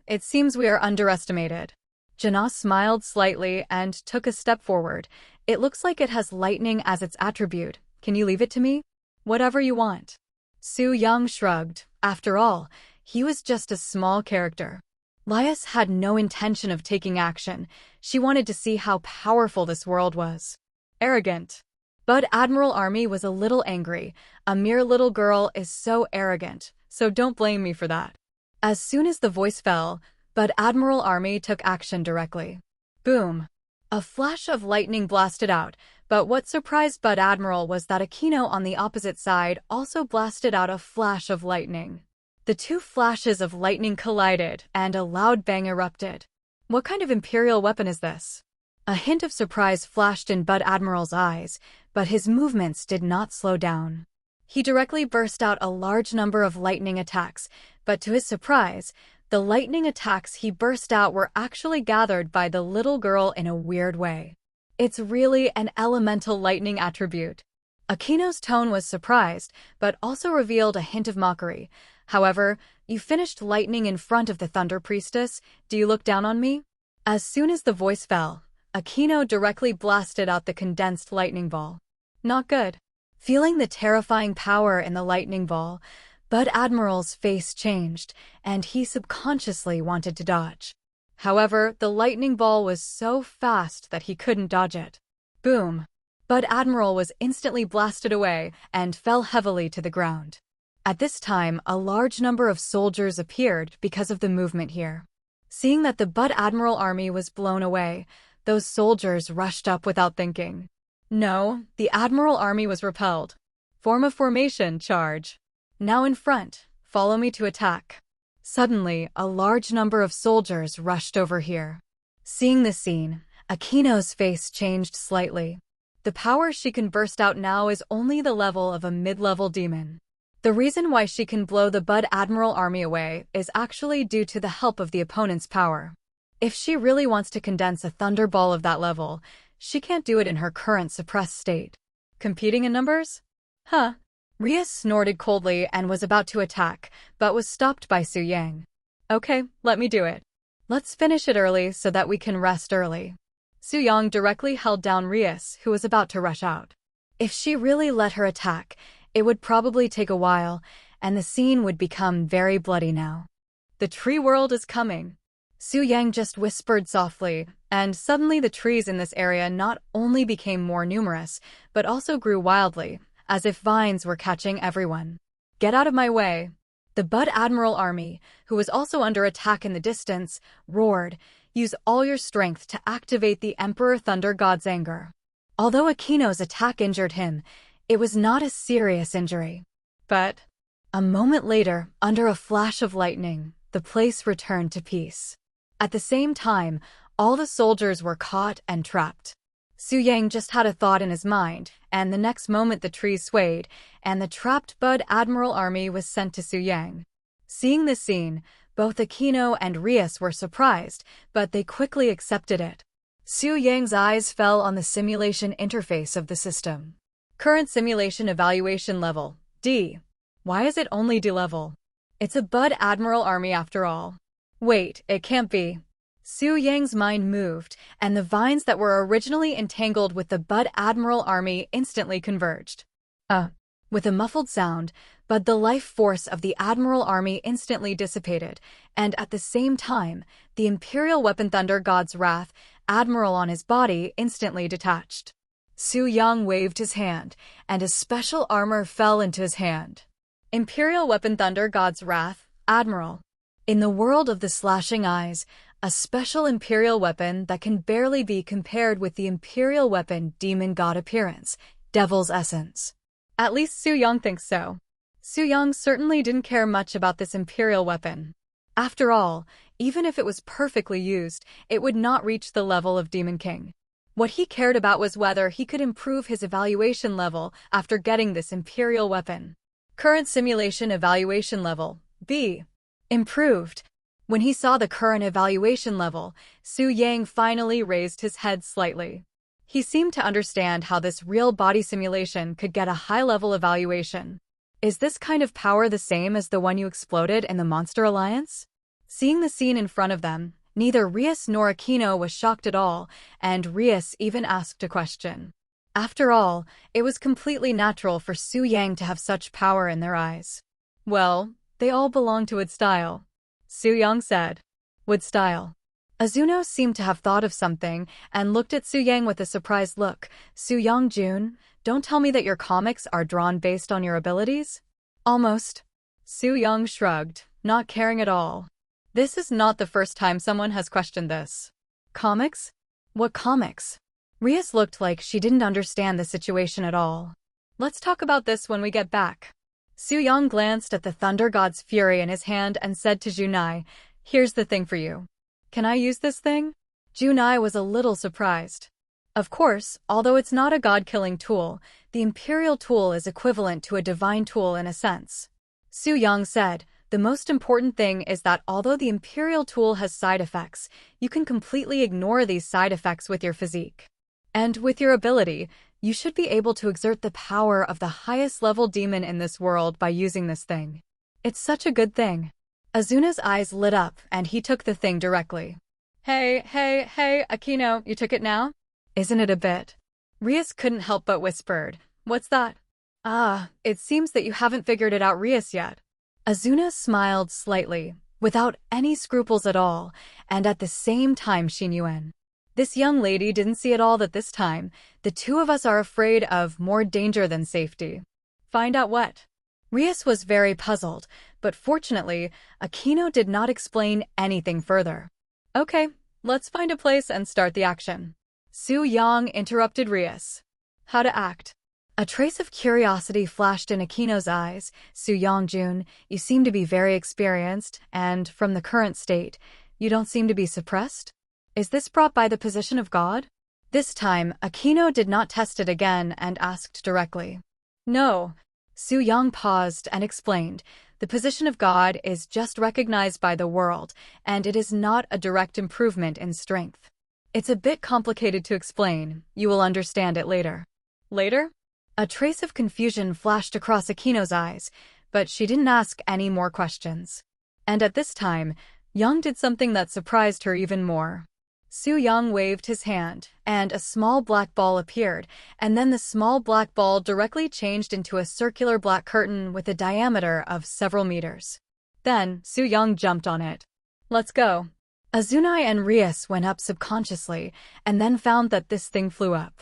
It seems we are underestimated. Jana smiled slightly and took a step forward. It looks like it has lightning as its attribute. Can you leave it to me? Whatever you want. Su Yang shrugged. After all, he was just a small character. Laius had no intention of taking action. She wanted to see how powerful this world was. Arrogant. Bud Admiral Army was a little angry. A mere little girl is so arrogant, so don't blame me for that. As soon as the voice fell, Bud Admiral Army took action directly. Boom. A flash of lightning blasted out, but what surprised Bud Admiral was that Akino on the opposite side also blasted out a flash of lightning. The two flashes of lightning collided, and a loud bang erupted. What kind of imperial weapon is this? A hint of surprise flashed in Bud Admiral's eyes, but his movements did not slow down. He directly burst out a large number of lightning attacks, but to his surprise, the lightning attacks he burst out were actually gathered by the little girl in a weird way. It's really an elemental lightning attribute. Akino's tone was surprised, but also revealed a hint of mockery. However, you finished lightning in front of the Thunder Priestess. Do you look down on me? As soon as the voice fell, Akino directly blasted out the condensed lightning ball. Not good. Feeling the terrifying power in the lightning ball, Bud Admiral's face changed, and he subconsciously wanted to dodge. However, the lightning ball was so fast that he couldn't dodge it. Boom! Bud Admiral was instantly blasted away and fell heavily to the ground. At this time, a large number of soldiers appeared because of the movement here. Seeing that the Bud Admiral Army was blown away, those soldiers rushed up without thinking. No, the Admiral Army was repelled. Form of formation, charge. Now in front, follow me to attack. Suddenly, a large number of soldiers rushed over here. Seeing this scene, Akino's face changed slightly. The power she can burst out now is only the level of a mid-level demon. The reason why she can blow the Bud Admiral Army away is actually due to the help of the opponent's power. If she really wants to condense a thunder ball of that level, she can't do it in her current suppressed state. Competing in numbers? Huh. Ria snorted coldly and was about to attack, but was stopped by Su Yang. Okay, let me do it. Let's finish it early so that we can rest early. Su Yang directly held down Rias, who was about to rush out. If she really let her attack, it would probably take a while, and the scene would become very bloody now. The tree world is coming. Su Yang just whispered softly, and suddenly the trees in this area not only became more numerous, but also grew wildly, as if vines were catching everyone. Get out of my way. The Bud Admiral Army, who was also under attack in the distance, roared, use all your strength to activate the Emperor Thunder God's anger. Although Akino's attack injured him, it was not a serious injury. But a moment later, under a flash of lightning, the place returned to peace. At the same time, all the soldiers were caught and trapped. Su Yang just had a thought in his mind, and the next moment the trees swayed, and the trapped Bud Admiral Army was sent to Su Yang. Seeing this scene, both Akino and Rias were surprised, but they quickly accepted it. Su Yang's eyes fell on the simulation interface of the system. Current simulation evaluation level, D. Why is it only D level? It's a Bud Admiral Army after all. Wait, it can't be. Su Yang's mind moved, and the vines that were originally entangled with the Bud Admiral Army instantly converged. With a muffled sound, but the life force of the Admiral Army instantly dissipated, and at the same time, the Imperial Weapon Thunder God's Wrath, Admiral on his body, instantly detached. Su Yang waved his hand, and a special armor fell into his hand. Imperial Weapon Thunder God's Wrath, Admiral. In the world of the slashing eyes, a special Imperial weapon that can barely be compared with the Imperial weapon Demon God Appearance, Devil's Essence. At least Su Yang thinks so. Su Yang certainly didn't care much about this Imperial weapon. After all, even if it was perfectly used, it would not reach the level of Demon King. What he cared about was whether he could improve his evaluation level after getting this Imperial weapon. Current simulation evaluation level, B. Improved. When he saw the current evaluation level, Su Yang finally raised his head slightly. He seemed to understand how this real body simulation could get a high-level evaluation. Is this kind of power the same as the one you exploded in the Monster Alliance? Seeing the scene in front of them, neither Rias nor Akino was shocked at all, and Rias even asked a question. After all, it was completely natural for Su Yang to have such power in their eyes. Well, They all belong to its style. Su Yang said. Wood style. Azuno seemed to have thought of something and looked at Su Yang with a surprised look. Su Yang Jun, don't tell me that your comics are drawn based on your abilities? Almost. Su Yang shrugged, not caring at all. This is not the first time someone has questioned this. Comics? What comics? Rias looked like she didn't understand the situation at all. Let's talk about this when we get back. Su Yang glanced at the Thunder God's fury in his hand and said to Junai, here's the thing for you. Can I use this thing? Junai was a little surprised. Of course, although it's not a god-killing tool, the Imperial tool is equivalent to a divine tool in a sense. Su Yang said, the most important thing is that although the Imperial tool has side effects, you can completely ignore these side effects with your physique. And with your ability, you should be able to exert the power of the highest level demon in this world by using this thing. It's such a good thing. Azuna's eyes lit up and he took the thing directly. Hey, Akino, you took it now? Isn't it a bit? Rias couldn't help but whispered, what's that? Ah, it seems that you haven't figured it out, Rias, yet. Azuna smiled slightly, without any scruples at all, and at the same time Shinyuan. This young lady didn't see at all that this time, the two of us are afraid of more danger than safety. Find out what? Rias was very puzzled, but fortunately, Akino did not explain anything further. Okay, let's find a place and start the action. Su Yang interrupted Rias. How to act? A trace of curiosity flashed in Akino's eyes. Su Yang Jun, you seem to be very experienced, and from the current state, you don't seem to be suppressed? Is this brought by the position of God? This time, Akino did not test it again and asked directly. No. Su Yang paused and explained, the position of God is just recognized by the world, and it is not a direct improvement in strength. It's a bit complicated to explain, you will understand it later. Later? A trace of confusion flashed across Akino's eyes, but she didn't ask any more questions. And at this time, Yang did something that surprised her even more. Su Yang waved his hand, and a small black ball appeared, and then the small black ball directly changed into a circular black curtain with a diameter of several meters. Then, Su Yang jumped on it. Let's go. Azunai and Rias went up subconsciously, and then found that this thing flew up.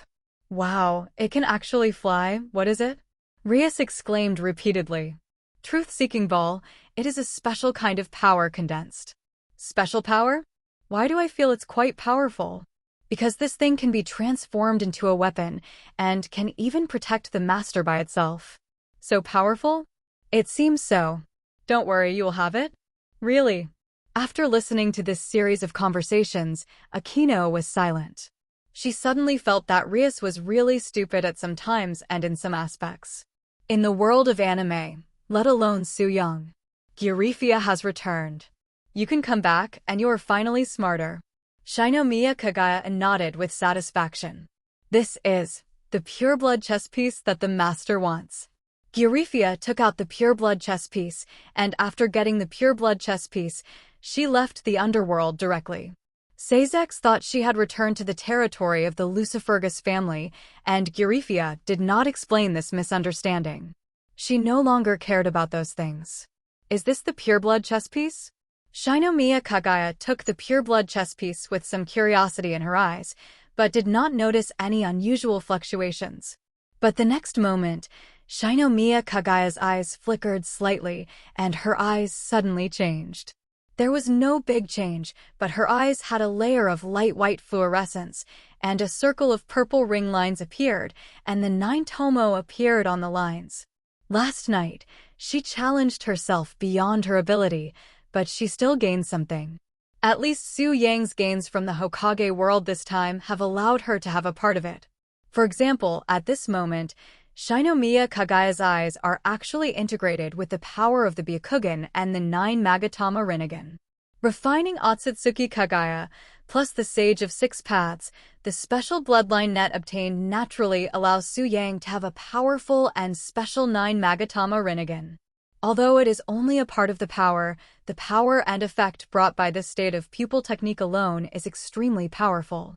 Wow, it can actually fly, what is it? Rias exclaimed repeatedly. Truth-seeking ball, it is a special kind of power condensed. Special power? Why do I feel it's quite powerful? Because this thing can be transformed into a weapon, and can even protect the master by itself. So powerful? It seems so. Don't worry, you will have it? Really? After listening to this series of conversations, Akino was silent. She suddenly felt that Rias was really stupid at some times and in some aspects. In the world of anime, let alone Su Yang, Gyurifia has returned. You can come back, and you are finally smarter. Shinomiya Kagaya nodded with satisfaction. This is the pure-blood chess piece that the master wants. Gyurifia took out the pure-blood chess piece, and after getting the pure-blood chess piece, she left the underworld directly. Seizex thought she had returned to the territory of the Lucifergus family, and Gyurifia did not explain this misunderstanding. She no longer cared about those things. Is this the pure-blood chess piece? Shinomiya Kagaya took the pure-blood chess piece with some curiosity in her eyes, but did not notice any unusual fluctuations. But the next moment, Shinomiya Kagaya's eyes flickered slightly, and her eyes suddenly changed. There was no big change, but her eyes had a layer of light white fluorescence, and a circle of purple ring lines appeared, and the 9 tomo appeared on the lines. Last night, she challenged herself beyond her ability, but she still gained something. At least Su Yang's gains from the Hokage world this time have allowed her to have a part of it. For example, at this moment, Shinomiya Kagaya's eyes are actually integrated with the power of the Byakugan and the 9 Magatama Rinnegan. Refining Otsutsuki Kagaya, plus the Sage of 6 Paths, the special bloodline net obtained naturally allows Su Yang to have a powerful and special 9 Magatama Rinnegan. Although it is only a part of the power and effect brought by this state of pupil technique alone is extremely powerful.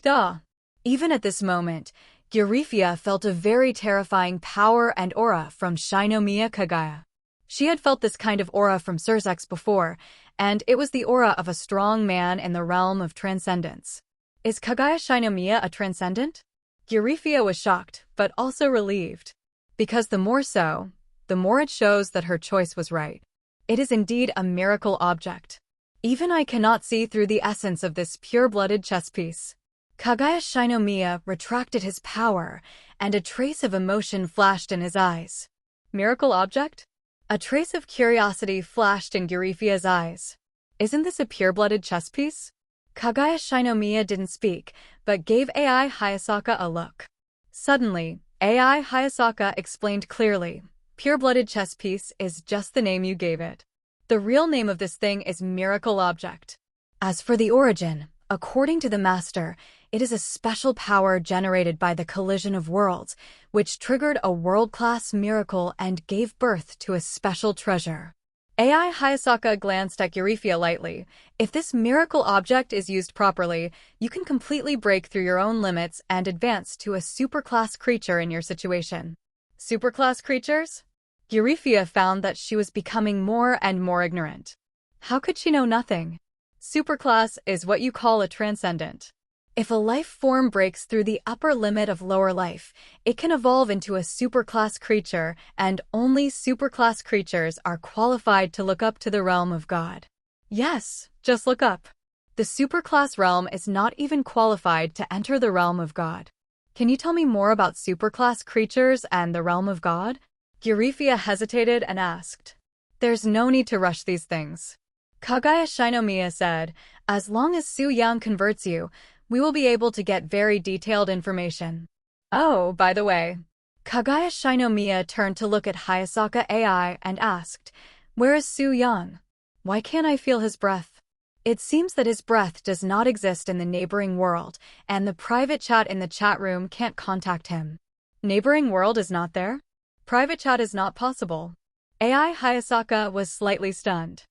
Duh! Even at this moment, Gyurifia felt a very terrifying power and aura from Shinomiya Kagaya. She had felt this kind of aura from Sursex before, and it was the aura of a strong man in the realm of transcendence. Is Kagaya Shinomiya a transcendent? Eurifia was shocked, but also relieved. Because the more so, the more it shows that her choice was right. It is indeed a miracle object. Even I cannot see through the essence of this pure-blooded chess piece. Kagaya Shinomiya retracted his power, and a trace of emotion flashed in his eyes. Miracle object? A trace of curiosity flashed in Eurifia's eyes. Isn't this a pure-blooded chess piece? Kagaya Shinomiya didn't speak, but gave AI Hayasaka a look. Suddenly, AI Hayasaka explained clearly, pure-blooded chess piece is just the name you gave it. The real name of this thing is Miracle Object. As for the origin, according to the Master, it is a special power generated by the collision of worlds, which triggered a world-class miracle and gave birth to a special treasure. AI Hayasaka glanced at Eurifia lightly. If this miracle object is used properly, you can completely break through your own limits and advance to a superclass creature in your situation. Superclass creatures? Eurifia found that she was becoming more and more ignorant. How could she know nothing? Superclass is what you call a transcendent. If a life form breaks through the upper limit of lower life, it can evolve into a superclass creature, and only superclass creatures are qualified to look up to the realm of God. Yes, just look up. The superclass realm is not even qualified to enter the realm of God. Can you tell me more about superclass creatures and the realm of God? Eurifia hesitated and asked. There's no need to rush these things. Kagaya Shinomiya said, as long as Su Yang converts you, we will be able to get very detailed information. Oh, by the way. Kagaya Shinomiya turned to look at Hayasaka AI and asked, where is Su Yang? Why can't I feel his breath? It seems that his breath does not exist in the neighboring world, and the private chat in the chat room can't contact him. Neighboring world is not there? Private chat is not possible. AI Hayasaka was slightly stunned.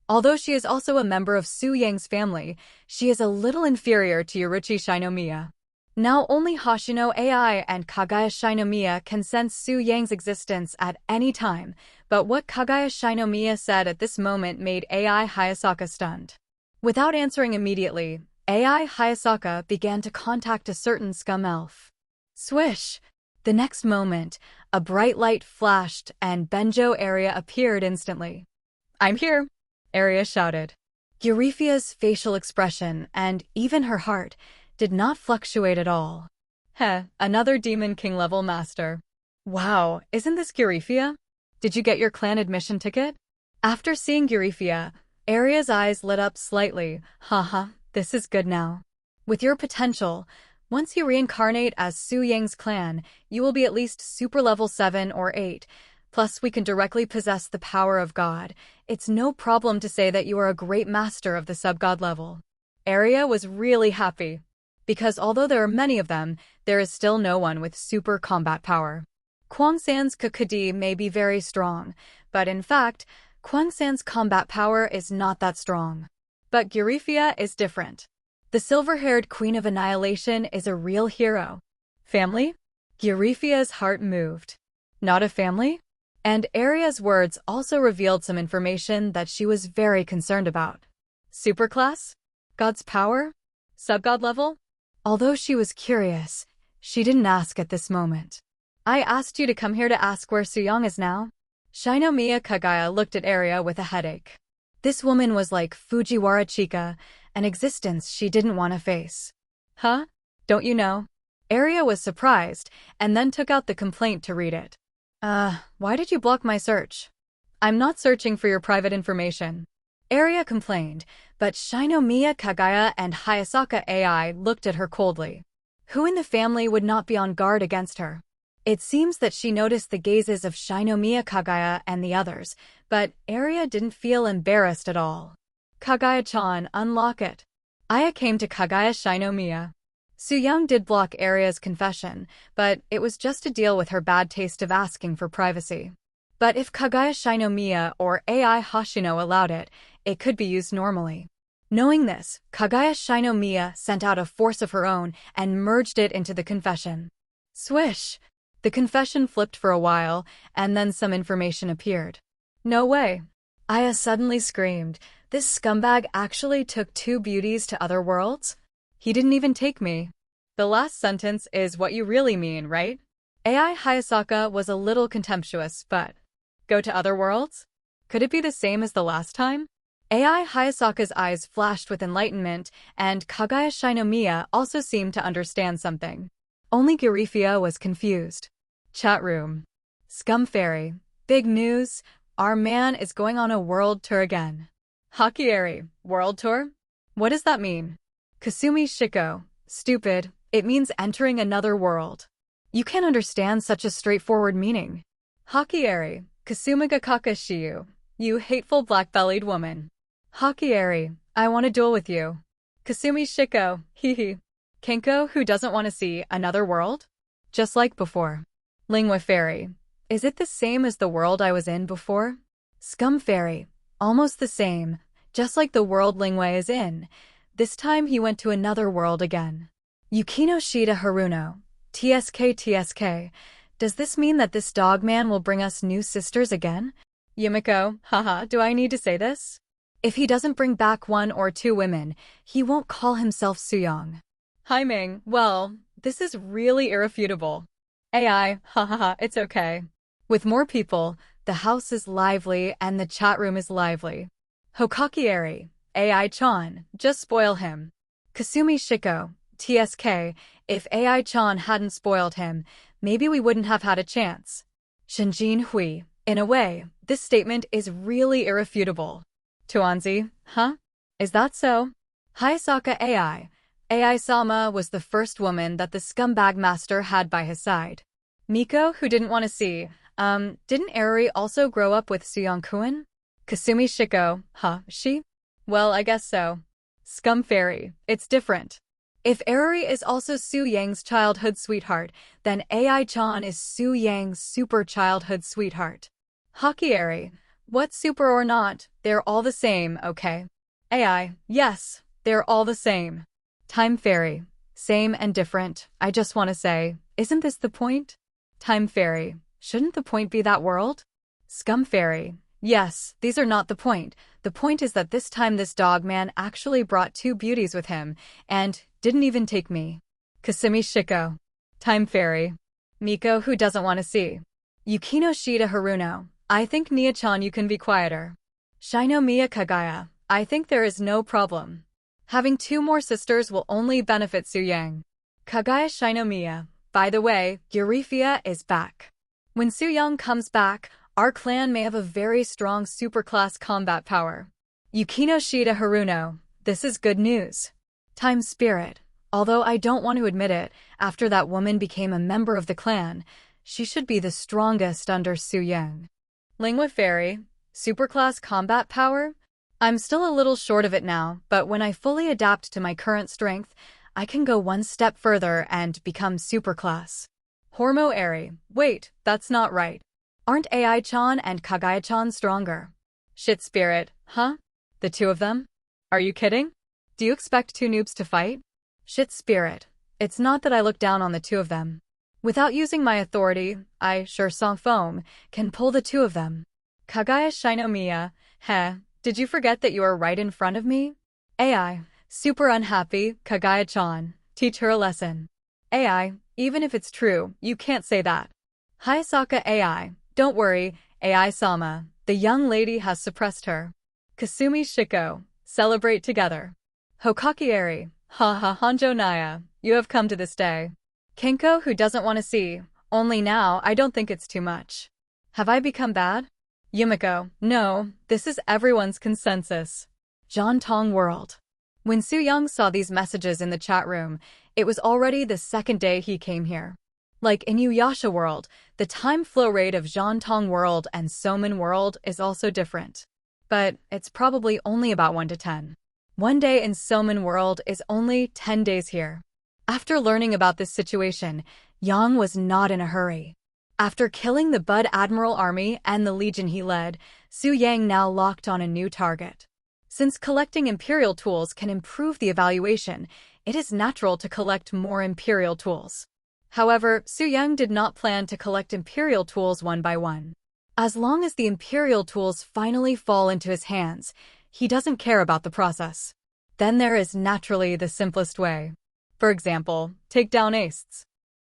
Although she is also a member of Su Yang's family, she is a little inferior to Yuruchi Shinomiya. Now only Hoshino AI and Kagaya Shinomiya can sense Su Yang's existence at any time, but what Kagaya Shinomiya said at this moment made AI Hayasaka stunned. Without answering immediately, AI Hayasaka began to contact a certain scum elf. Swish! The next moment, a bright light flashed and Benjo Area appeared instantly. I'm here! Area shouted. Eurifia's facial expression, and even her heart, did not fluctuate at all. Heh, another Demon King level master. Wow, isn't this Eurifia? Did you get your clan admission ticket? After seeing Eurifia, Aria's eyes lit up slightly. Haha, this is good now. With your potential, once you reincarnate as Su Yang's clan, you will be at least super level 7 or 8. Plus, we can directly possess the power of God. It's no problem to say that you are a great master of the sub-god level. Aria was really happy. Because although there are many of them, there is still no one with super combat power. Kwangsan's Kakadi may be very strong, but in fact, Kwangsan's combat power is not that strong. But Eurifia is different. The silver-haired Queen of Annihilation is a real hero. Family? Eurifia's heart moved. Not a family? And Aria's words also revealed some information that she was very concerned about. Superclass? God's power? Sub-god level? Although she was curious, she didn't ask at this moment. I asked you to come here to ask where Suyang is now? Shinomiya Kagaya looked at Aria with a headache. This woman was like Fujiwara Chika, an existence she didn't want to face. Huh? Don't you know? Aria was surprised, and then took out the complaint to read it. Why did you block my search? I'm not searching for your private information. Aria complained, but Shinomiya Kagaya and Hayasaka AI looked at her coldly. Who in the family would not be on guard against her? It seems that she noticed the gazes of Shinomiya Kagaya and the others, but Aria didn't feel embarrassed at all. Kagaya-chan, unlock it. Aya came to Kagaya Shinomiya. Suyang did block Aria's confession, but it was just to deal with her bad taste of asking for privacy. But if Kagaya Shinomiya or AI Hoshino allowed it, it could be used normally. Knowing this, Kagaya Shinomiya sent out a force of her own and merged it into the confession. Swish! The confession flipped for a while, and then some information appeared. No way. Aya suddenly screamed. This scumbag actually took two beauties to other worlds? He didn't even take me. The last sentence is what you really mean, right? AI Hayasaka was a little contemptuous, but go to other worlds? Could it be the same as the last time? AI Hayasaka's eyes flashed with enlightenment, and Kagaya Shinomiya also seemed to understand something. Only Girifia was confused. Chat room. Scum Fairy. Big news. Our man is going on a world tour again. Hakieri. World tour? What does that mean? Kasumi Shiko. Stupid. It means entering another world. You can't understand such a straightforward meaning. Hakieri. Kasumiga Kakashiyu. You hateful black-bellied woman. Hakieri. I want to duel with you. Kasumi Shiko. Hehe. Kenko who doesn't want to see another world? Just like before. Lingua Fairy. Is it the same as the world I was in before? Scum Fairy. Almost the same. Just like the world Lingua is in. This time he went to another world again. Yukino Shida Haruno. TSK. Does this mean that this dog man will bring us new sisters again? Yumiko. Haha, do I need to say this? If he doesn't bring back one or two women, he won't call himself Suyong. Haiming. Well, this is really irrefutable. AI. Hahaha, it's okay. With more people, the house is lively and the chat room is lively. Hokakieri. AI-chan. Just spoil him. Kasumi Shiko. TSK. If AI-chan hadn't spoiled him, maybe we wouldn't have had a chance. Shinjin Hui. In a way, this statement is really irrefutable. Tuanzi. Huh? Is that so? Hayasaka AI. AI-sama was the first woman that the scumbag master had by his side. Miko, who didn't want to see. Didn't Eriri also grow up with Suyong-kun? Kasumi Shiko. Huh, she? Well, I guess so. Scum Fairy. It's different. If Eriri is also Su Yang's childhood sweetheart, then AI-chan is Su Yang's super childhood sweetheart. Hakieri. What super or not, they're all the same, okay? AI. Yes, they're all the same. Time Fairy. Same and different, I just want to say, isn't this the point? Time Fairy. Shouldn't the point be that world? Scum Fairy. Yes, these are not the point. The point is that this time this dog man actually brought two beauties with him, and didn't even take me. Kasumi Shiko. Time Fairy. Miko who doesn't want to see. Yukino Shida Haruno. I think Nia-chan you can be quieter. Shinomiya Kagaya. I think there is no problem. Having two more sisters will only benefit Su Yang. Kagaya Shinomiya. By the way, Girifia is back. When Su Yang comes back, our clan may have a very strong superclass combat power. Yukino Shida Haruno. This is good news. Time Spirit. Although I don't want to admit it, after that woman became a member of the clan, she should be the strongest under Su Yang. Lingua Fairy. Superclass combat power? I'm still a little short of it now, but when I fully adapt to my current strength, I can go one step further and become superclass. Hormo Eri. Wait, that's not right. Aren't AI-chan and Kagaya-chan stronger? Shit Spirit. Huh? The two of them? Are you kidding? Do you expect two noobs to fight? Shit Spirit. It's not that I look down on the two of them. Without using my authority, I, sure sans foam, can pull the two of them. Kagaya Shinomiya. Heh, did you forget that you are right in front of me? AI. Super unhappy, Kagaya-chan. Teach her a lesson. AI. Even if it's true, you can't say that. Hayasaka AI. Don't worry, AI-sama. The young lady has suppressed her. Kasumi Shiko. Celebrate together. Hokakieri. Ha ha Hanjo Naya. You have come to this day. Kenko who doesn't want to see. Only now I don't think it's too much. Have I become bad? Yumiko. No, this is everyone's consensus. Jiantong World. When Su Yang saw these messages in the chat room, it was already the second day he came here. Like in Inuyasha World, the time flow rate of Jiantong World and Somen World is also different. But it's probably only about 1 to 10. 1 day in Somen World is only 10 days here. After learning about this situation, Yang was not in a hurry. After killing the Bud Admiral army and the legion he led, Su Yang now locked on a new target. Since collecting Imperial tools can improve the evaluation, it is natural to collect more Imperial tools. However, Su Yang did not plan to collect Imperial tools one by one. As long as the Imperial tools finally fall into his hands, he doesn't care about the process. Then there is naturally the simplest way. For example, take down Ace.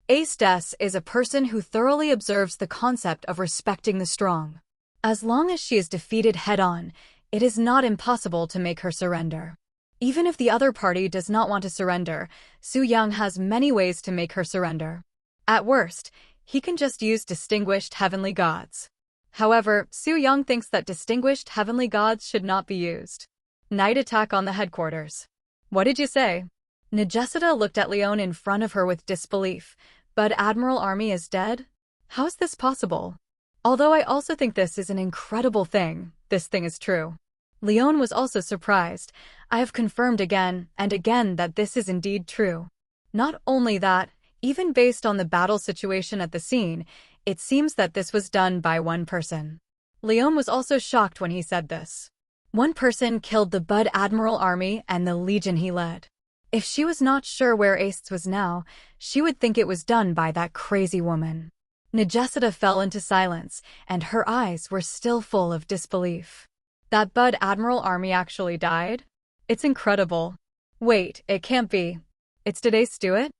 Ace is a person who thoroughly observes the concept of respecting the strong. As long as she is defeated head-on, it is not impossible to make her surrender. Even if the other party does not want to surrender, Su Yang has many ways to make her surrender. At worst, he can just use distinguished heavenly gods. However, Su Yang thinks that distinguished heavenly gods should not be used. Night attack on the headquarters. What did you say? Nagesitta looked at Leon in front of her with disbelief. But Admiral Army is dead? How is this possible? Although I also think this is an incredible thing, this thing is true. Leon was also surprised. I have confirmed again and again that this is indeed true. Not only that, even based on the battle situation at the scene, it seems that this was done by one person. Leon was also shocked when he said this. One person killed the Bud Admiral Army and the legion he led. If she was not sure where Ace was now, she would think it was done by that crazy woman. Nagesitta fell into silence, and her eyes were still full of disbelief. That Bud Admiral Army actually died? It's incredible. Wait, it can't be. Did Ace do it?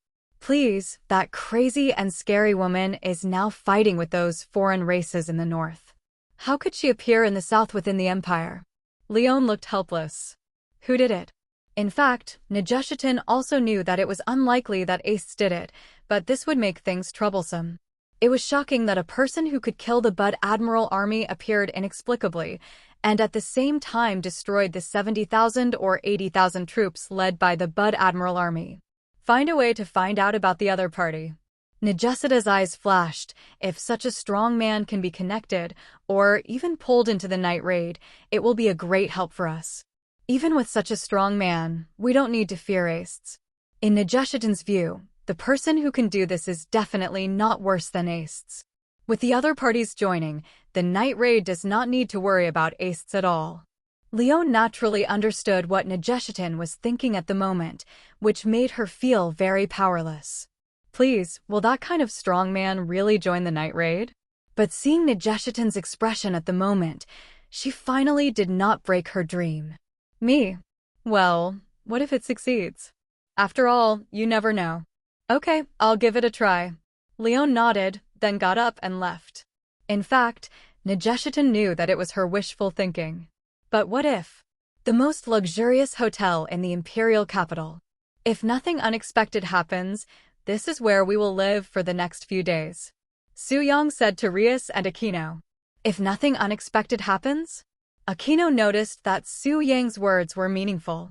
Please, that crazy and scary woman is now fighting with those foreign races in the north. How could she appear in the south within the Empire? Leon looked helpless. Who did it? In fact, Nagesitta also knew that it was unlikely that Ace did it, but this would make things troublesome. It was shocking that a person who could kill the Bud Admiral Army appeared inexplicably, and at the same time destroyed the 70,000 or 80,000 troops led by the Bud Admiral Army. Find a way to find out about the other party. Nagesitta's eyes flashed. If such a strong man can be connected, or even pulled into the night raid, it will be a great help for us. Even with such a strong man, we don't need to fear Ace. In Nagesitta's view, the person who can do this is definitely not worse than Ace. With the other parties joining, the night raid does not need to worry about Ace at all. Leon naturally understood what Nagesitta was thinking at the moment, which made her feel very powerless. Please, will that kind of strong man really join the night raid? But seeing Nagesitta's expression at the moment, she finally did not break her dream. Me? Well, what if it succeeds? After all, you never know. Okay, I'll give it a try. Leon nodded, then got up and left. In fact, Nagesitta knew that it was her wishful thinking. But what if? The most luxurious hotel in the imperial capital. If nothing unexpected happens, this is where we will live for the next few days. Su Yang said to Rias and Aquino. If nothing unexpected happens? Aquino noticed that Su Yang's words were meaningful.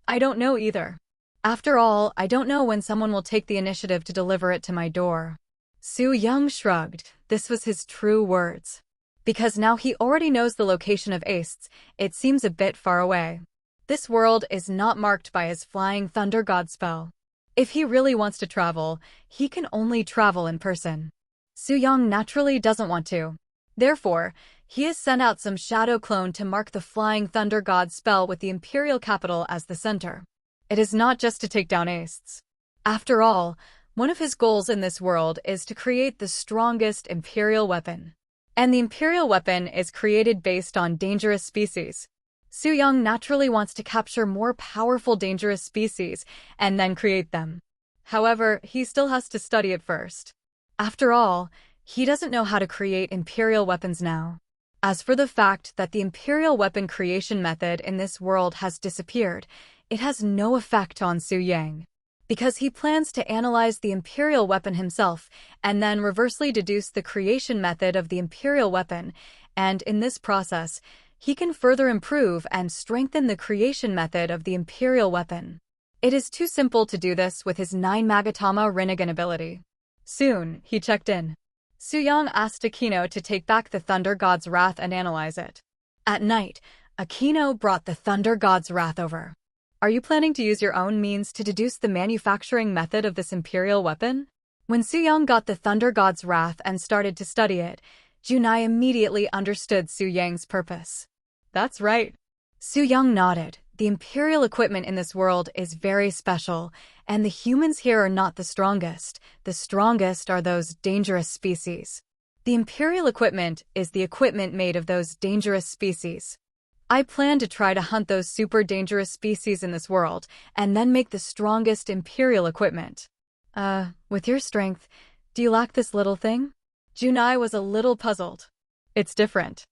I don't know either. After all, I don't know when someone will take the initiative to deliver it to my door. Su Yang shrugged. This was his true words. Because now he already knows the location of Ace, it seems a bit far away. This world is not marked by his flying thunder god spell. If he really wants to travel, he can only travel in person. Su Yang naturally doesn't want to. Therefore, he has sent out some shadow clone to mark the flying thunder god spell with the imperial capital as the center. It is not just to take down Ace. After all, one of his goals in this world is to create the strongest imperial weapon. And the imperial weapon is created based on dangerous species. Su Yang naturally wants to capture more powerful dangerous species and then create them. However, he still has to study it first. After all, he doesn't know how to create imperial weapons now. As for the fact that the imperial weapon creation method in this world has disappeared, it has no effect on Su Yang. Because he plans to analyze the imperial weapon himself and then reversely deduce the creation method of the imperial weapon, and in this process, he can further improve and strengthen the creation method of the imperial weapon. It is too simple to do this with his 9 Magatama Rinnegan ability. Soon, he checked in. Su Yang asked Aquino to take back the Thunder God's Wrath and analyze it. At night, Aquino brought the Thunder God's Wrath over. Are you planning to use your own means to deduce the manufacturing method of this imperial weapon? When Su Yang got the Thunder God's Wrath and started to study it, Junai immediately understood Su Yang's purpose. That's right. Su Yang nodded. The imperial equipment in this world is very special, and the humans here are not the strongest. The strongest are those dangerous species. The Imperial equipment is the equipment made of those dangerous species. I plan to try to hunt those super dangerous species in this world, and then make the strongest Imperial equipment. With your strength, do you lack this little thing? Junai was a little puzzled. It's different.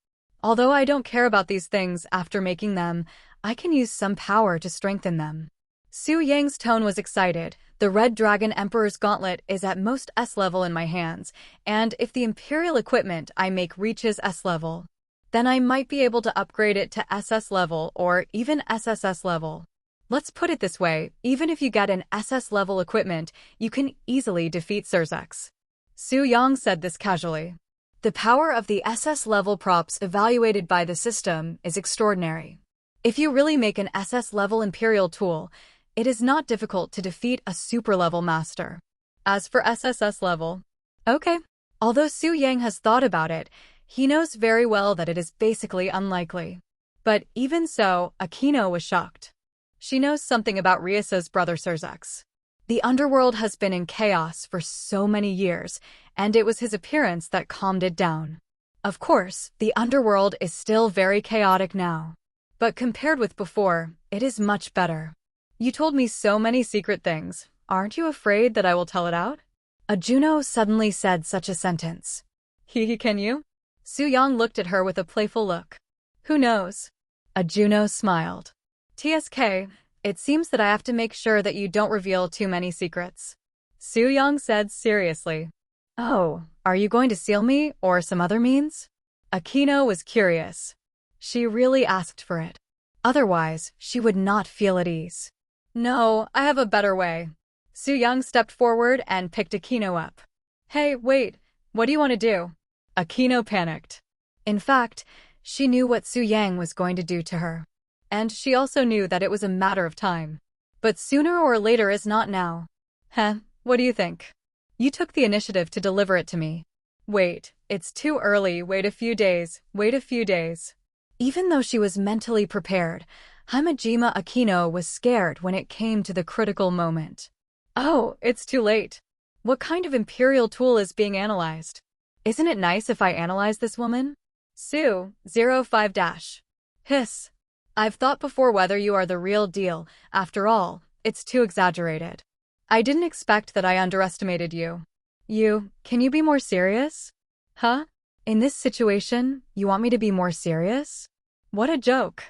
Although I don't care about these things after making them, I can use some power to strengthen them. Su Yang's tone was excited. The Red Dragon Emperor's Gauntlet is at most S level in my hands, and if the Imperial equipment I make reaches S level, then I might be able to upgrade it to SS level or even SSS level. Let's put it this way, even if you get an SS level equipment, you can easily defeat Surzex. Su Yang said this casually. The power of the SS level props evaluated by the system is extraordinary. If you really make an SS level Imperial tool, it is not difficult to defeat a super level master. As for SSS level, okay. Although Su Yang has thought about it, he knows very well that it is basically unlikely. But even so, Akino was shocked. She knows something about Riasa's brother Surzex. The underworld has been in chaos for so many years, and it was his appearance that calmed it down. Of course, the underworld is still very chaotic now. But compared with before, it is much better. You told me so many secret things. Aren't you afraid that I will tell it out? Juno suddenly said such a sentence. Can you? Su Yang looked at her with a playful look. Who knows? Juno smiled. TSK, it seems that I have to make sure that you don't reveal too many secrets. Su Yang said seriously. Oh, are you going to seal me or some other means? Akino was curious. She really asked for it. Otherwise, she would not feel at ease. No, I have a better way. Su Yang stepped forward and picked Akino up. Hey, wait, what do you want to do? Akino panicked. In fact, she knew what Su Yang was going to do to her. And she also knew that it was a matter of time. But sooner or later is not now. What do you think? You took the initiative to deliver it to me. Wait, it's too early, wait a few days. Even though she was mentally prepared, Himejima Akino was scared when it came to the critical moment. Oh, it's too late. What kind of Imperial tool is being analyzed? Isn't it nice if I analyze this woman? Su, 05-. Hiss. I've thought before whether you are the real deal. After all, it's too exaggerated. I didn't expect that I underestimated you. Can you be more serious? Huh? In this situation, you want me to be more serious? What a joke.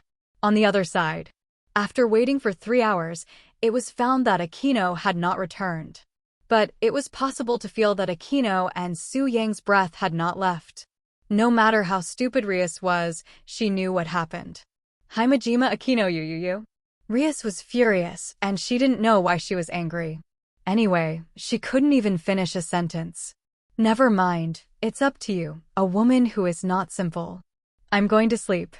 On the other side, after waiting for 3 hours, it was found that Akino had not returned. But it was possible to feel that Akino and Su Yang's breath had not left. No matter how stupid Rias was, she knew what happened. Himejima Akino you. Rias was furious, and she didn't know why she was angry. Anyway, she couldn't even finish a sentence. Never mind, it's up to you, a woman who is not simple. I'm going to sleep.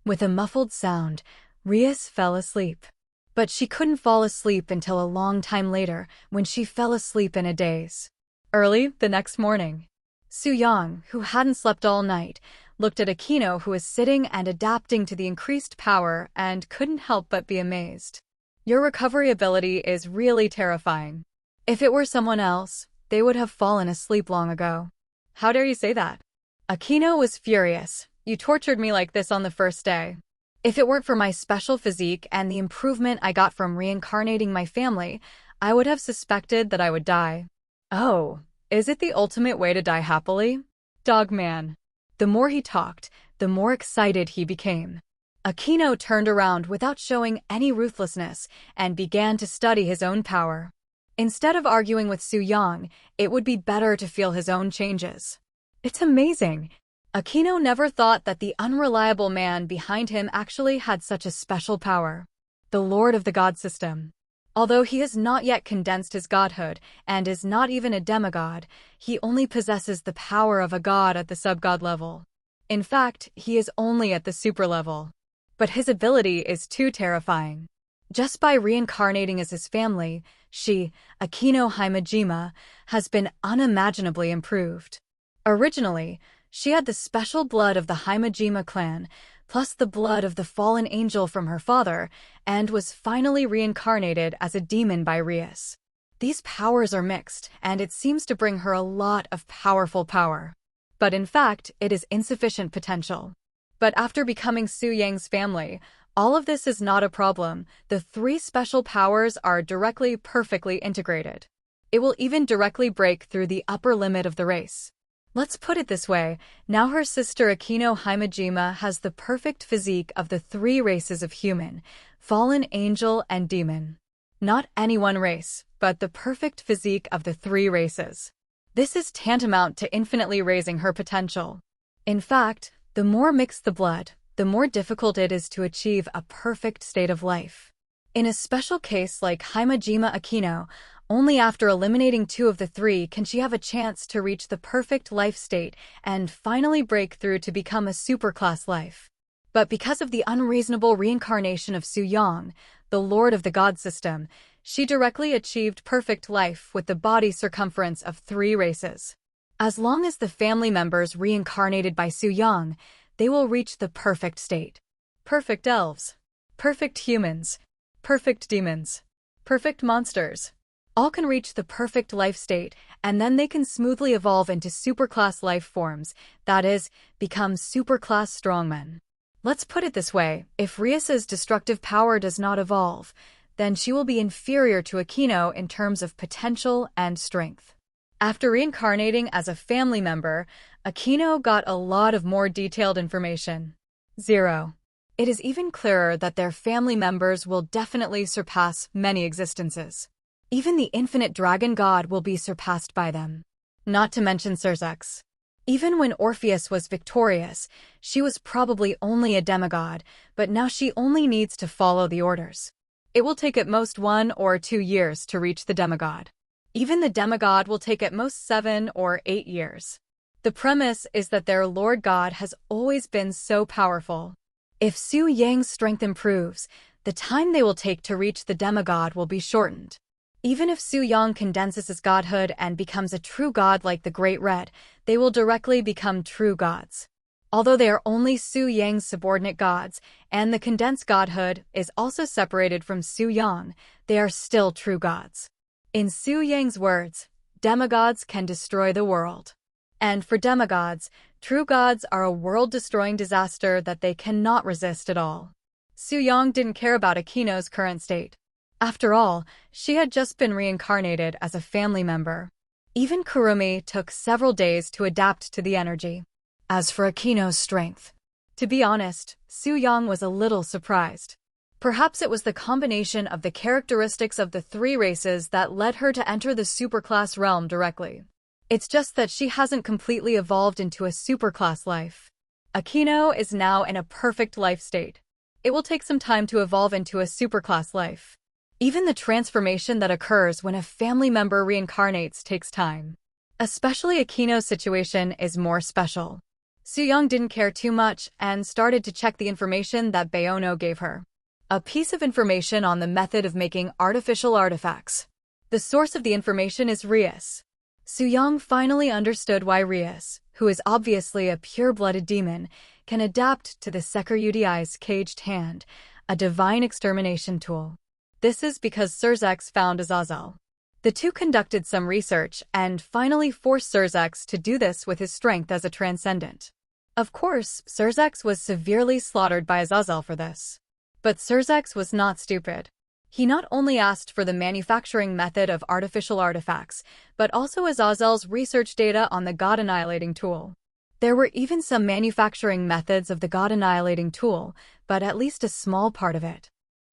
With a muffled sound, Rias fell asleep. But she couldn't fall asleep until a long time later, when she fell asleep in a daze. Early the next morning, Su Yang, who hadn't slept all night, looked at Akino, who was sitting and adapting to the increased power, and couldn't help but be amazed. Your recovery ability is really terrifying. If it were someone else, they would have fallen asleep long ago. How dare you say that? Akino was furious. You tortured me like this on the first day. If it weren't for my special physique and the improvement I got from reincarnating my family, I would have suspected that I would die. Oh, is it the ultimate way to die happily? Dogman. The more he talked, the more excited he became. Akino turned around without showing any ruthlessness and began to study his own power. Instead of arguing with Su Yang, it would be better to feel his own changes. It's amazing. Akino never thought that the unreliable man behind him actually had such a special power. The Lord of the God System. Although he has not yet condensed his godhood and is not even a demigod, he only possesses the power of a god at the sub-god level. In fact, he is only at the super level. But his ability is too terrifying. Just by reincarnating as his family, she, Akino Himejima, has been unimaginably improved. Originally, she had the special blood of the Himejima clan, plus the blood of the fallen angel from her father, and was finally reincarnated as a demon by Rias. These powers are mixed, and it seems to bring her a lot of powerful power. but in fact, it is insufficient potential. But after becoming Su Yang's family, all of this is not a problem. The three special powers are perfectly integrated. It will even directly break through the upper limit of the race. Let's put it this way, now her sister Akino Himejima has the perfect physique of the three races of human, fallen angel and demon. Not any one race, but the perfect physique of the three races. This is tantamount to infinitely raising her potential. In fact, the more mixed the blood, the more difficult it is to achieve a perfect state of life. In a special case like Himejima Akino, only after eliminating two of the three can she have a chance to reach the perfect life state and finally break through to become a superclass life. But because of the unreasonable reincarnation of Su Yang, the Lord of the God system, she directly achieved perfect life with the body circumference of three races. As long as the family members reincarnated by Su Yang, they will reach the perfect state. Perfect elves, perfect humans, perfect demons, perfect monsters. All can reach the perfect life state, and then they can smoothly evolve into superclass life forms, that is, become superclass strongmen. Let's put it this way, if Rias's destructive power does not evolve, then she will be inferior to Akino in terms of potential and strength. After reincarnating as a family member, Akino got a lot of more detailed information. 0. It is even clearer that their family members will definitely surpass many existences. Even the infinite dragon god will be surpassed by them. Not to mention Cersex. Even when Orpheus was victorious, she was probably only a demigod, but now she only needs to follow the orders. It will take at most 1 or 2 years to reach the demigod. Even the demigod will take at most 7 or 8 years. The premise is that their Lord God has always been so powerful. If Su Yang's strength improves, the time they will take to reach the demigod will be shortened. Even if Su Yang condenses his godhood and becomes a true god like the Great Red, they will directly become true gods. Although they are only Su Yang's subordinate gods, and the condensed godhood is also separated from Su Yang, they are still true gods. In Su Yang's words, demigods can destroy the world. And for demigods, true gods are a world-destroying disaster that they cannot resist at all. Su Yang didn't care about Akino's current state. After all, she had just been reincarnated as a family member. Even Kurumi took several days to adapt to the energy. As for Akino's strength, to be honest, Su Yang was a little surprised. Perhaps it was the combination of the characteristics of the three races that led her to enter the superclass realm directly. It's just that she hasn't completely evolved into a superclass life. Akino is now in a perfect life state. It will take some time to evolve into a superclass life. Even the transformation that occurs when a family member reincarnates takes time. Especially Akino's situation is more special. Su Yang didn't care too much and started to check the information that Bayono gave her. A piece of information on the method of making artificial artifacts. The source of the information is Rias. Su Yang finally understood why Rias, who is obviously a pure-blooded demon, can adapt to the Seker Udi's caged hand, a divine extermination tool. This is because Cersex found Azazel. The two conducted some research and finally forced Cersex to do this with his strength as a transcendent. Of course, Cersex was severely slaughtered by Azazel for this. But Cersex was not stupid. He not only asked for the manufacturing method of artificial artifacts, but also Azazel's research data on the God-annihilating tool. There were even some manufacturing methods of the God-annihilating tool, but at least a small part of it.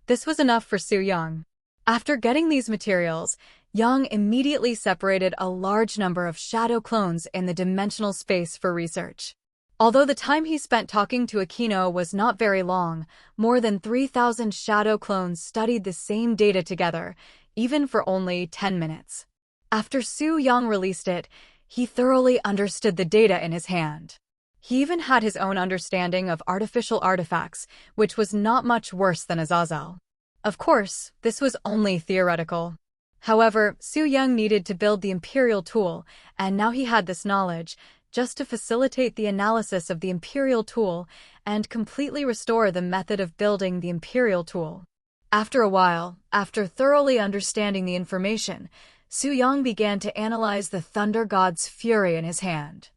This was enough for Su Yang. After getting these materials, Yang immediately separated a large number of shadow clones in the dimensional space for research. Although the time he spent talking to Akino was not very long, more than 3,000 shadow clones studied the same data together, even for only 10 minutes. After Su Yang released it, he thoroughly understood the data in his hand. He even had his own understanding of artificial artifacts, which was not much worse than Azazel. Of course, this was only theoretical. However, Su Yang needed to build the Imperial tool, and now he had this knowledge, just to facilitate the analysis of the Imperial tool and completely restore the method of building the Imperial tool. After a while, after thoroughly understanding the information, Su Yang began to analyze the Thunder God's fury in his hand.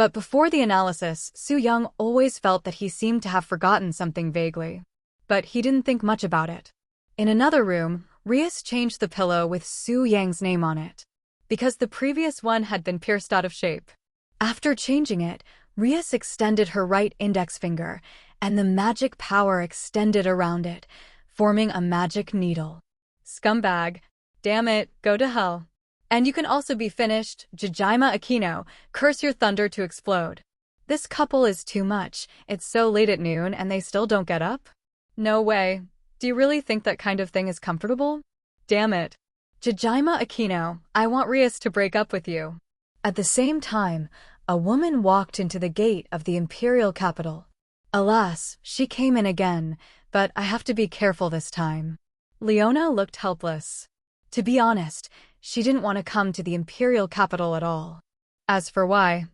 But before the analysis, Su Yang always felt that he seemed to have forgotten something vaguely. But he didn't think much about it. In another room, Rias changed the pillow with Su Yang's name on it, because the previous one had been pierced out of shape. After changing it, Rias extended her right index finger, and the magic power extended around it, forming a magic needle. Scumbag. Damn it, go to hell. And you can also be finished, Jijima Aquino, curse your thunder to explode. This couple is too much. It's so late at noon and they still don't get up? No way. Do you really think that kind of thing is comfortable? Damn it. Jijima Aquino, I want Rias to break up with you. At the same time, a woman walked into the gate of the imperial capital. Alas, she came in again, but I have to be careful this time. Leona looked helpless. To be honest, she didn't want to come to the imperial capital at all. As for why,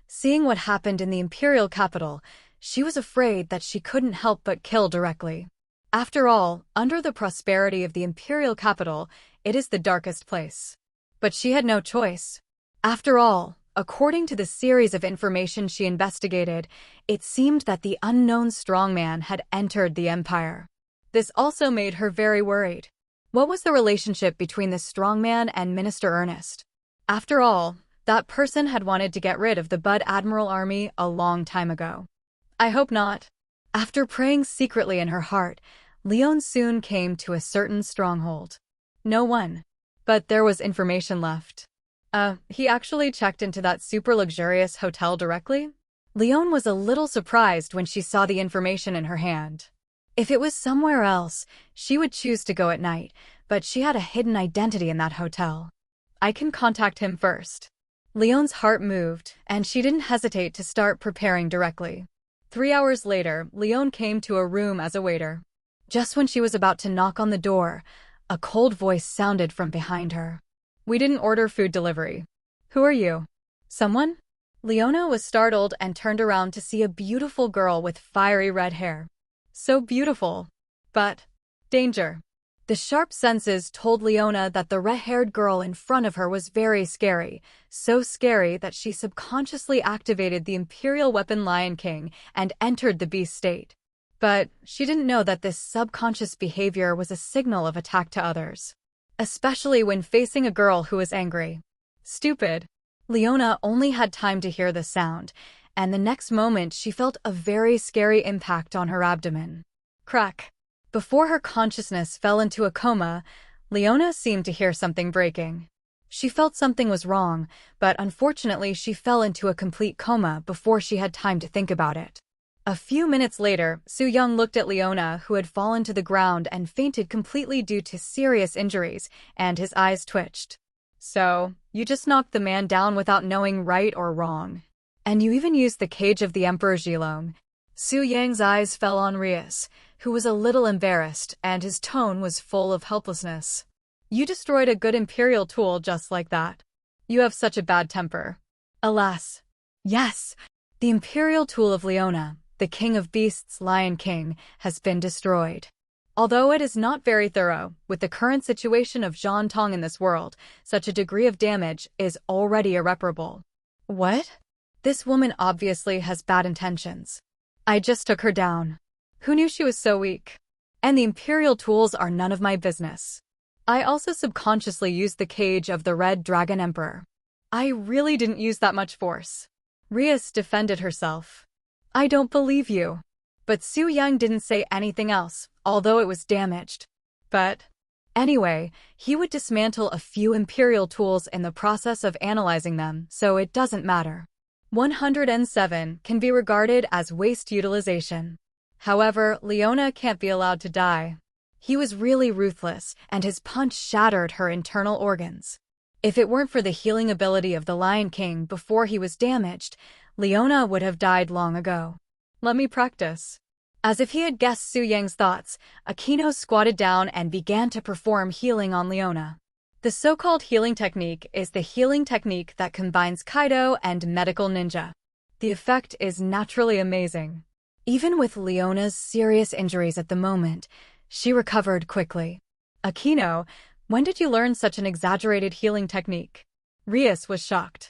seeing what happened in the imperial capital, she was afraid that she couldn't help but kill directly. After all, under the prosperity of the imperial capital, it is the darkest place. But she had no choice. After all, according to the series of information she investigated, it seemed that the unknown strongman had entered the empire. This also made her very worried. What was the relationship between the strongman and Minister Ernest? After all, that person had wanted to get rid of the Bud Admiral army a long time ago. I hope not. After praying secretly in her heart, Leon soon came to a certain stronghold. No one. But there was information left. He actually checked into that super luxurious hotel directly? Leon was a little surprised when she saw the information in her hand. If it was somewhere else, she would choose to go at night, but she had a hidden identity in that hotel. I can contact him first. Leon's heart moved, and she didn't hesitate to start preparing directly. 3 hours later, Leon came to a room as a waiter. Just when she was about to knock on the door, a cold voice sounded from behind her. We didn't order food delivery. Who are you? Someone? Leona was startled and turned around to see a beautiful girl with fiery red hair. So beautiful. But danger. The sharp senses told Leona that the red-haired girl in front of her was very scary, so scary that she subconsciously activated the Imperial Weapon Lion King and entered the beast state. But she didn't know that this subconscious behavior was a signal of attack to others, especially when facing a girl who was angry. Stupid. Leona only had time to hear the sound, and the next moment she felt a very scary impact on her abdomen. Crack. Before her consciousness fell into a coma, Leona seemed to hear something breaking. She felt something was wrong, but unfortunately she fell into a complete coma before she had time to think about it. A few minutes later, Su Yung looked at Leona, who had fallen to the ground and fainted completely due to serious injuries, and his eyes twitched. So, you just knocked the man down without knowing right or wrong. And you even used the cage of the Emperor Zhilong. Su Yang's eyes fell on Rias, who was a little embarrassed, and his tone was full of helplessness. You destroyed a good imperial tool just like that. You have such a bad temper. Alas. Yes, the imperial tool of Leona, the king of beasts Lion King, has been destroyed. Although it is not very thorough, with the current situation of Zhan Tong in this world, such a degree of damage is already irreparable. What? This woman obviously has bad intentions. I just took her down. Who knew she was so weak? And the imperial tools are none of my business. I also subconsciously used the cage of the Red Dragon Emperor. I really didn't use that much force. Rias defended herself. I don't believe you. But Su Yung didn't say anything else, although it was damaged. But anyway, he would dismantle a few imperial tools in the process of analyzing them, so it doesn't matter. 107 can be regarded as waste utilization. However, Leona can't be allowed to die. He was really ruthless, and his punch shattered her internal organs. If it weren't for the healing ability of the Lion King before he was damaged, Leona would have died long ago. Let me practice. As if he had guessed Su Yang's thoughts, Aquino squatted down and began to perform healing on Leona. The so-called healing technique is the healing technique that combines Kaido and medical ninja. The effect is naturally amazing. Even with Leona's serious injuries at the moment, she recovered quickly. Aquino, when did you learn such an exaggerated healing technique? Rias was shocked.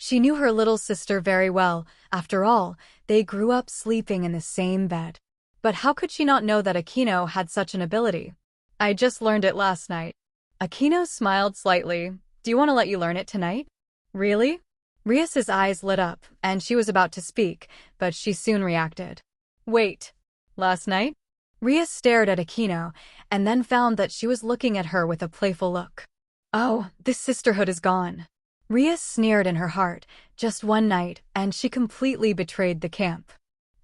She knew her little sister very well. After all, they grew up sleeping in the same bed. But how could she not know that Akino had such an ability? I just learned it last night. Akino smiled slightly. Do you want to let you learn it tonight? Really? Rias's eyes lit up, and she was about to speak, but she soon reacted. Wait. Last night? Rias stared at Akino, and then found that she was looking at her with a playful look. Oh, this sisterhood is gone. Rias sneered in her heart. Just one night, and she completely betrayed the camp.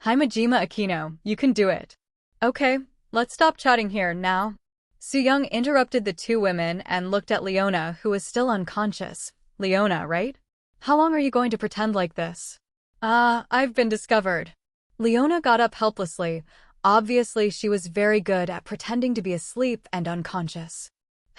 Himejima Akino, you can do it. Okay, let's stop chatting here now. Su-young interrupted the two women and looked at Leona, who was still unconscious. Leona, right? How long are you going to pretend like this? I've been discovered. Leona got up helplessly. Obviously, she was very good at pretending to be asleep and unconscious.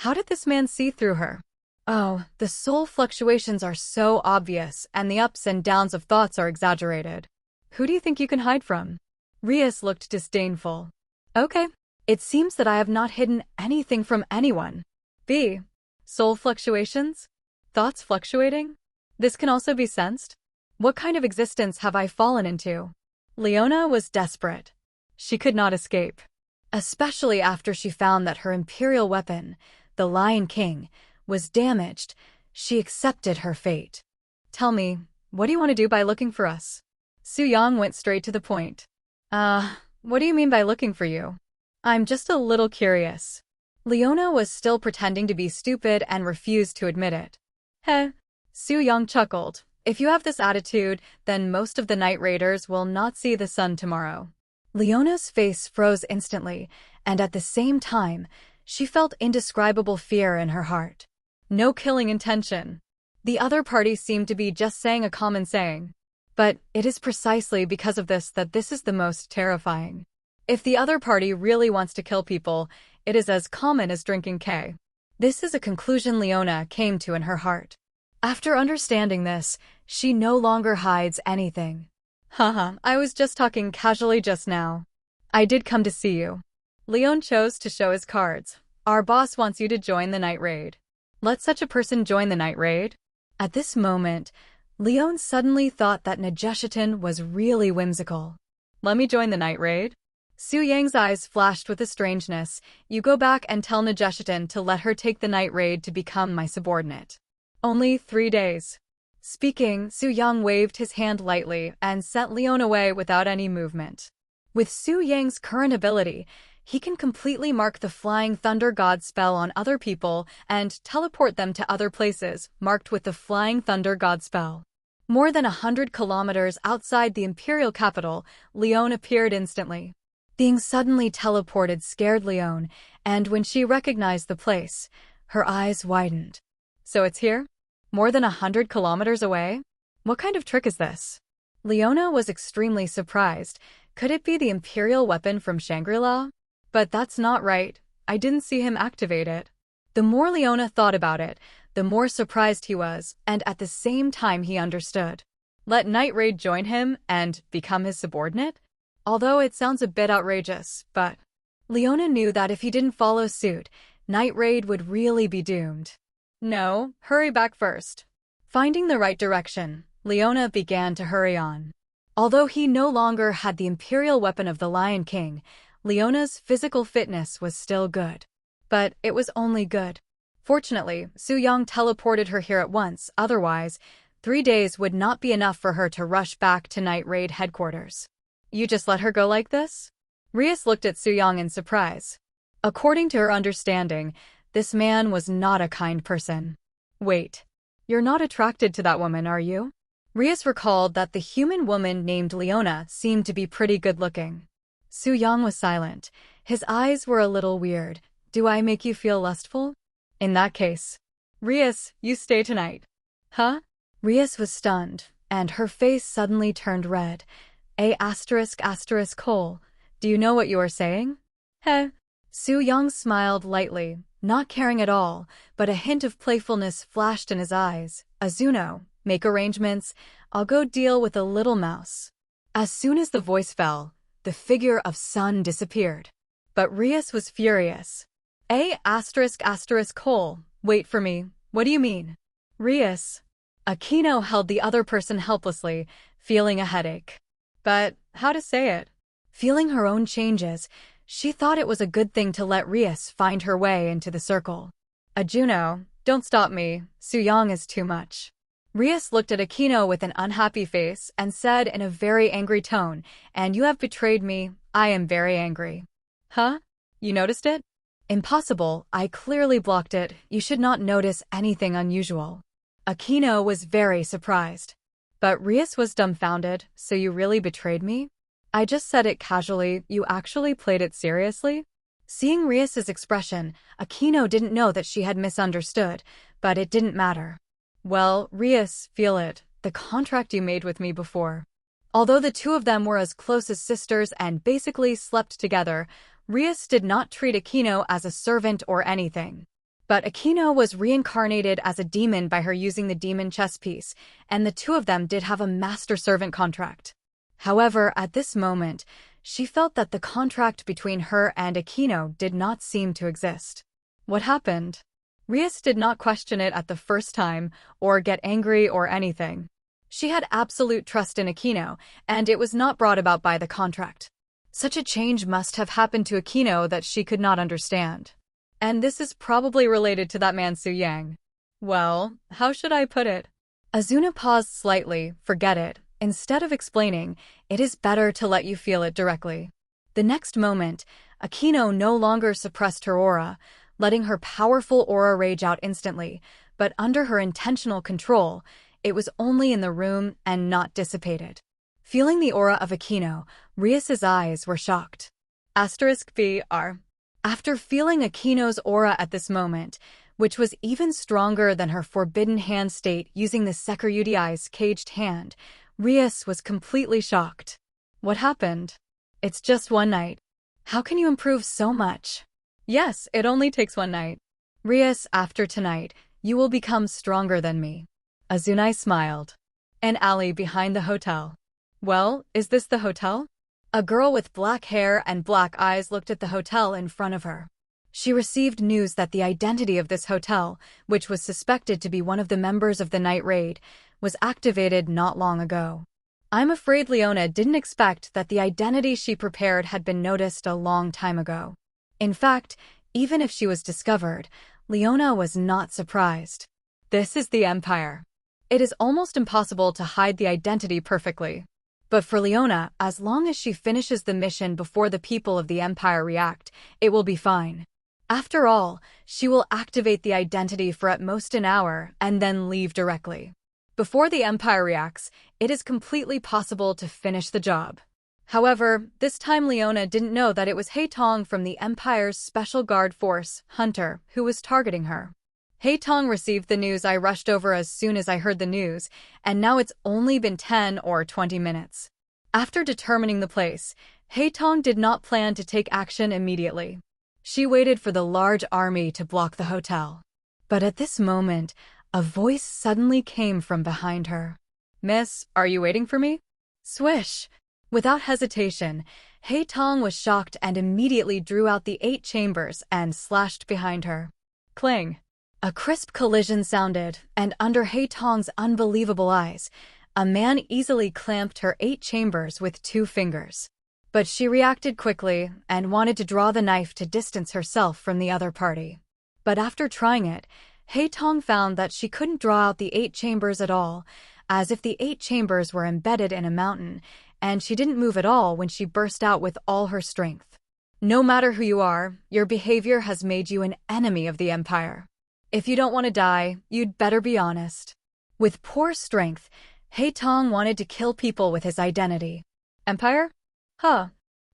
How did this man see through her? Oh, the soul fluctuations are so obvious, and the ups and downs of thoughts are exaggerated. Who do you think you can hide from? Rias looked disdainful. Okay, it seems that I have not hidden anything from anyone. B. Soul fluctuations? Thoughts fluctuating? This can also be sensed? What kind of existence have I fallen into? Leona was desperate. She could not escape. Especially after she found that her imperial weapon, the Lion King, was damaged. She accepted her fate. Tell me, what do you want to do by looking for us? Su-young went straight to the point. What do you mean by looking for you? I'm just a little curious. Leona was still pretending to be stupid and refused to admit it. Heh. Su-young chuckled. If you have this attitude, then most of the night raiders will not see the sun tomorrow. Leona's face froze instantly, and at the same time, she felt indescribable fear in her heart. No killing intention. The other party seemed to be just saying a common saying. But it is precisely because of this that this is the most terrifying. If the other party really wants to kill people, it is as common as drinking K. This is a conclusion Leona came to in her heart. After understanding this, she no longer hides anything. Haha, I was just talking casually just now. I did come to see you. Leon chose to show his cards. Our boss wants you to join the night raid. Let such a person join the night raid? At this moment, Leon suddenly thought that Najeshitan was really whimsical. Let me join the night raid? Su-yang's eyes flashed with a strangeness. You go back and tell Najeshitan to let her take the night raid to become my subordinate. Only 3 days. Speaking, Su-yang waved his hand lightly and sent Leon away without any movement. With Su-yang's current ability, he can completely mark the Flying Thunder God spell on other people and teleport them to other places marked with the Flying Thunder God spell. More than 100 kilometers outside the imperial capital, Leon appeared instantly. Being suddenly teleported scared Leon, and when she recognized the place, her eyes widened. So it's here? More than 100 kilometers away? What kind of trick is this? Leona was extremely surprised. Could it be the imperial weapon from Shangri-La? But that's not right. I didn't see him activate it. The more Leona thought about it, the more surprised he was, and at the same time he understood. Let Night Raid join him and become his subordinate? Although it sounds a bit outrageous, but Leona knew that if he didn't follow suit, Night Raid would really be doomed. No, hurry back first. Finding the right direction, Leona began to hurry on. Although he no longer had the imperial weapon of the Lion King, Leona's physical fitness was still good. But it was only good. Fortunately, Su-young teleported her here at once, otherwise, 3 days would not be enough for her to rush back to Night Raid headquarters. You just let her go like this? Rias looked at Su-young in surprise. According to her understanding, this man was not a kind person. Wait, you're not attracted to that woman, are you? Rias recalled that the human woman named Leona seemed to be pretty good-looking. Su-young was silent. His eyes were a little weird. Do I make you feel lustful? In that case, Rias, you stay tonight. Huh? Rias was stunned, and her face suddenly turned red. Cole, do you know what you are saying? Heh. Su-young smiled lightly, not caring at all, but a hint of playfulness flashed in his eyes. Azuno, make arrangements. I'll go deal with a little mouse. As soon as the voice fell, the figure of Sun disappeared. But Rias was furious. Cole, wait for me. What do you mean? Rias. Akino held the other person helplessly, feeling a headache. But how to say it? Feeling her own changes, she thought it was a good thing to let Rias find her way into the circle. Juno, don't stop me, Suyang is too much. Rias looked at Akino with an unhappy face and said in a very angry tone, and you have betrayed me, I am very angry. Huh? You noticed it? Impossible, I clearly blocked it, you should not notice anything unusual. Akino was very surprised. But Rias was dumbfounded, so you really betrayed me? I just said it casually, you actually played it seriously? Seeing Rias's expression, Akino didn't know that she had misunderstood, but it didn't matter. Well, Rias, feel it, the contract you made with me before. Although the two of them were as close as sisters and basically slept together, Rias did not treat Akino as a servant or anything. But Akino was reincarnated as a demon by her using the demon chess piece, and the two of them did have a master-servant contract. However, at this moment, she felt that the contract between her and Akino did not seem to exist. What happened? Rias did not question it at the first time, or get angry or anything. She had absolute trust in Akino, and it was not brought about by the contract. Such a change must have happened to Akino that she could not understand. And this is probably related to that man Suyang. Well, how should I put it? Azuna paused slightly, forget it. Instead of explaining, it is better to let you feel it directly. The next moment, Akino no longer suppressed her aura, letting her powerful aura rage out instantly, but under her intentional control, it was only in the room and not dissipated. Feeling the aura of Akino, Rias's eyes were shocked. *BR. After feeling Akino's aura at this moment, which was even stronger than her forbidden hand state using the Sekiryudi's caged hand, Rias was completely shocked. What happened? It's just one night. How can you improve so much? Yes, it only takes one night. Rias, after tonight, you will become stronger than me. Azuna smiled. An alley behind the hotel. Well, is this the hotel? A girl with black hair and black eyes looked at the hotel in front of her. She received news that the identity of this hotel, which was suspected to be one of the members of the night raid, was activated not long ago. I'm afraid Leona didn't expect that the identity she prepared had been noticed a long time ago. In fact, even if she was discovered, Leona was not surprised. This is the Empire. It is almost impossible to hide the identity perfectly. But for Leona, as long as she finishes the mission before the people of the Empire react, it will be fine. After all, she will activate the identity for at most an hour and then leave directly. Before the Empire reacts, it is completely possible to finish the job. However, this time Leona didn't know that it was Haitong from the Empire's Special Guard Force, Hunter, who was targeting her. Haitong received the news. I rushed over as soon as I heard the news, and now it's only been 10 or 20 minutes. After determining the place, Haitong did not plan to take action immediately. She waited for the large army to block the hotel. But at this moment, a voice suddenly came from behind her. Miss, are you waiting for me? Swish! Without hesitation, Haitong was shocked and immediately drew out the 8 chambers and slashed behind her. Cling! A crisp collision sounded, and under Haitong's unbelievable eyes, a man easily clamped her 8 chambers with 2 fingers. But she reacted quickly and wanted to draw the knife to distance herself from the other party. But after trying it, Haitong found that she couldn't draw out the 8 chambers at all, as if the 8 chambers were embedded in a mountain, and she didn't move at all when she burst out with all her strength. No matter who you are, your behavior has made you an enemy of the Empire. If you don't want to die, you'd better be honest. With poor strength, Haitong wanted to kill people with his identity. Empire? Huh.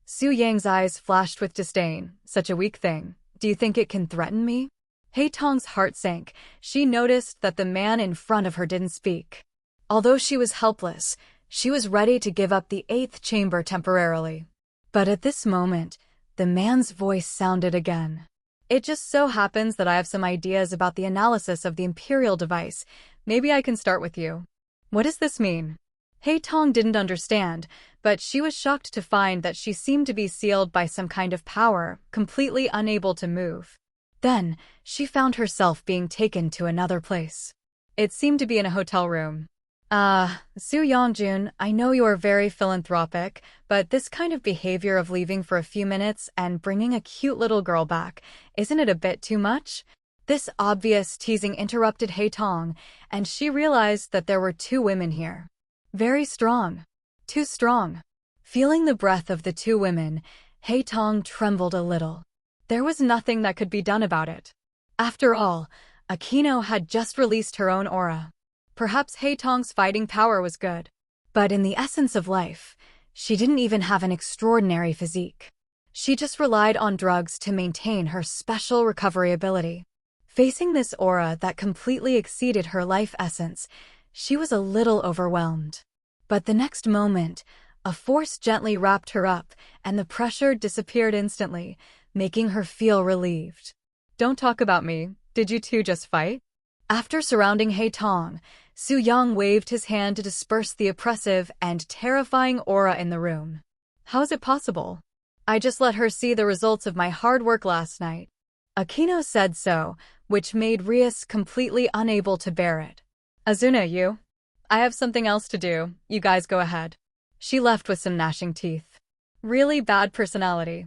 Su Yang's eyes flashed with disdain. Such a weak thing. Do you think it can threaten me? Haitong's heart sank. She noticed that the man in front of her didn't speak. Although she was helpless, she was ready to give up the 8th chamber temporarily. But at this moment, the man's voice sounded again. It just so happens that I have some ideas about the analysis of the Imperial device. Maybe I can start with you. What does this mean? Haitong didn't understand, but she was shocked to find that she seemed to be sealed by some kind of power, completely unable to move. Then, she found herself being taken to another place. It seemed to be in a hotel room. Su Yongjun, I know you are very philanthropic, but this kind of behavior of leaving for a few minutes and bringing a cute little girl back, isn't it a bit too much? This obvious teasing interrupted Haitong, and she realized that there were two women here. Very strong. Too strong. Feeling the breath of the two women, Haitong trembled a little. There was nothing that could be done about it. After all, Akino had just released her own aura. Perhaps Haitong's fighting power was good. But in the essence of life, she didn't even have an extraordinary physique. She just relied on drugs to maintain her special recovery ability. Facing this aura that completely exceeded her life essence, she was a little overwhelmed. But the next moment, a force gently wrapped her up, and the pressure disappeared instantly, making her feel relieved. Don't talk about me. Did you two just fight? After surrounding Haitong, Su Yang waved his hand to disperse the oppressive and terrifying aura in the room. How is it possible? I just let her see the results of my hard work last night. Akino said so, which made Rias completely unable to bear it. Azuna, you? I have something else to do. You guys go ahead. She left with some gnashing teeth. Really bad personality.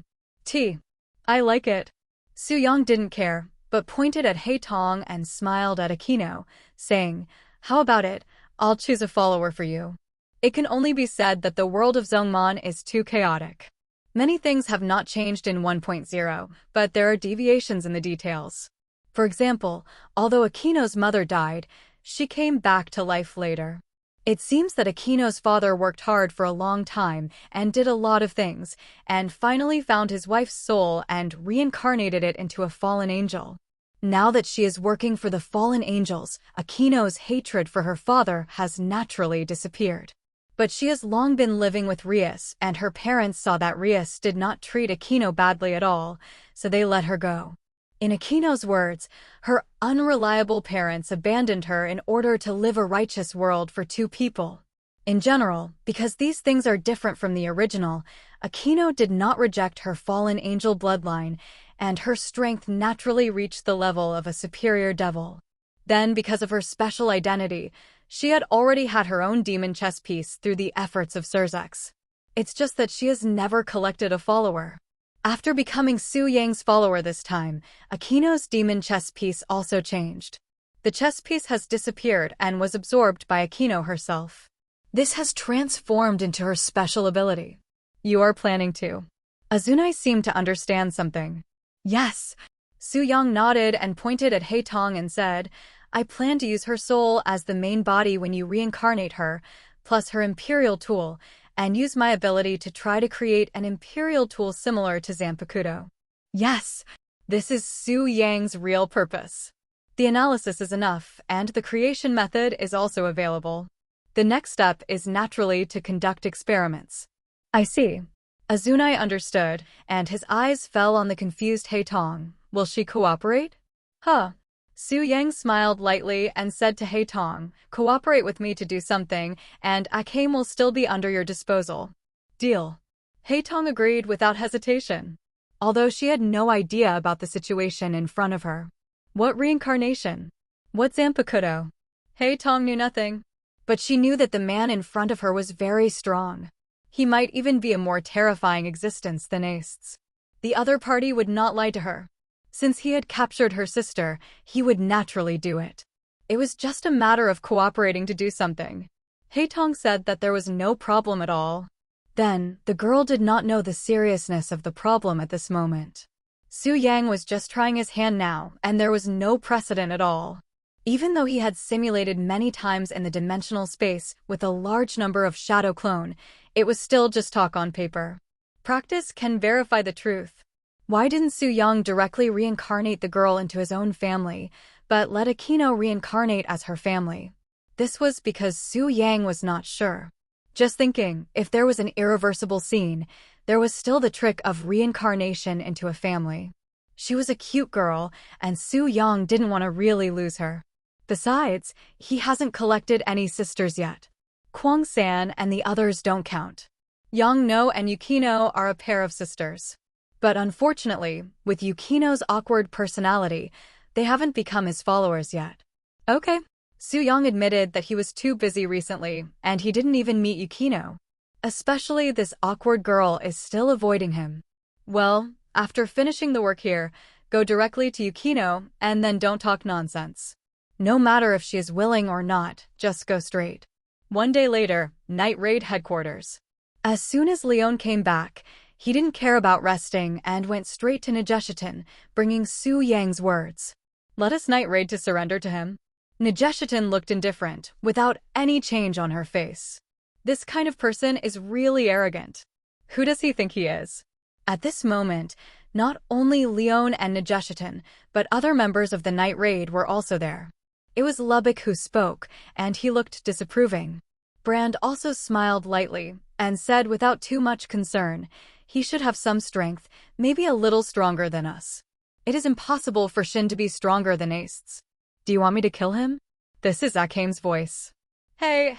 I like it. Su Yang didn't care, but pointed at Haitong and smiled at Akino, saying, how about it? I'll choose a follower for you. It can only be said that the world of Zhongman is too chaotic. Many things have not changed in 1.0, but there are deviations in the details. For example, although Akino's mother died, she came back to life later. It seems that Akino's father worked hard for a long time and did a lot of things, and finally found his wife's soul and reincarnated it into a fallen angel. Now that she is working for the fallen angels, Akino's hatred for her father has naturally disappeared. But she has long been living with Rias, and her parents saw that Rias did not treat Akino badly at all, so they let her go. In Akino's words, her unreliable parents abandoned her in order to live a righteous world for two people. In general, because these things are different from the original, Akino did not reject her fallen angel bloodline, and her strength naturally reached the level of a superior devil. Then, because of her special identity, she had already had her own demon chess piece through the efforts of Surzex. It's just that she has never collected a follower. After becoming Su Yang's follower this time, Akino's demon chess piece also changed. The chess piece has disappeared and was absorbed by Akino herself. This has transformed into her special ability. You are planning to. Azunai seemed to understand something. Yes. Su Yang nodded and pointed at Haitong and said, I plan to use her soul as the main body when you reincarnate her, plus her imperial tool, and use my ability to try to create an imperial tool similar to Zanpakuto. Yes, this is Su Yang's real purpose. The analysis is enough, and the creation method is also available. The next step is naturally to conduct experiments. I see. Azunai understood, and his eyes fell on the confused Haitong. Will she cooperate? Huh. Su Yang smiled lightly and said to Haitong, cooperate with me to do something, and Akame will still be under your disposal. Deal. Haitong agreed without hesitation, although she had no idea about the situation in front of her. What reincarnation? What Zanpakuto? Haitong knew nothing, but she knew that the man in front of her was very strong. He might even be a more terrifying existence than Ace's. The other party would not lie to her. Since he had captured her sister, he would naturally do it. It was just a matter of cooperating to do something. Haitong said that there was no problem at all. Then, the girl did not know the seriousness of the problem at this moment. Su Yang was just trying his hand now, and there was no precedent at all. Even though he had simulated many times in the dimensional space with a large number of shadow clone, it was still just talk on paper. Practice can verify the truth. Why didn't Su Yang directly reincarnate the girl into his own family, but let Akino reincarnate as her family? This was because Su Yang was not sure. Just thinking, if there was an irreversible scene, there was still the trick of reincarnation into a family. She was a cute girl, and Su Yang didn't want to really lose her. Besides, he hasn't collected any sisters yet. Kwang-san and the others don't count. Yang No and Yukino are a pair of sisters. But unfortunately, with Yukino's awkward personality, they haven't become his followers yet. Okay. Su-young admitted that he was too busy recently, and he didn't even meet Yukino. Especially this awkward girl is still avoiding him. Well, after finishing the work here, go directly to Yukino, and then don't talk nonsense. No matter if she is willing or not, just go straight. One day later, Night Raid headquarters. As soon as Leon came back, he didn't care about resting and went straight to Nijeshitin, bringing Su Yang's words. Let us Night Raid to surrender to him. Nijeshitin looked indifferent, without any change on her face. This kind of person is really arrogant. Who does he think he is? At this moment, not only Leon and Nijeshitin, but other members of the Night Raid were also there. It was Lubbock who spoke, and he looked disapproving. Brand also smiled lightly, and said without too much concern, he should have some strength, maybe a little stronger than us. It is impossible for Shin to be stronger than Ace. Do you want me to kill him? This is Akame's voice. Hey,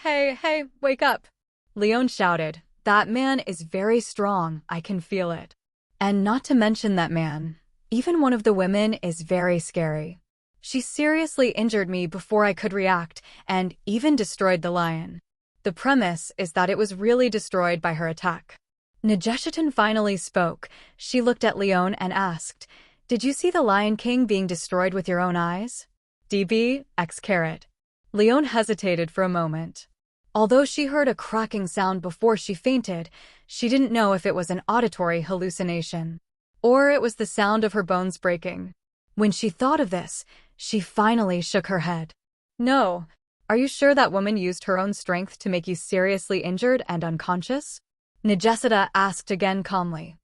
wake up! Leon shouted, that man is very strong, I can feel it. And not to mention that man, even one of the women is very scary. She seriously injured me before I could react, and even destroyed the lion. The premise is that it was really destroyed by her attack. Nijeshitin finally spoke. She looked at Leon and asked, did you see the Lion King being destroyed with your own eyes? DB, X carat. Leon hesitated for a moment. Although she heard a cracking sound before she fainted, she didn't know if it was an auditory hallucination, or it was the sound of her bones breaking. When she thought of this, she finally shook her head. No. Are you sure that woman used her own strength to make you seriously injured and unconscious? Nijesita asked again calmly.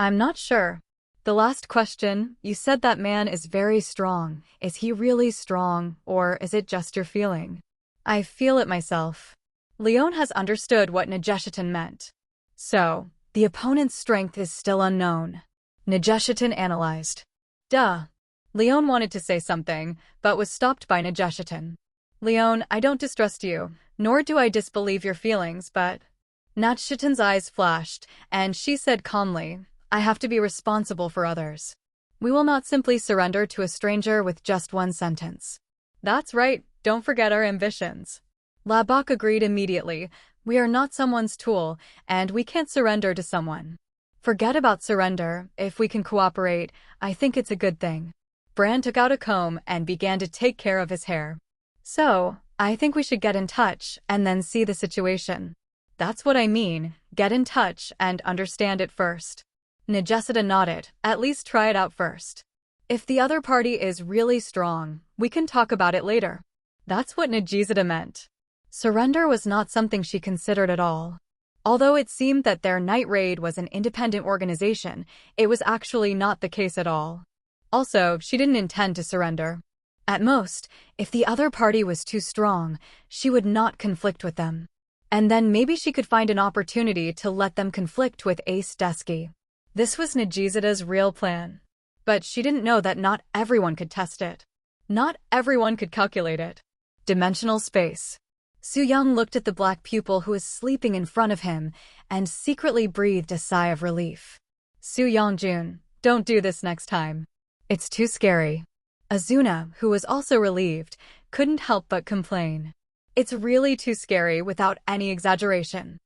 I'm not sure. The last question, you said that man is very strong. Is he really strong, or is it just your feeling? I feel it myself. Leon has understood what Nijeshitin meant. So, the opponent's strength is still unknown. Nijeshitin analyzed. Duh. Leon wanted to say something, but was stopped by Nijeshitin. Leon, I don't distrust you, nor do I disbelieve your feelings, but... Nijeshitin's eyes flashed, and she said calmly, I have to be responsible for others. We will not simply surrender to a stranger with just one sentence. That's right, don't forget our ambitions. Labak agreed immediately. We are not someone's tool, and we can't surrender to someone. Forget about surrender. If we can cooperate, I think it's a good thing. Brand took out a comb and began to take care of his hair. So, I think we should get in touch and then see the situation. That's what I mean, get in touch and understand it first. Nijesita nodded, at least try it out first. If the other party is really strong, we can talk about it later. That's what Nijesita meant. Surrender was not something she considered at all. Although it seemed that their Night Raid was an independent organization, it was actually not the case at all. Also, she didn't intend to surrender. At most, if the other party was too strong, she would not conflict with them. And then maybe she could find an opportunity to let them conflict with Ace Desky. This was Nijesita's real plan. But she didn't know that not everyone could test it. Not everyone could calculate it. Dimensional space. Su-young looked at the black pupil who was sleeping in front of him and secretly breathed a sigh of relief. Su-young-jun, don't do this next time. It's too scary. Azuna, who was also relieved, couldn't help but complain. It's really too scary without any exaggeration.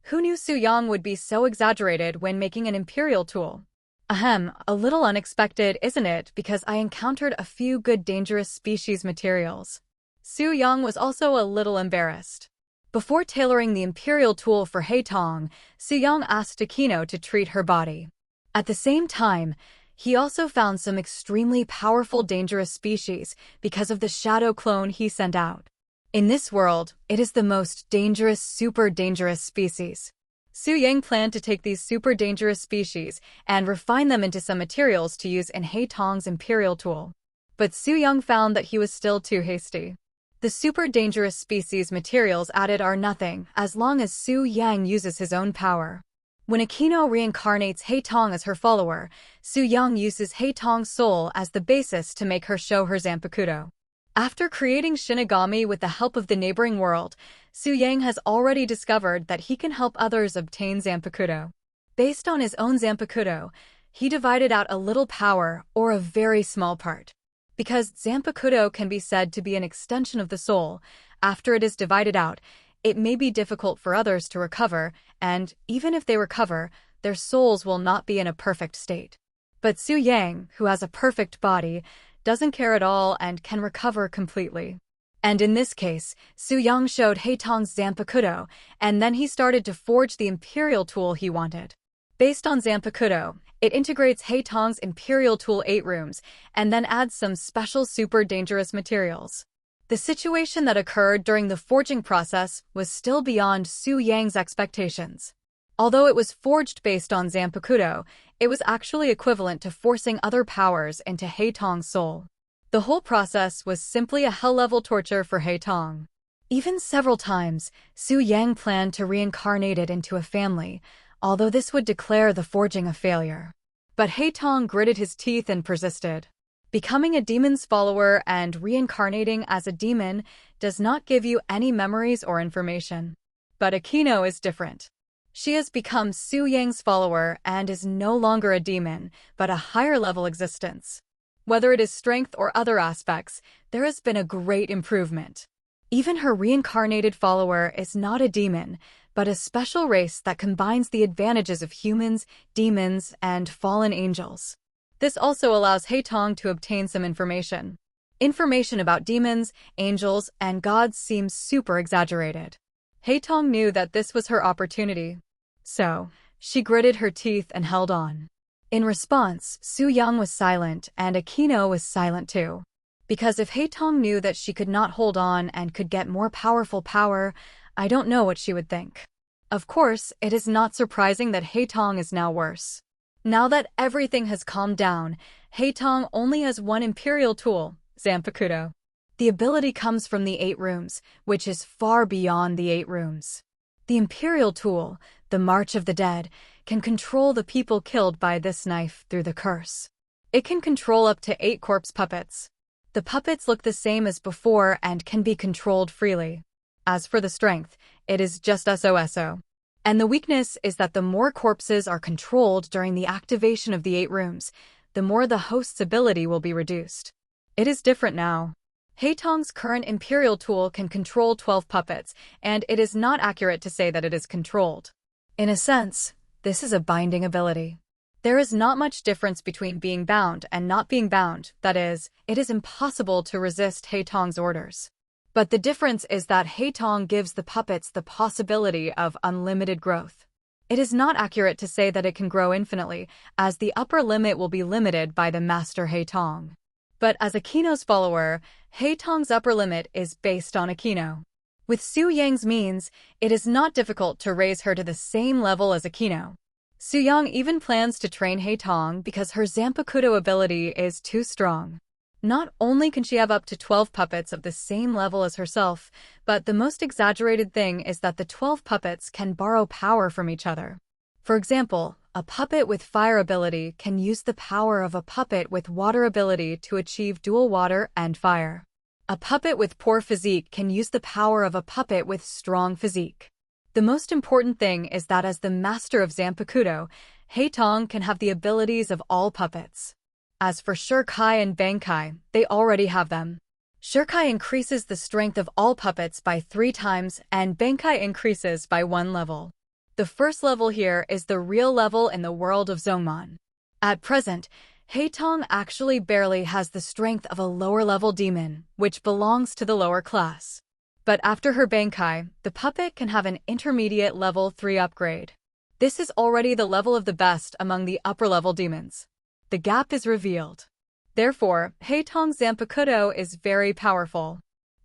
Who knew Su-young would be so exaggerated when making an imperial tool? Ahem, a little unexpected, isn't it, because I encountered a few good dangerous species materials. Su-young was also a little embarrassed. Before tailoring the imperial tool for Haitong, Su-young asked Akino to treat her body. At the same time, he also found some extremely powerful dangerous species because of the shadow clone he sent out. In this world, it is the most dangerous, super dangerous species. Su-young planned to take these super dangerous species and refine them into some materials to use in Haitong's imperial tool. But Su-young found that he was still too hasty. The super dangerous species materials added are nothing as long as Su-young uses his own power. When Akino reincarnates Haitong as her follower, Su-young uses Haitong's soul as the basis to make her show her Zanpakuto. After creating Shinigami with the help of the neighboring world, Su-young has already discovered that he can help others obtain Zanpakuto. Based on his own Zanpakuto, he divided out a little power or a very small part. Because Zanpakuto can be said to be an extension of the soul, after it is divided out, it may be difficult for others to recover, and even if they recover, their souls will not be in a perfect state. But Su Yang, who has a perfect body, doesn't care at all and can recover completely. And in this case, Su Yang showed Haitong's Zanpakuto, and then he started to forge the imperial tool he wanted. Based on Zanpakuto, it integrates Haitong's imperial tool 8 rooms, and then adds some special super dangerous materials. The situation that occurred during the forging process was still beyond Su Yang's expectations. Although it was forged based on Zanpakuto, it was actually equivalent to forcing other powers into Haitong's soul. The whole process was simply a hell-level torture for Haitong. Even several times, Su Yang planned to reincarnate it into a family, although this would declare the forging a failure. But Haitong gritted his teeth and persisted. Becoming a demon's follower and reincarnating as a demon does not give you any memories or information. But Akino is different. She has become Su Yang's follower and is no longer a demon, but a higher-level existence. Whether it is strength or other aspects, there has been a great improvement. Even her reincarnated follower is not a demon, but a special race that combines the advantages of humans, demons, and fallen angels. This also allows Haitong to obtain some information. Information about demons, angels, and gods seems super exaggerated. Haitong knew that this was her opportunity. So, she gritted her teeth and held on. In response, Su Yang was silent and Akino was silent too. Because if Haitong knew that she could not hold on and could get more powerful power, I don't know what she would think. Of course, it is not surprising that Haitong is now worse. Now that everything has calmed down, Haitong only has one imperial tool, Zanpakuto. The ability comes from the 8 rooms, which is far beyond the 8 rooms. The imperial tool, the March of the Dead, can control the people killed by this knife through the curse. It can control up to 8 corpse puppets. The puppets look the same as before and can be controlled freely. As for the strength, it is just SOSO. And the weakness is that the more corpses are controlled during the activation of the 8 rooms, the more the host's ability will be reduced. It is different now. Haitong's current imperial tool can control 12 puppets, and it is not accurate to say that it is controlled. In a sense, this is a binding ability. There is not much difference between being bound and not being bound, that is, it is impossible to resist Haitong's orders. But the difference is that Haitong gives the puppets the possibility of unlimited growth. It is not accurate to say that it can grow infinitely, as the upper limit will be limited by the master Haitong. But as Akino's follower, Haitong's upper limit is based on Akino. With Su Yang's means, it is not difficult to raise her to the same level as Akino. Su Yang even plans to train Haitong because her Zanpakuto ability is too strong. Not only can she have up to 12 puppets of the same level as herself, but the most exaggerated thing is that the 12 puppets can borrow power from each other. For example, a puppet with fire ability can use the power of a puppet with water ability to achieve dual water and fire. A puppet with poor physique can use the power of a puppet with strong physique. The most important thing is that as the master of Zanpakuto, Haitong can have the abilities of all puppets. As for Shirkai and Bankai, they already have them. Shirkai increases the strength of all puppets by 3 times and Bankai increases by 1 level. The first level here is the real level in the world of Zongman. At present, Haitong actually barely has the strength of a lower-level demon, which belongs to the lower class. But after her Bankai, the puppet can have an intermediate level 3 upgrade. This is already the level of the best among the upper-level demons. The gap is revealed. Therefore, Haitong's Zanpakuto is very powerful.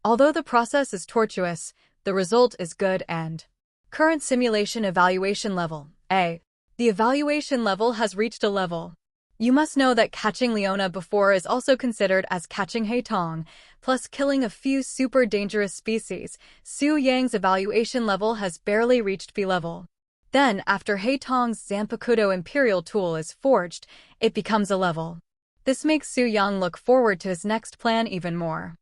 Although the process is tortuous, the result is good and current simulation evaluation level, A. The evaluation level has reached a level. You must know that catching Leona before is also considered as catching Haitong, plus killing a few super dangerous species. Su Yang's evaluation level has barely reached B level. Then, after Haitong's Zanpakuto Imperial Tool is forged, it becomes a level. This makes Su Yang look forward to his next plan even more.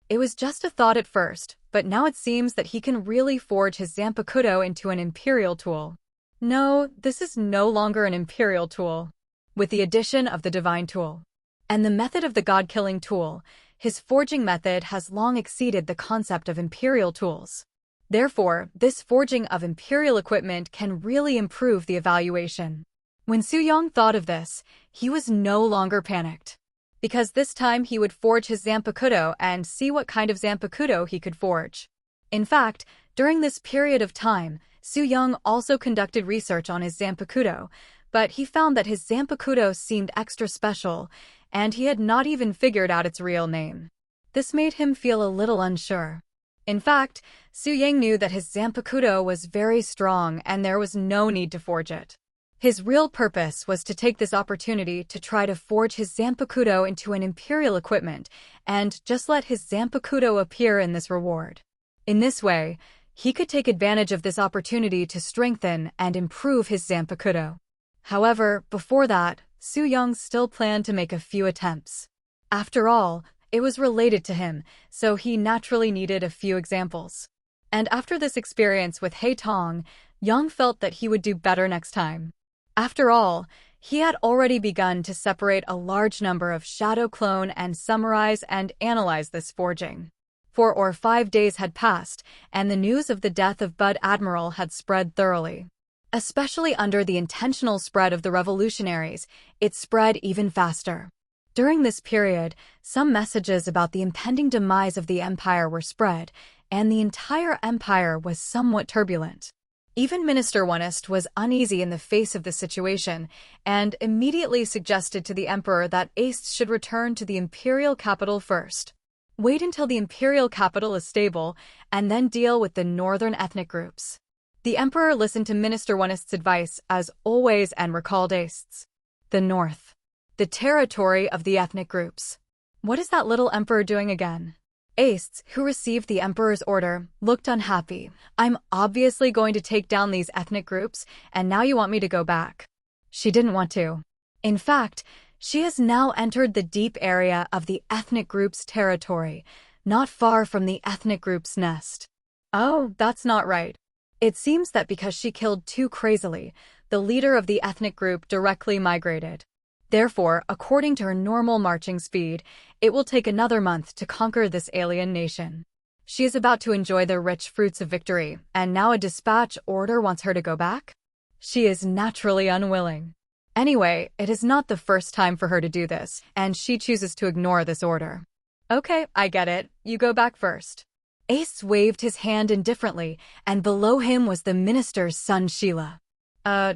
It was just a thought at first, but now it seems that he can really forge his Zanpakuto into an Imperial Tool. No, this is no longer an Imperial Tool. With the addition of the Divine Tool, And the method of the god-killing tool, his forging method has long exceeded the concept of imperial tools. Therefore, this forging of imperial equipment can really improve the evaluation. When Su Yang thought of this, he was no longer panicked. Because this time he would forge his Zanpakuto and see what kind of Zanpakuto he could forge. In fact, during this period of time, Su Yang also conducted research on his Zanpakuto, but he found that his Zanpakuto seemed extra special, and he had not even figured out its real name. This made him feel a little unsure. In fact, Su Yang knew that his Zanpakuto was very strong and there was no need to forge it. His real purpose was to take this opportunity to try to forge his Zanpakuto into an imperial equipment and just let his Zanpakuto appear in this reward. In this way, he could take advantage of this opportunity to strengthen and improve his Zanpakuto. However, before that, Su Yang still planned to make a few attempts. After all, it was related to him, so he naturally needed a few examples. And after this experience with He Tong, Yang felt that he would do better next time. After all, he had already begun to separate a large number of shadow clone and summarize and analyze this forging. 4 or 5 days had passed, and the news of the death of Bud Admiral had spread thoroughly. Especially under the intentional spread of the revolutionaries, it spread even faster. During this period, some messages about the impending demise of the empire were spread, and the entire empire was somewhat turbulent. Even Minister Onest was uneasy in the face of the situation, and immediately suggested to the emperor that Ace should return to the imperial capital first. Wait until the imperial capital is stable, and then deal with the northern ethnic groups. The emperor listened to Minister Onest's advice as always and recalled Ace. The north. The territory of the ethnic groups. What is that little emperor doing again? Ace, who received the emperor's order, looked unhappy. I'm obviously going to take down these ethnic groups, and now you want me to go back. She didn't want to. In fact, she has now entered the deep area of the ethnic group's territory, not far from the ethnic group's nest. Oh, that's not right. It seems that because she killed too crazily, the leader of the ethnic group directly migrated. Therefore, according to her normal marching speed, it will take another month to conquer this alien nation. She is about to enjoy the rich fruits of victory, and now a dispatch order wants her to go back? She is naturally unwilling. Anyway, it is not the first time for her to do this, and she chooses to ignore this order. Okay, I get it. You go back first. Ace waved his hand indifferently, and below him was the minister's son Sheila.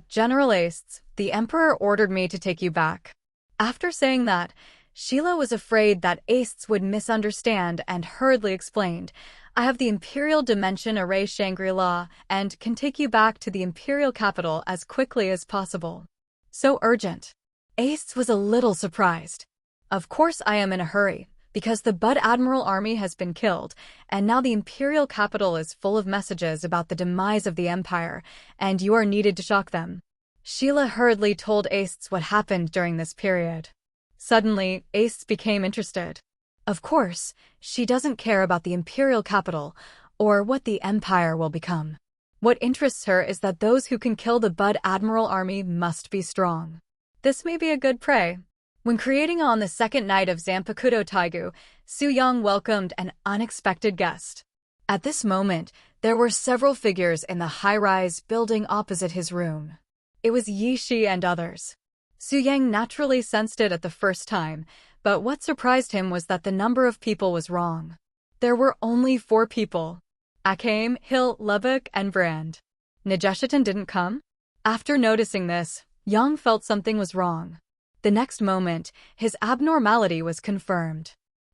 General Ace, the emperor ordered me to take you back. After saying that, Sheila was afraid that Ace would misunderstand and hurriedly explained, I have the imperial dimension array Shangri-La and can take you back to the imperial capital as quickly as possible. So urgent. Ace was a little surprised. Of course I am in a hurry, because the Bud Admiral army has been killed, and now the imperial capital is full of messages about the demise of the empire, and you are needed to shock them. Sheila hurriedly told Ace what happened during this period. Suddenly, Ace became interested. Of course, she doesn't care about the imperial capital, or what the empire will become. What interests her is that those who can kill the Bud Admiral army must be strong. This may be a good prey. When creating on the second night of Zanpakuto Taigu, Su Yang welcomed an unexpected guest. At this moment, there were several figures in the high-rise building opposite his room. It was Yi Shi and others. Su Yang naturally sensed it at the first time, but what surprised him was that the number of people was wrong. There were only 4 people. Akame, Hill, Lubbock, and Brand. Najeshitan didn't come? After noticing this, Yang felt something was wrong. The next moment, his abnormality was confirmed.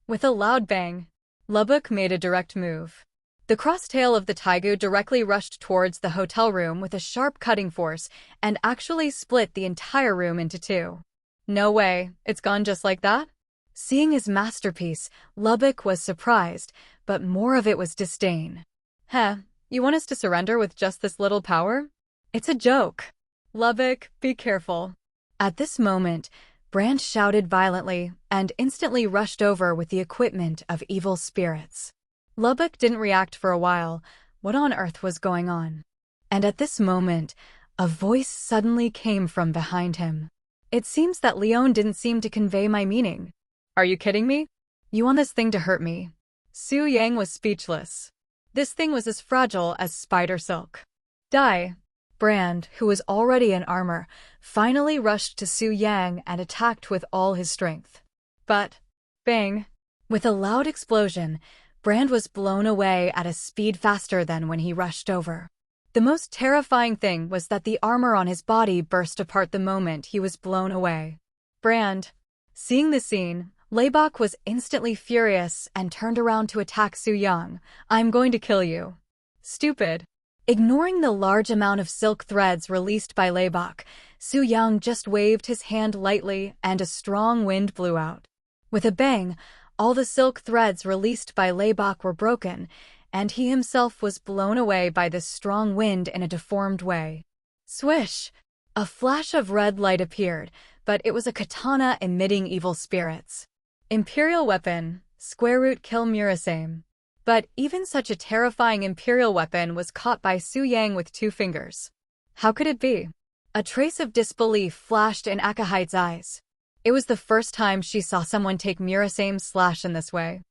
With a loud bang, Lubbock made a direct move. The cross-tail of the Taigu directly rushed towards the hotel room with a sharp cutting force and actually split the entire room into 2. No way, it's gone just like that? Seeing his masterpiece, Lubbock was surprised, but more of it was disdain. Heh, you want us to surrender with just this little power? It's a joke. Lubbock, be careful. At this moment, Brand shouted violently and instantly rushed over with the equipment of evil spirits. Lubbock didn't react for a while. What on earth was going on? And at this moment, a voice suddenly came from behind him. It seems that Leon didn't seem to convey my meaning. Are you kidding me? You want this thing to hurt me? Su Yang was speechless. This thing was as fragile as spider silk. Die. Brand, who was already in armor, finally rushed to Su Yang and attacked with all his strength. But, bang! With a loud explosion, Brand was blown away at a speed faster than when he rushed over. The most terrifying thing was that the armor on his body burst apart the moment he was blown away. Brand. Seeing the scene, Leibach was instantly furious and turned around to attack Su Yang. I'm going to kill you. Stupid. Ignoring the large amount of silk threads released by Leibach, Su Yang just waved his hand lightly and a strong wind blew out. With a bang, all the silk threads released by Leibach were broken, and he himself was blown away by this strong wind in a deformed way. Swish! A flash of red light appeared, but it was a katana emitting evil spirits. Imperial weapon, square root kill Murasame. But even such a terrifying imperial weapon was caught by Su Yang with 2 fingers. How could it be? A trace of disbelief flashed in Akahite's eyes. It was the first time she saw someone take Murasame's slash in this way.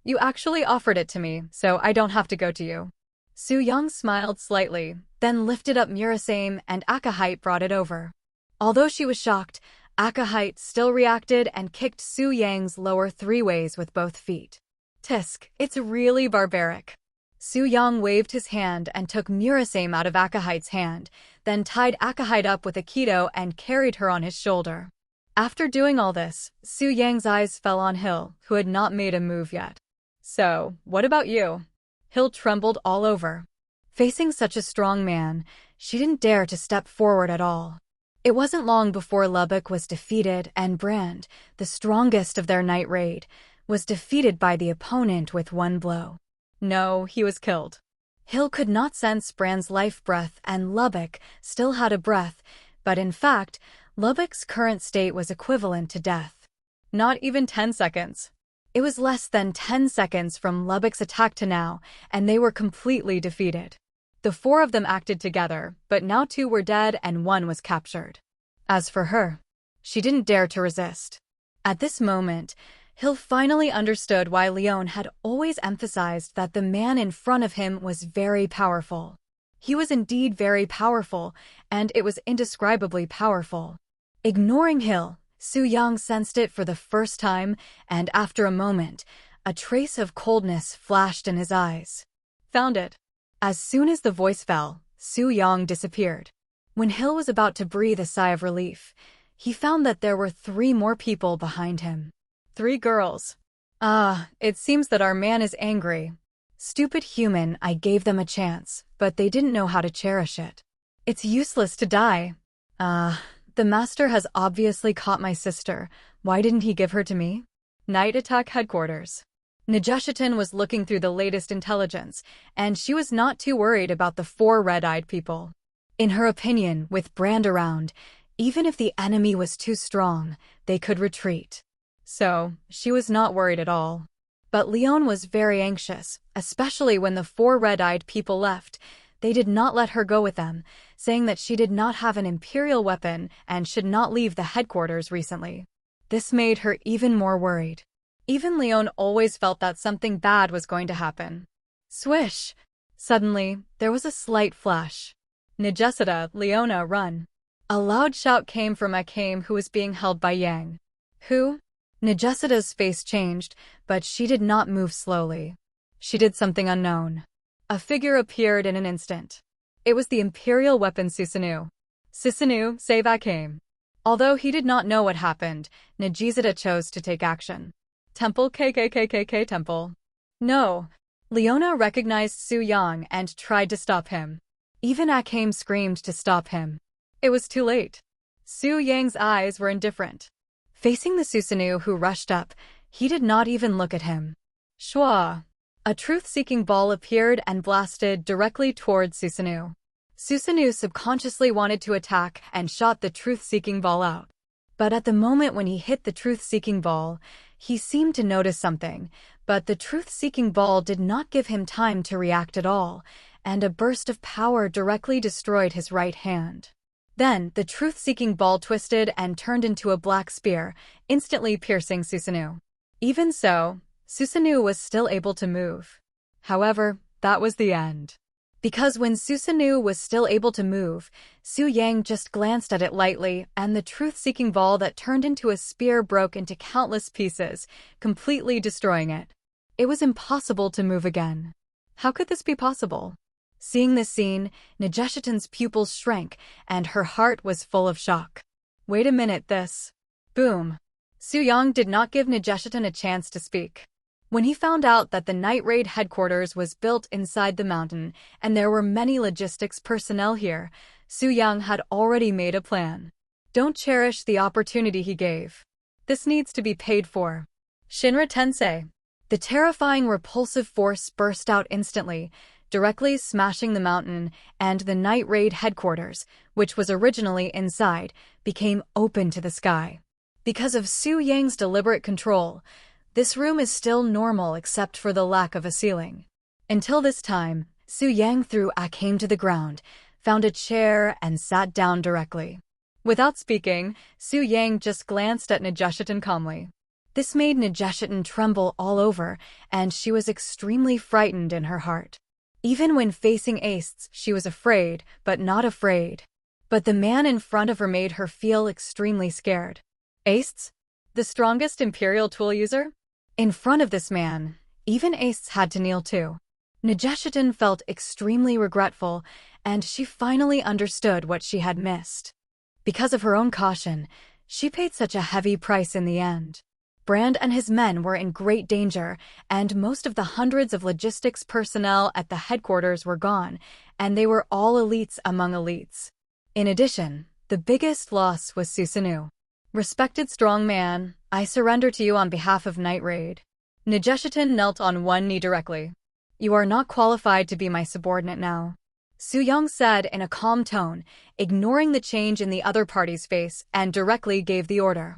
You actually offered it to me, so I don't have to go to you. Su Yang smiled slightly, then lifted up Murasame and Akahite brought it over. Although she was shocked, Akahite still reacted and kicked Su Yang's lower 3 ways with both feet. Tisk, it's really barbaric. Su Yang waved his hand and took Murasame out of Akahite's hand, then tied Akahite up with a Aikido and carried her on his shoulder. After doing all this, Su Yang's eyes fell on Hill, who had not made a move yet. So, what about you? Hill trembled all over. Facing such a strong man, she didn't dare to step forward at all. It wasn't long before Lubbock was defeated and Brand, the strongest of their night raid, was defeated by the opponent with 1 blow. No, he was killed. Hill could not sense Brand's life breath and Lubbock still had a breath, but in fact, Lubbock's current state was equivalent to death. Not even 10 seconds. It was less than 10 seconds from Lubbock's attack to now, and they were completely defeated. The 4 of them acted together, but now 2 were dead and 1 was captured. As for her, she didn't dare to resist. At this moment, Hill finally understood why Leon had always emphasized that the man in front of him was very powerful. He was indeed very powerful, and it was indescribably powerful. Ignoring Hill, Su Yang sensed it for the first time, and after a moment, a trace of coldness flashed in his eyes. Found it. As soon as the voice fell, Su Yang disappeared. When Hill was about to breathe a sigh of relief, he found that there were 3 more people behind him. 3 girls. It seems that our man is angry. Stupid human, I gave them a chance, but they didn't know how to cherish it. It's useless to die. The master has obviously caught my sister. Why didn't he give her to me? Night Attack Headquarters. Nejushitan was looking through the latest intelligence, and she was not too worried about the 4 red-eyed people. In her opinion, with Brand around, even if the enemy was too strong, they could retreat. So, she was not worried at all. But Leon was very anxious, especially when the 4 red-eyed people left. They did not let her go with them, saying that she did not have an imperial weapon and should not leave the headquarters recently. This made her even more worried. Even Leon always felt that something bad was going to happen. Swish! Suddenly, there was a slight flash. Nejusita, Leona, run. A loud shout came from Akame, who was being held by Yang. Who? Nejusita's face changed, but she did not move slowly. She did something unknown. A figure appeared in an instant. It was the imperial weapon Susanoo. Susanoo, save Akame. Although he did not know what happened, Nejusita chose to take action. Temple KKKKK Temple. No. Leona recognized Su Yang and tried to stop him. Even Akame screamed to stop him. It was too late. Su Yang's eyes were indifferent. Facing the Susanoo who rushed up, he did not even look at him. Shwa! A truth-seeking ball appeared and blasted directly toward Susanoo. Susanoo subconsciously wanted to attack and shot the truth-seeking ball out. But at the moment when he hit the truth-seeking ball, he seemed to notice something, but the truth-seeking ball did not give him time to react at all, and a burst of power directly destroyed his right hand. Then, the truth-seeking ball twisted and turned into a black spear, instantly piercing Susanoo. Even so, Susanoo was still able to move. However, that was the end. Because when Susanoo was still able to move, Su Yang just glanced at it lightly, and the truth-seeking ball that turned into a spear broke into countless pieces, completely destroying it. It was impossible to move again. How could this be possible? Seeing this scene, Nijeshitan's pupils shrank, and her heart was full of shock. Wait a minute, this... Boom. Su Yang did not give Nijeshitan a chance to speak. When he found out that the Night Raid headquarters was built inside the mountain and there were many logistics personnel here, Su Yang had already made a plan. Don't cherish the opportunity he gave. This needs to be paid for. Shinra Tensei. The terrifying repulsive force burst out instantly, directly smashing the mountain, and the Night Raid headquarters, which was originally inside, became open to the sky. Because of Su Yang's deliberate control, this room is still normal except for the lack of a ceiling. Until this time, Su Yang threw Akame to the ground, found a chair, and sat down directly. Without speaking, Su Yang just glanced at Nijeshitan calmly. This made Nijeshitan tremble all over, and she was extremely frightened in her heart. Even when facing Ace, she was afraid, but not afraid. But the man in front of her made her feel extremely scared. Ace? The strongest Imperial tool user? In front of this man, even Ace had to kneel too. Nijeshitan felt extremely regretful, and she finally understood what she had missed. Because of her own caution, she paid such a heavy price in the end. Brand and his men were in great danger, and most of the hundreds of logistics personnel at the headquarters were gone, and they were all elites among elites. In addition, the biggest loss was Susanoo. Respected strong man, I surrender to you on behalf of Night Raid. Nijeshitan knelt on one knee directly. You are not qualified to be my subordinate now. Su Yang said in a calm tone, ignoring the change in the other party's face, and directly gave the order.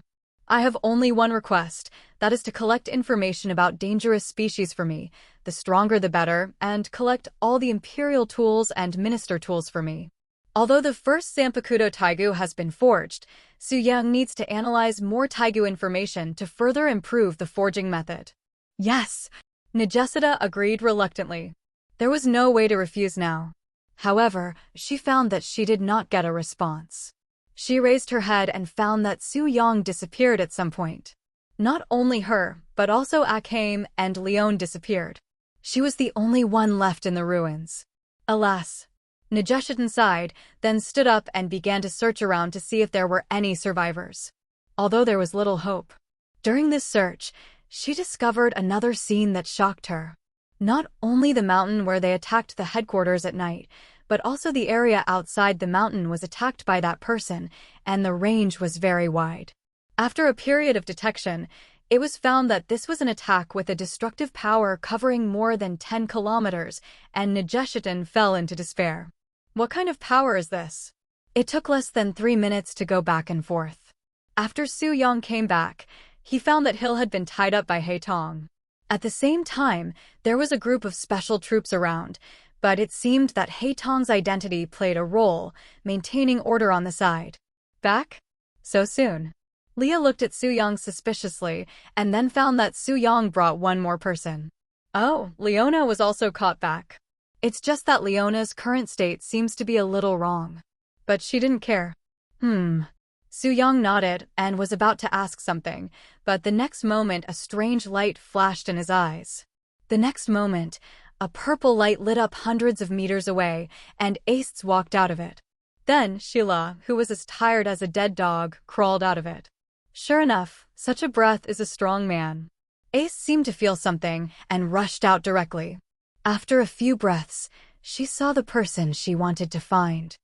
I have only one request, that is to collect information about dangerous species for me, the stronger the better, and collect all the Imperial tools and Minister tools for me. Although the first Zanpakuto Taigu has been forged, Su Yang needs to analyze more Taigu information to further improve the forging method. Yes, Nijesita agreed reluctantly. There was no way to refuse now. However, she found that she did not get a response. She raised her head and found that Su Yang disappeared at some point. Not only her, but also Akame and Leon disappeared. She was the only one left in the ruins. Alas. Nijeshitan sighed, then stood up and began to search around to see if there were any survivors. Although there was little hope. During this search, she discovered another scene that shocked her. Not only the mountain where they attacked the headquarters at night, but also the area outside the mountain was attacked by that person, and the range was very wide. After a period of detection, it was found that this was an attack with a destructive power covering more than 10 kilometers, and Nijeshitan fell into despair. What kind of power is this? It took less than 3 minutes to go back and forth. After Su Yang came back, he found that Hill had been tied up by Haitong. At the same time, there was a group of special troops around, but it seemed that Haitong's identity played a role, maintaining order on the side. Back? So soon. Leah looked at Su Yang suspiciously, and then found that Su Yang brought one more person. Oh, Leona was also caught back. It's just that Leona's current state seems to be a little wrong. But she didn't care. Su Yang nodded and was about to ask something, but the next moment a strange light flashed in his eyes. The next moment, a purple light lit up hundreds of meters away, and Ace walked out of it. Then Sheila, who was as tired as a dead dog, crawled out of it. Sure enough, such a breath is a strong man. Ace seemed to feel something and rushed out directly. After a few breaths, she saw the person she wanted to find.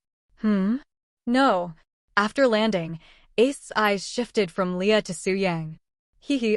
No. After landing, Ace's eyes shifted from Leah to Su Yang.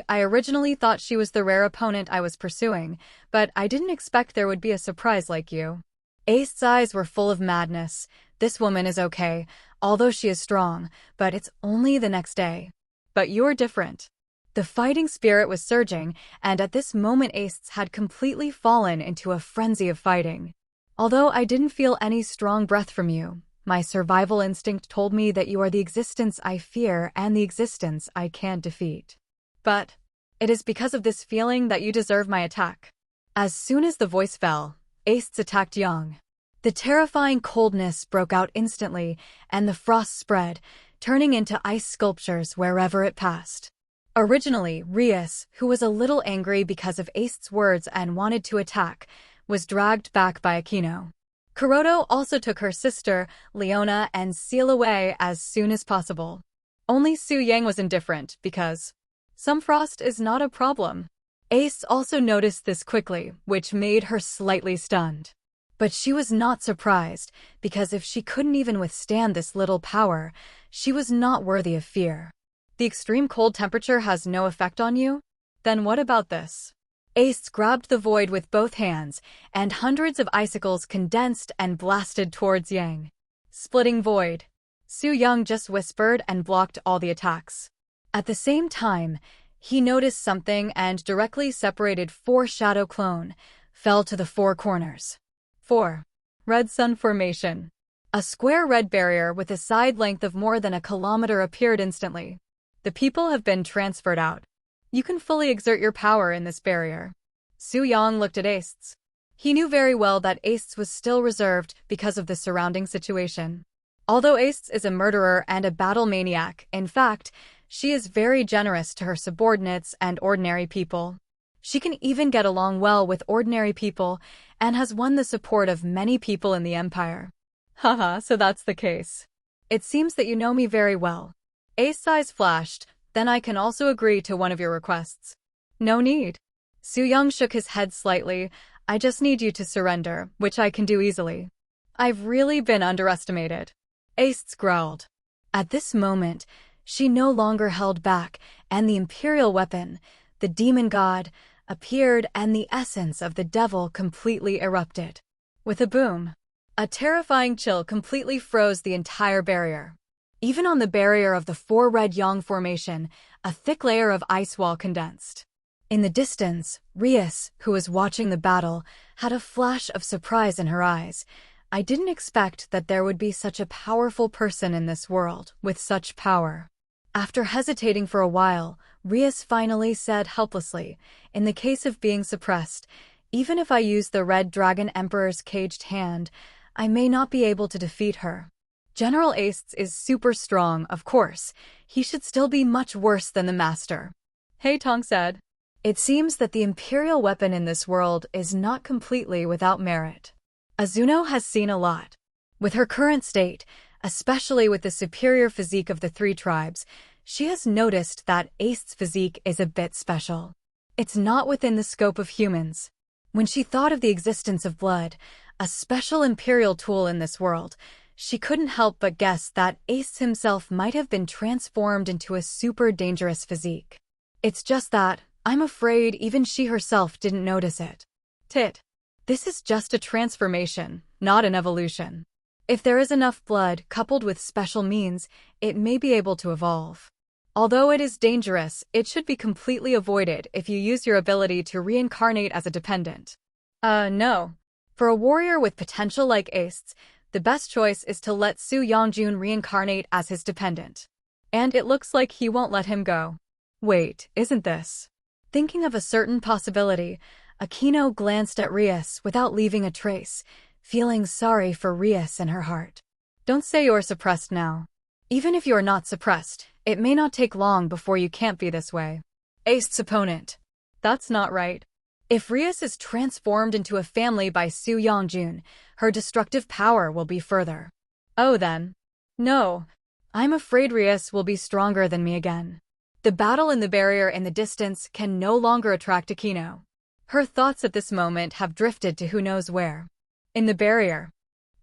I originally thought she was the rare opponent I was pursuing, but I didn't expect there would be a surprise like you. Ace's eyes were full of madness. This woman is okay, although she is strong, but it's only the next day. But you're different. The fighting spirit was surging, and at this moment Ace had completely fallen into a frenzy of fighting. Although I didn't feel any strong breath from you, My survival instinct told me that you are the existence I fear and the existence I can't defeat. But it is because of this feeling that you deserve my attack. As soon as the voice fell, Ace attacked Yang. The terrifying coldness broke out instantly, and the frost spread, turning into ice sculptures wherever it passed. Originally, Rias, who was a little angry because of Ace's words and wanted to attack, was dragged back by Akino. Kuroto also took her sister, Leona, and Seal away as soon as possible. Only Su Yang was indifferent because some frost is not a problem. Ace also noticed this quickly, which made her slightly stunned. But she was not surprised, because if she couldn't even withstand this little power, she was not worthy of fear. The extreme cold temperature has no effect on you? Then what about this? Ace grabbed the void with both hands, and hundreds of icicles condensed and blasted towards Yang. Splitting void. Su Yang just whispered and blocked all the attacks. At the same time, he noticed something and directly separated 4 shadow clone, fell to the 4 corners. 4. Red Sun Formation. A square red barrier with a side length of more than a kilometer appeared instantly. The people have been transferred out. You can fully exert your power in this barrier. Su Yang looked at Ace. He knew very well that Ace was still reserved because of the surrounding situation. Although Ace is a murderer and a battle maniac, in fact, she is very generous to her subordinates and ordinary people. She can even get along well with ordinary people and has won the support of many people in the Empire. Haha, so that's the case. It seems that you know me very well. Ace's eyes flashed, then I can also agree to one of your requests. No need. Su Yang shook his head slightly. I just need you to surrender, which I can do easily. I've really been underestimated. Ace growled. At this moment, she no longer held back, and the imperial weapon, the demon god, appeared and the essence of the devil completely erupted. With a boom, a terrifying chill completely froze the entire barrier. Even on the barrier of the 4 red Yang formation, a thick layer of ice wall condensed. In the distance, Rias, who was watching the battle, had a flash of surprise in her eyes. I didn't expect that there would be such a powerful person in this world, with such power. After hesitating for a while, Rias finally said helplessly, in the case of being suppressed, even if I use the Red Dragon Emperor's caged hand, I may not be able to defeat her. General Ace is super strong, of course. He should still be much worse than the master. Hey Tong said. It seems that the imperial weapon in this world is not completely without merit. Azuno has seen a lot. With her current state, especially with the superior physique of the 3 tribes, she has noticed that Ace's physique is a bit special. It's not within the scope of humans. When she thought of the existence of blood, a special imperial tool in this world, she couldn't help but guess that Ace himself might have been transformed into a super dangerous physique. It's just that, I'm afraid even she herself didn't notice it. This is just a transformation, not an evolution. If there is enough blood coupled with special means, it may be able to evolve. Although it is dangerous, it should be completely avoided if you use your ability to reincarnate as a dependent. No. For a warrior with potential like Ace, the best choice is to let Su Yangjun reincarnate as his dependent. And it looks like he won't let him go. Wait, isn't this? Thinking of a certain possibility, Akino glanced at Rias without leaving a trace, feeling sorry for Rias in her heart. Don't say you're suppressed now. Even if you're not suppressed, it may not take long before you can't be this way. Ace's opponent. That's not right. If Rias is transformed into a family by Su Yangjun, her destructive power will be further. Oh then. No. I'm afraid Rias will be stronger than me again. The battle in the barrier in the distance can no longer attract Akino. Her thoughts at this moment have drifted to who knows where. In the barrier.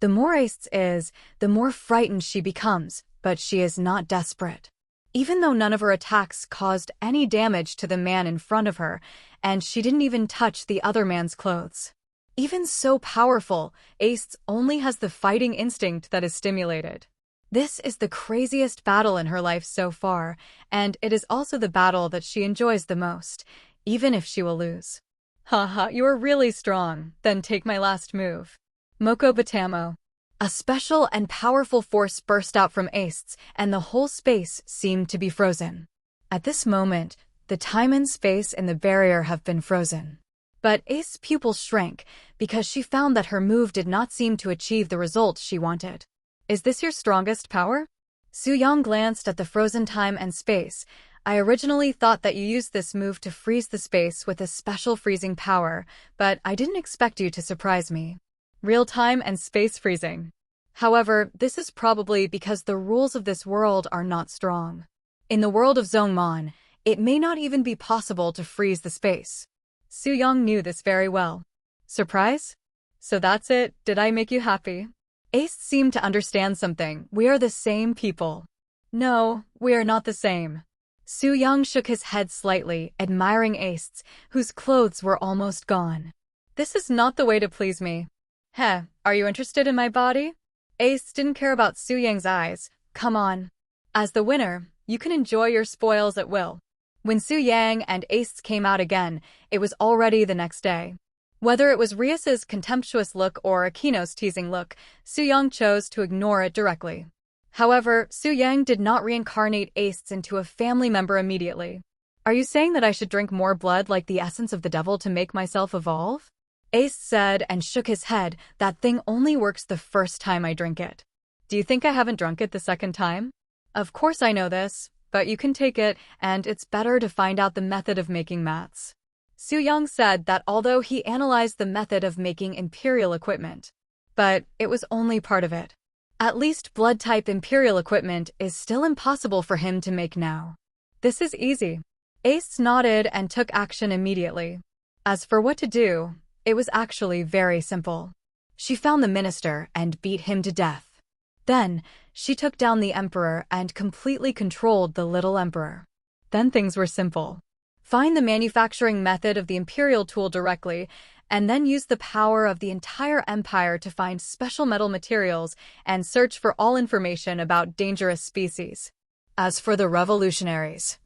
The more Ace is, the more frightened she becomes, but she is not desperate. Even though none of her attacks caused any damage to the man in front of her, and she didn't even touch the other man's clothes. Even so powerful, Ace only has the fighting instinct that is stimulated. This is the craziest battle in her life so far, and it is also the battle that she enjoys the most, even if she will lose. Haha, you are really strong, then take my last move. Moko Batamo. A special and powerful force burst out from Ace, and the whole space seemed to be frozen. At this moment, the time and space in the barrier have been frozen. But Ace's pupils shrank because she found that her move did not seem to achieve the results she wanted. Is this your strongest power? Su-yang glanced at the frozen time and space. I originally thought that you used this move to freeze the space with a special freezing power, but I didn't expect you to surprise me. Real time and space freezing. However, this is probably because the rules of this world are not strong. In the world of Zhongman, it may not even be possible to freeze the space. Su-yang knew this very well. Surprise? So that's it, did I make you happy? Ace seemed to understand something. We are the same people. No, we are not the same. Su-yang shook his head slightly, admiring Ace, whose clothes were almost gone. This is not the way to please me. Heh, are you interested in my body? Ace didn't care about Su-yang's eyes. Come on. As the winner, you can enjoy your spoils at will. When Su-yang and Ace came out again, it was already the next day. Whether it was Rias's contemptuous look or Akino's teasing look, Su-yang chose to ignore it directly. However, Su-yang did not reincarnate Ace into a family member immediately. Are you saying that I should drink more blood like the essence of the devil to make myself evolve? Ace said and shook his head. That thing only works the first time I drink it. Do you think I haven't drunk it the second time? Of course I know this, but you can take it, and it's better to find out the method of making mats. Su-yang said that although he analyzed the method of making imperial equipment, but it was only part of it. At least blood-type imperial equipment is still impossible for him to make now. This is easy. Ace nodded and took action immediately. As for what to do, it was actually very simple. She found the minister and beat him to death. Then, she took down the emperor and completely controlled the little emperor. Then things were simple. Find the manufacturing method of the imperial tool directly, and then use the power of the entire empire to find special metal materials and search for all information about dangerous species. As for the revolutionaries,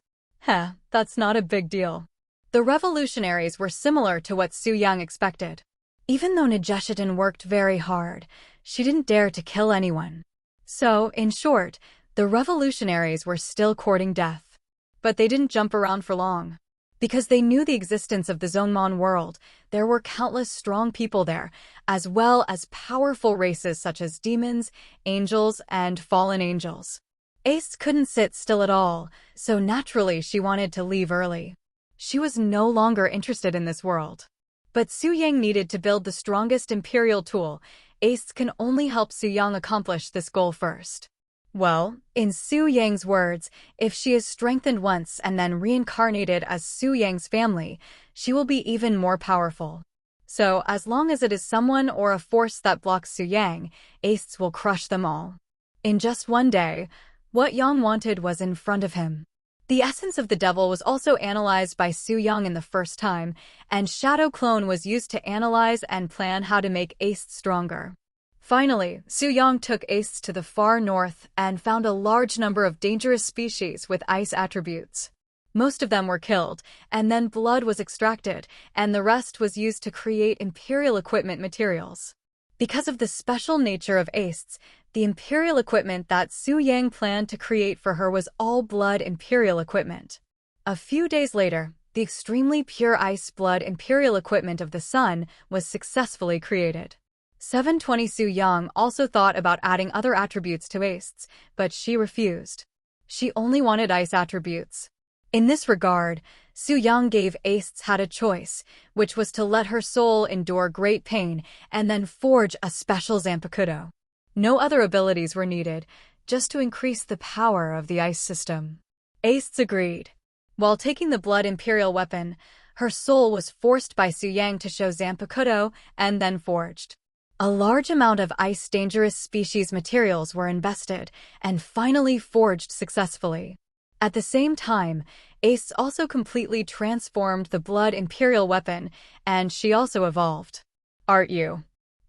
that's not a big deal. The revolutionaries were similar to what Su-yang expected. Even though Najeshitin worked very hard, she didn't dare to kill anyone. So, in short, the revolutionaries were still courting death. But they didn't jump around for long. Because they knew the existence of the Zhongman world, there were countless strong people there, as well as powerful races such as demons, angels, and fallen angels. Ace couldn't sit still at all, so naturally she wanted to leave early. She was no longer interested in this world. But Su-yang needed to build the strongest imperial tool. Ace can only help Su-yang accomplish this goal first. Well, in Su-yang's words, if she is strengthened once and then reincarnated as Su-yang's family, she will be even more powerful. So, as long as it is someone or a force that blocks Su-yang, Ace will crush them all. In just one day, what Yang wanted was in front of him. The essence of the devil was also analyzed by Su-yang in the first time, and Shadow Clone was used to analyze and plan how to make Ace stronger. Finally, Su-yang took Ace to the far north and found a large number of dangerous species with ice attributes. Most of them were killed, and then blood was extracted, and the rest was used to create imperial equipment materials. Because of the special nature of Ace, the imperial equipment that Su-yang planned to create for her was all blood imperial equipment. A few days later, the extremely pure ice blood imperial equipment of the sun was successfully created. 720 Su-yang also thought about adding other attributes to Ace, but she refused. She only wanted ice attributes. In this regard, Su-yang gave Ace had a choice, which was to let her soul endure great pain and then forge a special Zanpakuto. No other abilities were needed, just to increase the power of the ice system. Ace agreed. While taking the blood imperial weapon, her soul was forced by Su-yang to show Zanpakuto and then forged. A large amount of ice dangerous species materials were invested and finally forged successfully. At the same time, Ace also completely transformed the blood imperial weapon, and she also evolved. Aren't you?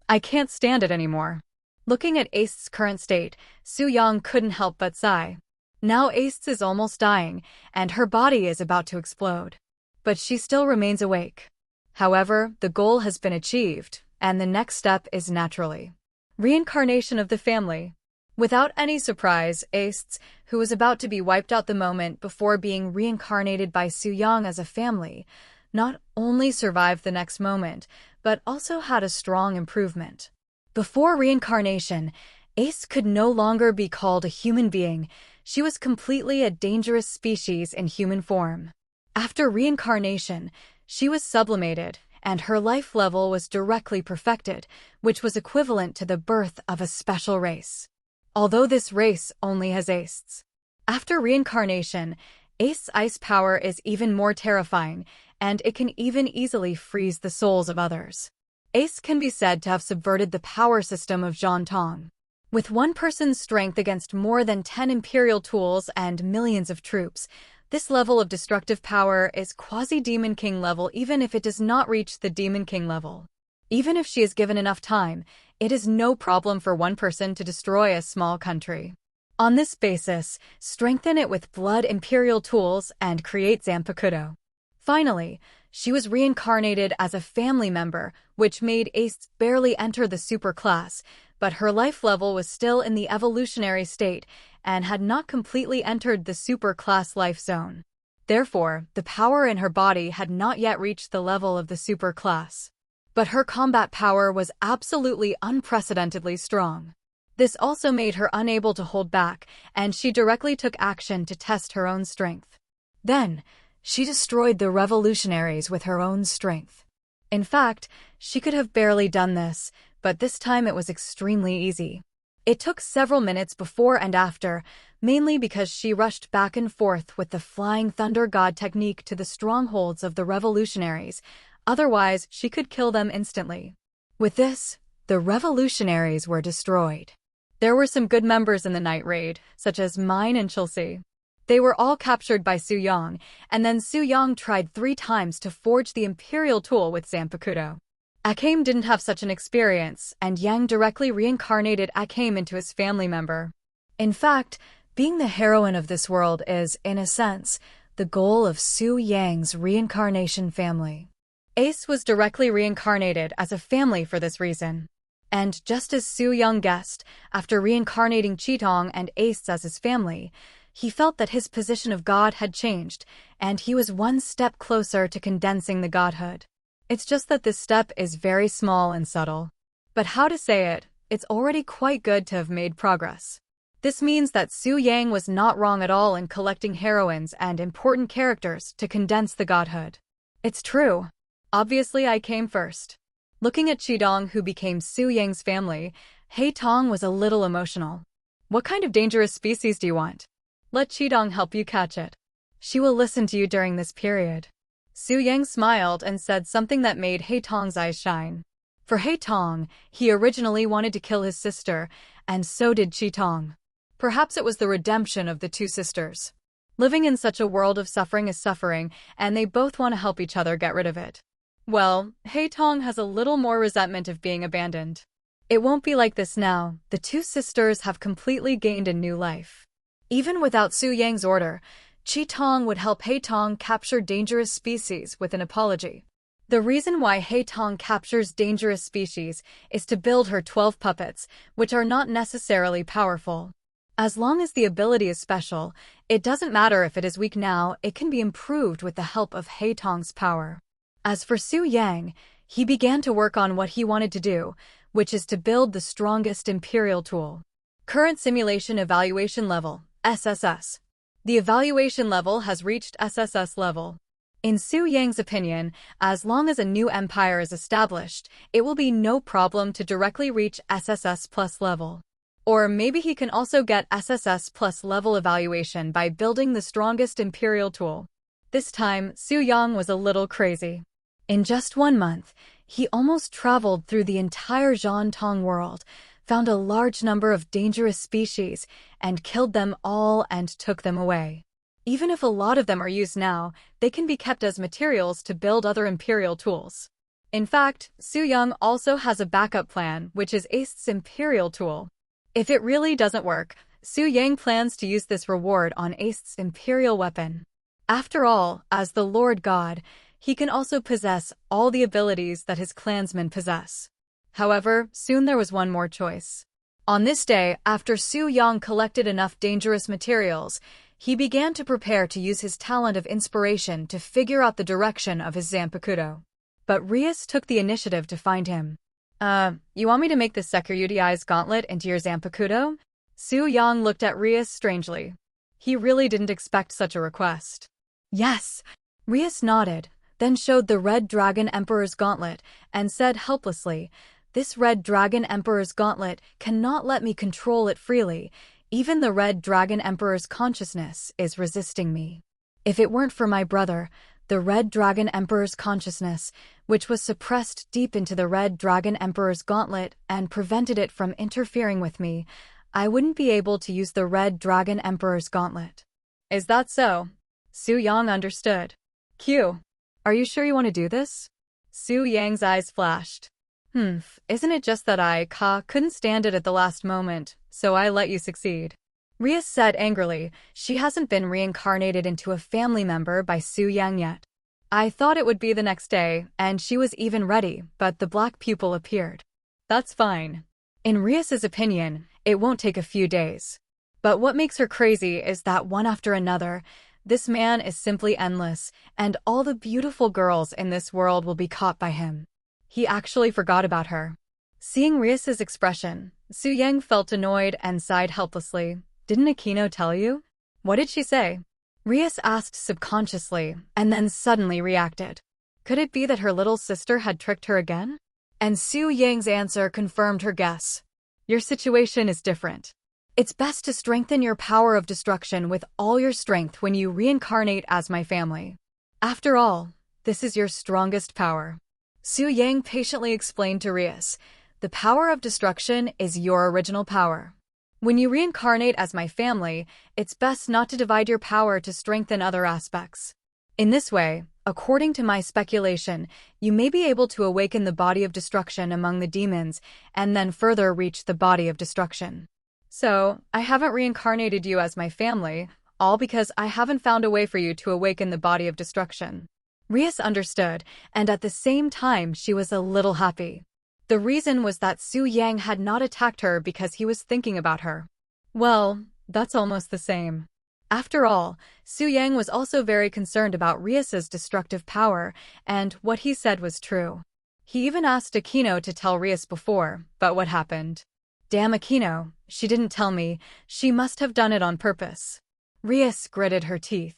I can't stand it anymore. Looking at Ace's current state, Su-yang couldn't help but sigh. Now Ace is almost dying, and her body is about to explode. But she still remains awake. However, the goal has been achieved, and the next step is naturally Reincarnation of the family. Without any surprise, Ace, who was about to be wiped out the moment before being reincarnated by Su Yang as a family, not only survived the next moment, but also had a strong improvement. Before reincarnation, Ace could no longer be called a human being. She was completely a dangerous species in human form. After reincarnation, she was sublimated, and her life level was directly perfected, which was equivalent to the birth of a special race. Although this race only has Ace. After reincarnation, Ace's ice power is even more terrifying, and it can even easily freeze the souls of others. Ace can be said to have subverted the power system of Zhantong. With one person's strength against more than 10 imperial tools and millions of troops, this level of destructive power is quasi-Demon King level even if it does not reach the Demon King level. Even if she is given enough time, it is no problem for one person to destroy a small country. On this basis, strengthen it with blood imperial tools and create Zanpakuto. Finally, she was reincarnated as a family member, which made Ace barely enter the super class, but her life level was still in the evolutionary state and had not completely entered the super class life zone. Therefore, the power in her body had not yet reached the level of the super class. But her combat power was absolutely unprecedentedly strong. This also made her unable to hold back, and she directly took action to test her own strength. Then, she destroyed the revolutionaries with her own strength. In fact, she could have barely done this, but this time it was extremely easy. It took several minutes before and after, mainly because she rushed back and forth with the Flying Thunder God technique to the strongholds of the revolutionaries. Otherwise, she could kill them instantly. With this, the revolutionaries were destroyed. There were some good members in the night raid, such as Mine and Chelsea. They were all captured by Su Yang, and then Su Yang tried 3 times to forge the imperial tool with Zanpakuto. Akame didn't have such an experience, and Yang directly reincarnated Akame into his family member. In fact, being the heroine of this world is, in a sense, the goal of Su Yang's reincarnation family. Ace was directly reincarnated as a family for this reason. And just as Su Yang guessed, after reincarnating Chitong and Ace as his family, he felt that his position of God had changed, and he was one step closer to condensing the godhood. It's just that this step is very small and subtle. But how to say it, it's already quite good to have made progress. This means that Su Yang was not wrong at all in collecting heroines and important characters to condense the godhood. It's true. Obviously I came first. Looking at Chidong, who became Su Yang's family, Hei Tong was a little emotional. What kind of dangerous species do you want? Let Chidong help you catch it. She will listen to you during this period. Su Yang smiled and said something that made Hei Tong's eyes shine. For Hei Tong, he originally wanted to kill his sister, and so did Chitong. Perhaps it was the redemption of the two sisters. Living in such a world of suffering is suffering, and they both want to help each other get rid of it. Well, Hei Tong has a little more resentment of being abandoned. It won't be like this now. The two sisters have completely gained a new life. Even without Su Yang's order, Chitong would help Hei Tong capture dangerous species with an apology. The reason why Hei Tong captures dangerous species is to build her 12 puppets, which are not necessarily powerful. As long as the ability is special, it doesn't matter if it is weak now, it can be improved with the help of Hei Tong's power. As for Su Yang, he began to work on what he wanted to do, which is to build the strongest imperial tool. Current Simulation Evaluation Level, SSS. The evaluation level has reached SSS level. In Su Yang's opinion, as long as a new empire is established, it will be no problem to directly reach SSS plus level. Or maybe he can also get SSS plus level evaluation by building the strongest imperial tool. This time, Su Yang was a little crazy. In just 1 month, he almost traveled through the entire Zhantong world, found a large number of dangerous species, and killed them all and took them away. Even if a lot of them are used now, they can be kept as materials to build other imperial tools. In fact, Su Yang also has a backup plan, which is Ace's imperial tool. If it really doesn't work, Su Yang plans to use this reward on Ace's imperial weapon. After all, as the Lord God, he can also possess all the abilities that his clansmen possess. However, soon there was one more choice. On this day, after Su Yang collected enough dangerous materials, he began to prepare to use his talent of inspiration to figure out the direction of his Zanpakuto. But Rias took the initiative to find him. You want me to make the Security's gauntlet into your Zanpakuto? Su Yang looked at Rias strangely. He really didn't expect such a request. Yes. Rias nodded, then showed the Red Dragon Emperor's gauntlet, and said helplessly, "This Red Dragon Emperor's gauntlet cannot let me control it freely. Even the Red Dragon Emperor's consciousness is resisting me. If it weren't for my brother, the Red Dragon Emperor's consciousness, which was suppressed deep into the Red Dragon Emperor's gauntlet and prevented it from interfering with me, I wouldn't be able to use the Red Dragon Emperor's gauntlet." Is that so? Su Yang understood. Q. Are you sure you want to do this? Su Yang's eyes flashed. Isn't it just that I couldn't stand it at the last moment, so I let you succeed. Rias said angrily. She hasn't been reincarnated into a family member by Su Yang yet. I thought it would be the next day, and she was even ready, but the black pupil appeared. That's fine. In Rias's opinion, it won't take a few days. But what makes her crazy is that one after another, this man is simply endless, and all the beautiful girls in this world will be caught by him. He actually forgot about her. Seeing Rias's expression, Su Yang felt annoyed and sighed helplessly. Didn't Akino tell you? What did she say? Rias asked subconsciously, and then suddenly reacted. Could it be that her little sister had tricked her again? And Su Yang's answer confirmed her guess. Your situation is different. It's best to strengthen your power of destruction with all your strength when you reincarnate as my family. After all, this is your strongest power. Su Yang patiently explained to Rias, the power of destruction is your original power. When you reincarnate as my family, it's best not to divide your power to strengthen other aspects. In this way, according to my speculation, you may be able to awaken the body of destruction among the demons and then further reach the body of destruction. So, I haven't reincarnated you as my family, all because I haven't found a way for you to awaken the body of destruction. Rias understood, and at the same time she was a little happy. The reason was that Su Yang had not attacked her because he was thinking about her. Well, that's almost the same. After all, Su Yang was also very concerned about Rias's destructive power, and what he said was true. He even asked Akino to tell Rias before, but what happened? Damn Akino, she didn't tell me, she must have done it on purpose. Rias gritted her teeth.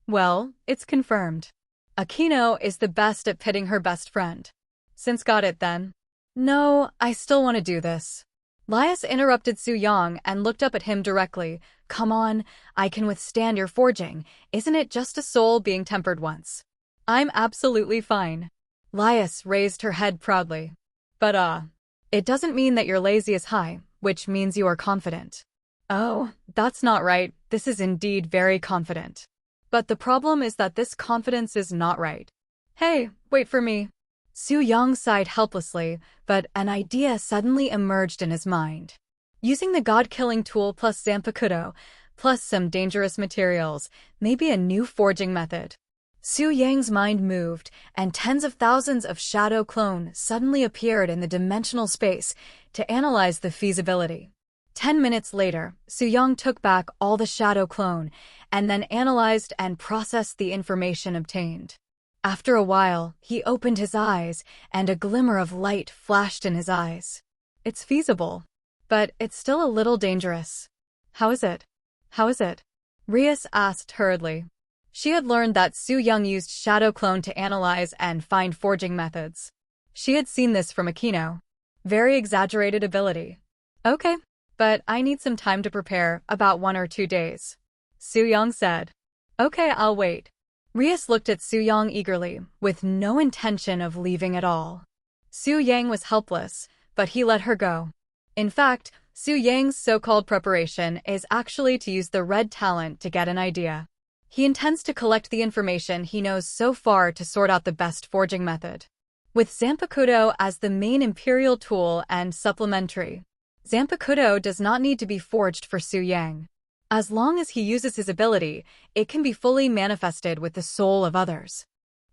Well, it's confirmed. Akino is the best at pitting her best friend. Since got it then? No, I still want to do this. Lias interrupted Su Yang and looked up at him directly. Come on, I can withstand your forging. Isn't it just a soul being tempered once? I'm absolutely fine. Lias raised her head proudly. But it doesn't mean that you're lazy as high, which means you are confident. Oh, that's not right. This is indeed very confident. But the problem is that this confidence is not right. Hey, wait for me. Su Yang sighed helplessly, but an idea suddenly emerged in his mind. Using the god-killing tool plus Zanpakuto, plus some dangerous materials, may be a new forging method. Su Yang's mind moved, and tens of thousands of shadow clone suddenly appeared in the dimensional space to analyze the feasibility. 10 minutes later, Su Yang took back all the shadow clone, and then analyzed and processed the information obtained. After a while, he opened his eyes, and a glimmer of light flashed in his eyes. It's feasible, but it's still a little dangerous. How is it? How is it? Rias asked hurriedly. She had learned that Su Yang used shadow clone to analyze and find forging methods. She had seen this from Akino. Very exaggerated ability. Okay, but I need some time to prepare, about 1 or 2 days. Su Yang said. Okay, I'll wait. Rias looked at Su Yang eagerly, with no intention of leaving at all. Su Yang was helpless, but he let her go. In fact, Su Yang's so-called preparation is actually to use the red talent to get an idea. He intends to collect the information he knows so far to sort out the best forging method. With Zanpakuto as the main imperial tool and supplementary, Zanpakuto does not need to be forged for Su Yang. As long as he uses his ability, it can be fully manifested with the soul of others.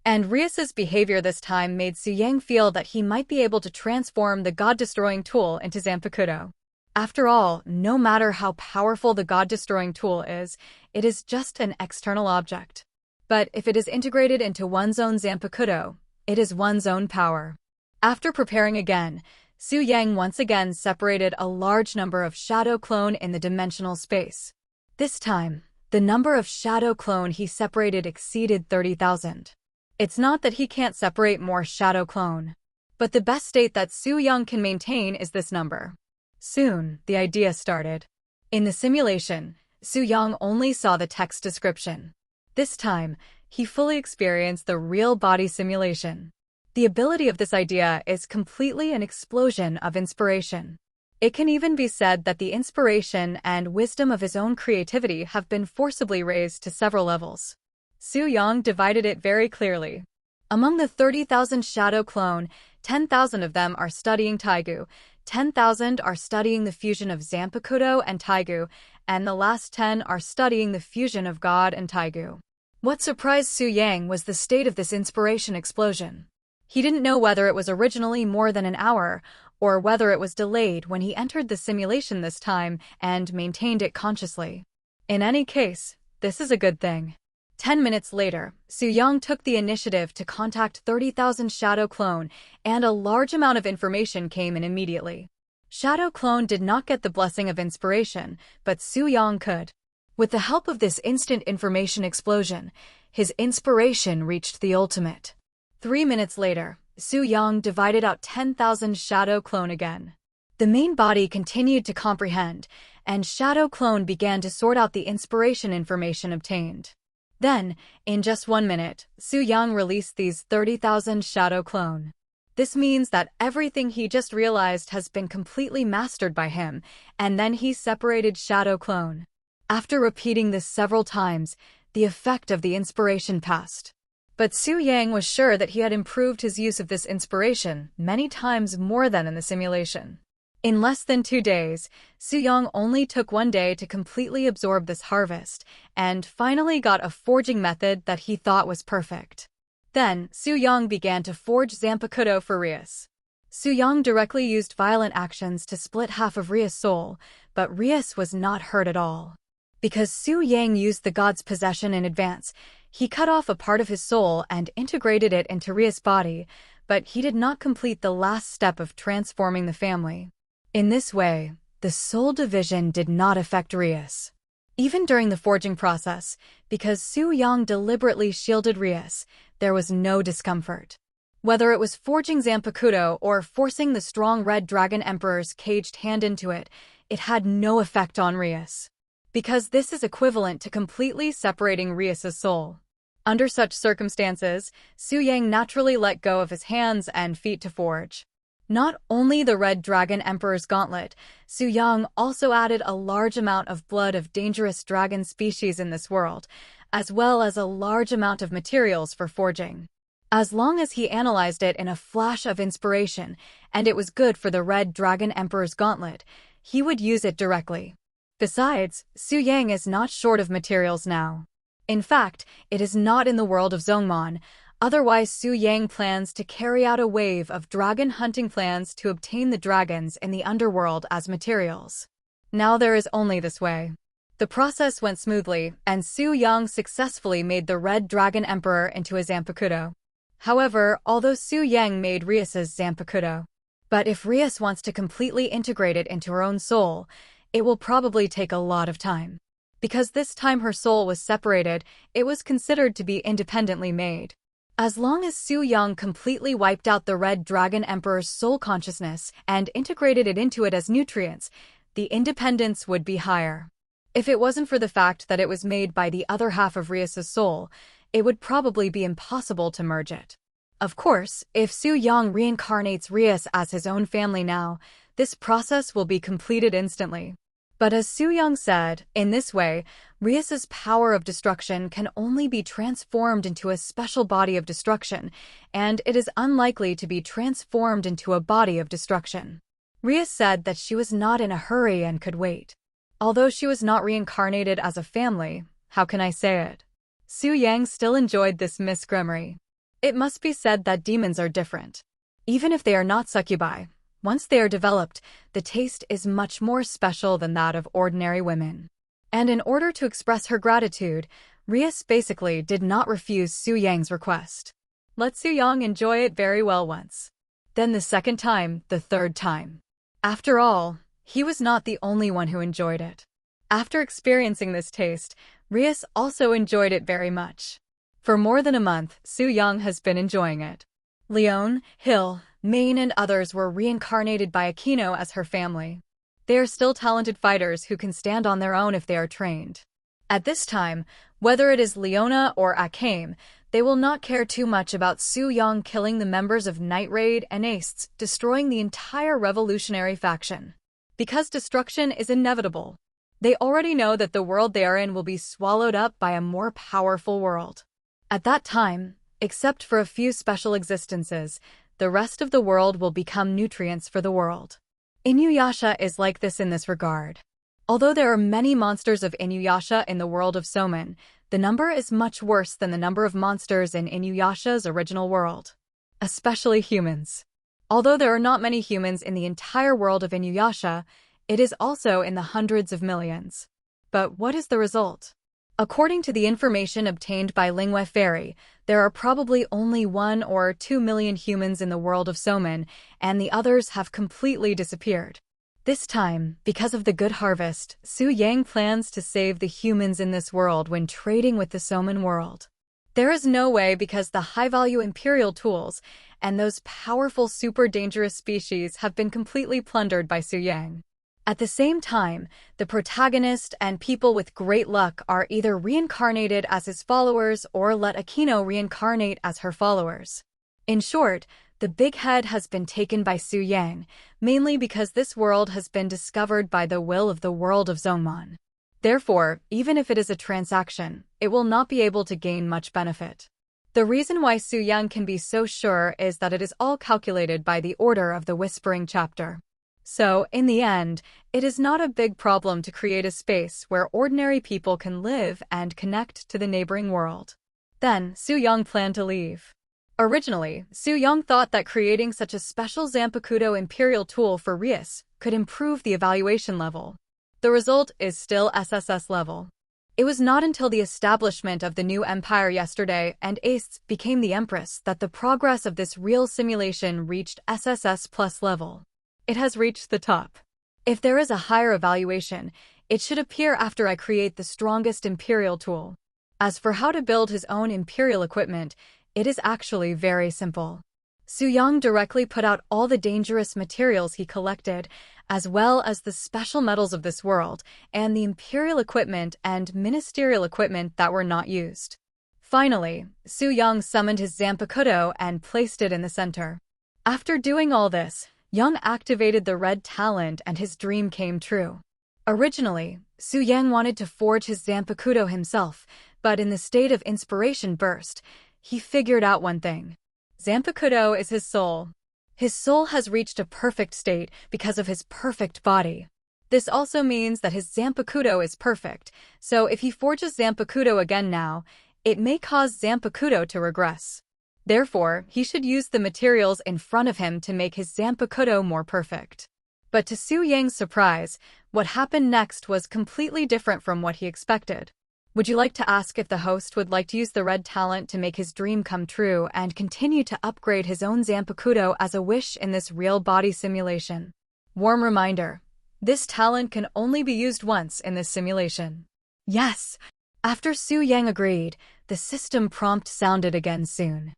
And Rias's behavior this time made Su Yang feel that he might be able to transform the god-destroying tool into Zanpakuto. After all, no matter how powerful the god-destroying tool is, it is just an external object. But if it is integrated into one's own Zanpakuto, it is one's own power. After preparing again, Su Yang once again separated a large number of shadow clone in the dimensional space. This time, the number of shadow clone he separated exceeded 30,000. It's not that he can't separate more shadow clone, but the best state that Su Yang can maintain is this number. Soon, the idea started. In the simulation, Su Yang only saw the text description. This time, he fully experienced the real body simulation. The ability of this idea is completely an explosion of inspiration. It can even be said that the inspiration and wisdom of his own creativity have been forcibly raised to several levels. Su Yang divided it very clearly. Among the 30,000 shadow clone, 10,000 of them are studying Taigu, 10,000 are studying the fusion of Zanpakuto and Taigu, and the last 10 are studying the fusion of God and Taigu. What surprised Su Yang was the state of this inspiration explosion. He didn't know whether it was originally more than an hour, or whether it was delayed when he entered the simulation this time and maintained it consciously. In any case, this is a good thing. 10 minutes later, Su Yang took the initiative to contact 30,000 Shadow Clone, and a large amount of information came in immediately. Shadow Clone did not get the blessing of inspiration, but Su Yang could. With the help of this instant information explosion, his inspiration reached the ultimate. 3 minutes later, Su Yang divided out 10,000 Shadow Clone again. The main body continued to comprehend, and Shadow Clone began to sort out the inspiration information obtained. Then, in just 1 minute, Su Yang released these 30,000 Shadow Clone. This means that everything he just realized has been completely mastered by him, and then he separated Shadow Clone. After repeating this several times, the effect of the inspiration passed. But Su Yang was sure that he had improved his use of this inspiration many times more than in the simulation. In less than 2 days, Su Yang only took 1 day to completely absorb this harvest, and finally got a forging method that he thought was perfect. Then, Su Yang began to forge Zanpakuto for Rias. Su Yang directly used violent actions to split half of Rias' soul, but Rias was not hurt at all. Because Su Yang used the god's possession in advance, he cut off a part of his soul and integrated it into Rias' body, but he did not complete the last step of transforming the family. In this way, the soul division did not affect Rias. Even during the forging process, because Su Yang deliberately shielded Rias, there was no discomfort. Whether it was forging Zanpakuto or forcing the strong Red Dragon Emperor's caged hand into it, it had no effect on Rias. Because this is equivalent to completely separating Rias' soul. Under such circumstances, Su Yang naturally let go of his hands and feet to forge. Not only the Red Dragon Emperor's gauntlet, Su Yang also added a large amount of blood of dangerous dragon species in this world, as well as a large amount of materials for forging. As long as he analyzed it in a flash of inspiration, and it was good for the Red Dragon Emperor's gauntlet, he would use it directly. Besides, Su Yang is not short of materials now. In fact, it is not in the world of Zhongmon. Otherwise, Su Yang plans to carry out a wave of dragon hunting plans to obtain the dragons in the underworld as materials. Now there is only this way. The process went smoothly, and Su Yang successfully made the Red Dragon Emperor into a Zanpakuto. However, although Su Yang made Rias' Zanpakuto, but if Rias wants to completely integrate it into her own soul, it will probably take a lot of time. Because this time her soul was separated, it was considered to be independently made. As long as Su Yang completely wiped out the Red Dragon Emperor's soul consciousness and integrated it into it as nutrients, the independence would be higher. If it wasn't for the fact that it was made by the other half of Rias' soul, it would probably be impossible to merge it. Of course, if Su Yang reincarnates Rias as his own family now, this process will be completed instantly. But as Su Yang said, in this way, Rias' power of destruction can only be transformed into a special body of destruction, and it is unlikely to be transformed into a body of destruction. Rias said that she was not in a hurry and could wait. Although she was not reincarnated as a family, how can I say it? Su Yang still enjoyed this misgrammary. It must be said that demons are different. Even if they are not succubi, once they are developed, the taste is much more special than that of ordinary women. And in order to express her gratitude, Rias basically did not refuse Su Yang's request. Let Su Yang enjoy it very well once. Then the second time, the third time. After all, he was not the only one who enjoyed it. After experiencing this taste, Rias also enjoyed it very much. For more than a month, Su Yang has been enjoying it. Leon, Hill, Main and others were reincarnated by Aquino as her family. They are still talented fighters who can stand on their own if they are trained. At this time, whether it is Leona or Akame, they will not care too much about Su Yang killing the members of Night Raid and Ace, destroying the entire revolutionary faction. Because destruction is inevitable. They already know that the world they are in will be swallowed up by a more powerful world. At that time, except for a few special existences, the rest of the world will become nutrients for the world. Inuyasha is like this in this regard. Although there are many monsters of Inuyasha in the world of Somen, the number is much worse than the number of monsters in Inuyasha's original world. Especially humans. Although there are not many humans in the entire world of Inuyasha, it is also in the hundreds of millions. But what is the result? According to the information obtained by Lingwe Fairy, there are probably only 1 or 2 million humans in the world of Somen, and the others have completely disappeared. This time, because of the good harvest, Su Yang plans to save the humans in this world when trading with the Somen world. There is no way because the high-value imperial tools and those powerful super dangerous species have been completely plundered by Su Yang. At the same time, the protagonist and people with great luck are either reincarnated as his followers or let Aquino reincarnate as her followers. In short, the big head has been taken by Su Yang, mainly because this world has been discovered by the will of the world of Zongmon. Therefore, even if it is a transaction, it will not be able to gain much benefit. The reason why Su Yang can be so sure is that it is all calculated by the order of the Whispering Chapter. So, in the end, it is not a big problem to create a space where ordinary people can live and connect to the neighboring world. Then, Su Yang planned to leave. Originally, Su Yang thought that creating such a special Zanpakuto Imperial tool for Rias could improve the evaluation level. The result is still SSS level. It was not until the establishment of the new empire yesterday and Ace became the Empress that the progress of this real simulation reached SSS plus level. It has reached the top. If there is a higher evaluation, it should appear after I create the strongest Imperial tool. As for how to build his own Imperial equipment, it is actually very simple. Su Yang directly put out all the dangerous materials he collected, as well as the special metals of this world, and the Imperial equipment and Ministerial equipment that were not used. Finally, Su Yang summoned his Zanpakuto and placed it in the center. After doing all this, Yang activated the red talent and his dream came true. Originally, Su Yang wanted to forge his Zanpakuto himself, but in the state of inspiration burst, he figured out one thing. Zanpakuto is his soul. His soul has reached a perfect state because of his perfect body. This also means that his Zanpakuto is perfect, so if he forges Zanpakuto again now, it may cause Zanpakuto to regress. Therefore, he should use the materials in front of him to make his Zanpakuto more perfect. But to Su Yang's surprise, what happened next was completely different from what he expected. Would you like to ask if the host would like to use the red talent to make his dream come true and continue to upgrade his own Zanpakuto as a wish in this real body simulation? Warm reminder. This talent can only be used once in this simulation. Yes! After Su Yang agreed, the system prompt sounded again soon.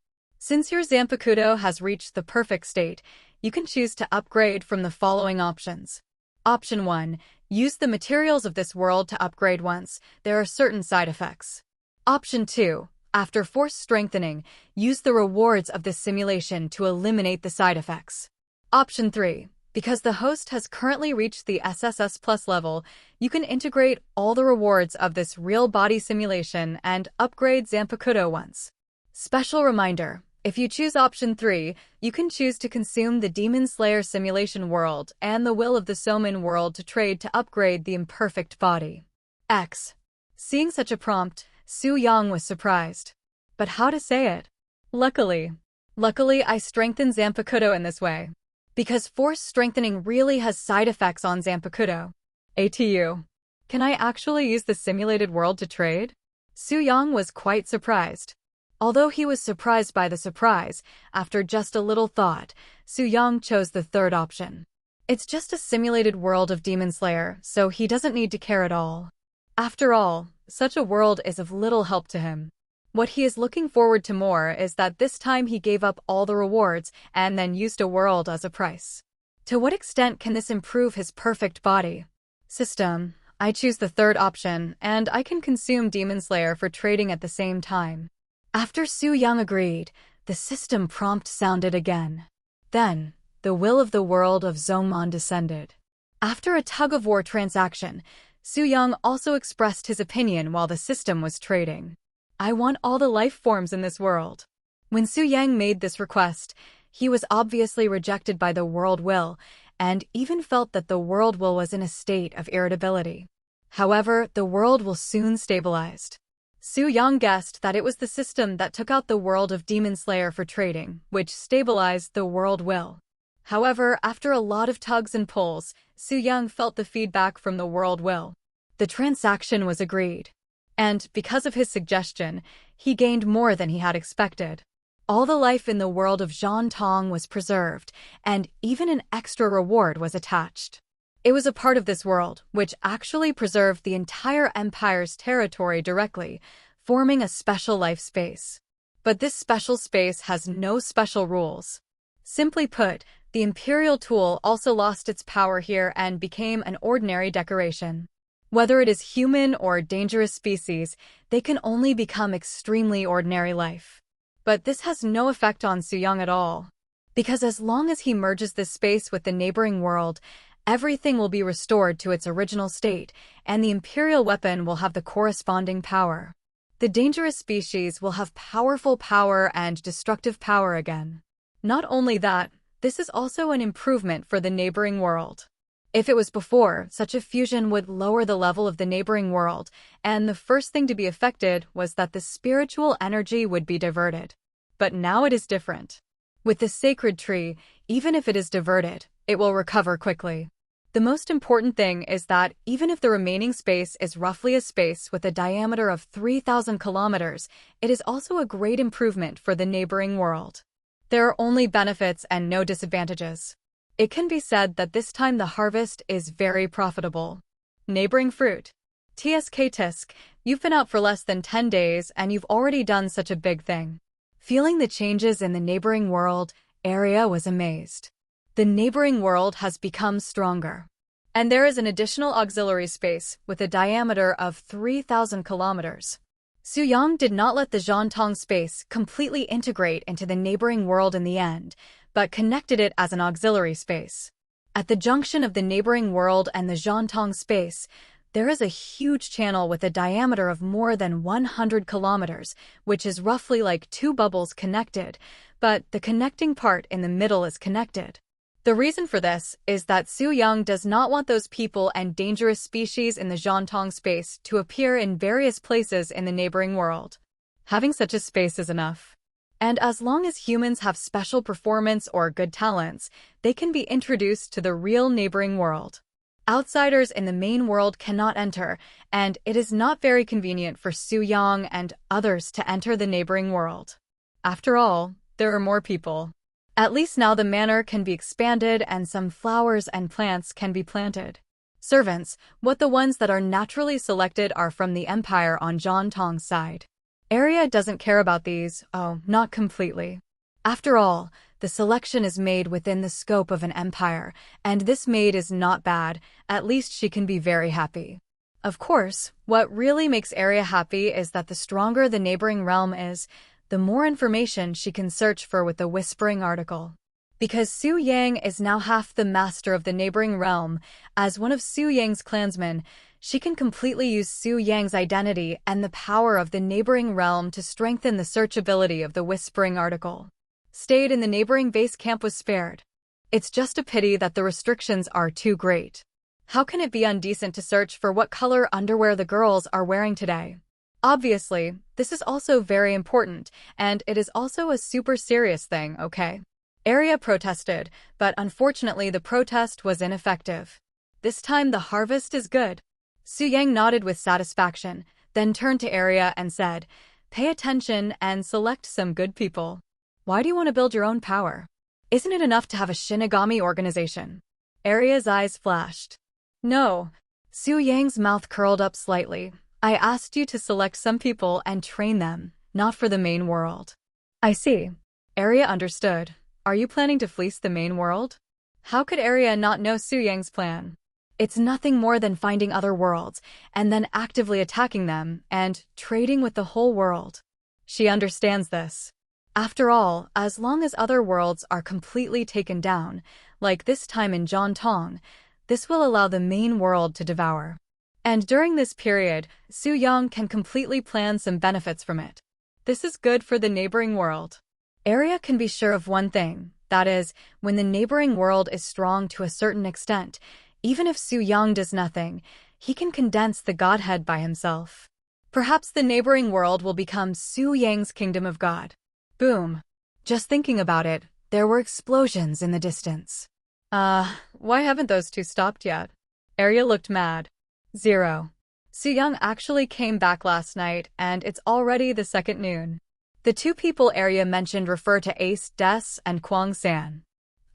Since your Zanpakuto has reached the perfect state, you can choose to upgrade from the following options. Option 1. Use the materials of this world to upgrade once. There are certain side effects. Option 2. After force strengthening, use the rewards of this simulation to eliminate the side effects. Option 3. Because the host has currently reached the SSS plus level, you can integrate all the rewards of this real body simulation and upgrade Zanpakuto once. Special reminder. If you choose option 3, you can choose to consume the Demon Slayer simulation world and the will of the Somen world to trade to upgrade the imperfect body. X. Seeing such a prompt, Su Yang was surprised. But how to say it? Luckily. Luckily, I strengthened Zanpakuto in this way. Because force strengthening really has side effects on Zanpakuto. ATU. Can I actually use the simulated world to trade? Su Yang was quite surprised. Although he was surprised by the surprise, after just a little thought, Su Yang chose the third option. It's just a simulated world of Demon Slayer, so he doesn't need to care at all. After all, such a world is of little help to him. What he is looking forward to more is that this time he gave up all the rewards and then used a world as a price. To what extent can this improve his perfect body? System. I choose the third option, and I can consume Demon Slayer for trading at the same time. After Su Yang agreed, the system prompt sounded again. Then, the will of the world of Zongmon descended. After a tug-of-war transaction, Su Yang also expressed his opinion while the system was trading. I want all the life forms in this world. When Su Yang made this request, he was obviously rejected by the world will, and even felt that the world will was in a state of irritability. However, the world will soon stabilized. Su Yang guessed that it was the system that took out the world of Demon Slayer for trading, which stabilized the world will. However, after a lot of tugs and pulls, Su Yang felt the feedback from the world will. The transaction was agreed. And, because of his suggestion, he gained more than he had expected. All the life in the world of Zhan Tong was preserved, and even an extra reward was attached. It was a part of this world, which actually preserved the entire empire's territory directly, forming a special life space. But this special space has no special rules. Simply put, the imperial tool also lost its power here and became an ordinary decoration. Whether it is human or dangerous species, they can only become extremely ordinary life. But this has no effect on Su Yang at all. Because as long as he merges this space with the neighboring world, everything will be restored to its original state, and the imperial weapon will have the corresponding power. The dangerous species will have powerful power and destructive power again. Not only that, this is also an improvement for the neighboring world. If it was before, such a fusion would lower the level of the neighboring world, and the first thing to be affected was that the spiritual energy would be diverted. But now it is different. With the sacred tree, even if it is diverted, it will recover quickly. The most important thing is that even if the remaining space is roughly a space with a diameter of 3,000 kilometers, it is also a great improvement for the neighboring world. There are only benefits and no disadvantages. It can be said that this time the harvest is very profitable. Neighboring fruit. TSK Tisk, you've been out for less than 10 days and you've already done such a big thing. Feeling the changes in the neighboring world, Arya was amazed. The neighboring world has become stronger. And there is an additional auxiliary space with a diameter of 3,000 kilometers. Su Yang did not let the Zhan Tong space completely integrate into the neighboring world in the end, but connected it as an auxiliary space. At the junction of the neighboring world and the Zhan Tong space, there is a huge channel with a diameter of more than 100 kilometers, which is roughly like two bubbles connected, but the connecting part in the middle is connected. The reason for this is that Su Yang does not want those people and dangerous species in the Zhan Tong space to appear in various places in the neighboring world. Having such a space is enough. And as long as humans have special performance or good talents, they can be introduced to the real neighboring world. Outsiders in the main world cannot enter, and it is not very convenient for Su Yang and others to enter the neighboring world. After all, there are more people. At least now the manor can be expanded and some flowers and plants can be planted. Servants, what the ones that are naturally selected are from the empire on Zhan Tong's side. Arya doesn't care about these, not completely. After all, the selection is made within the scope of an empire, and this maid is not bad, at least she can be very happy. Of course, what really makes Arya happy is that the stronger the neighboring realm is, the more information she can search for with the Whispering article. Because Su Yang is now half the master of the neighboring realm, as one of Su Yang's clansmen, she can completely use Su Yang's identity and the power of the neighboring realm to strengthen the searchability of the Whispering article. Stayed in the neighboring base camp was spared. It's just a pity that the restrictions are too great. How can it be undecent to search for what color underwear the girls are wearing today? Obviously, this is also very important, and it is also a super serious thing, okay? Arya protested, but unfortunately the protest was ineffective. This time the harvest is good. Su Yang nodded with satisfaction, then turned to Arya and said, "Pay attention and select some good people. Why do you want to build your own power? Isn't it enough to have a Shinigami organization?" Arya's eyes flashed. "No." Su Yang's mouth curled up slightly. "I asked you to select some people and train them, not for the main world." "I see." Arya understood. "Are you planning to fleece the main world?" How could Arya not know Su Yang's plan? It's nothing more than finding other worlds, and then actively attacking them, and trading with the whole world. She understands this. After all, as long as other worlds are completely taken down, like this time in Jiantong, this will allow the main world to devour. And during this period, Su Yang can completely plan some benefits from it. This is good for the neighboring world. Arya can be sure of one thing, that is, when the neighboring world is strong to a certain extent, even if Su Yang does nothing, he can condense the godhead by himself. Perhaps the neighboring world will become Su Yang's kingdom of God. Boom. Just thinking about it, there were explosions in the distance. Why haven't those two stopped yet? Arya looked mad. 0. Su Yang actually came back last night, and it's already the second noon. The two people Arya mentioned refer to Ace Des and Kwang San.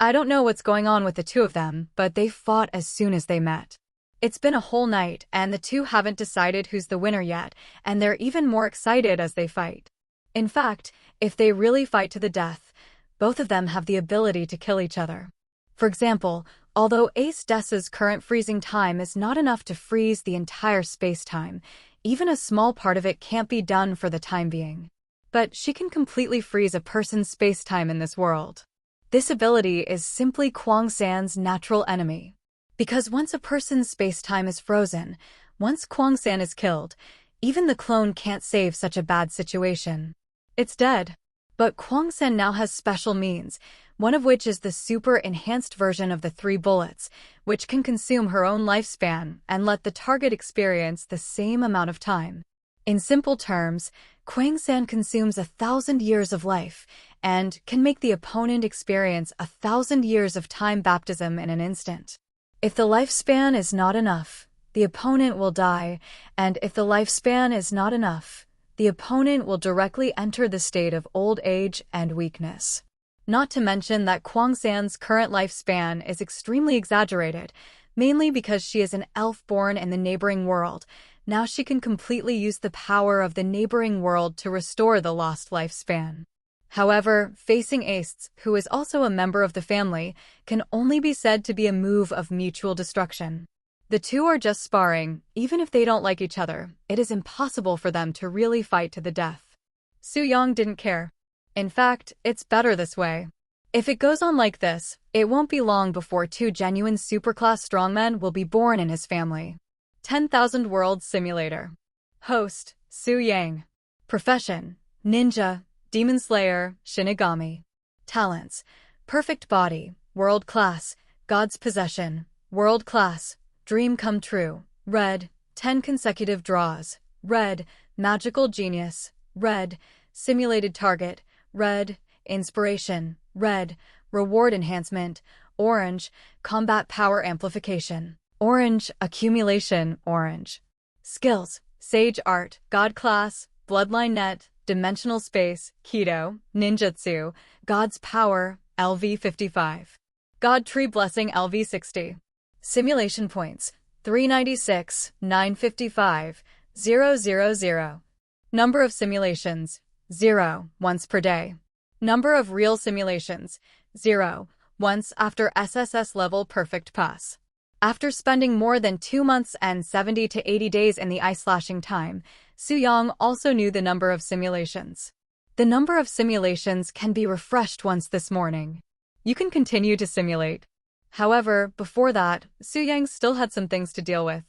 I don't know what's going on with the two of them, but they fought as soon as they met. It's been a whole night, and the two haven't decided who's the winner yet, and they're even more excited as they fight. In fact, if they really fight to the death, both of them have the ability to kill each other. For example, although Ace Des's current freezing time is not enough to freeze the entire space-time, even a small part of it can't be done for the time being. But she can completely freeze a person's space-time in this world. This ability is simply Kwang San's natural enemy. Because once a person's space-time is frozen, once Kwang San is killed, even the clone can't save such a bad situation. It's dead. But Kwang San now has special means, one of which is the super-enhanced version of the 3 bullets, which can consume her own lifespan and let the target experience the same amount of time. In simple terms, Kwang San consumes 1,000 years of life and can make the opponent experience 1,000 years of time baptism in an instant. If the lifespan is not enough, the opponent will die, and if the lifespan is not enough, the opponent will directly enter the state of old age and weakness. Not to mention that Kwang San's current lifespan is extremely exaggerated, mainly because she is an elf born in the neighboring world. Now she can completely use the power of the neighboring world to restore the lost lifespan. However, facing Ace, who is also a member of the family, can only be said to be a move of mutual destruction. The two are just sparring. Even if they don't like each other, it is impossible for them to really fight to the death. Su Yang didn't care. In fact, it's better this way. If it goes on like this, it won't be long before 2 genuine superclass strongmen will be born in his family. 10,000 Worlds Simulator. Host, Su Yang. Profession, Ninja, Demon Slayer, Shinigami. Talents, Perfect Body, World Class, God's Possession, World Class, Dream Come True, Red, 10 consecutive draws, Red, Magical Genius, Red, Simulated Target, Red, Inspiration, Red, Reward Enhancement, Orange, Combat Power Amplification, Orange, Accumulation, Orange. Skills, Sage Art, God Class, Bloodline Net, Dimensional Space, Keto, Ninjutsu, God's Power, LV55. God Tree Blessing LV60. Simulation Points, 396, 955, 000. Number of simulations, 0, once per day. Number of real simulations, 0, once after SSS level Perfect Pass. After spending more than 2 months and 70 to 80 days in the ice-slashing time, Su Yang also knew the number of simulations. The number of simulations can be refreshed once this morning. You can continue to simulate. However, before that, Su Yang still had some things to deal with.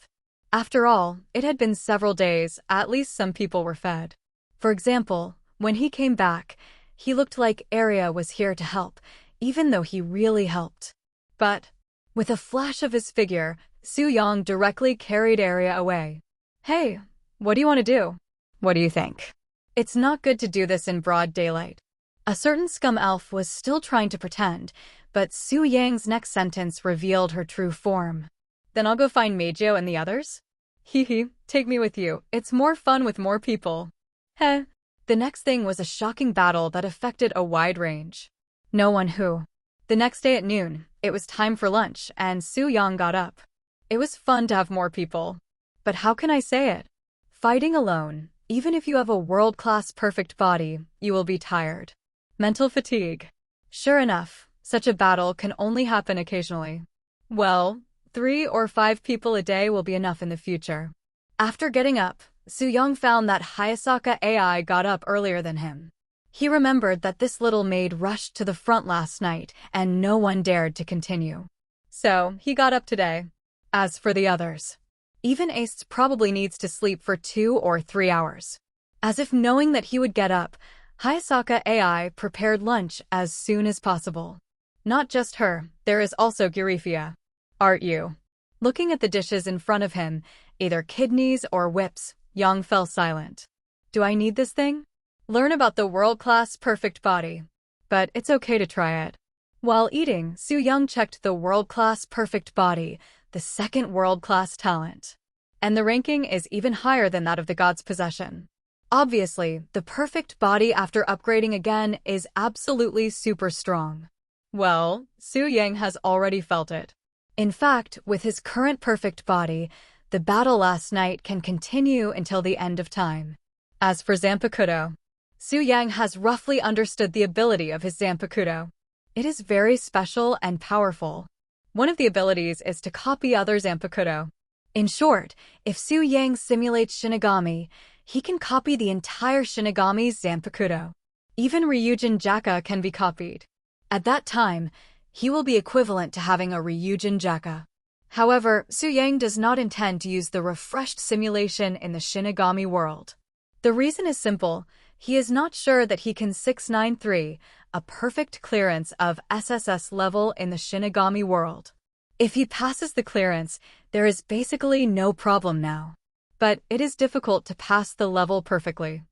After all, it had been several days, at least some people were fed. For example, when he came back, he looked like Arya was here to help, even though he really helped. But with a flash of his figure, Su Yang directly carried Arya away. "Hey, what do you want to do?" What do you think? It's not good to do this in broad daylight. A certain scum elf was still trying to pretend, but Su Yang's next sentence revealed her true form. Then I'll go find Meijio and the others? Hee hee, take me with you. It's more fun with more people. Heh. The next thing was a shocking battle that affected a wide range. No one who. The next day at noon, it was time for lunch, and Su Yang got up. It was fun to have more people. But how can I say it? Fighting alone, even if you have a world-class perfect body, you will be tired. Mental fatigue. Sure enough, such a battle can only happen occasionally. Well, 3 or 5 people a day will be enough in the future. After getting up, Su Yang found that Hayasaka AI got up earlier than him. He remembered that this little maid rushed to the front last night, and no one dared to continue. So, he got up today. As for the others, even Ace probably needs to sleep for 2 or 3 hours. As if knowing that he would get up, Hayasaka AI prepared lunch as soon as possible. Not just her, there is also Girifia. Aren't you? Looking at the dishes in front of him, either kidneys or whips, Yang fell silent. Do I need this thing? Learn about the world-class perfect body. But it's okay to try it. While eating, Su Yang checked the world-class perfect body, the second world-class talent. And the ranking is even higher than that of the god's possession. Obviously, the perfect body after upgrading again is absolutely super strong. Well, Su Yang has already felt it. In fact, with his current perfect body, the battle last night can continue until the end of time. As for Zanpakuto, Su Yang has roughly understood the ability of his Zanpakuto. It is very special and powerful. One of the abilities is to copy other Zanpakuto. In short, if Su Yang simulates Shinigami, he can copy the entire Shinigami's Zanpakuto. Even Ryujin Jaka can be copied. At that time, he will be equivalent to having a Ryujin Jaka. However, Su Yang does not intend to use the refreshed simulation in the Shinigami world. The reason is simple. He is not sure that he can 693, a perfect clearance of SSS level in the Shinigami world. If he passes the clearance, there is basically no problem now. But it is difficult to pass the level perfectly.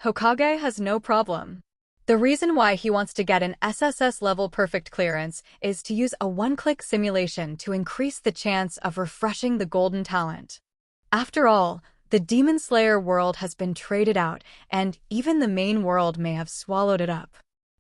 Hokage has no problem. The reason why he wants to get an SSS level perfect clearance is to use a one-click simulation to increase the chance of refreshing the golden talent. After all, the Demon Slayer world has been traded out, and even the main world may have swallowed it up.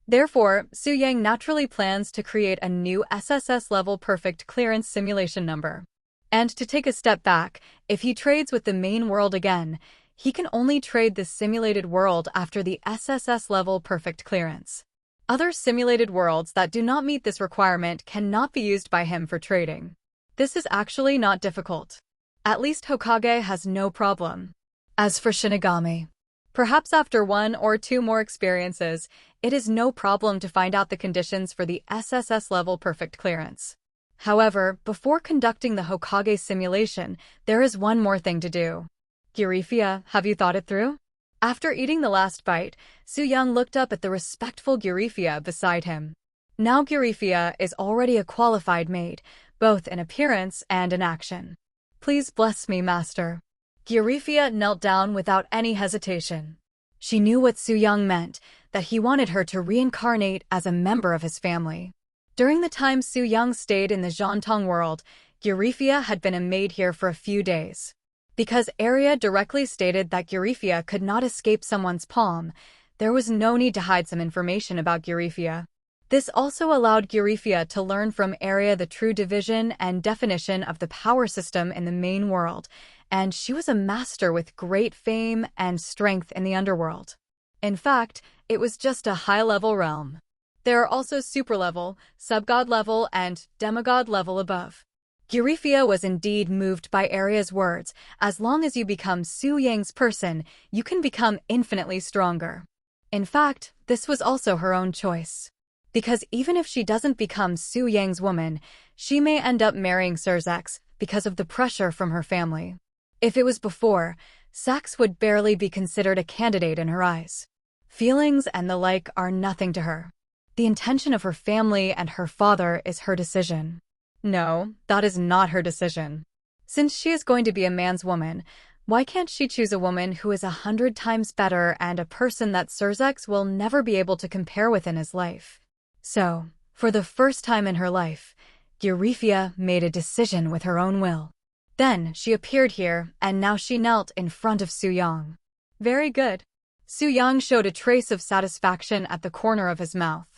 Therefore, Su Yang naturally plans to create a new SSS level perfect clearance simulation number. And to take a step back, if he trades with the main world again, he can only trade the simulated world after the SSS level perfect clearance. Other simulated worlds that do not meet this requirement cannot be used by him for trading. This is actually not difficult. At least Hokage has no problem. As for Shinigami, perhaps after 1 or 2 more experiences, it is no problem to find out the conditions for the SSS level perfect clearance. However, before conducting the Hokage simulation, there is one more thing to do. Girifia, have you thought it through? After eating the last bite, Su Yang looked up at the respectful Girifia beside him. Now Girifia is already a qualified maid, both in appearance and in action. Please bless me, master. Girifia knelt down without any hesitation. She knew what Su Yang meant, that he wanted her to reincarnate as a member of his family. During the time Su Yang stayed in the Zhantong world, Girifia had been a maid here for a few days. Because Arya directly stated that Girifia could not escape someone's palm, there was no need to hide some information about Girifia. This also allowed Girifia to learn from Arya the true division and definition of the power system in the main world, and she was a master with great fame and strength in the underworld. In fact, it was just a high-level realm. There are also super-level, sub-god level, and demigod level above. Girifia was indeed moved by Arya's words. As long as you become Su Yang's person, you can become infinitely stronger. In fact, this was also her own choice. Because even if she doesn't become Su Yang's woman, she may end up marrying Surzax because of the pressure from her family. If it was before, Sax would barely be considered a candidate in her eyes. Feelings and the like are nothing to her. The intention of her family and her father is her decision. No, that is not her decision. Since she is going to be a man's woman, Why can't she choose a woman who is 100 times better and a person that Surzex will never be able to compare with in his life? So, for the first time in her life, Eurifia made a decision with her own will. Then she appeared here, and now she knelt in front of Su Yang. Very good. Su Yang showed a trace of satisfaction at the corner of his mouth.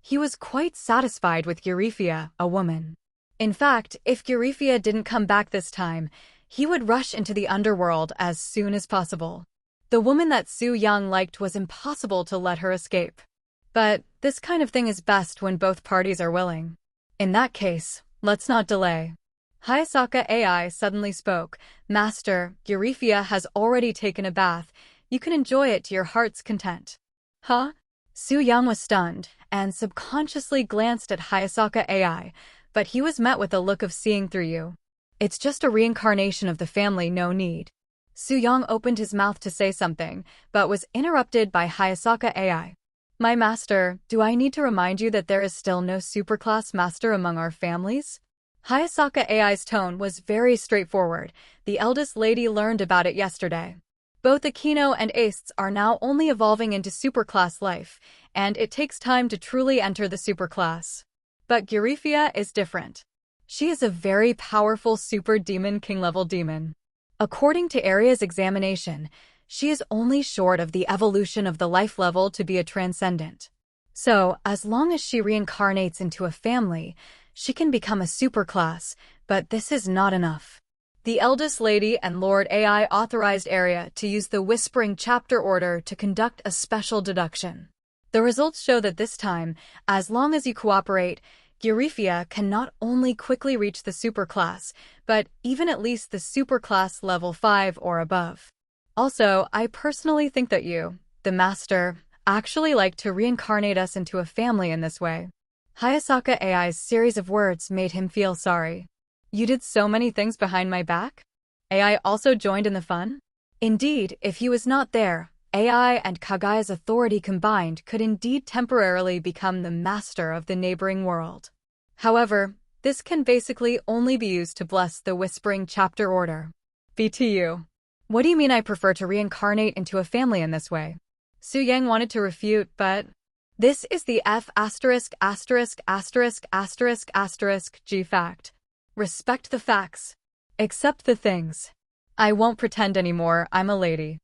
He was quite satisfied with Eurifia, a woman. In fact, if Eurifia didn't come back this time, he would rush into the underworld as soon as possible. The woman that Su Yang liked was impossible to let her escape. But this kind of thing is best when both parties are willing. In that case, let's not delay. Hayasaka AI suddenly spoke. Master, Eurifia has already taken a bath. You can enjoy it to your heart's content. Huh? Su Yang was stunned and subconsciously glanced at Hayasaka AI, but he was met with a look of seeing through you. It's just a reincarnation of the family, no need. Su Yang opened his mouth to say something, but was interrupted by Hayasaka AI. My master, do I need to remind you that there is still no superclass master among our families? Hayasaka AI's tone was very straightforward. The eldest lady learned about it yesterday. Both Akino and Ace are now only evolving into superclass life, and it takes time to truly enter the superclass. But Eurifia is different. She is a very powerful super demon king level demon. According to Aria's examination, she is only short of the evolution of the life level to be a transcendent. So, as long as she reincarnates into a family, she can become a superclass, but this is not enough. The eldest lady and Lord AI authorized Aria to use the Whispering Chapter Order to conduct a special deduction. The results show that this time, as long as you cooperate, Eurifia can not only quickly reach the superclass, but even at least the superclass level 5 or above. Also, I personally think that you, the master, actually like to reincarnate us into a family in this way. Hayasaka AI's series of words made him feel sorry. You did so many things behind my back? AI also joined in the fun? Indeed, if he was not there, AI and Kagaya's authority combined could indeed temporarily become the master of the neighboring world. However, this can basically only be used to bless the Whispering Chapter Order. BTU. What do you mean I prefer to reincarnate into a family in this way? Su Yang wanted to refute, but this is the F*********G fact. Respect the facts. Accept the things. I won't pretend anymore, I'm a lady.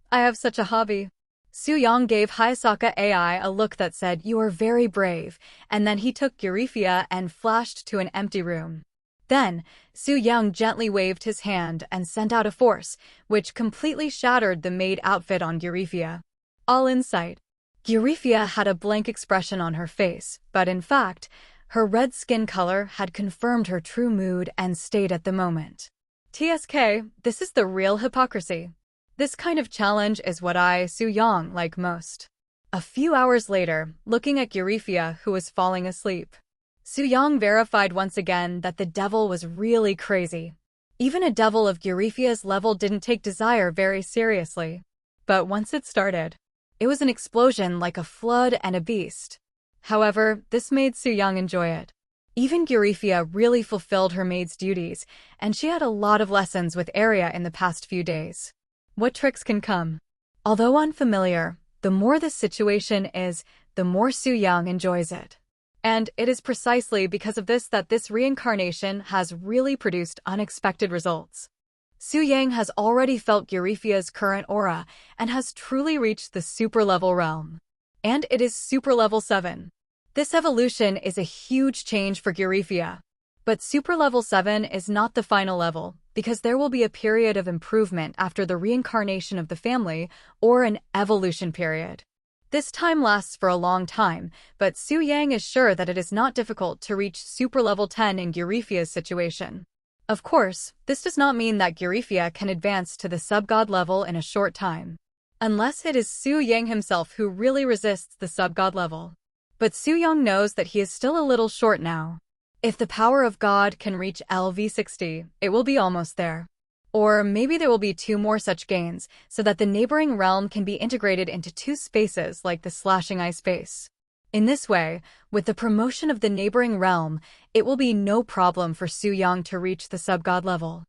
I have such a hobby. Su Yang gave Hayasaka AI a look that said, you are very brave, and then he took Eurifia and flashed to an empty room. Then, Su Yang gently waved his hand and sent out a force, which completely shattered the maid outfit on Eurifia. All in sight. Eurifia had a blank expression on her face, but in fact, her red skin color had confirmed her true mood and state at the moment. TSK, this is the real hypocrisy. This kind of challenge is what I, Su Yang, like most. A few hours later, looking at Eurifia, who was falling asleep, Su Yang verified once again that the devil was really crazy. Even a devil of Eurifia's level didn't take desire very seriously. But once it started, it was an explosion like a flood and a beast. However, this made Su Yang enjoy it. Even Eurifia really fulfilled her maid's duties, and she had a lot of lessons with Aria in the past few days. What tricks can come? Although unfamiliar, the more this situation is, the more Su Yang enjoys it. And it is precisely because of this that this reincarnation has really produced unexpected results. Su Yang has already felt Eurifia's current aura and has truly reached the super level realm. And it is super level 7. This evolution is a huge change for Eurifia. But super level 7 is not the final level, because there will be a period of improvement after the reincarnation of the family, or an evolution period. This time lasts for a long time, but Su Yang is sure that it is not difficult to reach super level 10 in Eurifia's situation. Of course, this does not mean that Eurifia can advance to the sub-god level in a short time. Unless it is Su Yang himself who really resists the sub-god level. But Su Yang knows that he is still a little short now. If the power of God can reach LV60, it will be almost there. Or maybe there will be 2 more such gains, so that the neighboring realm can be integrated into 2 spaces like the slashing eye space. In this way, with the promotion of the neighboring realm, it will be no problem for Su Yang to reach the sub-god level.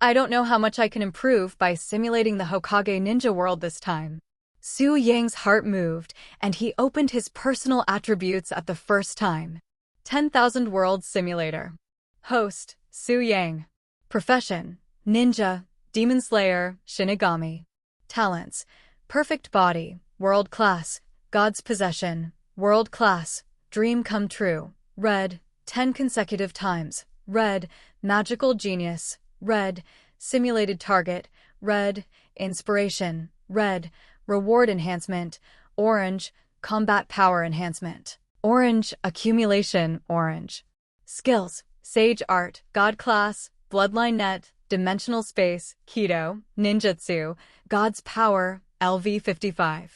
I don't know how much I can improve by simulating the Hokage ninja world this time. Su Yang's heart moved, and he opened his personal attributes at the first time. 10,000 Worlds Simulator. Host, Su Yang. Profession, Ninja, Demon Slayer, Shinigami. Talents, Perfect Body, World Class, God's Possession, World Class, Dream Come True, Red, 10 consecutive times, Red, Magical Genius, Red, Simulated Target, Red, Inspiration, Red, Reward Enhancement, Orange, Combat Power Enhancement, Orange, Accumulation, Orange. Skills, Sage Art, God Class, Bloodline Net, Dimensional Space, Keto, Ninjutsu, God's Power, LV55.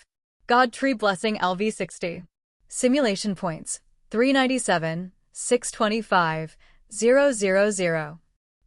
God Tree Blessing LV60. Simulation Points, 397, 625, 000.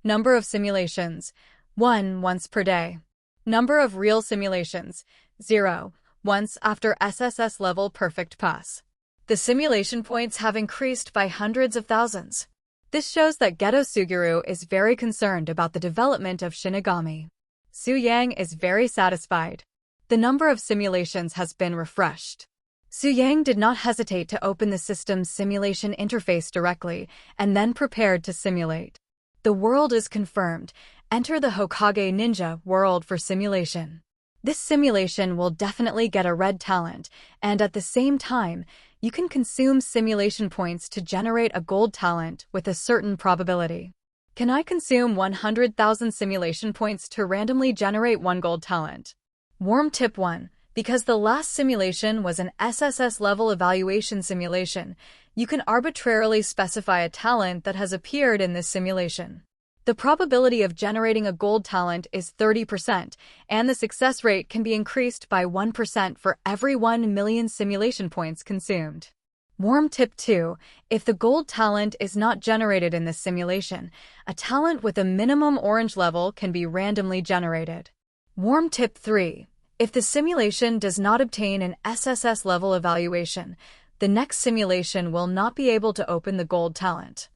Number of simulations, 1 once per day. Number of real simulations, 0, once after SSS level perfect pass. The simulation points have increased by hundreds of thousands. This shows that Geto Suguru is very concerned about the development of Shinigami. Su Yang is very satisfied. The number of simulations has been refreshed. Su Yang did not hesitate to open the system's simulation interface directly and then prepared to simulate. The world is confirmed. Enter the Hokage Ninja world for simulation. This simulation will definitely get a red talent, and at the same time, you can consume simulation points to generate a gold talent with a certain probability. Can I consume 100,000 simulation points to randomly generate 1 gold talent? Warm tip 1. Because the last simulation was an SSS level evaluation simulation, you can arbitrarily specify a talent that has appeared in this simulation. The probability of generating a gold talent is 30%, and the success rate can be increased by 1% for every 1 million simulation points consumed. Warm tip 2. If the gold talent is not generated in this simulation, a talent with a minimum orange level can be randomly generated. Warm tip 3. If the simulation does not obtain an SSS level evaluation, the next simulation will not be able to open the gold talent.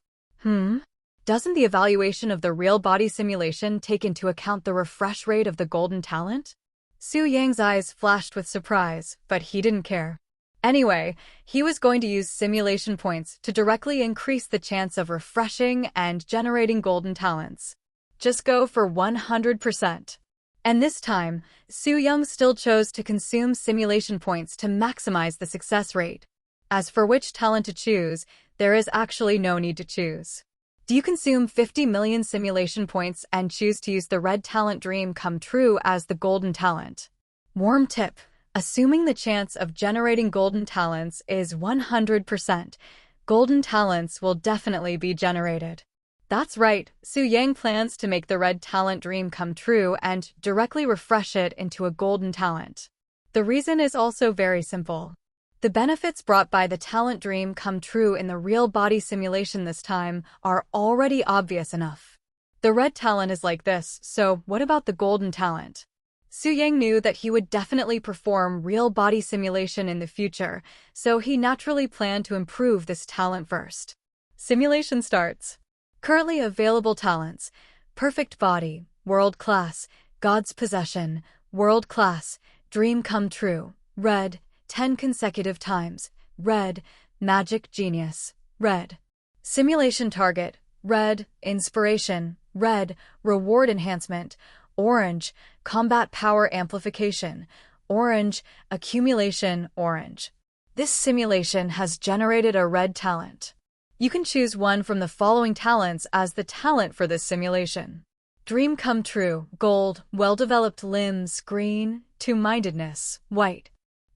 Doesn't the evaluation of the real body simulation take into account the refresh rate of the golden talent? Su Yang's eyes flashed with surprise, but he didn't care. Anyway, he was going to use simulation points to directly increase the chance of refreshing and generating golden talents. Just go for 100%. And this time, Su Yang still chose to consume simulation points to maximize the success rate. As for which talent to choose, there is actually no need to choose. Do you consume 50 million simulation points and choose to use the red talent Dream Come True as the golden talent? Warm tip. Assuming the chance of generating golden talents is 100%, golden talents will definitely be generated. That's right, Su Yang plans to make the red talent Dream come true and directly refresh it into a golden talent. The reason is also very simple. The benefits brought by the talent Dream Come True in the real body simulation this time are already obvious enough. The red talent is like this, so what about the golden talent? Su Yang knew that he would definitely perform real body simulation in the future, so he naturally planned to improve this talent first. Simulation starts. Currently available talents: Perfect Body, World Class, God's Possession, World Class, Dream Come True, Red, 10 consecutive times, Red, Magic Genius, Red. Simulation Target, Red, Inspiration, Red, Reward Enhancement, Orange, Combat Power Amplification, Orange, Accumulation, Orange. This simulation has generated a red talent. You can choose one from the following talents as the talent for this simulation. Dream Come True, Gold, Well-Developed Limbs, Green, Two-Mindedness, White.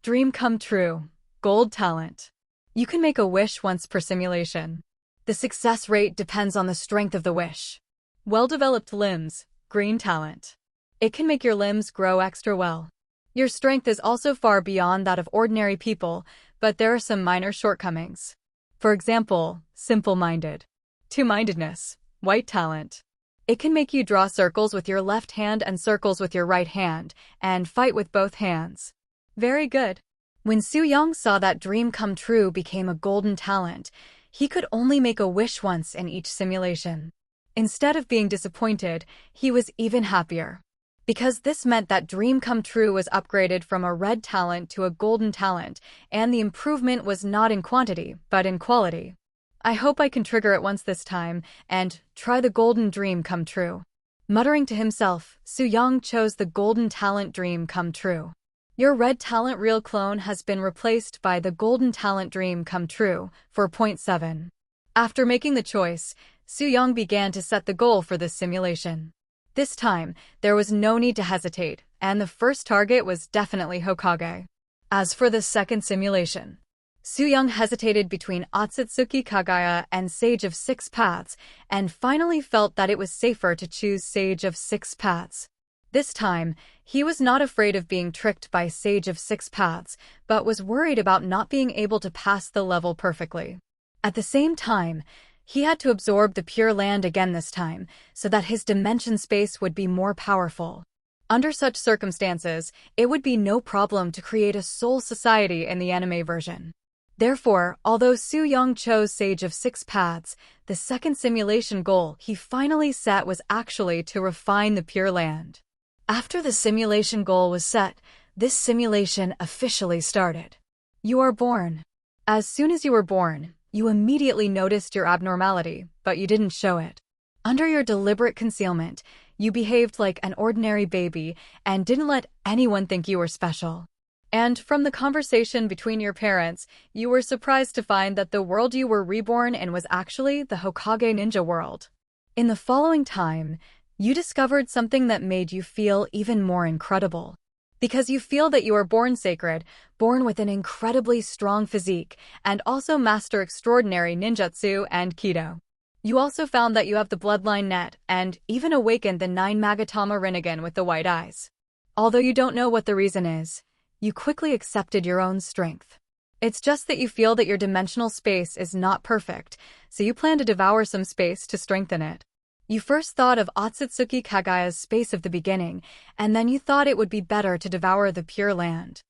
Dream Come True, Gold Talent. You can make a wish once per simulation. The success rate depends on the strength of the wish. Well-Developed Limbs, Green Talent. It can make your limbs grow extra well. Your strength is also far beyond that of ordinary people, but there are some minor shortcomings. For example, simple-minded. Two-mindedness, White Talent. It can make you draw circles with your left hand and circles with your right hand, and fight with both hands. Very good. When Su Yang saw that Dream Come True became a golden talent, he could only make a wish once in each simulation. Instead of being disappointed, he was even happier. Because this meant that Dream Come True was upgraded from a red talent to a golden talent, and the improvement was not in quantity, but in quality. I hope I can trigger it once this time, and try the golden dream come true. Muttering to himself, Su-young chose the golden talent Dream Come True. Your red talent real clone has been replaced by the golden talent Dream Come True, 4.7. After making the choice, Su-young began to set the goal for this simulation. This time, there was no need to hesitate, and the first target was definitely Hokage. As for the second simulation, Su-young hesitated between Otsutsuki Kagaya and Sage of Six Paths, and finally felt that it was safer to choose Sage of Six Paths. This time, he was not afraid of being tricked by Sage of Six Paths, but was worried about not being able to pass the level perfectly. At the same time, he had to absorb the Pure Land again this time, so that his dimension space would be more powerful. Under such circumstances, it would be no problem to create a soul society in the anime version. Therefore, although Su-young chose Sage of Six Paths, the second simulation goal he finally set was actually to refine the Pure Land. After the simulation goal was set, this simulation officially started. You are born. As soon as you were born, you immediately noticed your abnormality, but you didn't show it. Under your deliberate concealment, you behaved like an ordinary baby and didn't let anyone think you were special. And from the conversation between your parents, you were surprised to find that the world you were reborn in was actually the Hokage ninja world. In the following time, you discovered something that made you feel even more incredible. Because you feel that you are born sacred, born with an incredibly strong physique, and also master extraordinary ninjutsu and Kido. You also found that you have the bloodline net, and even awakened the 9 Magatama Rinnegan with the white eyes. Although you don't know what the reason is, you quickly accepted your own strength. It's just that you feel that your dimensional space is not perfect, so you plan to devour some space to strengthen it. You first thought of Otsutsuki Kagaya's space of the beginning, and then you thought it would be better to devour the Pure Land.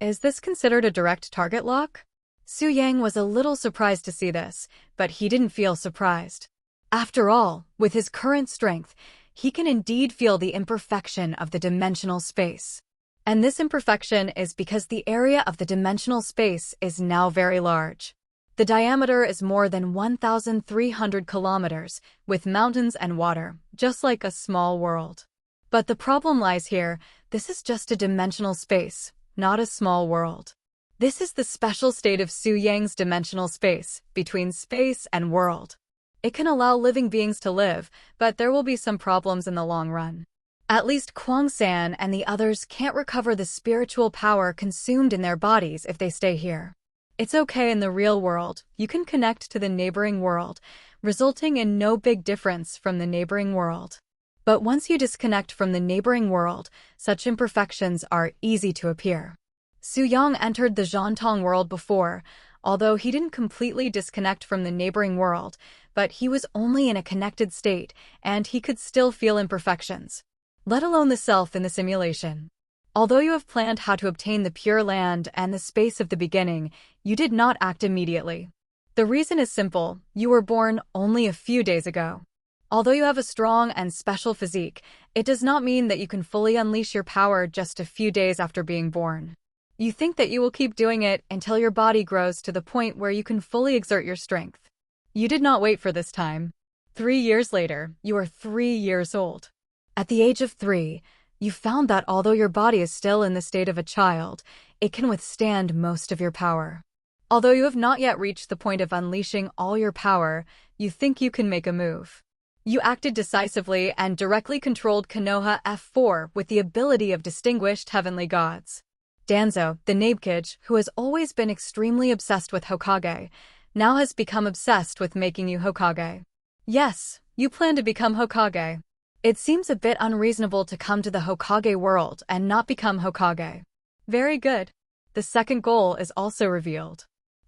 Is this considered a direct target lock? Su-young was a little surprised to see this, but he didn't feel surprised. After all, with his current strength, he can indeed feel the imperfection of the dimensional space. And this imperfection is because the area of the dimensional space is now very large. The diameter is more than 1,300 kilometers, with mountains and water, just like a small world. But the problem lies here, this is just a dimensional space, not a small world. This is the special state of Su-young's dimensional space, between space and world. It can allow living beings to live, but there will be some problems in the long run. At least Kwang-san and the others can't recover the spiritual power consumed in their bodies if they stay here. It's okay in the real world, you can connect to the neighboring world, resulting in no big difference from the neighboring world. But once you disconnect from the neighboring world, such imperfections are easy to appear. Su-young entered the Zhantong world before, although he didn't completely disconnect from the neighboring world, but he was only in a connected state, and he could still feel imperfections. Let alone the self in the simulation. Although you have planned how to obtain the Pure Land and the space of the beginning, you did not act immediately. The reason is simple, you were born only a few days ago. Although you have a strong and special physique, it does not mean that you can fully unleash your power just a few days after being born. You think that you will keep doing it until your body grows to the point where you can fully exert your strength. You did not wait for this time. 3 years later, you are 3 years old. At the age of 3, you found that although your body is still in the state of a child, it can withstand most of your power. Although you have not yet reached the point of unleashing all your power, you think you can make a move. You acted decisively and directly controlled Konoha F4 with the ability of distinguished heavenly gods. Danzo, the Nabekage, who has always been extremely obsessed with Hokage, now has become obsessed with making you Hokage. Yes, you plan to become Hokage. It seems a bit unreasonable to come to the Hokage world and not become Hokage. Very good. The second goal is also revealed.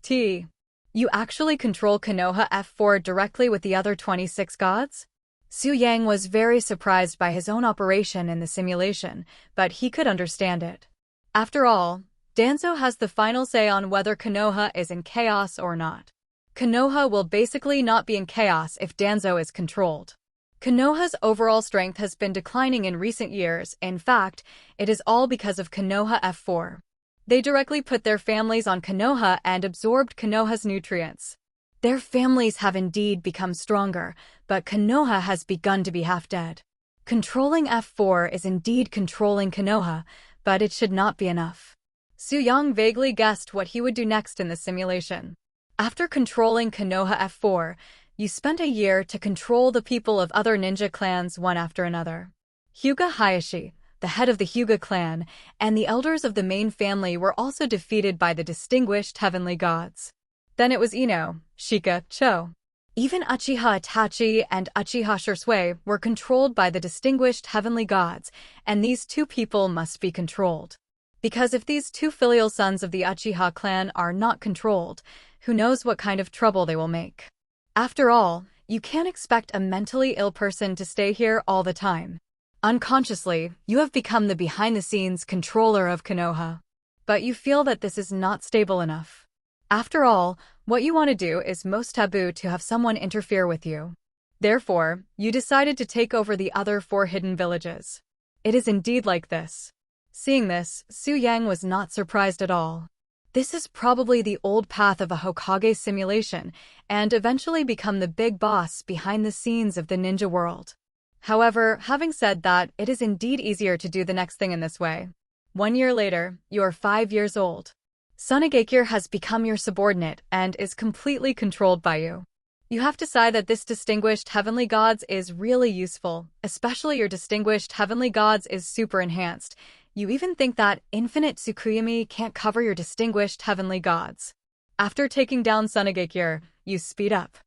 You actually control Konoha F4 directly with the other 26 gods? Su-young was very surprised by his own operation in the simulation, but he could understand it. After all, Danzo has the final say on whether Konoha is in chaos or not. Konoha will basically not be in chaos if Danzo is controlled. Konoha's overall strength has been declining in recent years. In fact, it is all because of Konoha F4. They directly put their families on Konoha and absorbed Konoha's nutrients. Their families have indeed become stronger, but Konoha has begun to be half-dead. Controlling F4 is indeed controlling Konoha, but it should not be enough. Su-yang vaguely guessed what he would do next in the simulation. After controlling Konoha F4, you spent a year to control the people of other ninja clans one after another. Hyuga Hayashi, the head of the Hyuga clan, and the elders of the main family were also defeated by the distinguished heavenly gods. Then it was Ino, Shika, Cho. Even Uchiha Itachi and Uchiha Shisui were controlled by the distinguished heavenly gods, and these two people must be controlled. Because if these two filial sons of the Uchiha clan are not controlled, who knows what kind of trouble they will make. After all, you can't expect a mentally ill person to stay here all the time. Unconsciously, you have become the behind-the-scenes controller of Konoha. But you feel that this is not stable enough. After all, what you want to do is most taboo to have someone interfere with you. Therefore, you decided to take over the other 4 hidden villages. It is indeed like this. Seeing this, Su-yang was not surprised at all. This is probably the old path of a Hokage simulation, and eventually become the big boss behind the scenes of the ninja world. However, having said that, it is indeed easier to do the next thing in this way. 1 year later, you are 5 years old. Sunagakure has become your subordinate and is completely controlled by you. You have to say that this distinguished heavenly gods is really useful, especially your distinguished heavenly gods is super enhanced. You even think that infinite Tsukuyomi can't cover your distinguished heavenly gods. After taking down Sunagakure, you speed up.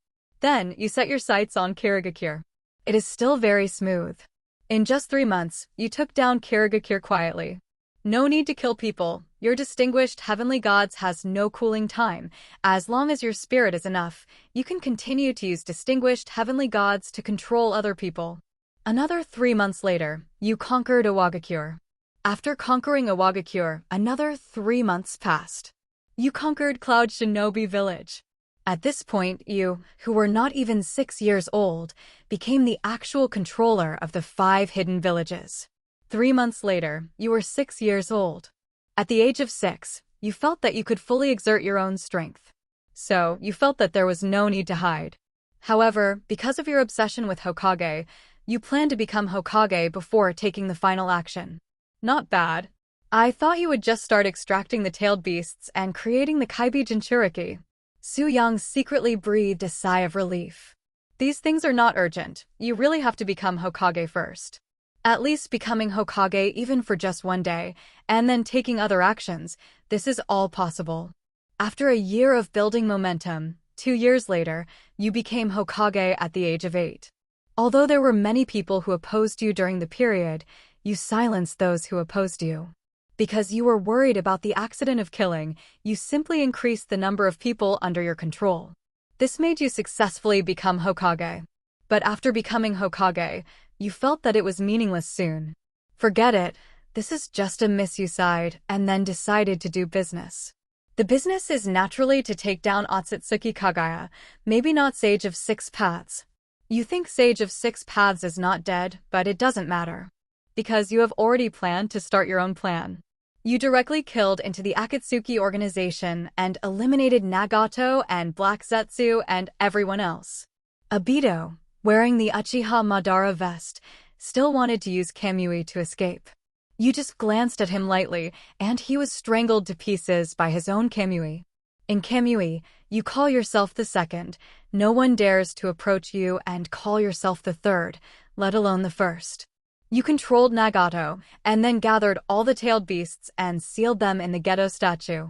Then, you set your sights on Kirigakure. It is still very smooth. In just 3 months, you took down Kirigakure quietly. No need to kill people. Your distinguished heavenly gods has no cooling time. As long as your spirit is enough, you can continue to use distinguished heavenly gods to control other people. Another 3 months later, you conquered Iwagakure. After conquering Iwagakure, another 3 months passed. You conquered Cloud Shinobi Village. At this point, you, who were not even 6 years old, became the actual controller of the 5 hidden villages. 3 months later, you were 6 years old. At the age of 6, you felt that you could fully exert your own strength. So, you felt that there was no need to hide. However, because of your obsession with Hokage, you planned to become Hokage before taking the final action. Not bad. I thought you would just start extracting the tailed beasts and creating the Kaibi Jinchuriki. Su-yang secretly breathed a sigh of relief. These things are not urgent. You really have to become Hokage first. At least becoming Hokage even for just 1 day, and then taking other actions, this is all possible. After a year of building momentum, 2 years later, you became Hokage at the age of 8. Although there were many people who opposed you during the period, you silenced those who opposed you. Because you were worried about the accident of killing, you simply increased the number of people under your control. This made you successfully become Hokage. But after becoming Hokage, you felt that it was meaningless soon. Forget it, this is just a missuicide, and then decided to do business. The business is naturally to take down Otsutsuki Kagaya, maybe not Sage of 6 Paths. You think Sage of 6 Paths is not dead, but it doesn't matter. Because you have already planned to start your own plan. You directly killed into the Akatsuki organization and eliminated Nagato and Black Zetsu and everyone else. Obito, wearing the Uchiha Madara vest, still wanted to use Kamui to escape. You just glanced at him lightly, and he was strangled to pieces by his own Kamui. In Kamui, you call yourself the second. No one dares to approach you and call yourself the third, let alone the first. You controlled Nagato, and then gathered all the tailed beasts and sealed them in the Geto statue.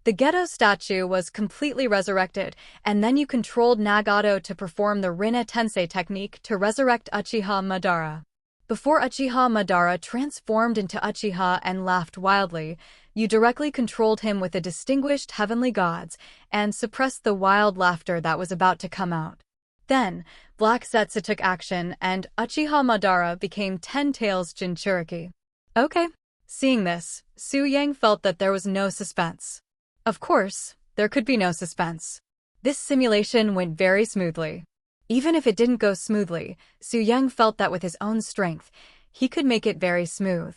The Geto statue was completely resurrected, and then you controlled Nagato to perform the Rinna Tensei technique to resurrect Uchiha Madara. Before Uchiha Madara transformed into Uchiha and laughed wildly, you directly controlled him with the distinguished heavenly gods and suppressed the wild laughter that was about to come out. Then, Black Zetsu took action and Uchiha Madara became 10 Tails Jinchuriki. Okay. Seeing this, Su-yang felt that there was no suspense. Of course, there could be no suspense. This simulation went very smoothly. Even if it didn't go smoothly, Su Yang felt that with his own strength, he could make it very smooth.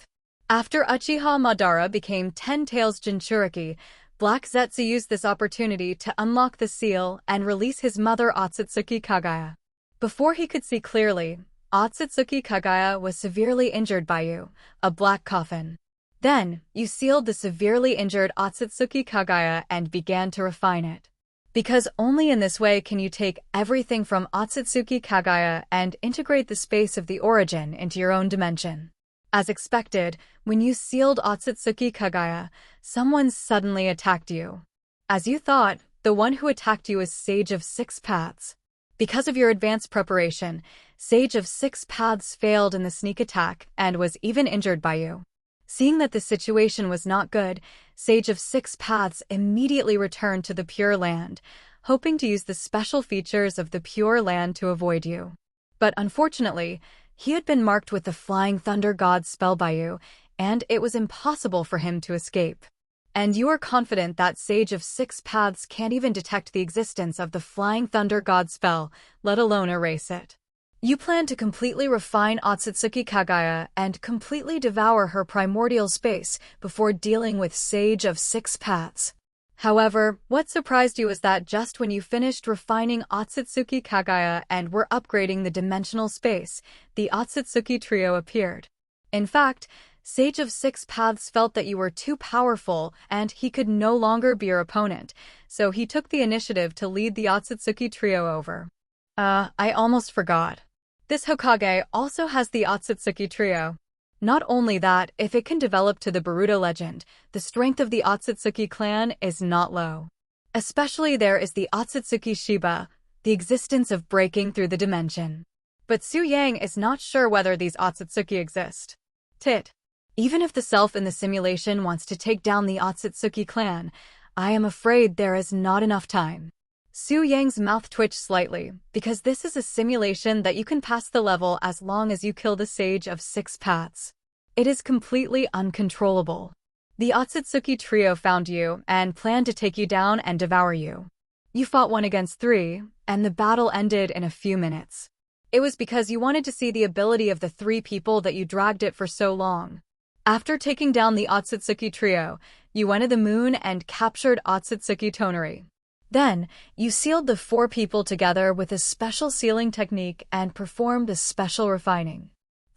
After Uchiha Madara became 10 Tails Jinchuriki, Black Zetsu used this opportunity to unlock the seal and release his mother Otsutsuki Kagaya. Before he could see clearly, Otsutsuki Kagaya was severely injured by you, a black coffin. Then, you sealed the severely injured Otsutsuki Kagaya and began to refine it. Because only in this way can you take everything from Otsutsuki Kagaya and integrate the space of the origin into your own dimension. As expected, when you sealed Otsutsuki Kagaya, someone suddenly attacked you. As you thought, the one who attacked you is Sage of Six Paths. Because of your advanced preparation, Sage of Six Paths failed in the sneak attack and was even injured by you. Seeing that the situation was not good, Sage of Six Paths immediately returned to the Pure Land, hoping to use the special features of the Pure Land to avoid you. But unfortunately, he had been marked with the Flying Thunder God spell by you, and it was impossible for him to escape. And you are confident that Sage of Six Paths can't even detect the existence of the Flying Thunder God spell, let alone erase it. You plan to completely refine Otsutsuki Kagaya and completely devour her primordial space before dealing with Sage of Six Paths. However, what surprised you is that just when you finished refining Otsutsuki Kagaya and were upgrading the dimensional space, the Otsutsuki trio appeared. In fact, Sage of Six Paths felt that you were too powerful and he could no longer be your opponent, so he took the initiative to lead the Otsutsuki trio over. I almost forgot. This Hokage also has the Otsutsuki trio. Not only that, if it can develop to the Boruto legend, the strength of the Otsutsuki clan is not low. Especially there is the Otsutsuki Shiba, the existence of breaking through the dimension. But Su Yang is not sure whether these Otsutsuki exist. Even if the self in the simulation wants to take down the Otsutsuki clan, I am afraid there is not enough time. Su Yang's mouth twitched slightly, because this is a simulation that you can pass the level as long as you kill the Sage of Six Paths. It is completely uncontrollable. The Otsutsuki trio found you and planned to take you down and devour you. You fought 1 against 3, and the battle ended in a few minutes. It was because you wanted to see the ability of the 3 people that you dragged it for so long. After taking down the Otsutsuki trio, you went to the moon and captured Otsutsuki Tonari. Then, you sealed the 4 people together with a special sealing technique and performed a special refining.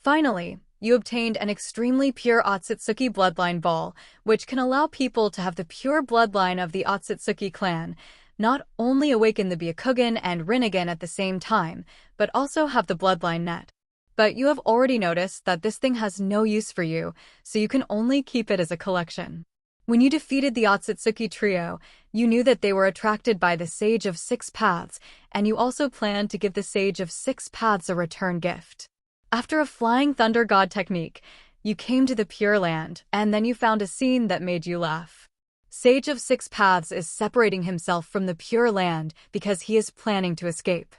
Finally, you obtained an extremely pure Otsutsuki bloodline ball, which can allow people to have the pure bloodline of the Otsutsuki clan, not only awaken the Byakugan and Rinnegan at the same time, but also have the bloodline net. But you have already noticed that this thing has no use for you, so you can only keep it as a collection. When you defeated the Otsutsuki trio, you knew that they were attracted by the Sage of Six Paths, and you also planned to give the Sage of Six Paths a return gift. After a Flying Thunder God technique, you came to the Pure Land, and then you found a scene that made you laugh. Sage of Six Paths is separating himself from the Pure Land because he is planning to escape.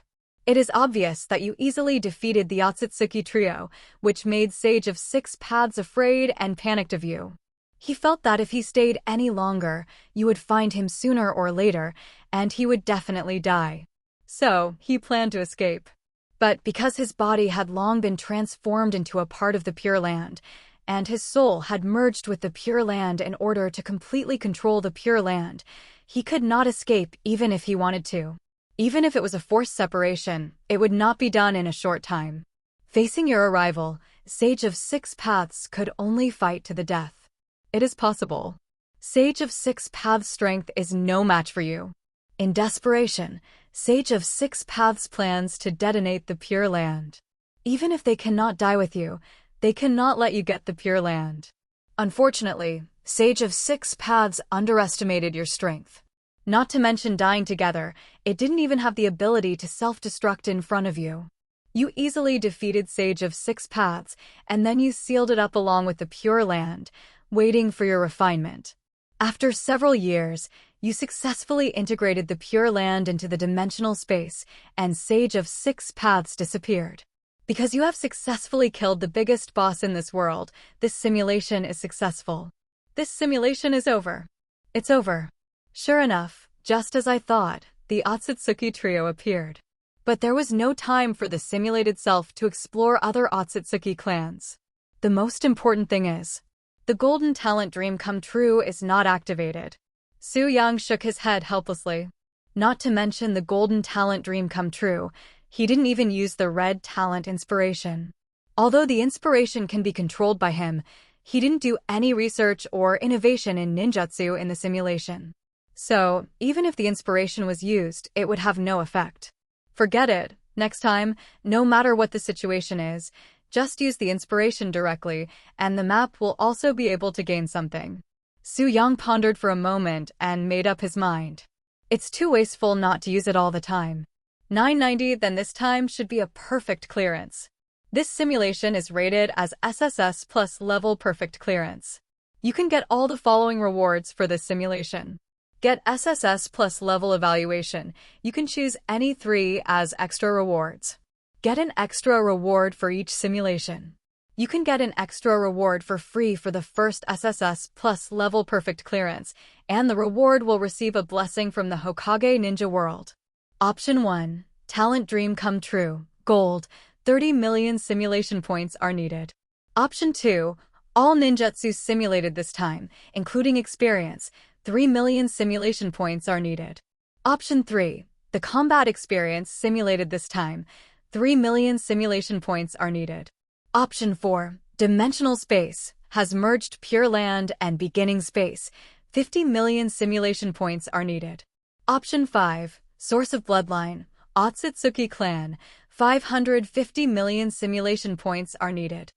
It is obvious that you easily defeated the Otsutsuki trio, which made Sage of Six Paths afraid and panicked of you. He felt that if he stayed any longer, you would find him sooner or later, and he would definitely die. So, he planned to escape. But because his body had long been transformed into a part of the Pure Land, and his soul had merged with the Pure Land in order to completely control the Pure Land, he could not escape even if he wanted to. Even if it was a forced separation, it would not be done in a short time. Facing your arrival, Sage of Six Paths could only fight to the death. It is possible. Sage of Six Paths' strength is no match for you. In desperation, Sage of Six Paths plans to detonate the Pure Land. Even if they cannot die with you, they cannot let you get the Pure Land. Unfortunately, Sage of Six Paths underestimated your strength. Not to mention dying together, it didn't even have the ability to self-destruct in front of you. You easily defeated Sage of Six Paths, and then you sealed it up along with the Pure Land, waiting for your refinement. After several years, you successfully integrated the Pure Land into the dimensional space, and Sage of Six Paths disappeared. Because you have successfully killed the biggest boss in this world, this simulation is successful. This simulation is over. It's over. Sure enough, just as I thought, the Otsutsuki trio appeared. But there was no time for the simulated self to explore other Otsutsuki clans. The most important thing is, the golden talent dream come true is not activated. Su Yang shook his head helplessly. Not to mention the golden talent dream come true, he didn't even use the red talent inspiration. Although the inspiration can be controlled by him, he didn't do any research or innovation in ninjutsu in the simulation. So, even if the inspiration was used, it would have no effect. Forget it. Next time, no matter what the situation is, just use the inspiration directly, and the map will also be able to gain something. Su Yang pondered for a moment and made up his mind. It's too wasteful not to use it all the time. 990, then this time should be a perfect clearance. This simulation is rated as SSS plus level perfect clearance. You can get all the following rewards for this simulation. Get SSS plus level evaluation. You can choose any 3 as extra rewards. Get an extra reward for each simulation. You can get an extra reward for free for the first SSS plus level perfect clearance, and the reward will receive a blessing from the Hokage Ninja World. Option 1. Talent Dream Come True. Gold. 30 million simulation points are needed. Option 2. All ninjutsu simulated this time, including experience. 3 million simulation points are needed. Option 3. The combat experience simulated this time. 3 million simulation points are needed. Option 4. Dimensional space has merged Pure Land and Beginning Space. 50 million simulation points are needed. Option 5. Source of Bloodline, Otsutsuki Clan. 550 million simulation points are needed.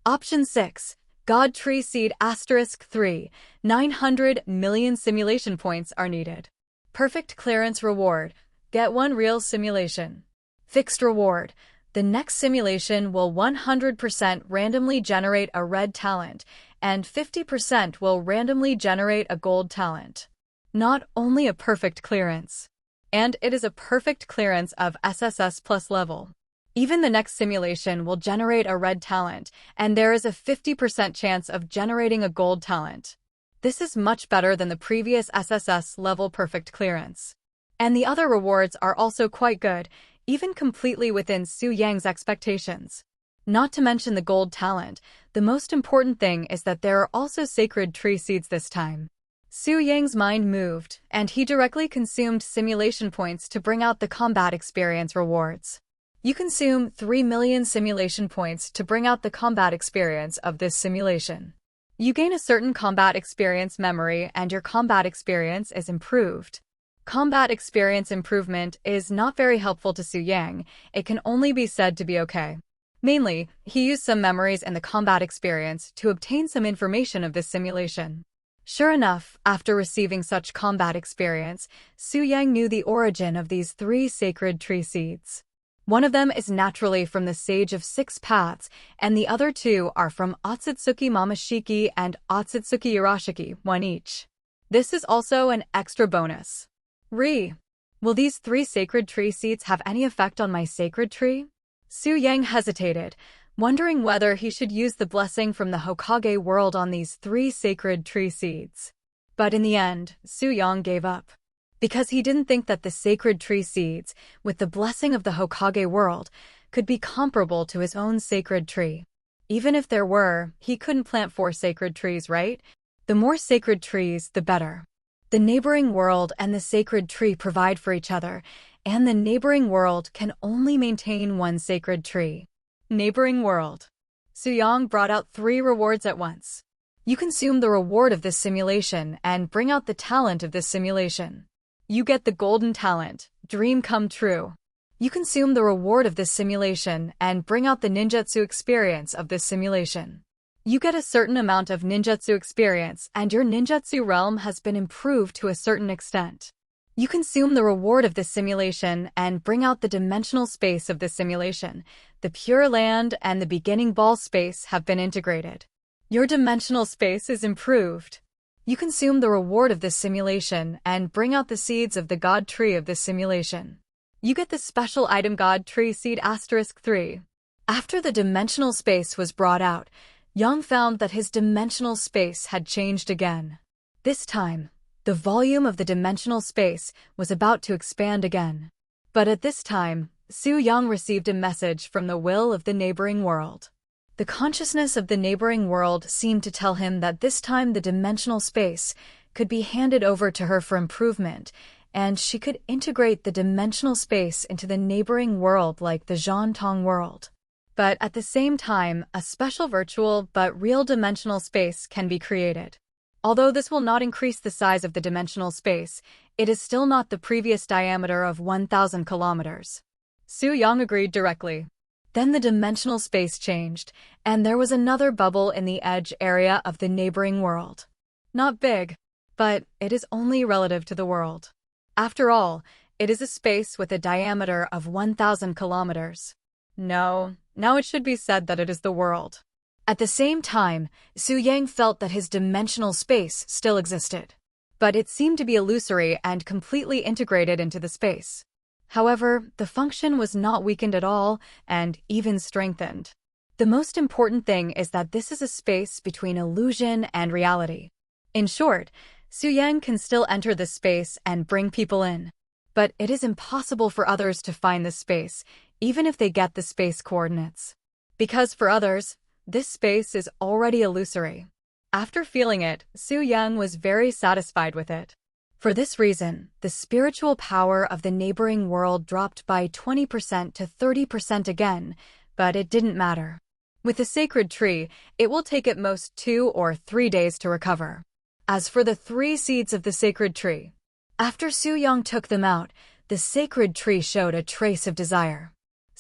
Option 6. God Tree Seed *3. 900 million simulation points are needed. Perfect clearance reward. Get 1 real simulation. Fixed reward. The next simulation will 100% randomly generate a red talent, and 50% will randomly generate a gold talent. Not only a perfect clearance. And it is a perfect clearance of SSS plus level. Even the next simulation will generate a red talent, and there is a 50% chance of generating a gold talent. This is much better than the previous SSS level perfect clearance. And the other rewards are also quite good, even completely within Su Yang's expectations. Not to mention the gold talent, the most important thing is that there are also sacred tree seeds this time. Su Yang's mind moved, and he directly consumed simulation points to bring out the combat experience rewards. You consume 3 million simulation points to bring out the combat experience of this simulation. You gain a certain combat experience memory and your combat experience is improved. Combat experience improvement is not very helpful to Su Yang, it can only be said to be okay. Mainly, he used some memories in the combat experience to obtain some information of this simulation. Sure enough, after receiving such combat experience, Su Yang knew the origin of these 3 sacred tree seeds. One of them is naturally from the Sage of 6 Paths, and the other 2 are from Otsutsuki Momoshiki and Otsutsuki Urashiki, 1 each. This is also an extra bonus. Will these 3 sacred tree seeds have any effect on my sacred tree? Su Yang hesitated, wondering whether he should use the blessing from the Hokage world on these 3 sacred tree seeds. But in the end, Su Yang gave up. Because he didn't think that the sacred tree seeds, with the blessing of the Hokage world, could be comparable to his own sacred tree. Even if there were, he couldn't plant 4 sacred trees, right? The more sacred trees, the better. The neighboring world and the sacred tree provide for each other, and the neighboring world can only maintain 1 sacred tree. Neighboring world. Su Yang brought out 3 rewards at once. You consume the reward of this simulation and bring out the talent of this simulation. You get the golden talent, dream come true. You consume the reward of this simulation and bring out the ninjutsu experience of this simulation. You get a certain amount of ninjutsu experience and your ninjutsu realm has been improved to a certain extent. You consume the reward of this simulation and bring out the dimensional space of this simulation. The Pure Land and the Beginning Ball space have been integrated. Your dimensional space is improved. You consume the reward of this simulation and bring out the seeds of the God Tree of this simulation. You get the special item God Tree Seed *3. After the dimensional space was brought out, Yang found that his dimensional space had changed again. This time, The volume of the dimensional space was about to expand again. But at this time, Su Yang received a message from the will of the neighboring world. The consciousness of the neighboring world seemed to tell him that this time the dimensional space could be handed over to her for improvement, and she could integrate the dimensional space into the neighboring world like the Zhantong world. But at the same time, a special virtual but real dimensional space can be created. Although this will not increase the size of the dimensional space, it is still not the previous diameter of 1,000 kilometers. Su Yang agreed directly. Then the dimensional space changed, and there was another bubble in the edge area of the neighboring world. Not big, but it is only relative to the world. After all, it is a space with a diameter of 1,000 kilometers. No, now it should be said that it is the world. At the same time, Su Yang felt that his dimensional space still existed. But it seemed to be illusory and completely integrated into the space. However, the function was not weakened at all, and even strengthened. The most important thing is that this is a space between illusion and reality. In short, Su Yang can still enter this space and bring people in. But it is impossible for others to find this space, even if they get the space coordinates. Because for others, this space is already illusory. After feeling it, Su Yang was very satisfied with it. For this reason, the spiritual power of the neighboring world dropped by 20% to 30% again, but it didn't matter. With the sacred tree, it will take at most 2 or 3 days to recover. As for the 3 seeds of the sacred tree, after Su Yang took them out, the sacred tree showed a trace of desire.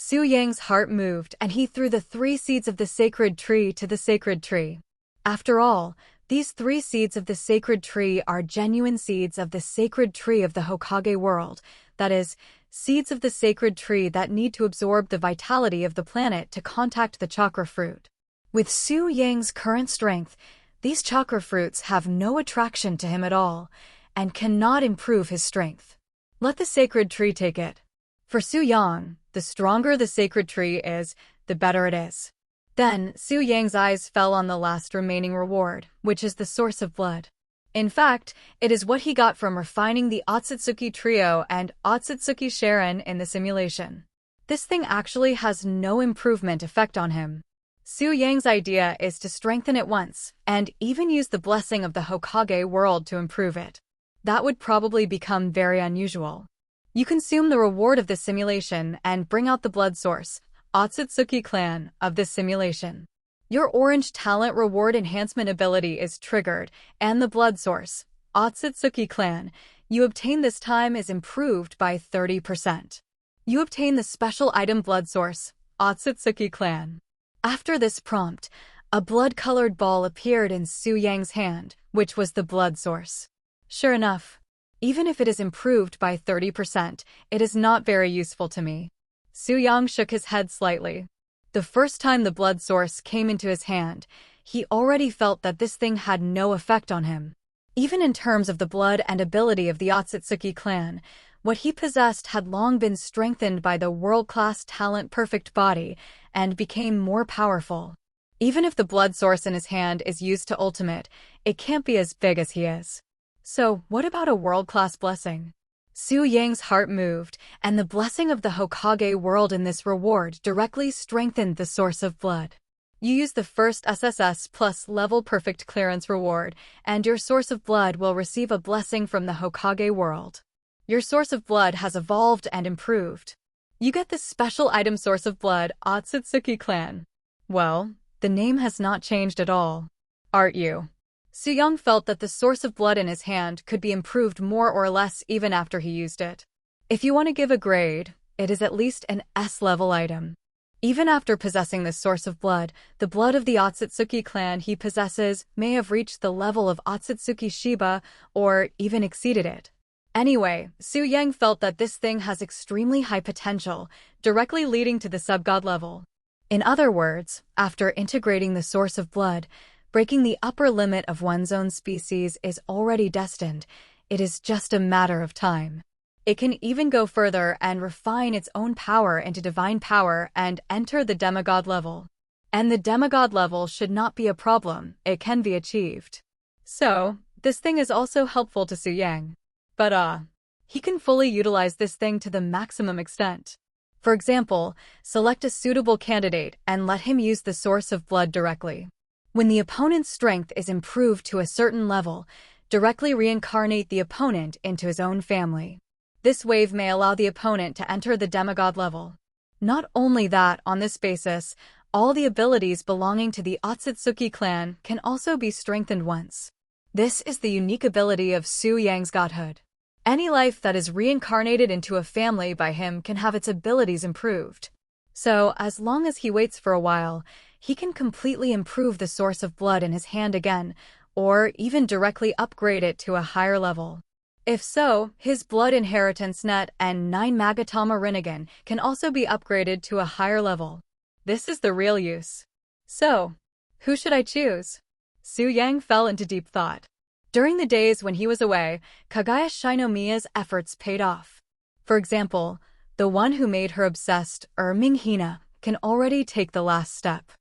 Su Yang's heart moved and he threw the 3 seeds of the sacred tree to the sacred tree. After all, these 3 seeds of the sacred tree are genuine seeds of the sacred tree of the Hokage world, that is, seeds of the sacred tree that need to absorb the vitality of the planet to contact the chakra fruit. With Su Yang's current strength, these chakra fruits have no attraction to him at all, and cannot improve his strength. Let the sacred tree take it. For Su Yang, the stronger the sacred tree is, the better it is. Then, Su Yang's eyes fell on the last remaining reward, which is the source of blood. In fact, it is what he got from refining the Otsutsuki Trio and Otsutsuki Sharin in the simulation. This thing actually has no improvement effect on him. Su Yang's idea is to strengthen it once, and even use the blessing of the Hokage world to improve it. That would probably become very unusual. You consume the reward of this simulation and bring out the blood source, Otsutsuki clan, of this simulation. Your orange talent reward enhancement ability is triggered, and the blood source, Otsutsuki clan, you obtain this time is improved by 30%. You obtain the special item blood source, Otsutsuki clan. After this prompt, a blood-colored ball appeared in Su Yang's hand, which was the blood source. Sure enough, even if it is improved by 30%, it is not very useful to me. Su Yang shook his head slightly. The first time the blood source came into his hand, he already felt that this thing had no effect on him. Even in terms of the blood and ability of the Otsutsuki clan, what he possessed had long been strengthened by the world-class talent perfect body and became more powerful. Even if the blood source in his hand is used to ultimate, it can't be as big as he is. So, what about a world-class blessing? Su Yang's heart moved, and the blessing of the Hokage world in this reward directly strengthened the source of blood. You use the first SSS plus level perfect clearance reward, and your source of blood will receive a blessing from the Hokage world. Your source of blood has evolved and improved. You get the special item source of blood, Otsutsuki clan. Well, the name has not changed at all. Aren't you? Su Yang felt that the source of blood in his hand could be improved more or less even after he used it. If you want to give a grade, it is at least an S-level item. Even after possessing this source of blood, the blood of the Otsutsuki clan he possesses may have reached the level of Otsutsuki Shiba or even exceeded it. Anyway, Su Yang felt that this thing has extremely high potential, directly leading to the sub-god level. In other words, after integrating the source of blood, breaking the upper limit of one's own species is already destined. It is just a matter of time. It can even go further and refine its own power into divine power and enter the demigod level. And the demigod level should not be a problem, it can be achieved. So, This thing is also helpful to Su Yang. But he can fully utilize this thing to the maximum extent. For example, select a suitable candidate and let him use the source of blood directly. When the opponent's strength is improved to a certain level, directly reincarnate the opponent into his own family. This wave may allow the opponent to enter the demigod level. Not only that, on this basis, all the abilities belonging to the Otsutsuki clan can also be strengthened once. This is the unique ability of Su Yang's godhood. Any life that is reincarnated into a family by him can have its abilities improved. So, as long as he waits for a while, he can completely improve the source of blood in his hand again, or even directly upgrade it to a higher level. If so, his blood inheritance net and 9 Magatama Rinnegan can also be upgraded to a higher level. This is the real use. So, who should I choose? Su Yang fell into deep thought. During the days when he was away, Kaguya Shinomiya's efforts paid off. For example, the one who made her obsessed, Minghina, can already take the last step.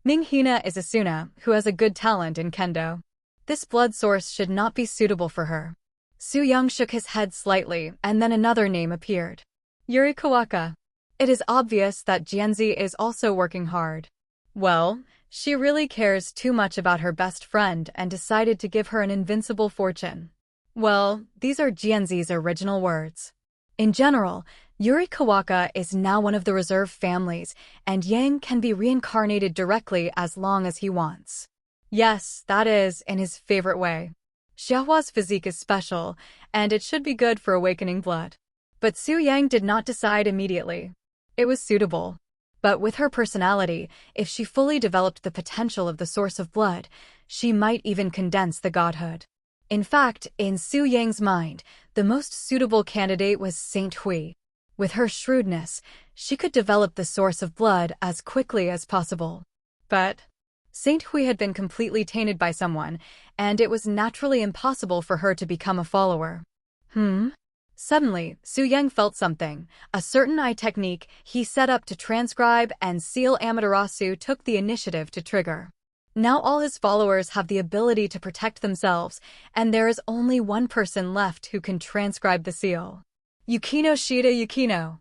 Minghina is a Suna who has a good talent in kendo. This blood source should not be suitable for her. Su Yang shook his head slightly, and then another name appeared. Yuri Kawaka. It is obvious that Jianzi is also working hard. Well, she really cares too much about her best friend and decided to give her an invincible fortune. Well, these are Jianzi's original words. In general, Yuri Kawaka is now one of the reserve families, and Yang can be reincarnated directly as long as he wants. Yes, that is, in his favorite way. Xiaohua's physique is special, and it should be good for awakening blood. But Su Yang did not decide immediately. It was suitable. But with her personality, if she fully developed the potential of the source of blood, she might even condense the godhood. In fact, in Su Yang's mind, the most suitable candidate was Saint Hui. With her shrewdness, she could develop the source of blood as quickly as possible. But Saint Hui had been completely tainted by someone, and it was naturally impossible for her to become a follower. Suddenly, Su Yang felt something. A certain eye technique he set up to transcribe and seal Amaterasu took the initiative to trigger. Now all his followers have the ability to protect themselves, and there is only one person left who can transcribe the seal. Yukino Shida Yukino.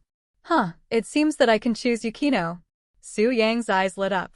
It seems that I can choose Yukino. Su Yang's eyes lit up.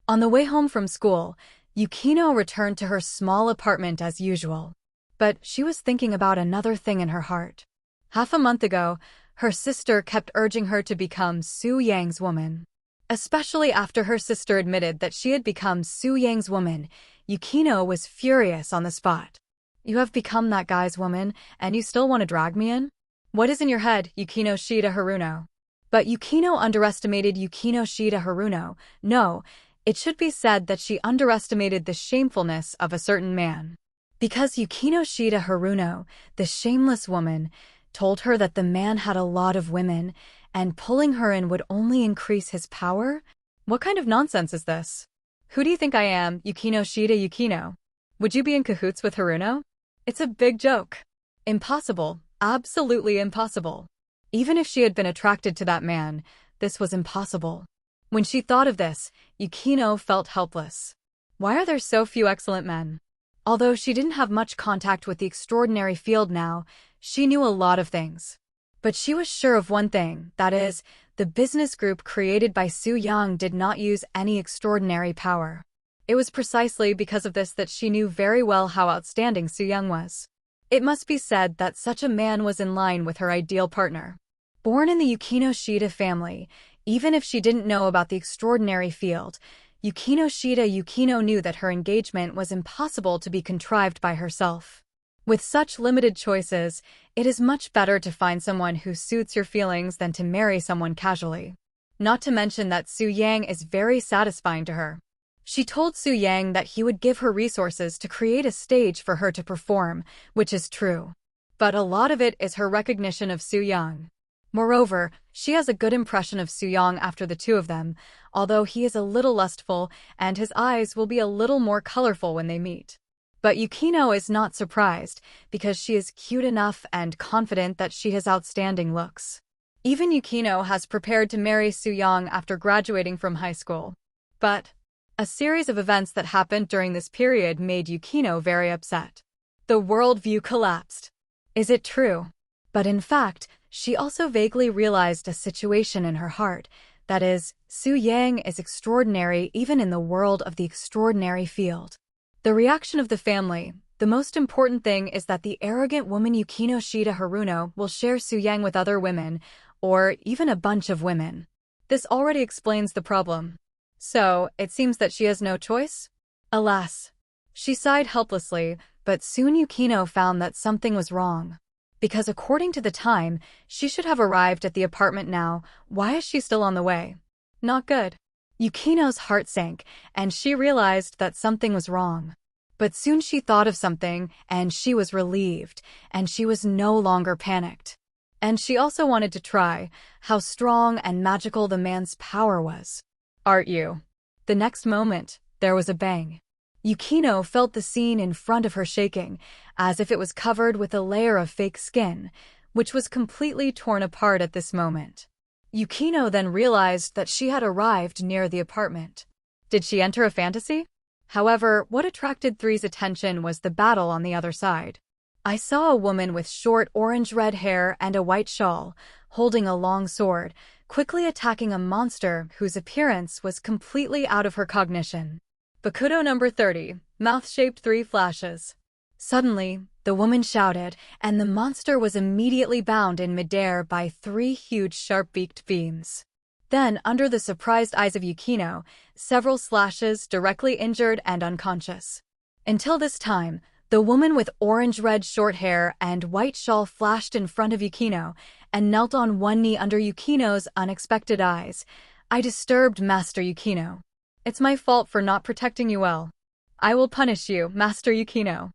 On the way home from school, Yukino returned to her small apartment as usual. But she was thinking about another thing in her heart. Half a month ago, her sister kept urging her to become Su Yang's woman. Especially after her sister admitted that she had become Su Yang's woman, Yukino was furious on the spot. You have become that guy's woman, and you still want to drag me in? What is in your head, Yukino Shida Haruno? But Yukino underestimated Yukino Shida Haruno. No, it should be said that she underestimated the shamefulness of a certain man. Because Yukino Shida Haruno, the shameless woman, told her that the man had a lot of women, and pulling her in would only increase his power? What kind of nonsense is this? Who do you think I am, Yukino Shida Yukino? Would you be in cahoots with Haruno? It's a big joke. Impossible. Absolutely impossible. Even if she had been attracted to that man, this was impossible. When she thought of this, Yukino felt helpless. Why are there so few excellent men? Although she didn't have much contact with the extraordinary field now, she knew a lot of things. But she was sure of one thing, that is, the business group created by Su Yang did not use any extraordinary power. It was precisely because of this that she knew very well how outstanding Su Yang was. It must be said that such a man was in line with her ideal partner. Born in the Yukino Shida family, even if she didn't know about the extraordinary field, Yukino Shida Yukino knew that her engagement was impossible to be contrived by herself. With such limited choices, it is much better to find someone who suits your feelings than to marry someone casually. Not to mention that Su Yang is very satisfying to her. She told Su Yang that he would give her resources to create a stage for her to perform, which is true. But a lot of it is her recognition of Su Yang. Moreover, she has a good impression of Su Yang after the two of them, although he is a little lustful and his eyes will be a little more colorful when they meet. But Yukino is not surprised, because she is cute enough and confident that she has outstanding looks. Even Yukino has prepared to marry Su Yang after graduating from high school. But A series of events that happened during this period made Yukino very upset. The worldview collapsed. Is it true? But in fact, she also vaguely realized a situation in her heart. That is, Su Yang is extraordinary even in the world of the extraordinary field. The reaction of the family. The most important thing is that the arrogant woman Yukino Shida Haruno will share Su Yang with other women, or even a bunch of women. This already explains the problem. So, it seems that she has no choice? Alas. She sighed helplessly, but soon Yukino found that something was wrong. Because according to the time, she should have arrived at the apartment now. Why is she still on the way? Not good. Yukino's heart sank, and she realized that something was wrong. But soon she thought of something, and she was relieved, and she was no longer panicked. And she also wanted to try how strong and magical the man's power was. Aren't you? The next moment, there was a bang. Yukino felt the scene in front of her shaking, as if it was covered with a layer of fake skin, which was completely torn apart at this moment. Yukino then realized that she had arrived near the apartment. Did she enter a fantasy? However, what attracted Three's attention was the battle on the other side. I saw a woman with short orange-red hair and a white shawl, holding a long sword, quickly attacking a monster whose appearance was completely out of her cognition. Bakudo number 30, mouth-shaped 3 flashes. Suddenly, the woman shouted, and the monster was immediately bound in midair by 3 huge sharp-beaked beams. Then, under the surprised eyes of Yukino, several slashes directly injured and unconscious. Until this time, the woman with orange-red short hair and white shawl flashed in front of Yukino and knelt on one knee under Yukino's unexpected eyes. I disturbed Master Yukino. It's my fault for not protecting you well. I will punish you, Master Yukino.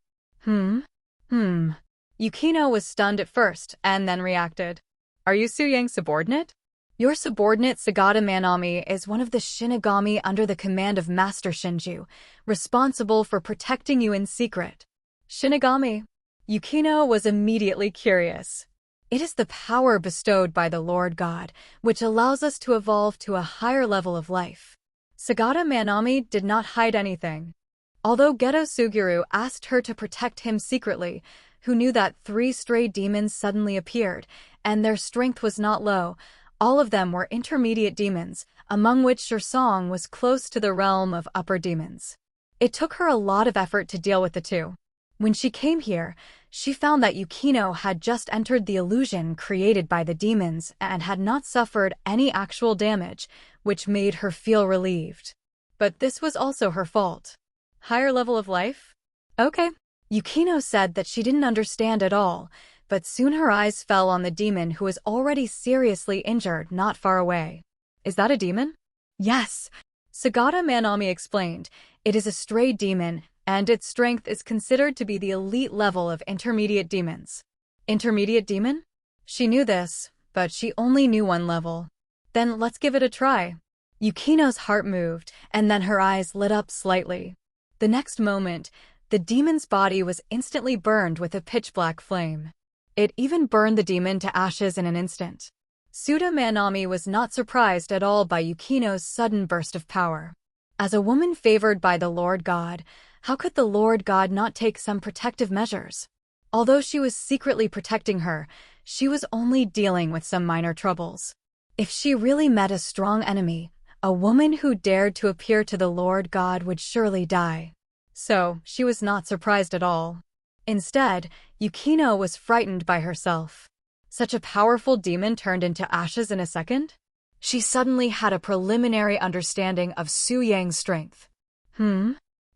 Yukino was stunned at first and then reacted. Are you Su Yang's subordinate? Your subordinate Sagata Manami is one of the Shinigami under the command of Master Shinju, responsible for protecting you in secret. Shinigami? Yukino was immediately curious. It is the power bestowed by the Lord God, which allows us to evolve to a higher level of life. Sagata Manami did not hide anything. Although Geto Suguru asked her to protect him secretly, who knew that 3 stray demons suddenly appeared, and their strength was not low. All of them were intermediate demons, among which Shirsong was close to the realm of upper demons. It took her a lot of effort to deal with the 2. When she came here, she found that Yukino had just entered the illusion created by the demons and had not suffered any actual damage, which made her feel relieved. But this was also her fault. Higher level of life? Okay. Yukino said that she didn't understand at all, but soon her eyes fell on the demon who was already seriously injured not far away. Is that a demon? Yes. Sagata Manami explained. It is a stray demon, and its strength is considered to be the elite level of intermediate demons. Intermediate demon? She knew this, but she only knew one level. Then let's give it a try. Yukino's heart moved, and then her eyes lit up slightly. The next moment, the demon's body was instantly burned with a pitch-black flame. It even burned the demon to ashes in an instant. Suda Manami was not surprised at all by Yukino's sudden burst of power. As a woman favored by the Lord God, how could the Lord God not take some protective measures? Although she was secretly protecting her, she was only dealing with some minor troubles. If she really met a strong enemy, a woman who dared to appear to the Lord God would surely die. So, she was not surprised at all. Instead, Yukino was frightened by herself. Such a powerful demon turned into ashes in a second? She suddenly had a preliminary understanding of Su Yang's strength.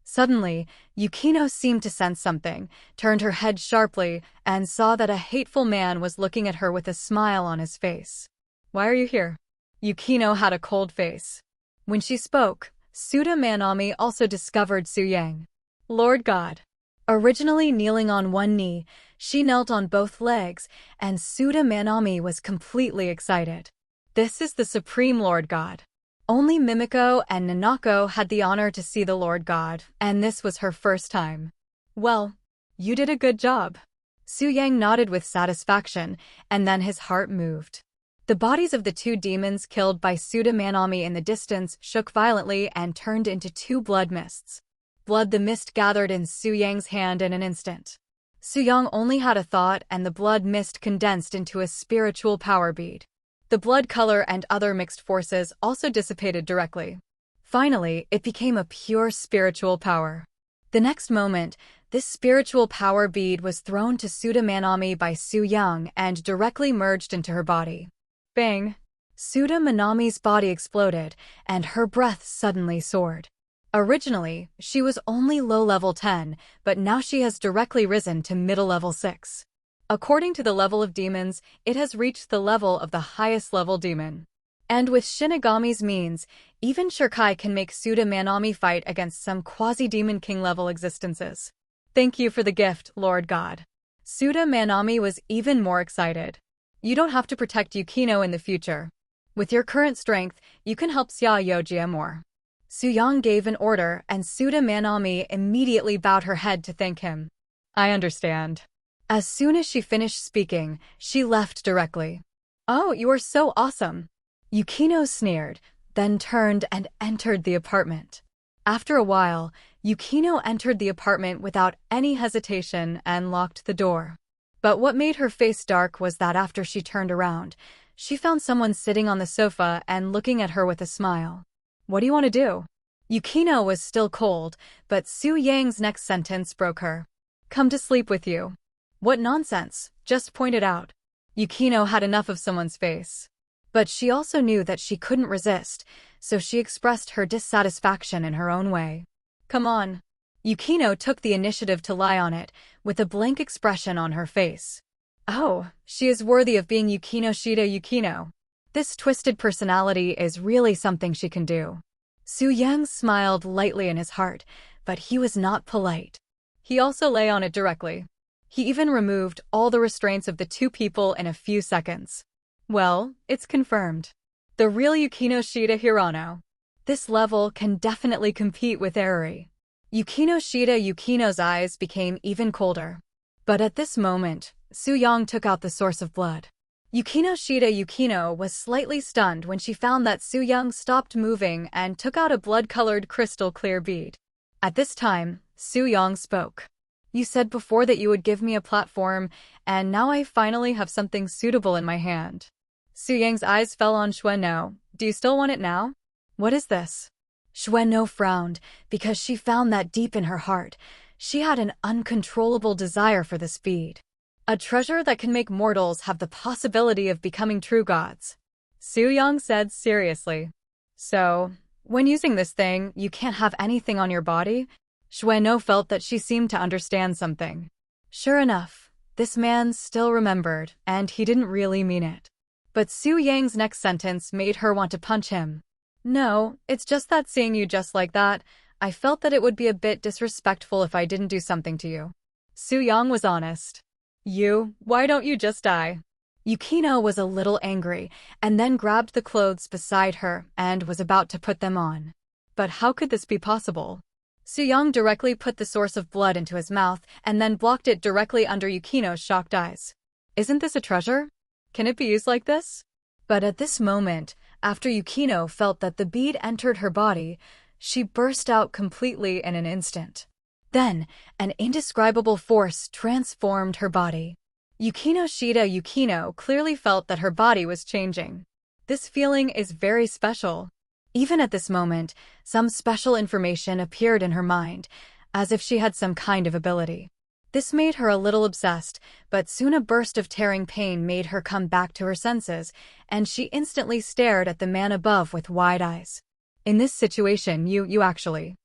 Suddenly, Yukino seemed to sense something, turned her head sharply, and saw that a hateful man was looking at her with a smile on his face. Why are you here? Yukino had a cold face. When she spoke, Suda Manami also discovered Su Yang. Lord God. Originally kneeling on one knee, she knelt on both legs, and Suda Manami was completely excited. This is the Supreme Lord God. Only Mimiko and Nanako had the honor to see the Lord God, and this was her first time. Well, you did a good job. Su Yang nodded with satisfaction, and then his heart moved. The bodies of the two demons killed by Suda Manami in the distance shook violently and turned into two blood mists. Blood the mist gathered in Su Yang's hand in an instant. Su Yang only had a thought and the blood mist condensed into a spiritual power bead. The blood color and other mixed forces also dissipated directly. Finally, it became a pure spiritual power. The next moment, this spiritual power bead was thrown to Suda Manami by Su Yang and directly merged into her body. Bang! Suda Manami's body exploded, and her breath suddenly soared. Originally, she was only low-level 10, but now she has directly risen to middle-level 6. According to the level of demons, it has reached the level of the highest level demon. And with Shinigami's means, even Shirkai can make Suda Manami fight against some quasi-demon king-level existences. Thank you for the gift, Lord God. Suda Manami was even more excited. You don't have to protect Yukino in the future. With your current strength, you can help Xia Yojia more. Su Yang gave an order and Suda Manami immediately bowed her head to thank him. I understand. As soon as she finished speaking, she left directly. Oh, you are so awesome. Yukino sneered, then turned and entered the apartment. After a while, Yukino entered the apartment without any hesitation and locked the door. But what made her face dark was that after she turned around, she found someone sitting on the sofa and looking at her with a smile. What do you want to do? Yukino was still cold, but Su Yang's next sentence broke her. Come to sleep with you. What nonsense, just point it out. Yukino had enough of someone's face. But she also knew that she couldn't resist, so she expressed her dissatisfaction in her own way. Come on. Yukino took the initiative to lie on it, with a blank expression on her face. Oh, she is worthy of being Yukino Shida Yukino. This twisted personality is really something she can do. Su Yang smiled lightly in his heart, but he was not polite. He also lay on it directly. He even removed all the restraints of the two people in a few seconds. Well, it's confirmed. The real Yukino Shida Hirano. This level can definitely compete with Eriri. Yukino Shida Yukino's eyes became even colder. But at this moment, Su Yang took out the source of blood. Yukino Shida Yukino was slightly stunned when she found that Su Yang stopped moving and took out a blood-colored crystal-clear bead. At this time, Su Yang spoke. You said before that you would give me a platform, and now I finally have something suitable in my hand. Su Yang's eyes fell on Xuanno. Do you still want it now? What is this? Xuanno frowned, because she found that deep in her heart, she had an uncontrollable desire for this bead. A treasure that can make mortals have the possibility of becoming true gods. Su Yang said seriously. So, when using this thing, you can't have anything on your body? Xuanno felt that she seemed to understand something. Sure enough, this man still remembered, and he didn't really mean it. But Su Yang's next sentence made her want to punch him. No, it's just that seeing you just like that, I felt that it would be a bit disrespectful if I didn't do something to you. Su Yang was honest. Why don't you just die? Yukino was a little angry, and then grabbed the clothes beside her and was about to put them on. But how could this be possible? Su Yang directly put the source of blood into his mouth and then blocked it directly under Yukino's shocked eyes. Isn't this a treasure? Can it be used like this? But at this moment, after Yukino felt that the bead entered her body, she burst out completely in an instant. Then, an indescribable force transformed her body. Yukino Shida Yukino clearly felt that her body was changing. This feeling is very special. Even at this moment, some special information appeared in her mind, as if she had some kind of ability. This made her a little obsessed, but soon a burst of tearing pain made her come back to her senses, and she instantly stared at the man above with wide eyes. In this situation, you actually...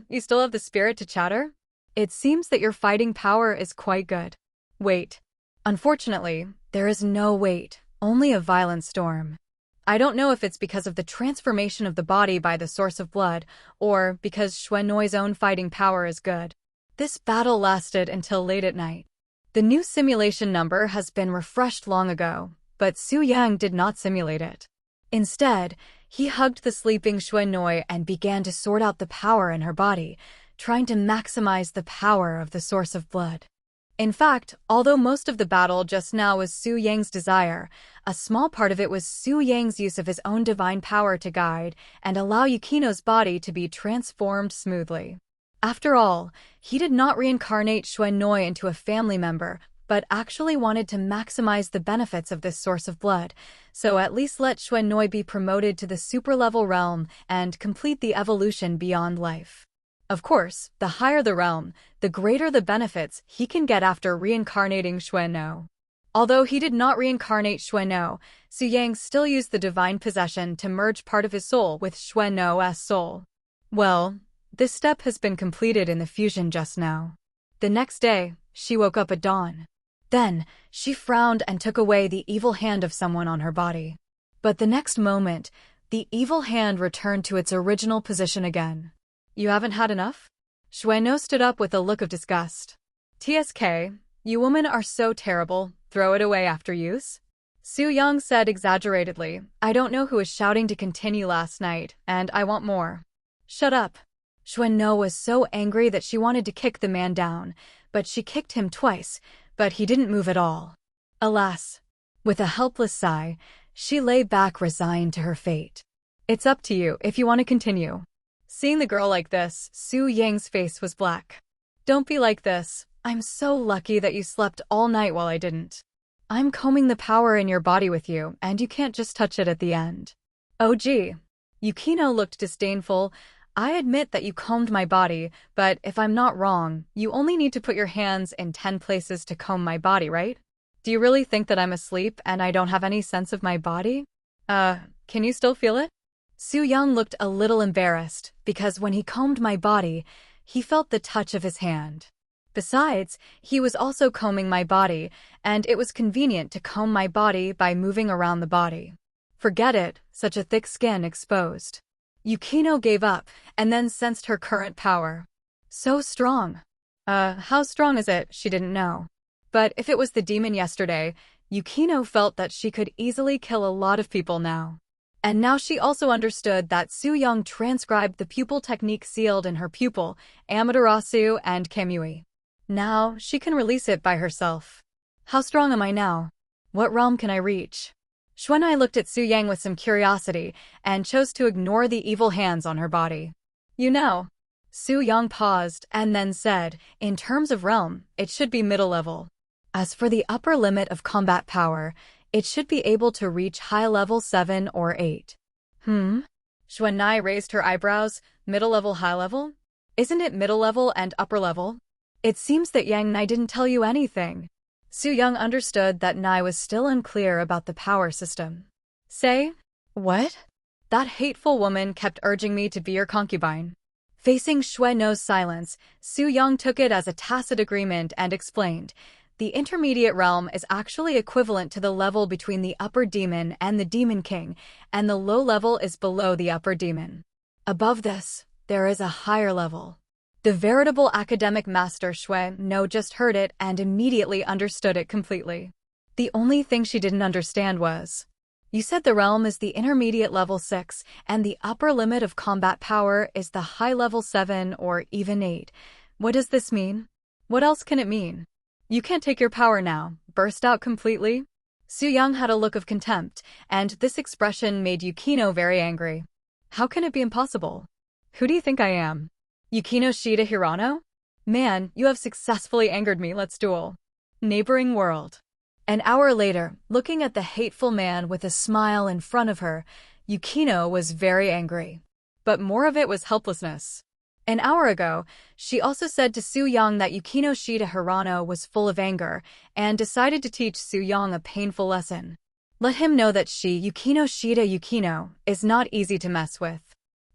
you still have the spirit to chatter? It seems that your fighting power is quite good. Wait. Unfortunately, there is no wait, only a violent storm. I don't know if it's because of the transformation of the body by the source of blood, or because Xuannoi's own fighting power is good. This battle lasted until late at night. The new simulation number has been refreshed long ago, but Su Yang did not simulate it. Instead, he hugged the sleeping Xuannoi and began to sort out the power in her body, trying to maximize the power of the source of blood. In fact, although most of the battle just now was Su Yang's desire, a small part of it was Su Yang's use of his own divine power to guide and allow Yukino's body to be transformed smoothly. After all, he did not reincarnate Xuannoi into a family member, but actually wanted to maximize the benefits of this source of blood, so at least let Xuannoi be promoted to the super-level realm and complete the evolution beyond life. Of course, the higher the realm, the greater the benefits he can get after reincarnating Xuannoi. Although he did not reincarnate Xuannoi, Su Yang still used the divine possession to merge part of his soul with Xuannoi's soul. Well, this step has been completed in the fusion just now. The next day, she woke up at dawn. Then, she frowned and took away the evil hand of someone on her body. But the next moment, the evil hand returned to its original position again. You haven't had enough? Xuannoi stood up with a look of disgust. TSK, you women are so terrible, throw it away after use? Su Yang said exaggeratedly, I don't know who was shouting to continue last night, and I want more. Shut up. Xuannoi was so angry that she wanted to kick the man down, but she kicked him twice, but he didn't move at all. Alas. With a helpless sigh, she lay back resigned to her fate. It's up to you if you want to continue. Seeing the girl like this, Su Yang's face was black. Don't be like this. I'm so lucky that you slept all night while I didn't. I'm combing the power in your body with you, and you can't just touch it at the end. Oh gee. Yukino looked disdainful. I admit that you combed my body, but if I'm not wrong, you only need to put your hands in 10 places to comb my body, right? Do you really think that I'm asleep and I don't have any sense of my body? Can you still feel it? Su Yang looked a little embarrassed, because when he combed my body, he felt the touch of his hand. Besides, he was also combing my body, and it was convenient to comb my body by moving around the body. Forget it, such a thick skin exposed. Yukino gave up, and then sensed her current power. So strong. How strong is it? She didn't know. But if it was the demon yesterday, Yukino felt that she could easily kill a lot of people now. And now she also understood that Su Yang transcribed the pupil technique sealed in her pupil, Amaterasu and Kamui. Now, she can release it by herself. How strong am I now? What realm can I reach? Xuannoi looked at Su Yang with some curiosity and chose to ignore the evil hands on her body. You know. Su Yang paused and then said, in terms of realm, it should be middle level. As for the upper limit of combat power, it should be able to reach high level 7 or 8. Xuannoi raised her eyebrows. Middle level, high level? Isn't it middle level and upper level? It seems that Yang Nai didn't tell you anything. Su Yang understood that Nai was still unclear about the power system. Say? What? That hateful woman kept urging me to be your concubine. Facing Xuannoi's silence, Su Yang took it as a tacit agreement and explained, the intermediate realm is actually equivalent to the level between the upper demon and the demon king, and the low level is below the upper demon. Above this, there is a higher level. The veritable academic master Xuannoi just heard it and immediately understood it completely. The only thing she didn't understand was, you said the realm is the intermediate level 6, and the upper limit of combat power is the high level 7 or even 8. What does this mean? What else can it mean? You can't take your power now, burst out completely? Su Yang had a look of contempt, and this expression made Yukino very angry. How can it be impossible? Who do you think I am? Yukino Shida Hirano? Man, you have successfully angered me, let's duel. Neighboring world. An hour later, looking at the hateful man with a smile in front of her, Yukino was very angry. But more of it was helplessness. An hour ago, she also said to Su Yang that Yukino Shida Hirano was full of anger, and decided to teach Su Yang a painful lesson. Let him know that she, Yukino Shida Yukino, is not easy to mess with.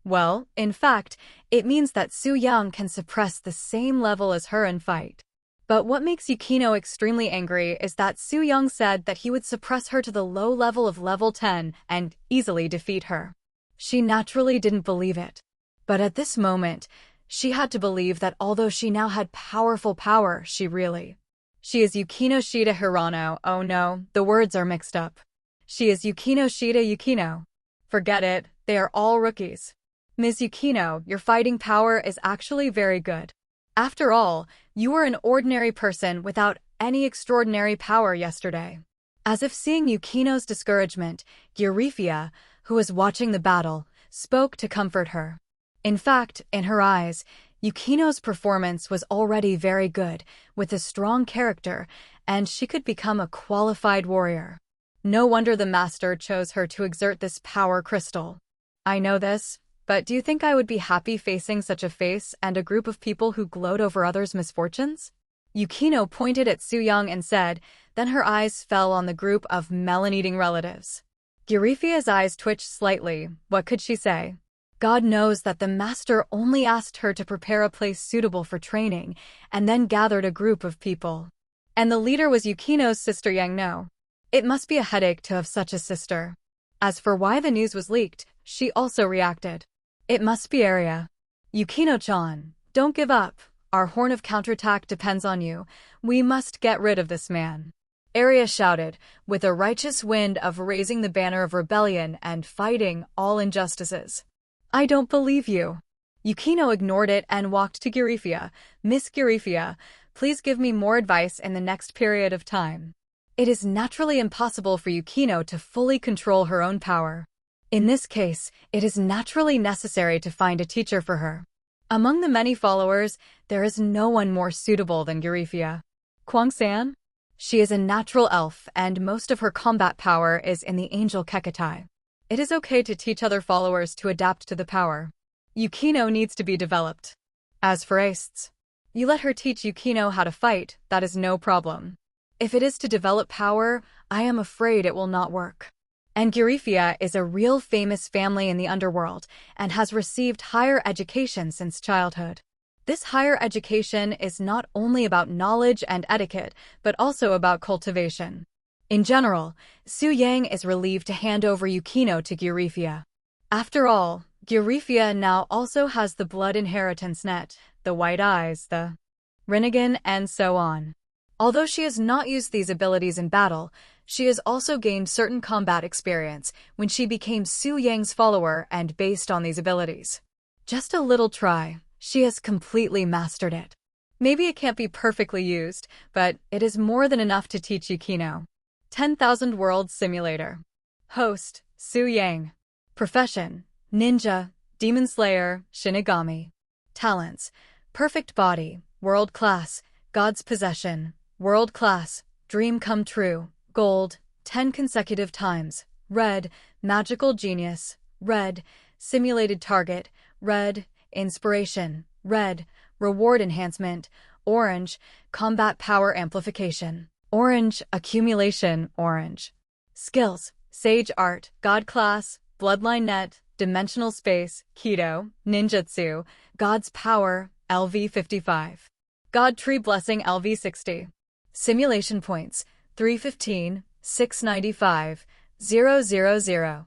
Well, in fact, it means that Su Yang can suppress the same level as her and fight. But what makes Yukino extremely angry is that Su Yang said that he would suppress her to the low level of level 10 and easily defeat her. She naturally didn't believe it. But at this moment, she had to believe that although she now had powerful power, she is Yukino Shida Hirano. Oh no, the words are mixed up. She is Yukino Shida Yukino. Forget it, they are all rookies. Ms. Yukino, your fighting power is actually very good. After all, You were an ordinary person without any extraordinary power yesterday. As if seeing Yukino's discouragement, Eurifia, who was watching the battle, spoke to comfort her. In fact, in her eyes, Yukino's performance was already very good, with a strong character, and she could become a qualified warrior. No wonder the master chose her to exert this power crystal. I know this, but do you think I would be happy facing such a face and a group of people who gloat over others' misfortunes? Yukino pointed at Su-young and said, then her eyes fell on the group of melon-eating relatives. Eurifia's eyes twitched slightly. What could she say? God knows that the master only asked her to prepare a place suitable for training, and then gathered a group of people. And the leader was Yukino's sister Yangno. It must be a headache to have such a sister. As for why the news was leaked, she also reacted. It must be Arya. Yukino-chan, don't give up. Our horn of counterattack depends on you. We must get rid of this man. Arya shouted, with a righteous wind of raising the banner of rebellion and fighting all injustices. I don't believe you. Yukino ignored it and walked to Eurifia. Miss Eurifia, please give me more advice in the next period of time. It is naturally impossible for Yukino to fully control her own power. In this case, it is naturally necessary to find a teacher for her. Among the many followers, there is no one more suitable than Eurifia. Kwang-san? She is a natural elf, and most of her combat power is in the angel Kekitai. It is okay to teach other followers to adapt to the power. Yukino needs to be developed. As for Ace, you let her teach Yukino how to fight, that is no problem. If it is to develop power, I am afraid it will not work. And Eurifia is a real famous family in the underworld, and has received higher education since childhood. This higher education is not only about knowledge and etiquette, but also about cultivation. In general, Su-yang is relieved to hand over Yukino to Eurifia. After all, Eurifia now also has the blood inheritance net, the white eyes, the Rinnegan, and so on. Although she has not used these abilities in battle, she has also gained certain combat experience when she became Su-yang's follower and based on these abilities. Just a little try. She has completely mastered it. Maybe it can't be perfectly used, but it is more than enough to teach Yukino. 10,000 World Simulator. Host, Su-yang. Profession, Ninja, Demon Slayer, Shinigami. Talents, Perfect Body, World Class, God's Possession, World Class, Dream Come True, Gold, 10 consecutive times, Red, Magical Genius, Red, Simulated Target, Red, Inspiration, Red, Reward Enhancement, Orange, Combat Power Amplification, Orange, Accumulation, Orange. Skills, Sage Art, God Class, Bloodline Net, Dimensional Space, Keto, Ninjutsu, God's Power, LV55. God Tree Blessing LV60. Simulation Points, 315, 695, 000.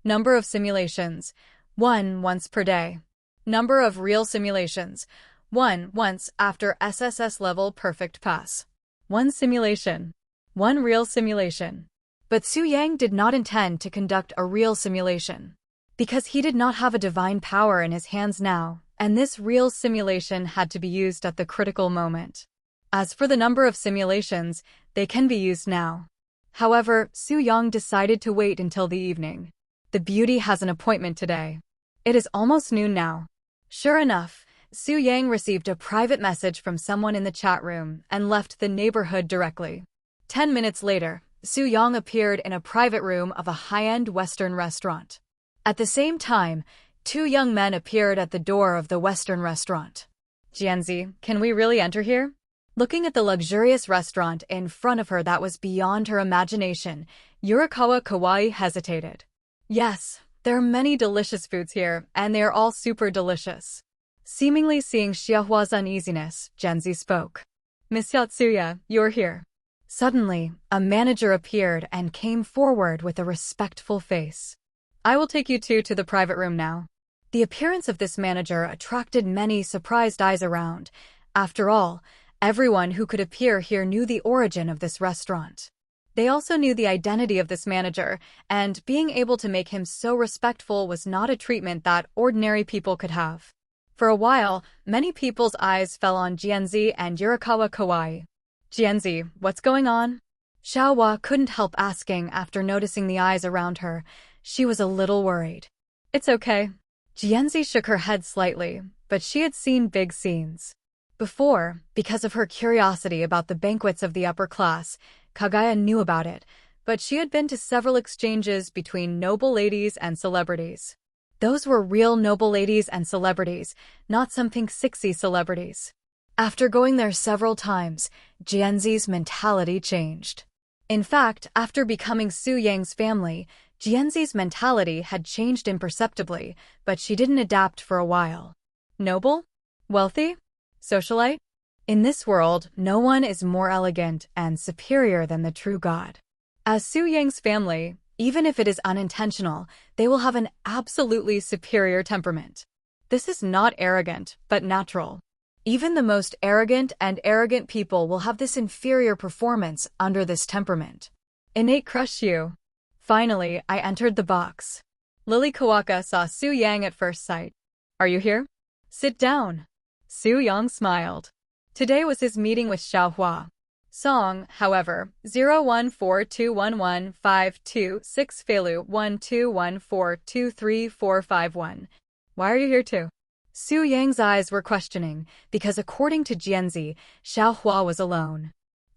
Number of simulations, 1 once per day. Number of real simulations, 1 once after SSS level perfect pass. 1 simulation. 1 real simulation. But Su-yang did not intend to conduct a real simulation, because he did not have a divine power in his hands now, and this real simulation had to be used at the critical moment. As for the number of simulations, they can be used now. However, Su-yang decided to wait until the evening. The beauty has an appointment today. It is almost noon now. Sure enough, Su-yang received a private message from someone in the chat room and left the neighborhood directly. 10 minutes later, Su-yang appeared in a private room of a high-end Western restaurant. At the same time, 2 young men appeared at the door of the Western restaurant. Jianzi, can we really enter here? Looking at the luxurious restaurant in front of her that was beyond her imagination, Yurikawa Kawaii hesitated. Yes, there are many delicious foods here, and they are all super delicious. Seemingly seeing Xiaohua's uneasiness, Jianzi spoke. Miss Yatsuya, you're here. Suddenly, a manager appeared and came forward with a respectful face. I will take you two to the private room now. The appearance of this manager attracted many surprised eyes around. After all, everyone who could appear here knew the origin of this restaurant. They also knew the identity of this manager, and being able to make him so respectful was not a treatment that ordinary people could have. For a while, many people's eyes fell on Jianzi and Yurikawa Kawaii. Jianzi, what's going on? Xiaohua couldn't help asking after noticing the eyes around her. She was a little worried. It's okay. Jianzi shook her head slightly, but she had seen big scenes before, because of her curiosity about the banquets of the upper class. Kagaya knew about it, but she had been to several exchanges between noble ladies and celebrities. Those were real noble ladies and celebrities, not some pink sixy celebrities. After going there several times, Jianzi's mentality changed. In fact, after becoming Su Yang's family, Jianzi's mentality had changed imperceptibly, but she didn't adapt for a while. Noble? Wealthy? Socialite? In this world, no one is more elegant and superior than the true God. As Su Yang's family, even if it is unintentional, they will have an absolutely superior temperament. This is not arrogant, but natural. Even the most arrogant and arrogant people will have this inferior performance under this temperament. Innate crush you. Finally, I entered the box. Lily Kawaka saw Su Yang at first sight. Are you here? Sit down. Su Yang smiled. Today was his meeting with Xiaohua. Song, however, 01421152 Feilu 121423451. Why are you here too? Su Yang's eyes were questioning, because according to Jianzi, Xiaohua was alone.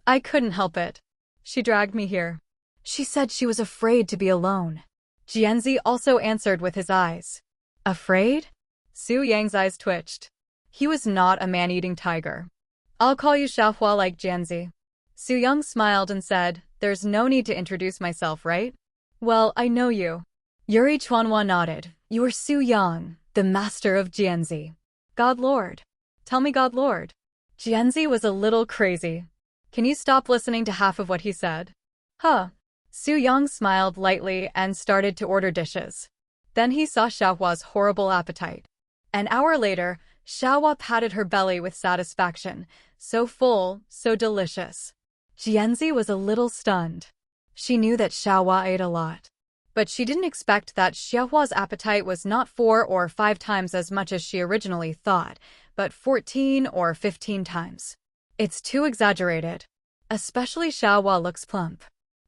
I couldn't help it. She dragged me here. She said she was afraid to be alone. Jianzi also answered with his eyes. Afraid? Su Yang's eyes twitched. He was not a man-eating tiger. I'll call you Xiaohua like Jianzi. Su Yang smiled and said, there's no need to introduce myself, right? Well, I know you. Yuri Chuanhua nodded. You are Su Yang, the master of Jianzi. God Lord. Tell me, God Lord. Jianzi was a little crazy. Can you stop listening to half of what he said? Huh. Su Yang smiled lightly and started to order dishes. Then he saw Xiaohua's horrible appetite. An hour later, Xiaohua patted her belly with satisfaction. So full, so delicious. Jianzi was a little stunned. She knew that Xiaohua ate a lot. But she didn't expect that Xiaohua's appetite was not 4 or 5 times as much as she originally thought, but 14 or 15 times. It's too exaggerated. Especially Xiaohua looks plump.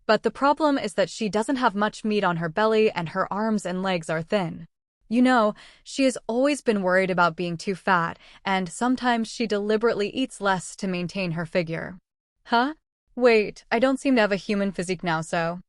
But the problem is that she doesn't have much meat on her belly and her arms and legs are thin. You know, she has always been worried about being too fat, and sometimes she deliberately eats less to maintain her figure. Huh? Wait, I don't seem to have a human physique now, so...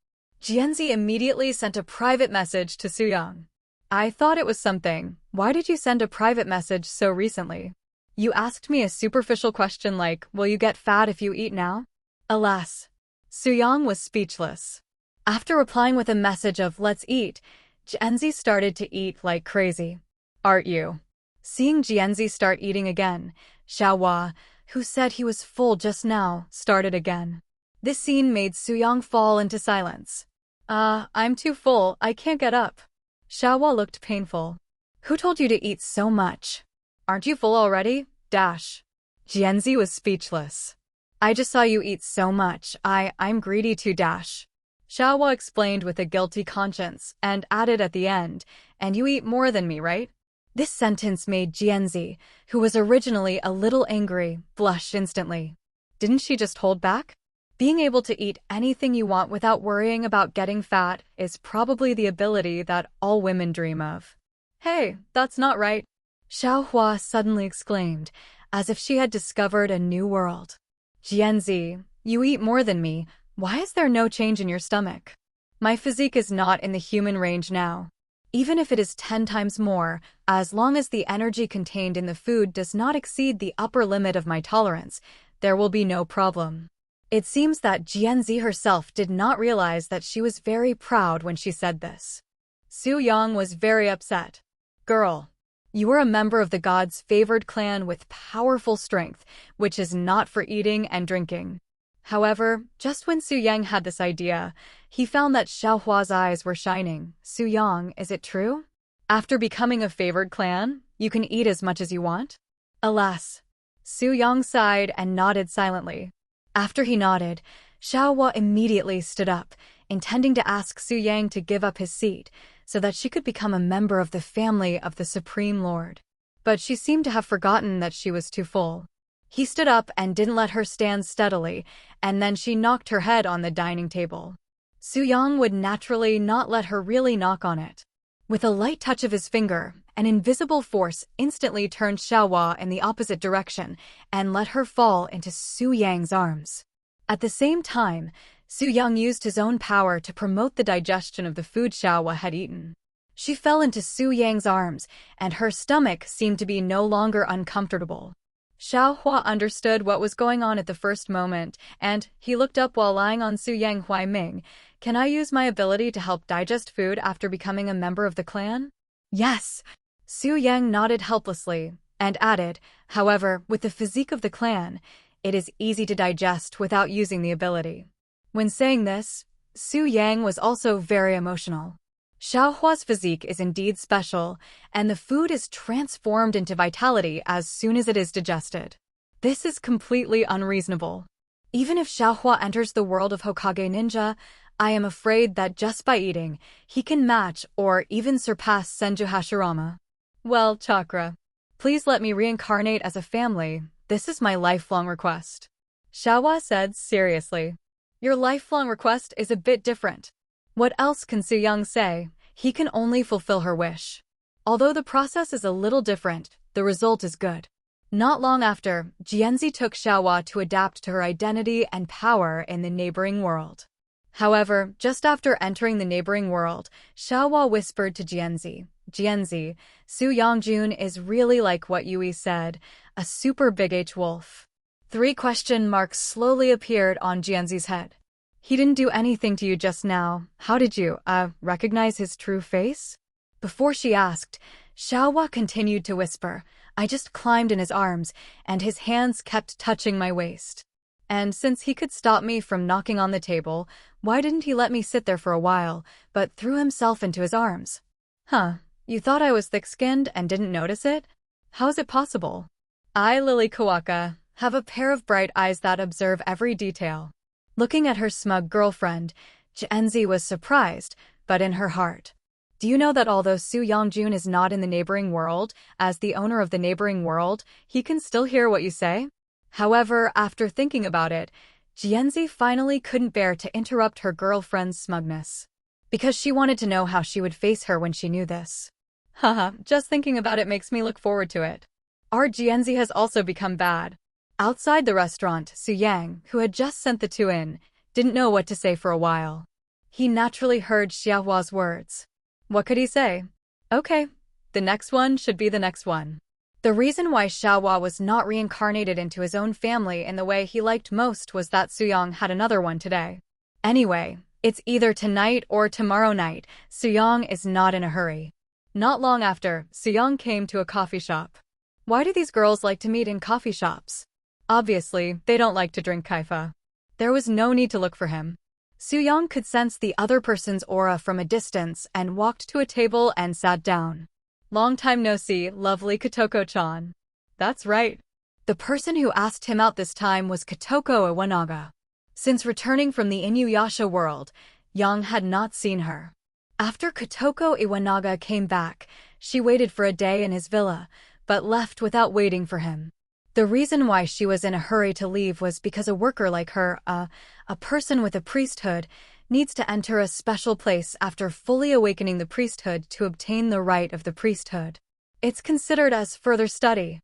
Jianzi immediately sent a private message to Su Yang. I thought it was something. Why did you send a private message so recently? You asked me a superficial question like, will you get fat if you eat now? Alas. Su Yang was speechless. After replying with a message of let's eat, Jianzi started to eat like crazy. Aren't you? Seeing Jianzi start eating again, Xiaohua, who said he was full just now, started again. This scene made Su Yang fall into silence. I'm too full, I can't get up. Xiaohua looked painful. Who told you to eat so much? Aren't you full already? Jianzi was speechless. I just saw you eat so much, I'm greedy too. Xiaohua explained with a guilty conscience, and added at the end, and you eat more than me, right? This sentence made Jianzi, who was originally a little angry, blush instantly. Didn't she just hold back? Being able to eat anything you want without worrying about getting fat is probably the ability that all women dream of. Hey, that's not right. Xiaohua suddenly exclaimed, as if she had discovered a new world. Jianzi, you eat more than me. Why is there no change in your stomach? My physique is not in the human range now. Even if it is 10 times more, as long as the energy contained in the food does not exceed the upper limit of my tolerance, there will be no problem. It seems that Jianzi herself did not realize that she was very proud when she said this. Su Yang was very upset. Girl, you are a member of the god's favored clan with powerful strength, which is not for eating and drinking. However, just when Su Yang had this idea, he found that Xiaohua's eyes were shining. Su Yang, is it true? After becoming a favored clan, you can eat as much as you want? Alas. Su Yang sighed and nodded silently. After he nodded, Xiaohua immediately stood up, intending to ask Su Yang to give up his seat, so that she could become a member of the family of the Supreme Lord. but she seemed to have forgotten that she was too full. He stood up and didn't let her stand steadily, and then she knocked her head on the dining table. Su-yang would naturally not let her really knock on it. With a light touch of his finger, an invisible force instantly turned Xiaohua in the opposite direction and let her fall into Su-yang's arms. At the same time, Su-yang used his own power to promote the digestion of the food Xiaohua had eaten. She fell into Su-yang's arms, and her stomach seemed to be no longer uncomfortable. Xiaohua understood what was going on at the first moment, and he looked up while lying on Su-yang Huaiming. Can I use my ability to help digest food after becoming a member of the clan? Yes. Su-yang nodded helplessly, and added, however, with the physique of the clan, it is easy to digest without using the ability. When saying this, Su-yang was also very emotional. Xiaohua's physique is indeed special, and the food is transformed into vitality as soon as it is digested. This is completely unreasonable. Even if Xiaohua enters the world of Hokage ninja, I am afraid that just by eating, he can match or even surpass Senju Hashirama. Well, Chakra, please let me reincarnate as a family. This is my lifelong request. Xiaohua said seriously. Your lifelong request is a bit different. What else can Su-yang say? He can only fulfill her wish. Although the process is a little different, the result is good. Not long after, Jianzi took Xiaohua to adapt to her identity and power in the neighboring world. However, just after entering the neighboring world, Xiaohua whispered to Jianzi, Jianzi, Su Yangjun is really like what Yui said, a super big H-wolf. 3 question marks slowly appeared on Jianzi's head. He didn't do anything to you just now. How did you, recognize his true face? Before she asked, Xiaohua continued to whisper, I just climbed in his arms, and his hands kept touching my waist. And since he could stop me from knocking on the table, why didn't he let me sit there for a while, but threw himself into his arms? Huh, you thought I was thick-skinned and didn't notice it? How is it possible? I, Lily Kawaka, have a pair of bright eyes that observe every detail. Looking at her smug girlfriend, Jianzi was surprised, but in her heart. Do you know that although Su Yangjun is not in the neighboring world, as the owner of the neighboring world, he can still hear what you say? However, after thinking about it, Jianzi finally couldn't bear to interrupt her girlfriend's smugness. Because she wanted to know how she would face her when she knew this. Haha, just thinking about it makes me look forward to it. Our Jianzi has also become bad. Outside the restaurant, Su Yang, who had just sent the 2 in, didn't know what to say for a while. He naturally heard Xiaohua's words. What could he say? Okay, the next one should be the next one. The reason why Xiaohua was not reincarnated into his own family in the way he liked most was that Su-yang had another one today. Anyway, it's either tonight or tomorrow night. Su-yang is not in a hurry. Not long after, Su-yang came to a coffee shop. Why do these girls like to meet in coffee shops? Obviously, they don't like to drink kaifa. There was no need to look for him. Su-yang could sense the other person's aura from a distance and walked to a table and sat down. Long time no see, lovely Kotoko-chan. That's right. The person who asked him out this time was Kotoko Iwanaga. Since returning from the Inuyasha world, Yang had not seen her. After Kotoko Iwanaga came back, she waited for a day in his villa, but left without waiting for him. The reason why she was in a hurry to leave was because a worker like her, a person with a priesthood, needs to enter a special place after fully awakening the priesthood to obtain the right of the priesthood. It's considered as further study.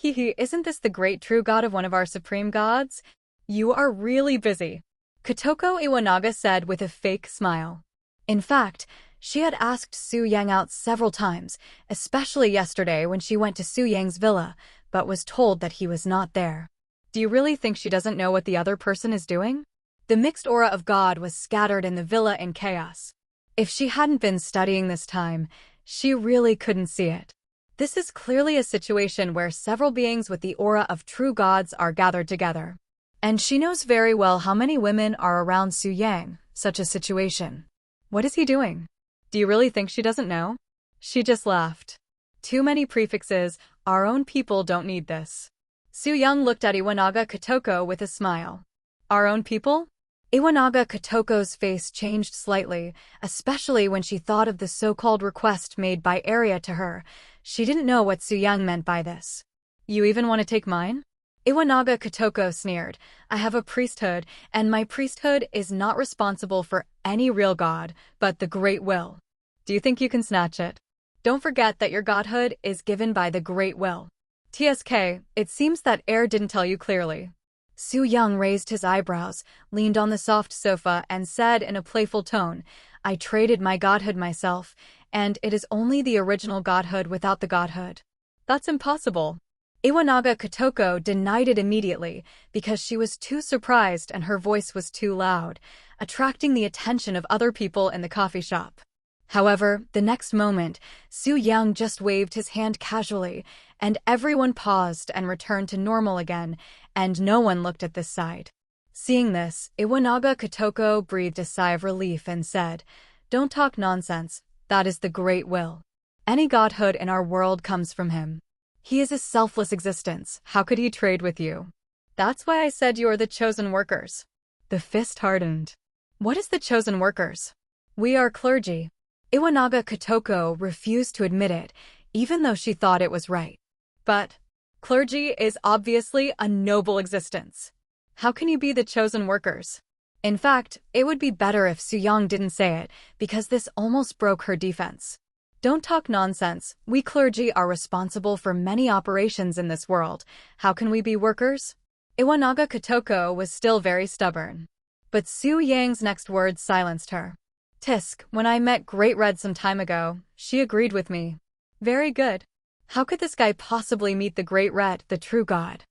Isn't this the great true god of one of our supreme gods? You are really busy, Kotoko Iwanaga said with a fake smile. In fact, she had asked Su Yang out several times, especially yesterday when she went to Su Yang's villa, but was told that he was not there. Do you really think she doesn't know what the other person is doing? The mixed aura of God was scattered in the villa in chaos. If she hadn't been studying this time, she really couldn't see it. This is clearly a situation where several beings with the aura of true gods are gathered together. And she knows very well how many women are around Su Yang, such a situation. What is he doing? Do you really think she doesn't know? She just laughed. Too many prefixes, our own people don't need this. Su Yang looked at Iwanaga Kotoko with a smile. Our own people? Iwanaga Kotoko's face changed slightly, especially when she thought of the so-called request made by Arya to her. She didn't know what Suyang meant by this. You even want to take mine? Iwanaga Kotoko sneered. I have a priesthood, and my priesthood is not responsible for any real god, but the Great Will. Do you think you can snatch it? Don't forget that your godhood is given by the Great Will. TSK, it seems that Air didn't tell you clearly. Suyang raised his eyebrows, leaned on the soft sofa, and said in a playful tone, I traded my godhood myself, and it is only the original godhood without the godhood. That's impossible. Iwanaga Kotoko denied it immediately because she was too surprised and her voice was too loud, attracting the attention of other people in the coffee shop. However, the next moment, Suyang just waved his hand casually, and everyone paused and returned to normal again, and no one looked at this side. Seeing this, Iwanaga Kotoko breathed a sigh of relief and said, Don't talk nonsense, that is the Great Will. Any godhood in our world comes from him. He is a selfless existence, how could he trade with you? That's why I said you are the chosen workers. The fist hardened. What is the chosen workers? We are clergy. Iwanaga Kotoko refused to admit it, even though she thought it was right. But clergy is obviously a noble existence. How can you be the chosen workers? In fact, it would be better if Suyang didn't say it, because this almost broke her defense. Don't talk nonsense. We clergy are responsible for many operations in this world. How can we be workers? Iwanaga Kotoko was still very stubborn. But Suyang's next words silenced her. Tisk, when I met Great Red some time ago, she agreed with me. Very good. How could this guy possibly meet the Great Red, the true god?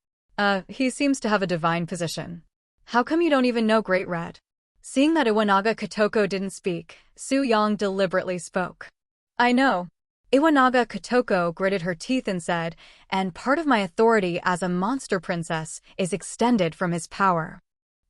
He seems to have a divine position. How come you don't even know Great Red? Seeing that Iwanaga Kotoko didn't speak, Suyang deliberately spoke. I know. Iwanaga Kotoko gritted her teeth and said, and part of my authority as a monster princess is extended from his power.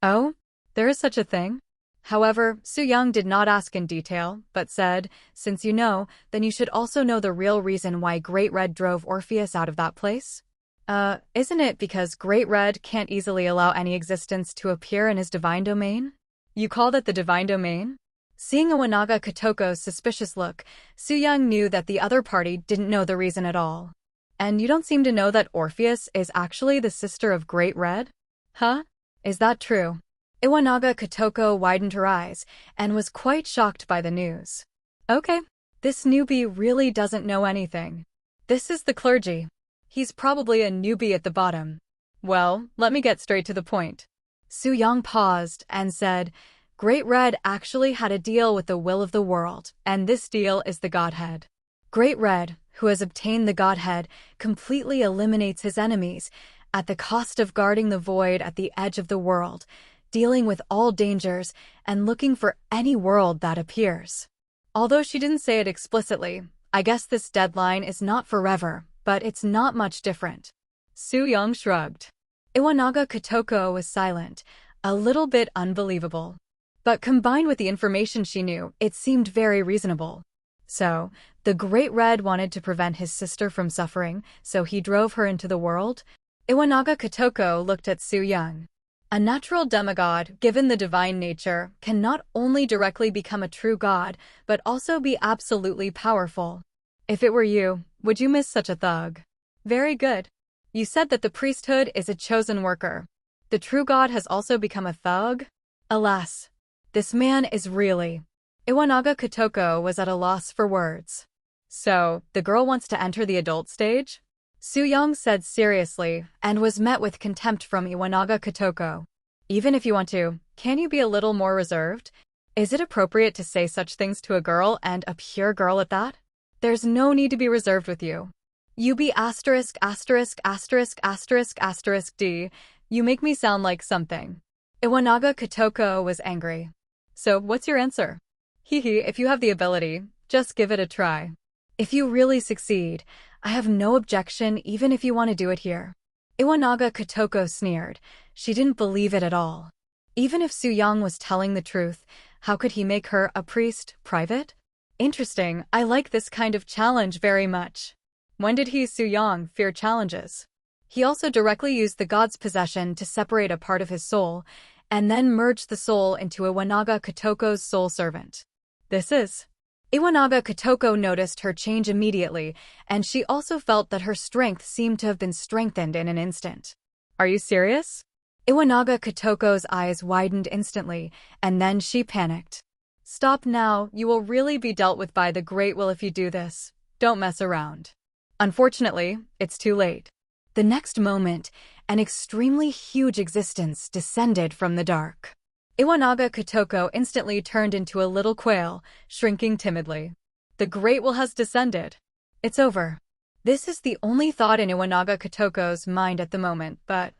Oh? There is such a thing? However, Suyang did not ask in detail, but said, since you know, then you should also know the real reason why Great Red drove Orpheus out of that place? Isn't it because Great Red can't easily allow any existence to appear in his divine domain? You call that the divine domain? Seeing Iwanaga Kotoko's suspicious look, Suyang knew that the other party didn't know the reason at all. And you don't seem to know that Orpheus is actually the sister of Great Red? Huh? Is that true? Iwanaga Kotoko widened her eyes and was quite shocked by the news. Okay, this newbie really doesn't know anything. This is the clergy. He's probably a newbie at the bottom. Well, let me get straight to the point. Suyang paused and said, Great Red actually had a deal with the will of the world, and this deal is the Godhead. Great Red, who has obtained the Godhead, completely eliminates his enemies at the cost of guarding the void at the edge of the world, dealing with all dangers and looking for any world that appears. Although she didn't say it explicitly, I guess this deadline is not forever, but it's not much different. Suyang shrugged. Iwanaga Kotoko was silent, a little bit unbelievable. But combined with the information she knew, it seemed very reasonable. So, the Great Red wanted to prevent his sister from suffering, so he drove her into the world? Iwanaga Kotoko looked at Suyang. A natural demigod, given the divine nature, can not only directly become a true god, but also be absolutely powerful. If it were you, would you miss such a thug? Very good. You said that the priesthood is a chosen worker. The true god has also become a thug? Alas. This man is really... Iwanaga Kotoko was at a loss for words. So, the girl wants to enter the adult stage? Suyang said seriously, and was met with contempt from Iwanaga Kotoko. Even if you want to, can you be a little more reserved? Is it appropriate to say such things to a girl, and a pure girl at that? There's no need to be reserved with you. You be ************** D. You make me sound like something. Iwanaga Kotoko was angry. So, what's your answer? Hehe, if you have the ability, just give it a try. If you really succeed, I have no objection even if you want to do it here. Iwanaga Kotoko sneered. She didn't believe it at all. Even if Suyang was telling the truth, how could he make her a priest, private? Interesting, I like this kind of challenge very much. When did Suyang fear challenges? He also directly used the god's possession to separate a part of his soul, and then merged the soul into Iwanaga Kotoko's soul servant. This is. Iwanaga Kotoko noticed her change immediately, and she also felt that her strength seemed to have been strengthened in an instant. Are you serious? Iwanaga Kotoko's eyes widened instantly, and then she panicked. Stop now, you will really be dealt with by the Great Will if you do this. Don't mess around. Unfortunately, it's too late. The next moment, an extremely huge existence descended from the dark. Iwanaga Kotoko instantly turned into a little quail, shrinking timidly. The Great Will has descended. It's over. This is the only thought in Iwanaga Kotoko's mind at the moment, but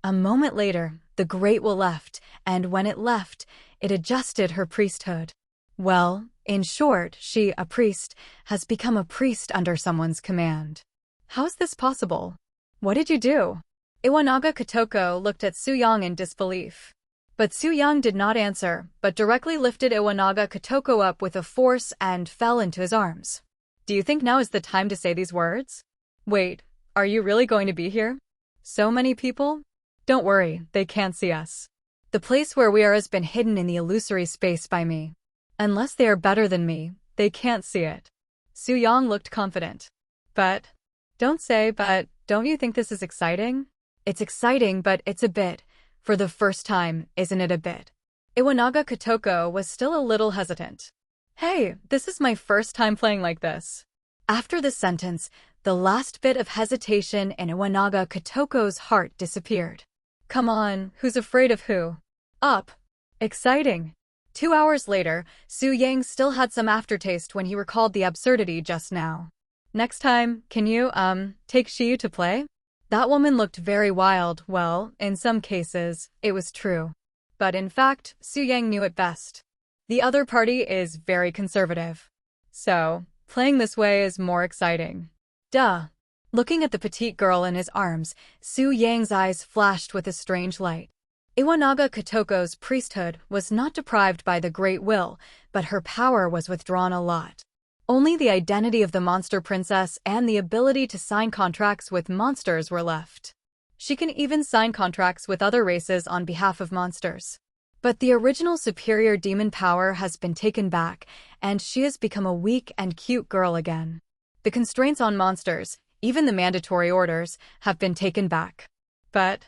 a moment later, the Great Will left, and when it left, it adjusted her priesthood. Well, in short, she, a priest, has become a priest under someone's command. How's this possible? What did you do? Iwanaga Kotoko looked at Su-yang in disbelief. But Su-yang did not answer, but directly lifted Iwanaga Kotoko up with a force and fell into his arms. Do you think now is the time to say these words? Wait, are you really going to be here? So many people? Don't worry, they can't see us. The place where we are has been hidden in the illusory space by me. Unless they are better than me, they can't see it. Su-yang looked confident. But don't you think this is exciting? It's exciting, but it's a bit. For the first time, isn't it a bit? Iwanaga Kotoko was still a little hesitant. Hey, this is my first time playing like this. After this sentence, the last bit of hesitation in Iwanaga Kotoko's heart disappeared. Come on, who's afraid of who? Up. Exciting. 2 hours later, Su-yang still had some aftertaste when he recalled the absurdity just now. Next time, can you, take Shiyu to play? That woman looked very wild. Well, in some cases, it was true. But in fact, Su-yang knew it best. The other party is very conservative. So, playing this way is more exciting. Duh. Looking at the petite girl in his arms, Su-yang's eyes flashed with a strange light. Iwanaga Kotoko's priesthood was not deprived by the Great Will, but her power was withdrawn a lot. Only the identity of the monster princess and the ability to sign contracts with monsters were left. She can even sign contracts with other races on behalf of monsters. But the original superior demon power has been taken back, and she has become a weak and cute girl again. The constraints on monsters, even the mandatory orders, have been taken back. But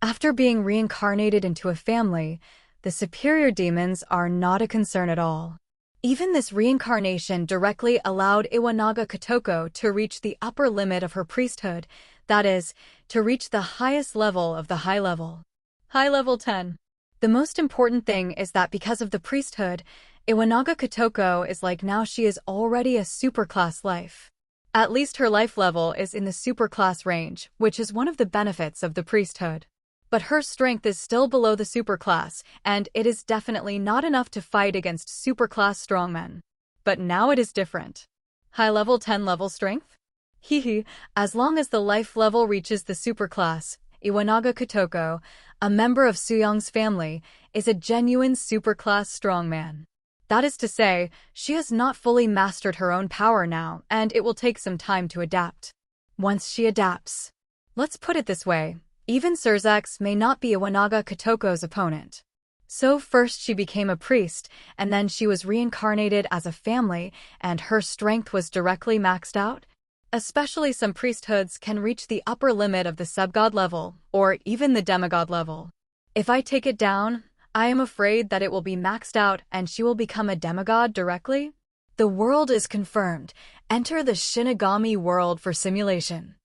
after being reincarnated into a family, the superior demons are not a concern at all. Even this reincarnation directly allowed Iwanaga Kotoko to reach the upper limit of her priesthood, that is, to reach the highest level of the high level. High level 10. The most important thing is that because of the priesthood, Iwanaga Kotoko is like now she is already a superclass life. At least her life level is in the superclass range, which is one of the benefits of the priesthood. But her strength is still below the superclass, and it is definitely not enough to fight against superclass strongmen. But now it is different. High level 10 level strength? Hehe, as long as the life level reaches the superclass, Iwanaga Kotoko, a member of Su-yang's family, is a genuine superclass strongman. That is to say, she has not fully mastered her own power now, and it will take some time to adapt. Once she adapts. Let's put it this way. Even Surzax may not be Iwanaga Kotoko's opponent. So first she became a priest, and then she was reincarnated as a family, and her strength was directly maxed out. Especially some priesthoods can reach the upper limit of the subgod level, or even the demigod level. If I take it down, I am afraid that it will be maxed out and she will become a demigod directly. The world is confirmed. Enter the Shinigami world for simulation.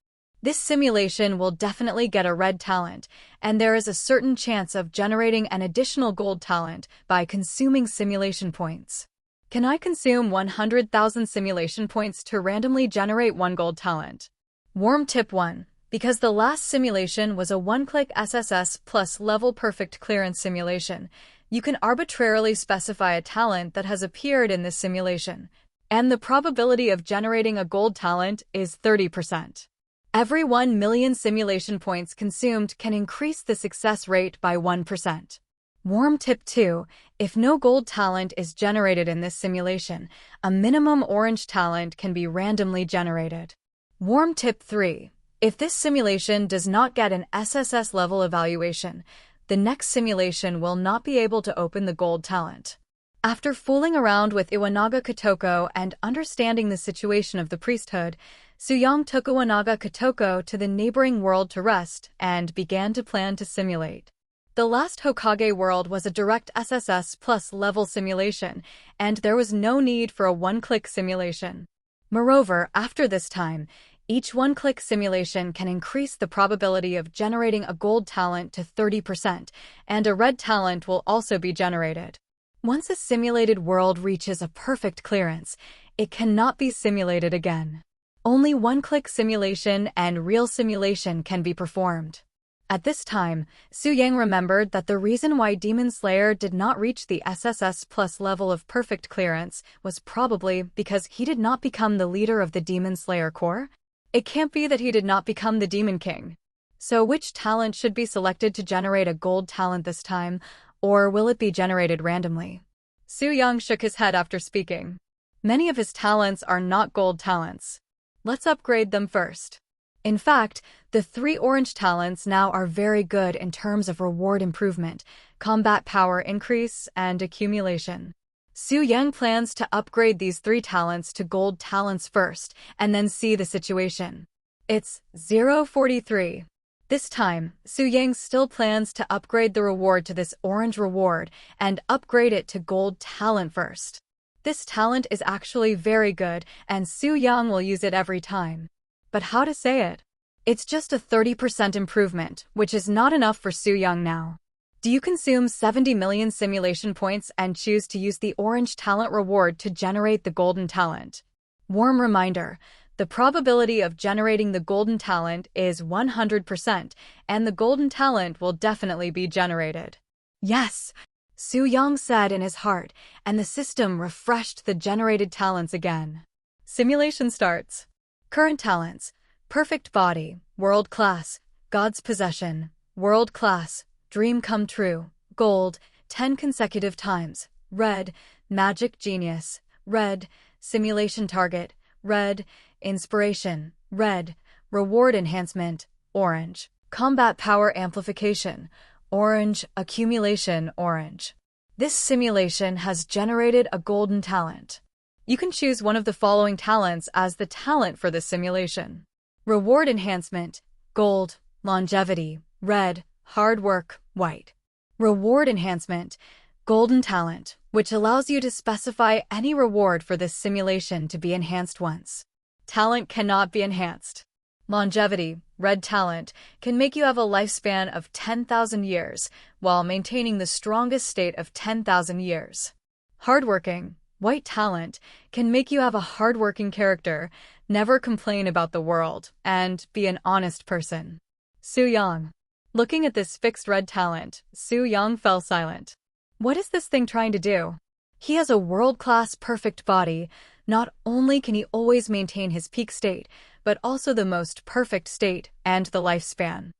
This simulation will definitely get a red talent, and there is a certain chance of generating an additional gold talent by consuming simulation points. Can I consume 100,000 simulation points to randomly generate 1 gold talent? Warm tip 1. Because the last simulation was a one-click SSS plus level perfect clearance simulation, you can arbitrarily specify a talent that has appeared in this simulation, and the probability of generating a gold talent is 30%. Every 1 million simulation points consumed can increase the success rate by 1%. Warm tip 2. If no gold talent is generated in this simulation, a minimum orange talent can be randomly generated. Warm tip 3. If this simulation does not get an SSS level evaluation, the next simulation will not be able to open the gold talent. After fooling around with Iwanaga Kotoko and understanding the situation of the priesthood, Suyang took Iwanaga Kotoko to the neighboring world to rest and began to plan to simulate. The last Hokage world was a direct SSS plus level simulation, and there was no need for a one-click simulation. Moreover, after this time, each one-click simulation can increase the probability of generating a gold talent to 30%, and a red talent will also be generated. Once a simulated world reaches a perfect clearance, it cannot be simulated again. Only one-click simulation and real simulation can be performed. At this time, Suyang remembered that the reason why Demon Slayer did not reach the SSS plus level of perfect clearance was probably because he did not become the leader of the Demon Slayer Corps. It can't be that he did not become the Demon King. So which talent should be selected to generate a gold talent this time, or will it be generated randomly? Suyang shook his head after speaking. Many of his talents are not gold talents. Let's upgrade them first. In fact, the 3 orange talents now are very good in terms of reward improvement, combat power increase, and accumulation. Suyang plans to upgrade these 3 talents to gold talents first, and then see the situation. It's 043. This time, Suyang still plans to upgrade the reward to this orange reward and upgrade it to gold talent first. This talent is actually very good, and Suyang will use it every time. But how to say it? It's just a 30% improvement, which is not enough for Suyang now. Do you consume 70 million simulation points and choose to use the orange talent reward to generate the golden talent? Warm reminder, the probability of generating the golden talent is 100%, and the golden talent will definitely be generated. Yes, Suyang said in his heart, and the system refreshed the generated talents again. Simulation starts. Current talents: Perfect Body, World Class, God's Possession, World Class, Dream Come True, Gold, 10 consecutive times, Red, Magic Genius, Red, Simulation Target, Red, Inspiration, Red, Reward Enhancement, Orange, Combat Power Amplification, Orange, Accumulation, Orange. This simulation has generated a golden talent. You can choose one of the following talents as the talent for this simulation. Reward Enhancement, Gold, Longevity, Red, Hard Work, White. Reward Enhancement, Golden Talent, which allows you to specify any reward for this simulation to be enhanced once. Talent cannot be enhanced. Longevity, Red Talent, can make you have a lifespan of 10,000 years, while maintaining the strongest state of 10,000 years. Hardworking, White Talent, can make you have a hardworking character, never complain about the world, and be an honest person. Suyang. Looking at this fixed red talent, Suyang fell silent. What is this thing trying to do? He has a world-class perfect body. Not only can he always maintain his peak state, but also the most perfect state and the lifespan.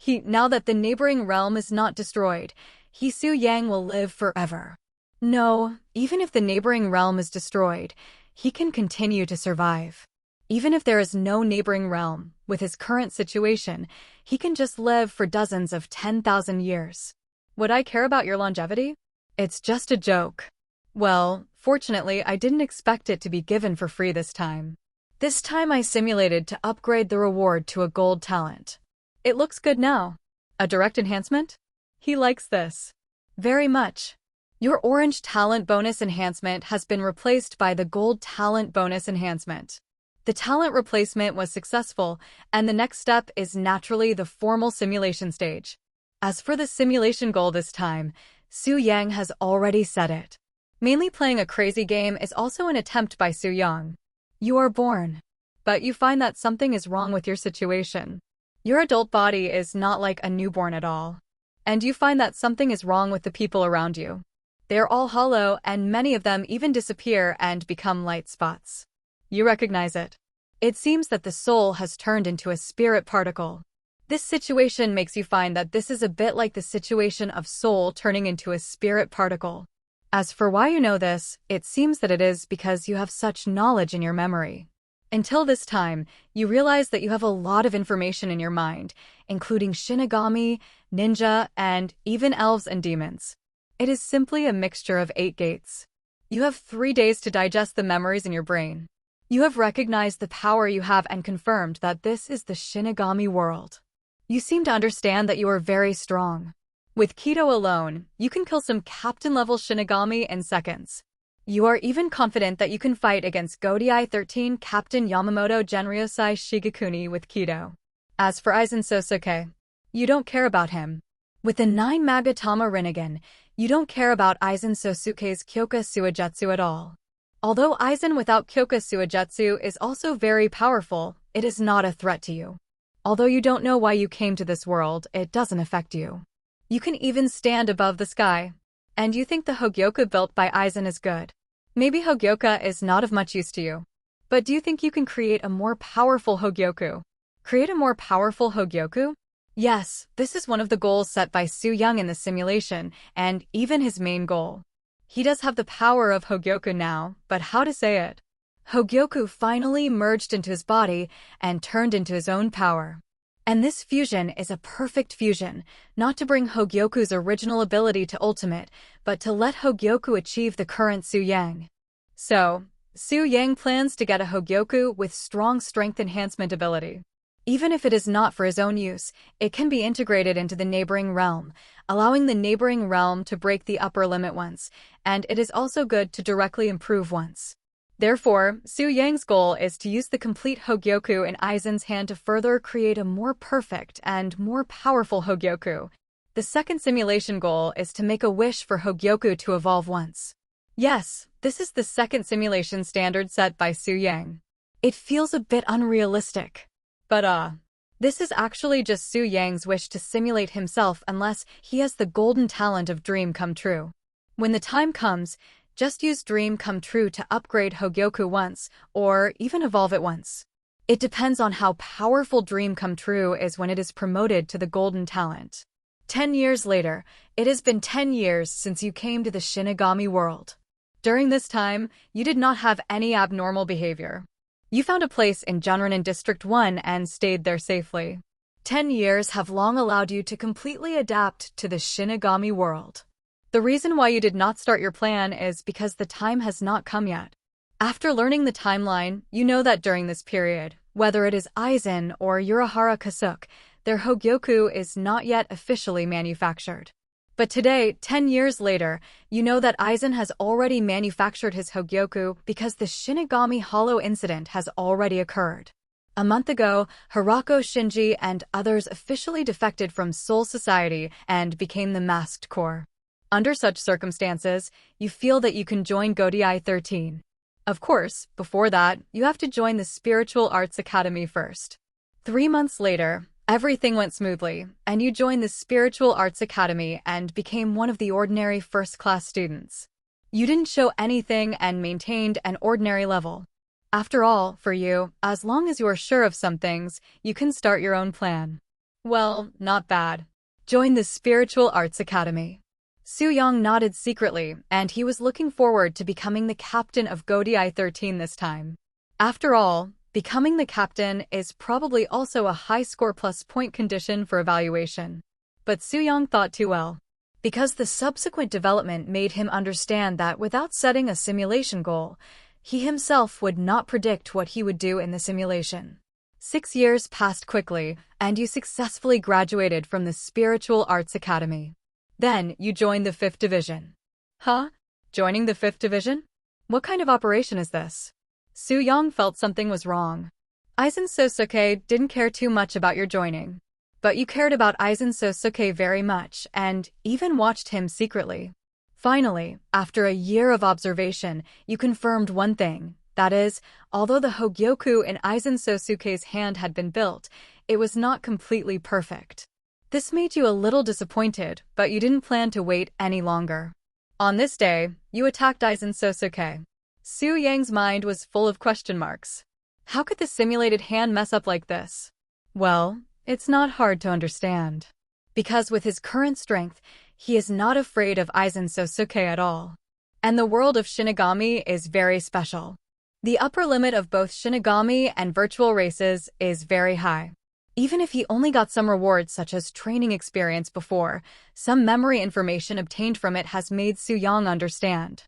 Now that the neighboring realm is not destroyed, Suyang will live forever. No, even if the neighboring realm is destroyed, he can continue to survive. Even if there is no neighboring realm, with his current situation, he can just live for dozens of 10,000 years. Would I care about your longevity? It's just a joke. Well, fortunately, I didn't expect it to be given for free this time. This time I simulated to upgrade the reward to a gold talent. It looks good now. A direct enhancement? He likes this. Very much. Your orange talent bonus enhancement has been replaced by the gold talent bonus enhancement. The talent replacement was successful, and the next step is naturally the formal simulation stage. As for the simulation goal this time, Suyang has already set it. Mainly playing a crazy game is also an attempt by Suyang. You are born, but you find that something is wrong with your situation. Your adult body is not like a newborn at all, and you find that something is wrong with the people around you. They are all hollow, and many of them even disappear and become light spots. You recognize it. It seems that the soul has turned into a spirit particle. This situation makes you find that this is a bit like the situation of soul turning into a spirit particle. As for why you know this, it seems that it is because you have such knowledge in your memory. Until this time, you realize that you have a lot of information in your mind, including Shinigami, ninja, and even elves and demons. It is simply a mixture of 8 gates. You have 3 days to digest the memories in your brain. You have recognized the power you have and confirmed that this is the Shinigami world. You seem to understand that you are very strong. With Kido alone, you can kill some captain-level Shinigami in seconds. You are even confident that you can fight against Godai 13 Captain Yamamoto Genryosai Shigekuni with Kido. As for Aizen Sosuke, you don't care about him. With the 9 Magatama Rinnegan, you don't care about Aizen Sosuke's Kyoka Suigetsu at all. Although Aizen without Kyoka Suigetsu is also very powerful, it is not a threat to you. Although you don't know why you came to this world, it doesn't affect you. You can even stand above the sky. And you think the Hogyoku built by Aizen is good. Maybe Hogyoka is not of much use to you. But do you think you can create a more powerful Hogyoku? Create a more powerful Hogyoku? Yes, this is one of the goals set by Su Yung in the simulation, and even his main goal. He does have the power of Hogyoku now, but how to say it? Hogyoku finally merged into his body and turned into his own power. And this fusion is a perfect fusion, not to bring Hogyoku's original ability to ultimate, but to let Hogyoku achieve the current Su Yang. So, Su Yang plans to get a Hogyoku with strong strength enhancement ability. Even if it is not for his own use, it can be integrated into the neighboring realm, allowing the neighboring realm to break the upper limit once, and it is also good to directly improve once. Therefore, Su Yang's goal is to use the complete Hogyoku in Aizen's hand to further create a more perfect and more powerful Hogyoku. The second simulation goal is to make a wish for Hogyoku to evolve once. Yes, this is the second simulation standard set by Su Yang. It feels a bit unrealistic. But this is actually just Su Yang's wish to simulate himself unless he has the golden talent of Dream Come True. When the time comes, just use Dream Come True to upgrade Hogyoku once, or even evolve it once. It depends on how powerful Dream Come True is when it is promoted to the golden talent. 10 years later, it has been 10 years since you came to the Shinigami world. During this time, you did not have any abnormal behavior. You found a place in Junranin District 1 and stayed there safely. 10 years have long allowed you to completely adapt to the Shinigami world. The reason why you did not start your plan is because the time has not come yet. After learning the timeline, you know that during this period, whether it is Aizen or Urahara Kasuke, their Hogyoku is not yet officially manufactured. But today, 10 years later, you know that Aizen has already manufactured his Hogyoku because the Shinigami Hollow incident has already occurred. A month ago, Hirako Shinji and others officially defected from Soul Society and became the Masked Corps. Under such circumstances, you feel that you can join Godai 13. Of course, before that, you have to join the Spiritual Arts Academy first. 3 months later, everything went smoothly, and you joined the Spiritual Arts Academy and became one of the ordinary first-class students. You didn't show anything and maintained an ordinary level. After all, for you, as long as you are sure of some things, you can start your own plan. Well, not bad. Join the Spiritual Arts Academy. Su Yung nodded secretly, and he was looking forward to becoming the captain of Godai 13 this time. After all, becoming the captain is probably also a high score plus point condition for evaluation. But Su Yung thought too well. Because the subsequent development made him understand that without setting a simulation goal, he himself would not predict what he would do in the simulation. 6 years passed quickly, and you successfully graduated from the Spiritual Arts Academy. Then, you joined the 5th Division. Huh? Joining the 5th Division? What kind of operation is this? Su Yung felt something was wrong. Aizen Sosuke didn't care too much about your joining. But you cared about Aizen Sosuke very much, and even watched him secretly. Finally, after a year of observation, you confirmed one thing. That is, although the Hogyoku in Aizen Sosuke's hand had been built, it was not completely perfect. This made you a little disappointed, but you didn't plan to wait any longer. On this day, you attacked Aizen Sosuke. Su Yang's mind was full of question marks. How could the simulated hand mess up like this? Well, it's not hard to understand. Because with his current strength, he is not afraid of Aizen Sosuke at all. And the world of Shinigami is very special. The upper limit of both Shinigami and virtual races is very high. Even if he only got some rewards such as training experience before, some memory information obtained from it has made Suyang understand.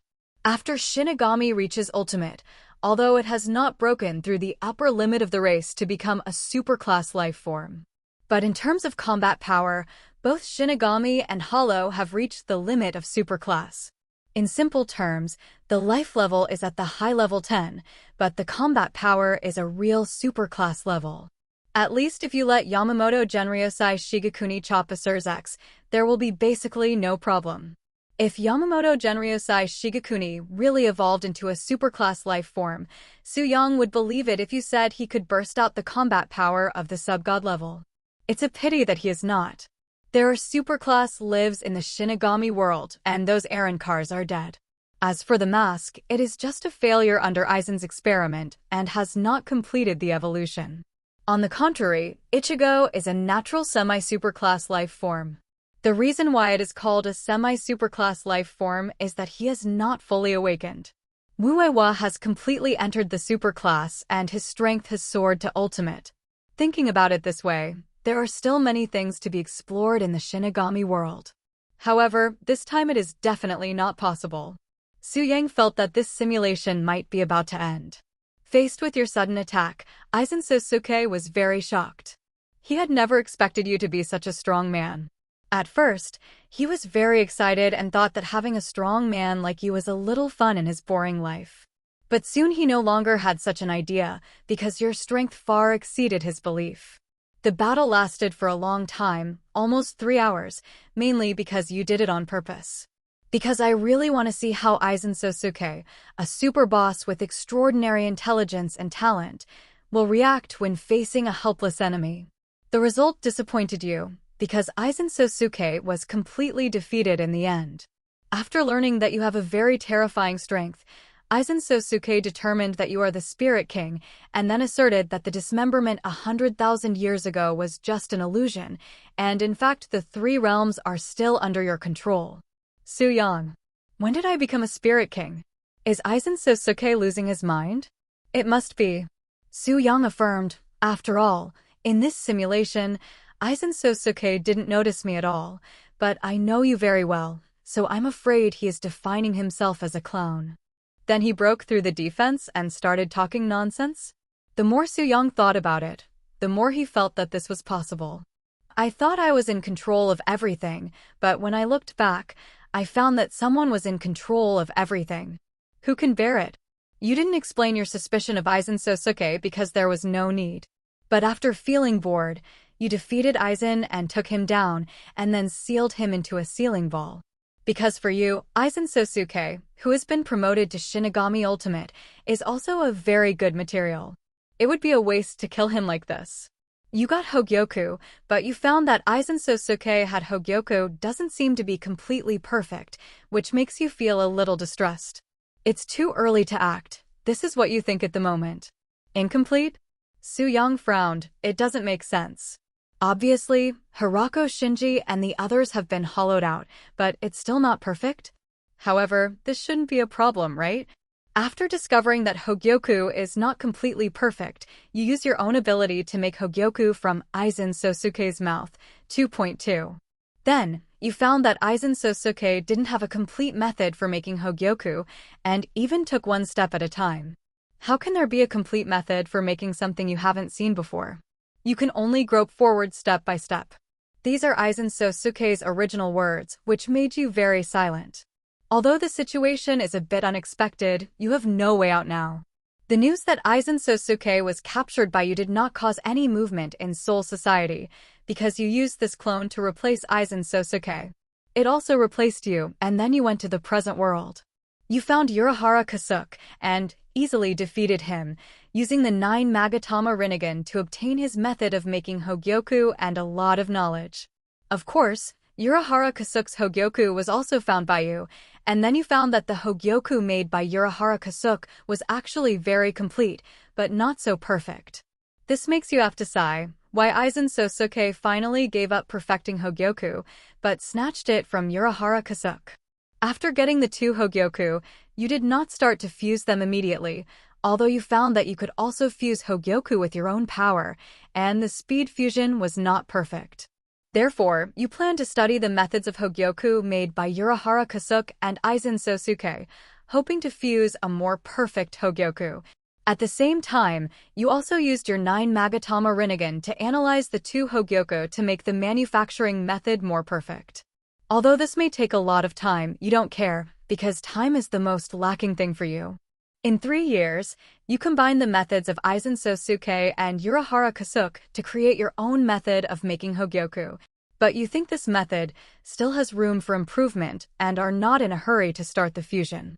After Shinigami reaches ultimate, although it has not broken through the upper limit of the race to become a superclass life form. But in terms of combat power, both Shinigami and Hollow have reached the limit of superclass. In simple terms, the life level is at the high level 10, but the combat power is a real superclass level. At least if you let Yamamoto Genryosei Shigekuni chop a Surzex, there will be basically no problem. If Yamamoto Genryosei Shigekuni really evolved into a superclass life form, Suyang would believe it if you said he could burst out the combat power of the sub-god level. It's a pity that he is not. There are superclass lives in the Shinigami world, and those errand cars are dead. As for the mask, it is just a failure under Aizen's experiment and has not completed the evolution. On the contrary, Ichigo is a natural semi-superclass life form. The reason why it is called a semi-superclass life form is that he is not fully awakened. Wu Weiwa has completely entered the superclass and his strength has soared to ultimate. Thinking about it this way, there are still many things to be explored in the Shinigami world. However, this time it is definitely not possible. Suyang felt that this simulation might be about to end. Faced with your sudden attack, Aizen Sosuke was very shocked. He had never expected you to be such a strong man. At first, he was very excited and thought that having a strong man like you was a little fun in his boring life. But soon he no longer had such an idea, because your strength far exceeded his belief. The battle lasted for a long time, almost 3 hours, mainly because you did it on purpose. Because I really want to see how Aizen Sosuke, a super boss with extraordinary intelligence and talent, will react when facing a helpless enemy. The result disappointed you, because Aizen Sosuke was completely defeated in the end. After learning that you have a very terrifying strength, Aizen Sosuke determined that you are the Spirit King, and then asserted that the dismemberment 100,000 years ago was just an illusion, and in fact the 3 realms are still under your control. Suyang, when did I become a Spirit King? Is Aizen Sosuke losing his mind? It must be. Suyang affirmed, after all, in this simulation, Aizen Sosuke didn't notice me at all, but I know you very well, so I'm afraid he is defining himself as a clown. Then he broke through the defense and started talking nonsense? The more Suyang thought about it, the more he felt that this was possible. I thought I was in control of everything, but when I looked back, I found that someone was in control of everything. Who can bear it? You didn't explain your suspicion of Aizen Sosuke because there was no need. But after feeling bored, you defeated Aizen and took him down, and then sealed him into a sealing ball. Because for you, Aizen Sosuke, who has been promoted to Shinigami Ultimate, is also a very good material. It would be a waste to kill him like this. You got Hogyoku, but you found that Aizen Sosuke had Hogyoku doesn't seem to be completely perfect, which makes you feel a little distressed. It's too early to act. This is what you think at the moment. Incomplete? Suyang frowned. It doesn't make sense. Obviously, Hirako Shinji and the others have been hollowed out, but it's still not perfect? However, this shouldn't be a problem, right? After discovering that Hogyoku is not completely perfect, you use your own ability to make Hogyoku from Aizen Sosuke's mouth, 2.2. Then, you found that Aizen Sosuke didn't have a complete method for making Hogyoku, and even took one step at a time. How can there be a complete method for making something you haven't seen before? You can only grope forward step by step. These are Aizen Sosuke's original words, which made you very silent. Although the situation is a bit unexpected, you have no way out now. The news that Aizen Sosuke was captured by you did not cause any movement in Soul Society, because you used this clone to replace Aizen Sosuke. It also replaced you, and then you went to the present world. You found Urahara Kasuke, and easily defeated him, using the 9 Magatama Rinnegan to obtain his method of making Hogyoku and a lot of knowledge. Of course, Urahara Kasuke's Hogyoku was also found by you, and then you found that the Hogyoku made by Urahara Kasuke was actually very complete, but not so perfect. This makes you have to sigh, why Aizen Sosuke finally gave up perfecting Hogyoku, but snatched it from Urahara Kasuke. After getting the 2 Hogyoku, you did not start to fuse them immediately, although you found that you could also fuse Hogyoku with your own power, and the speed fusion was not perfect. Therefore, you plan to study the methods of Hogyoku made by Urahara Kasuke and Aizen Sosuke, hoping to fuse a more perfect Hogyoku. At the same time, you also used your 9 Magatama Rinnegan to analyze the 2 Hogyoku to make the manufacturing method more perfect. Although this may take a lot of time, you don't care, because time is the most lacking thing for you. In 3 years, you combine the methods of Aizen Sosuke and Urahara Kasuke to create your own method of making Hogyoku. But you think this method still has room for improvement and are not in a hurry to start the fusion.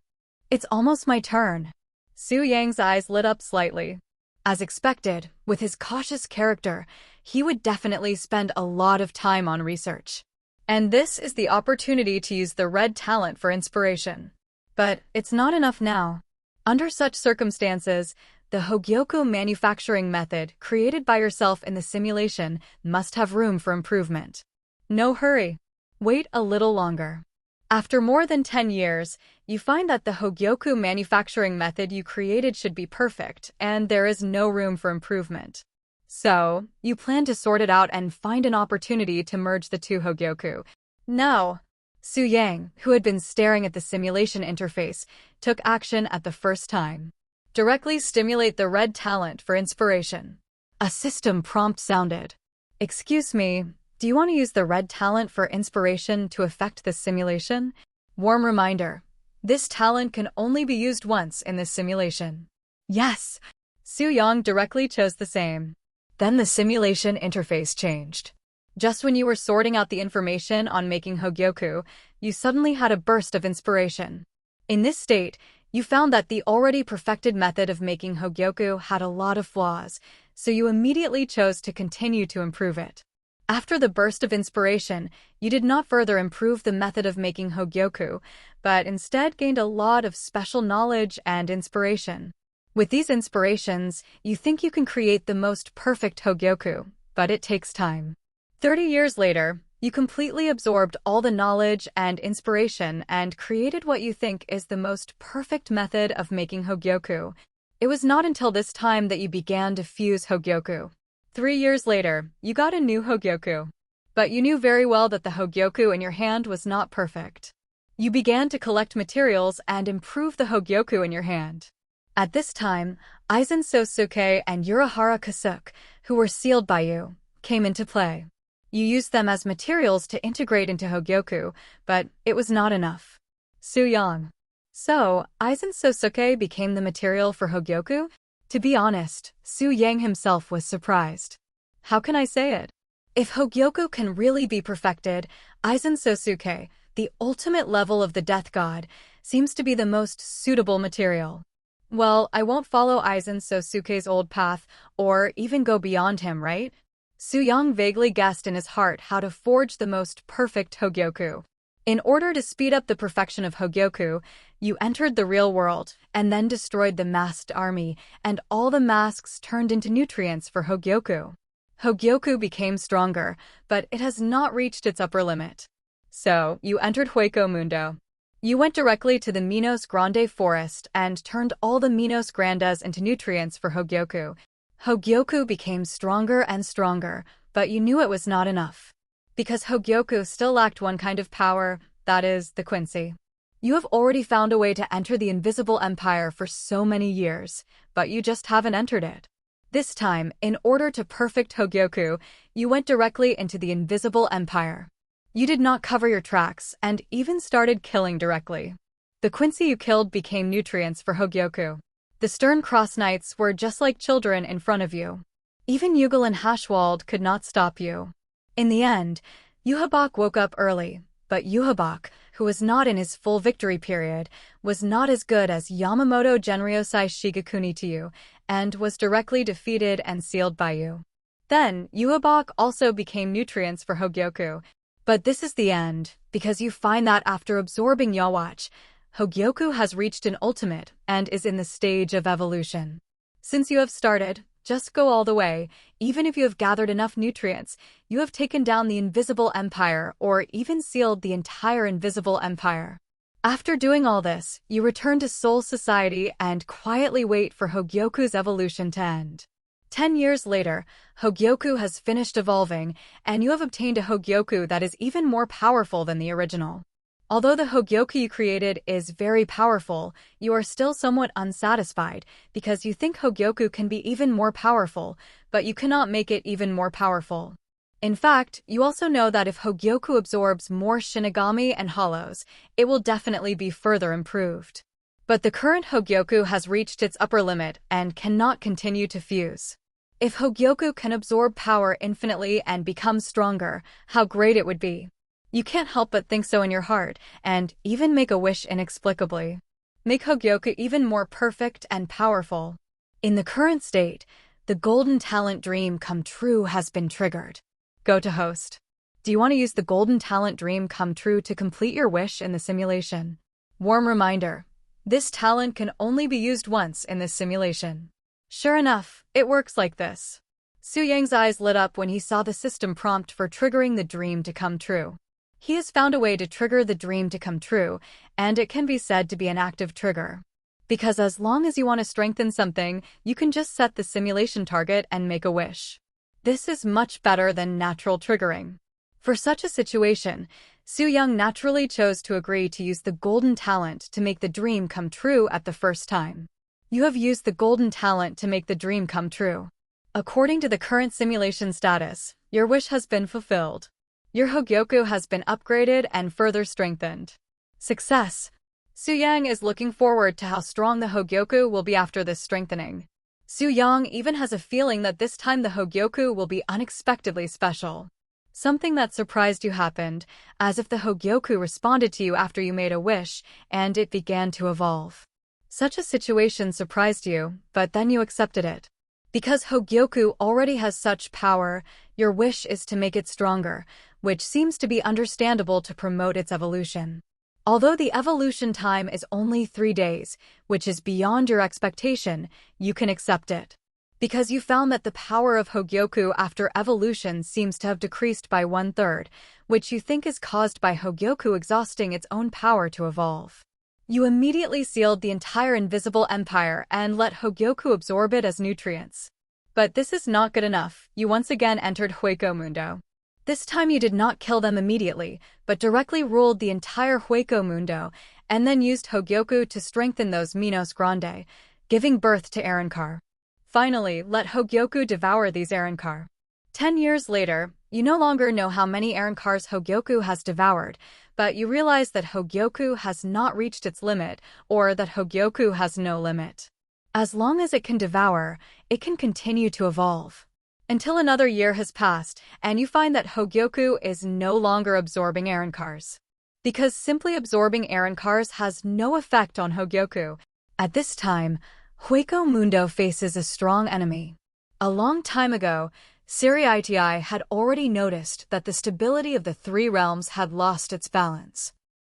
It's almost my turn. Su Yang's eyes lit up slightly. As expected, with his cautious character, he would definitely spend a lot of time on research. And this is the opportunity to use the red talent for inspiration. But it's not enough now. Under such circumstances, the Hogyoku manufacturing method created by yourself in the simulation must have room for improvement. No hurry. Wait a little longer. After more than 10 years, you find that the Hogyoku manufacturing method you created should be perfect, and there is no room for improvement. So, you plan to sort it out and find an opportunity to merge the 2 Hogyoku. No. Su Yang, who had been staring at the simulation interface, took action at the first time. Directly stimulate the red talent for inspiration. A system prompt sounded. Excuse me, do you want to use the red talent for inspiration to affect this simulation? Warm reminder. This talent can only be used once in this simulation. Yes. Su Yang directly chose the same. Then the simulation interface changed. Just when you were sorting out the information on making Hogyoku, you suddenly had a burst of inspiration. In this state, you found that the already perfected method of making Hogyoku had a lot of flaws, so you immediately chose to continue to improve it. After the burst of inspiration, you did not further improve the method of making Hogyoku, but instead gained a lot of special knowledge and inspiration. With these inspirations, you think you can create the most perfect Hogyoku, but it takes time. 30 years later, you completely absorbed all the knowledge and inspiration and created what you think is the most perfect method of making Hogyoku. It was not until this time that you began to fuse Hogyoku. 3 years later, you got a new Hogyoku. But you knew very well that the Hogyoku in your hand was not perfect. You began to collect materials and improve the Hogyoku in your hand. At this time, Aizen Sosuke and Urahara Kasuke, who were sealed by you, came into play. You used them as materials to integrate into Hogyoku, but it was not enough. Su Yang. So, Aizen Sosuke became the material for Hogyoku? To be honest, Su Yang himself was surprised. How can I say it? If Hogyoku can really be perfected, Aizen Sosuke, the ultimate level of the death god, seems to be the most suitable material. Well, I won't follow Aizen Sosuke's old path, or even go beyond him, right? Su Yang vaguely guessed in his heart how to forge the most perfect Hogyoku. In order to speed up the perfection of Hogyoku, you entered the real world, and then destroyed the masked army, and all the masks turned into nutrients for Hogyoku. Hogyoku became stronger, but it has not reached its upper limit. So, you entered Hueco Mundo. You went directly to the Minos Grande forest and turned all the Minos Grandes into nutrients for Hogyoku. Hogyoku became stronger and stronger, but you knew it was not enough. Because Hogyoku still lacked one kind of power, that is, the Quincy. You have already found a way to enter the Invisible Empire for so many years, but you just haven't entered it. This time, in order to perfect Hogyoku, you went directly into the Invisible Empire. You did not cover your tracks and even started killing directly. The Quincy you killed became nutrients for Hogyoku. The stern Cross Knights were just like children in front of you. Even Yugal and Hashwald could not stop you. In the end, Yuhabak woke up early, but Yuhabak, who was not in his full victory period, was not as good as Yamamoto Genryosai Shigekuni to you, and was directly defeated and sealed by you. Then, Yuhabak also became nutrients for Hogyoku. But this is the end, because you find that after absorbing Yawatch, Hogyoku has reached an ultimate and is in the stage of evolution. Since you have started, just go all the way. Even if you have gathered enough nutrients, you have taken down the Invisible Empire or even sealed the entire Invisible Empire. After doing all this, you return to Soul Society and quietly wait for Hogyoku's evolution to end. 10 years later, Hogyoku has finished evolving, and you have obtained a Hogyoku that is even more powerful than the original. Although the Hogyoku you created is very powerful, you are still somewhat unsatisfied because you think Hogyoku can be even more powerful, but you cannot make it even more powerful. In fact, you also know that if Hogyoku absorbs more Shinigami and Hollows, it will definitely be further improved. But the current Hogyoku has reached its upper limit and cannot continue to fuse. If Hogyoku can absorb power infinitely and become stronger, how great it would be. You can't help but think so in your heart, and even make a wish inexplicably. Make Hogyoku even more perfect and powerful. In the current state, the Golden Talent Dream Come True has been triggered. Go to host. Do you want to use the Golden Talent Dream Come True to complete your wish in the simulation? Warm reminder, this talent can only be used once in this simulation. Sure enough, it works like this. Su Yang's eyes lit up when he saw the system prompt for triggering the dream to come true. He has found a way to trigger the dream to come true, and it can be said to be an active trigger. Because as long as you want to strengthen something, you can just set the simulation target and make a wish. This is much better than natural triggering. For such a situation, Su Yang naturally chose to agree to use the golden talent to make the dream come true at the first time. You have used the golden talent to make the dream come true. According to the current simulation status, your wish has been fulfilled. Your Hogyoku has been upgraded and further strengthened. Success! Su Yang is looking forward to how strong the Hogyoku will be after this strengthening. Su Yang even has a feeling that this time the Hogyoku will be unexpectedly special. Something that surprised you happened, as if the Hogyoku responded to you after you made a wish, and it began to evolve. Such a situation surprised you, but then you accepted it. Because Hogyoku already has such power, your wish is to make it stronger, which seems to be understandable to promote its evolution. Although the evolution time is only 3 days, which is beyond your expectation, you can accept it. Because you found that the power of Hogyoku after evolution seems to have decreased by 1/3, which you think is caused by Hogyoku exhausting its own power to evolve. You immediately sealed the entire invisible empire and let Hogyoku absorb it as nutrients. But this is not good enough. You once again entered Hueco Mundo. This time you did not kill them immediately, but directly ruled the entire Hueco Mundo, and then used Hogyoku to strengthen those Minos Grande, giving birth to Arankar. Finally, let Hogyoku devour these Arankar. 10 years later, you no longer know how many Arankars Hogyoku has devoured, but you realize that Hogyoku has not reached its limit, or that Hogyoku has no limit. As long as it can devour, it can continue to evolve. Until another year has passed, and you find that Hogyoku is no longer absorbing Arankars. Because simply absorbing Arankars has no effect on Hogyoku. At this time, Hueco Mundo faces a strong enemy. A long time ago, Siriiti had already noticed that the stability of the 3 realms had lost its balance.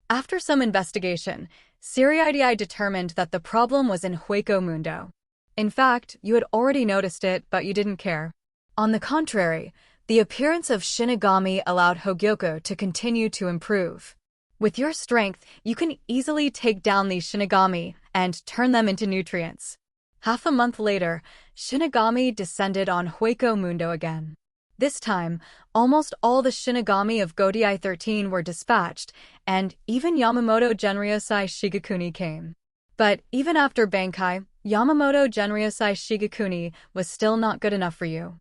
After some investigation, Siriiti determined that the problem was in Hueco Mundo. In fact, you had already noticed it, but you didn't care. On the contrary, the appearance of Shinigami allowed Hogyoku to continue to improve. With your strength, you can easily take down these Shinigami and turn them into nutrients. Half a month later, Shinigami descended on Hueco Mundo again. This time, almost all the Shinigami of Godai 13 were dispatched, and even Yamamoto Genryosai Shigekuni came. But even after Bankai, Yamamoto Genryosai Shigekuni was still not good enough for you.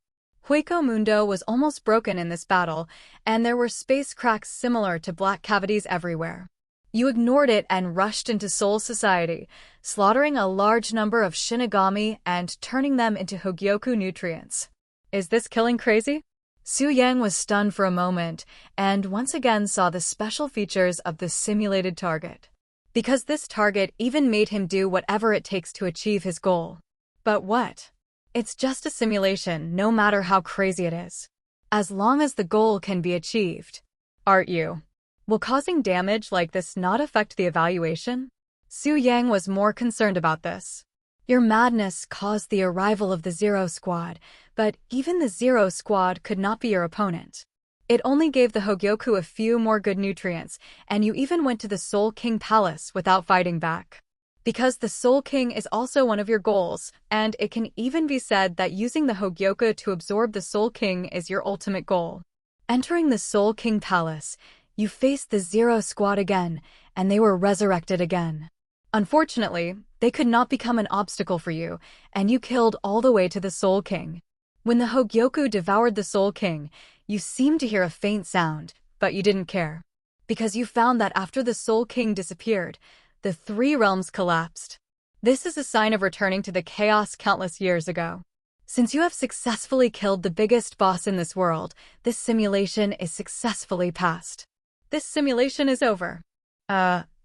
Hueco Mundo was almost broken in this battle, and there were space cracks similar to black cavities everywhere. You ignored it and rushed into Soul Society, slaughtering a large number of Shinigami and turning them into Hogyoku nutrients. Is this killing crazy? Su Yang was stunned for a moment, and once again saw the special features of the simulated target. Because this target even made him do whatever it takes to achieve his goal. But what? It's just a simulation, no matter how crazy it is. As long as the goal can be achieved. Aren't you? Will causing damage like this not affect the evaluation? Su Yang was more concerned about this. Your madness caused the arrival of the Zero Squad, but even the Zero Squad could not be your opponent. It only gave the Hogyoku a few more good nutrients, and you even went to the Soul King Palace without fighting back. Because the Soul King is also one of your goals, and it can even be said that using the Hogyoku to absorb the Soul King is your ultimate goal. Entering the Soul King Palace, you faced the Zero Squad again, and they were resurrected again. Unfortunately, they could not become an obstacle for you, and you killed all the way to the Soul King. When the Hogyoku devoured the Soul King, you seemed to hear a faint sound, but you didn't care. Because you found that after the Soul King disappeared, the three realms collapsed. This is a sign of returning to the chaos countless years ago. Since you have successfully killed the biggest boss in this world, this simulation is successfully passed. This simulation is over.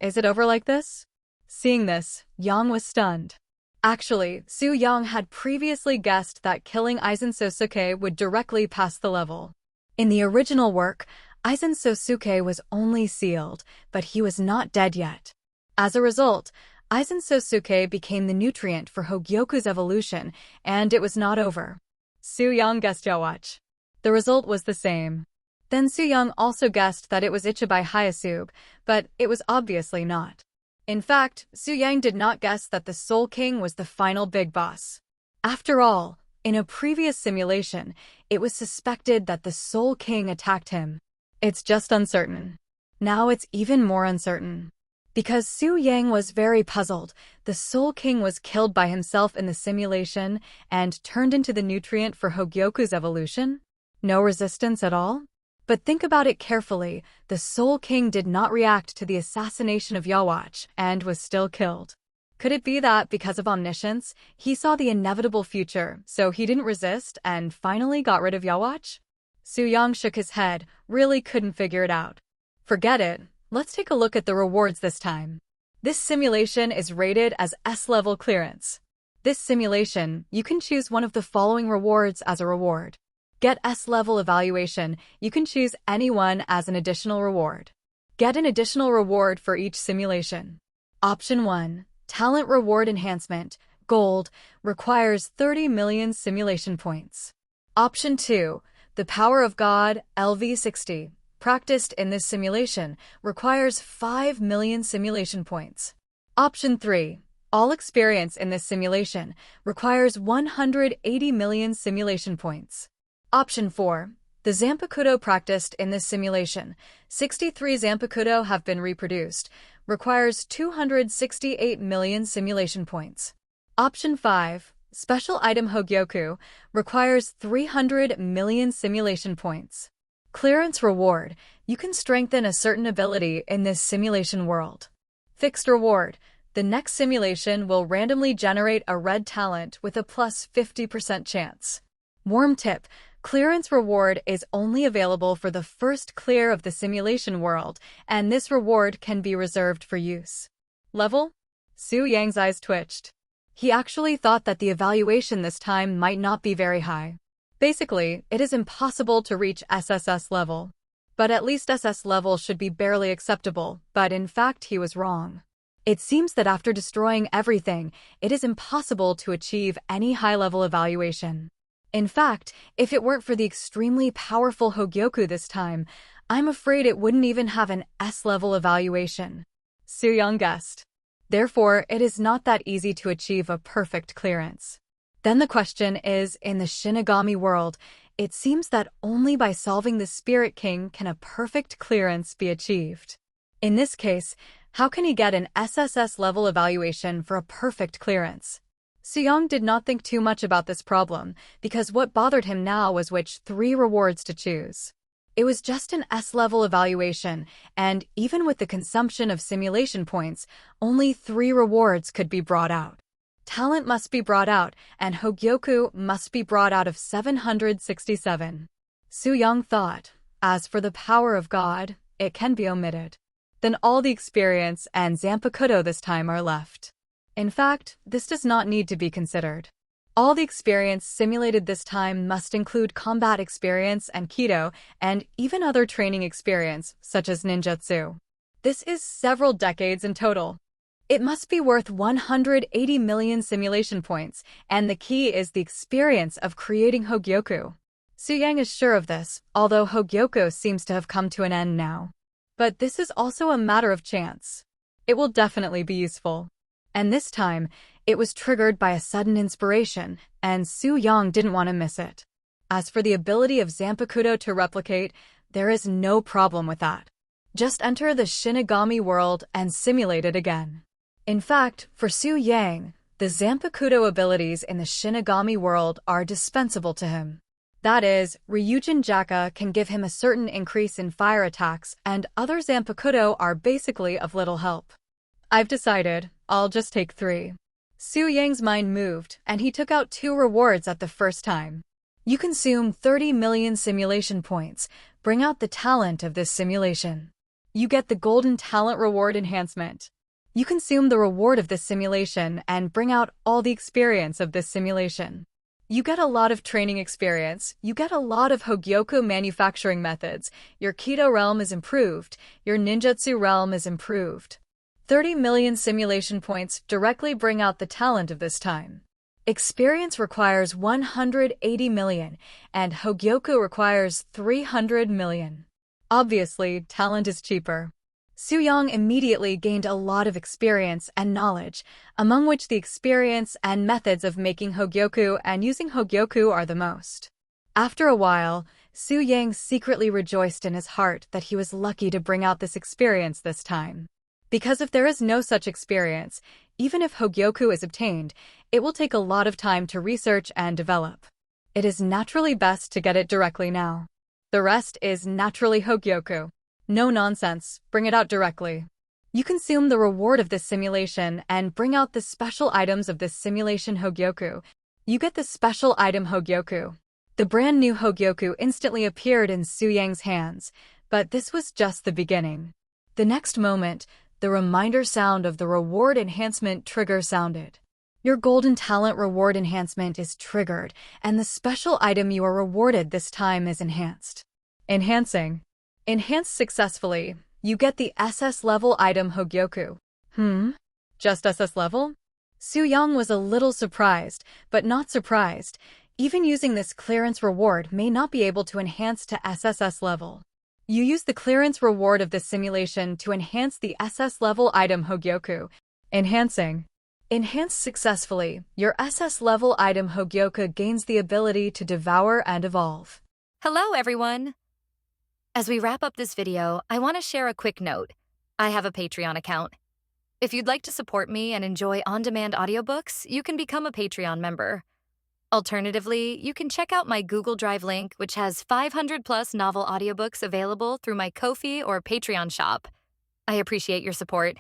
Is it over like this? Seeing this, Yang was stunned. Actually, Su Yang had previously guessed that killing Aizen Sosuke would directly pass the level. In the original work, Aizen Sosuke was only sealed, but he was not dead yet. As a result, Aizen Sosuke became the nutrient for Hogyoku's evolution, and it was not over. Su Yang guessed Yawatch. The result was the same. Then Su Yang also guessed that it was Ichibai Hyasube, but it was obviously not. In fact, Su Yang did not guess that the Soul King was the final big boss. After all, in a previous simulation, it was suspected that the Soul King attacked him. It's just uncertain. Now it's even more uncertain. Because Su Yang was very puzzled, the Soul King was killed by himself in the simulation and turned into the nutrient for Hogyoku's evolution? No resistance at all? But think about it carefully, the Soul King did not react to the assassination of Yawatch and was still killed. Could it be that, because of omniscience, he saw the inevitable future, so he didn't resist and finally got rid of Yawatch? Su Yang shook his head, really couldn't figure it out. Forget it. Let's take a look at the rewards this time. This simulation is rated as S-level clearance. This simulation, you can choose one of the following rewards as a reward. Get S-level evaluation, you can choose any one as an additional reward. Get an additional reward for each simulation. Option 1, Talent Reward Enhancement, Gold, requires 30 million simulation points. Option 2, The Power of God, LV60. Practiced in this simulation, requires 5 million simulation points. Option 3. All experience in this simulation requires 180 million simulation points. Option 4. The Zanpakuto practiced in this simulation, 63 Zanpakuto have been reproduced, requires 268 million simulation points. Option 5. Special Item Hogyoku requires 300 million simulation points. Clearance Reward, you can strengthen a certain ability in this simulation world. Fixed Reward, the next simulation will randomly generate a red talent with a plus 50% chance. Warm tip, Clearance Reward is only available for the first clear of the simulation world, and this reward can be reserved for use. Level? Su Yang's eyes twitched. He actually thought that the evaluation this time might not be very high. Basically, it is impossible to reach SSS level. But at least SS level should be barely acceptable, but in fact he was wrong. It seems that after destroying everything, it is impossible to achieve any high-level evaluation. In fact, if it weren't for the extremely powerful Hogyoku this time, I'm afraid it wouldn't even have an S-level evaluation. Su Yang guessed. Therefore, it is not that easy to achieve a perfect clearance. Then the question is, in the Shinigami world, it seems that only by solving the Spirit King can a perfect clearance be achieved. In this case, how can he get an SSS level evaluation for a perfect clearance? Su Yang did not think too much about this problem, because what bothered him now was which 3 rewards to choose. It was just an S-level evaluation, and even with the consumption of simulation points, only 3 rewards could be brought out. Talent must be brought out, and Hogyoku must be brought out of 767. Su Yang thought, as for the power of God, it can be omitted. Then all the experience and Zanpakuto this time are left. In fact, this does not need to be considered. All the experience simulated this time must include combat experience and Kido, and even other training experience, such as ninjutsu. This is several decades in total. It must be worth 180 million simulation points, and the key is the experience of creating Hogyoku. Su Yang is sure of this, although Hogyoku seems to have come to an end now. But this is also a matter of chance. It will definitely be useful. And this time, it was triggered by a sudden inspiration, and Su Yang didn't want to miss it. As for the ability of Zanpakuto to replicate, there is no problem with that. Just enter the Shinigami world and simulate it again. In fact, for Su Yang, the Zanpakuto abilities in the Shinigami world are dispensable to him. That is, Ryujin Jaka can give him a certain increase in fire attacks, and other Zanpakuto are basically of little help. I've decided, I'll just take 3. Su Yang's mind moved, and he took out 2 rewards at the first time. You consume 30 million simulation points. Bring out the talent of this simulation. You get the golden talent reward enhancement. You consume the reward of this simulation and bring out all the experience of this simulation. You get a lot of training experience, you get a lot of Hogyoku manufacturing methods, your Kido realm is improved, your ninjutsu realm is improved. 30 million simulation points directly bring out the talent of this time. Experience requires 180 million, and Hogyoku requires 300 million. Obviously, talent is cheaper. Su Yang immediately gained a lot of experience and knowledge, among which the experience and methods of making Hogyoku and using Hogyoku are the most. After a while, Su Yang secretly rejoiced in his heart that he was lucky to bring out this experience this time. Because if there is no such experience, even if Hogyoku is obtained, it will take a lot of time to research and develop. It is naturally best to get it directly now. The rest is naturally Hogyoku. No nonsense, bring it out directly. You consume the reward of this simulation and bring out the special items of this simulation Hogyoku. You get the special item Hogyoku. The brand new Hogyoku instantly appeared in Su Yang's hands, but this was just the beginning. The next moment, the reminder sound of the reward enhancement trigger sounded. Your golden talent reward enhancement is triggered, and the special item you are rewarded this time is enhanced. Enhancing. Enhanced successfully, you get the SS level item Hogyoku. Just SS level? Su Yang was a little surprised, but not surprised. Even using this clearance reward may not be able to enhance to SSS level. You use the clearance reward of this simulation to enhance the SS level item Hogyoku. Enhancing. Enhanced successfully, your SS level item Hogyoku gains the ability to devour and evolve. Hello everyone! As we wrap up this video, I want to share a quick note. I have a Patreon account. If you'd like to support me and enjoy on-demand audiobooks, you can become a Patreon member. Alternatively, you can check out my Google Drive link, which has 500+ novel audiobooks available through my Ko-fi or Patreon shop. I appreciate your support.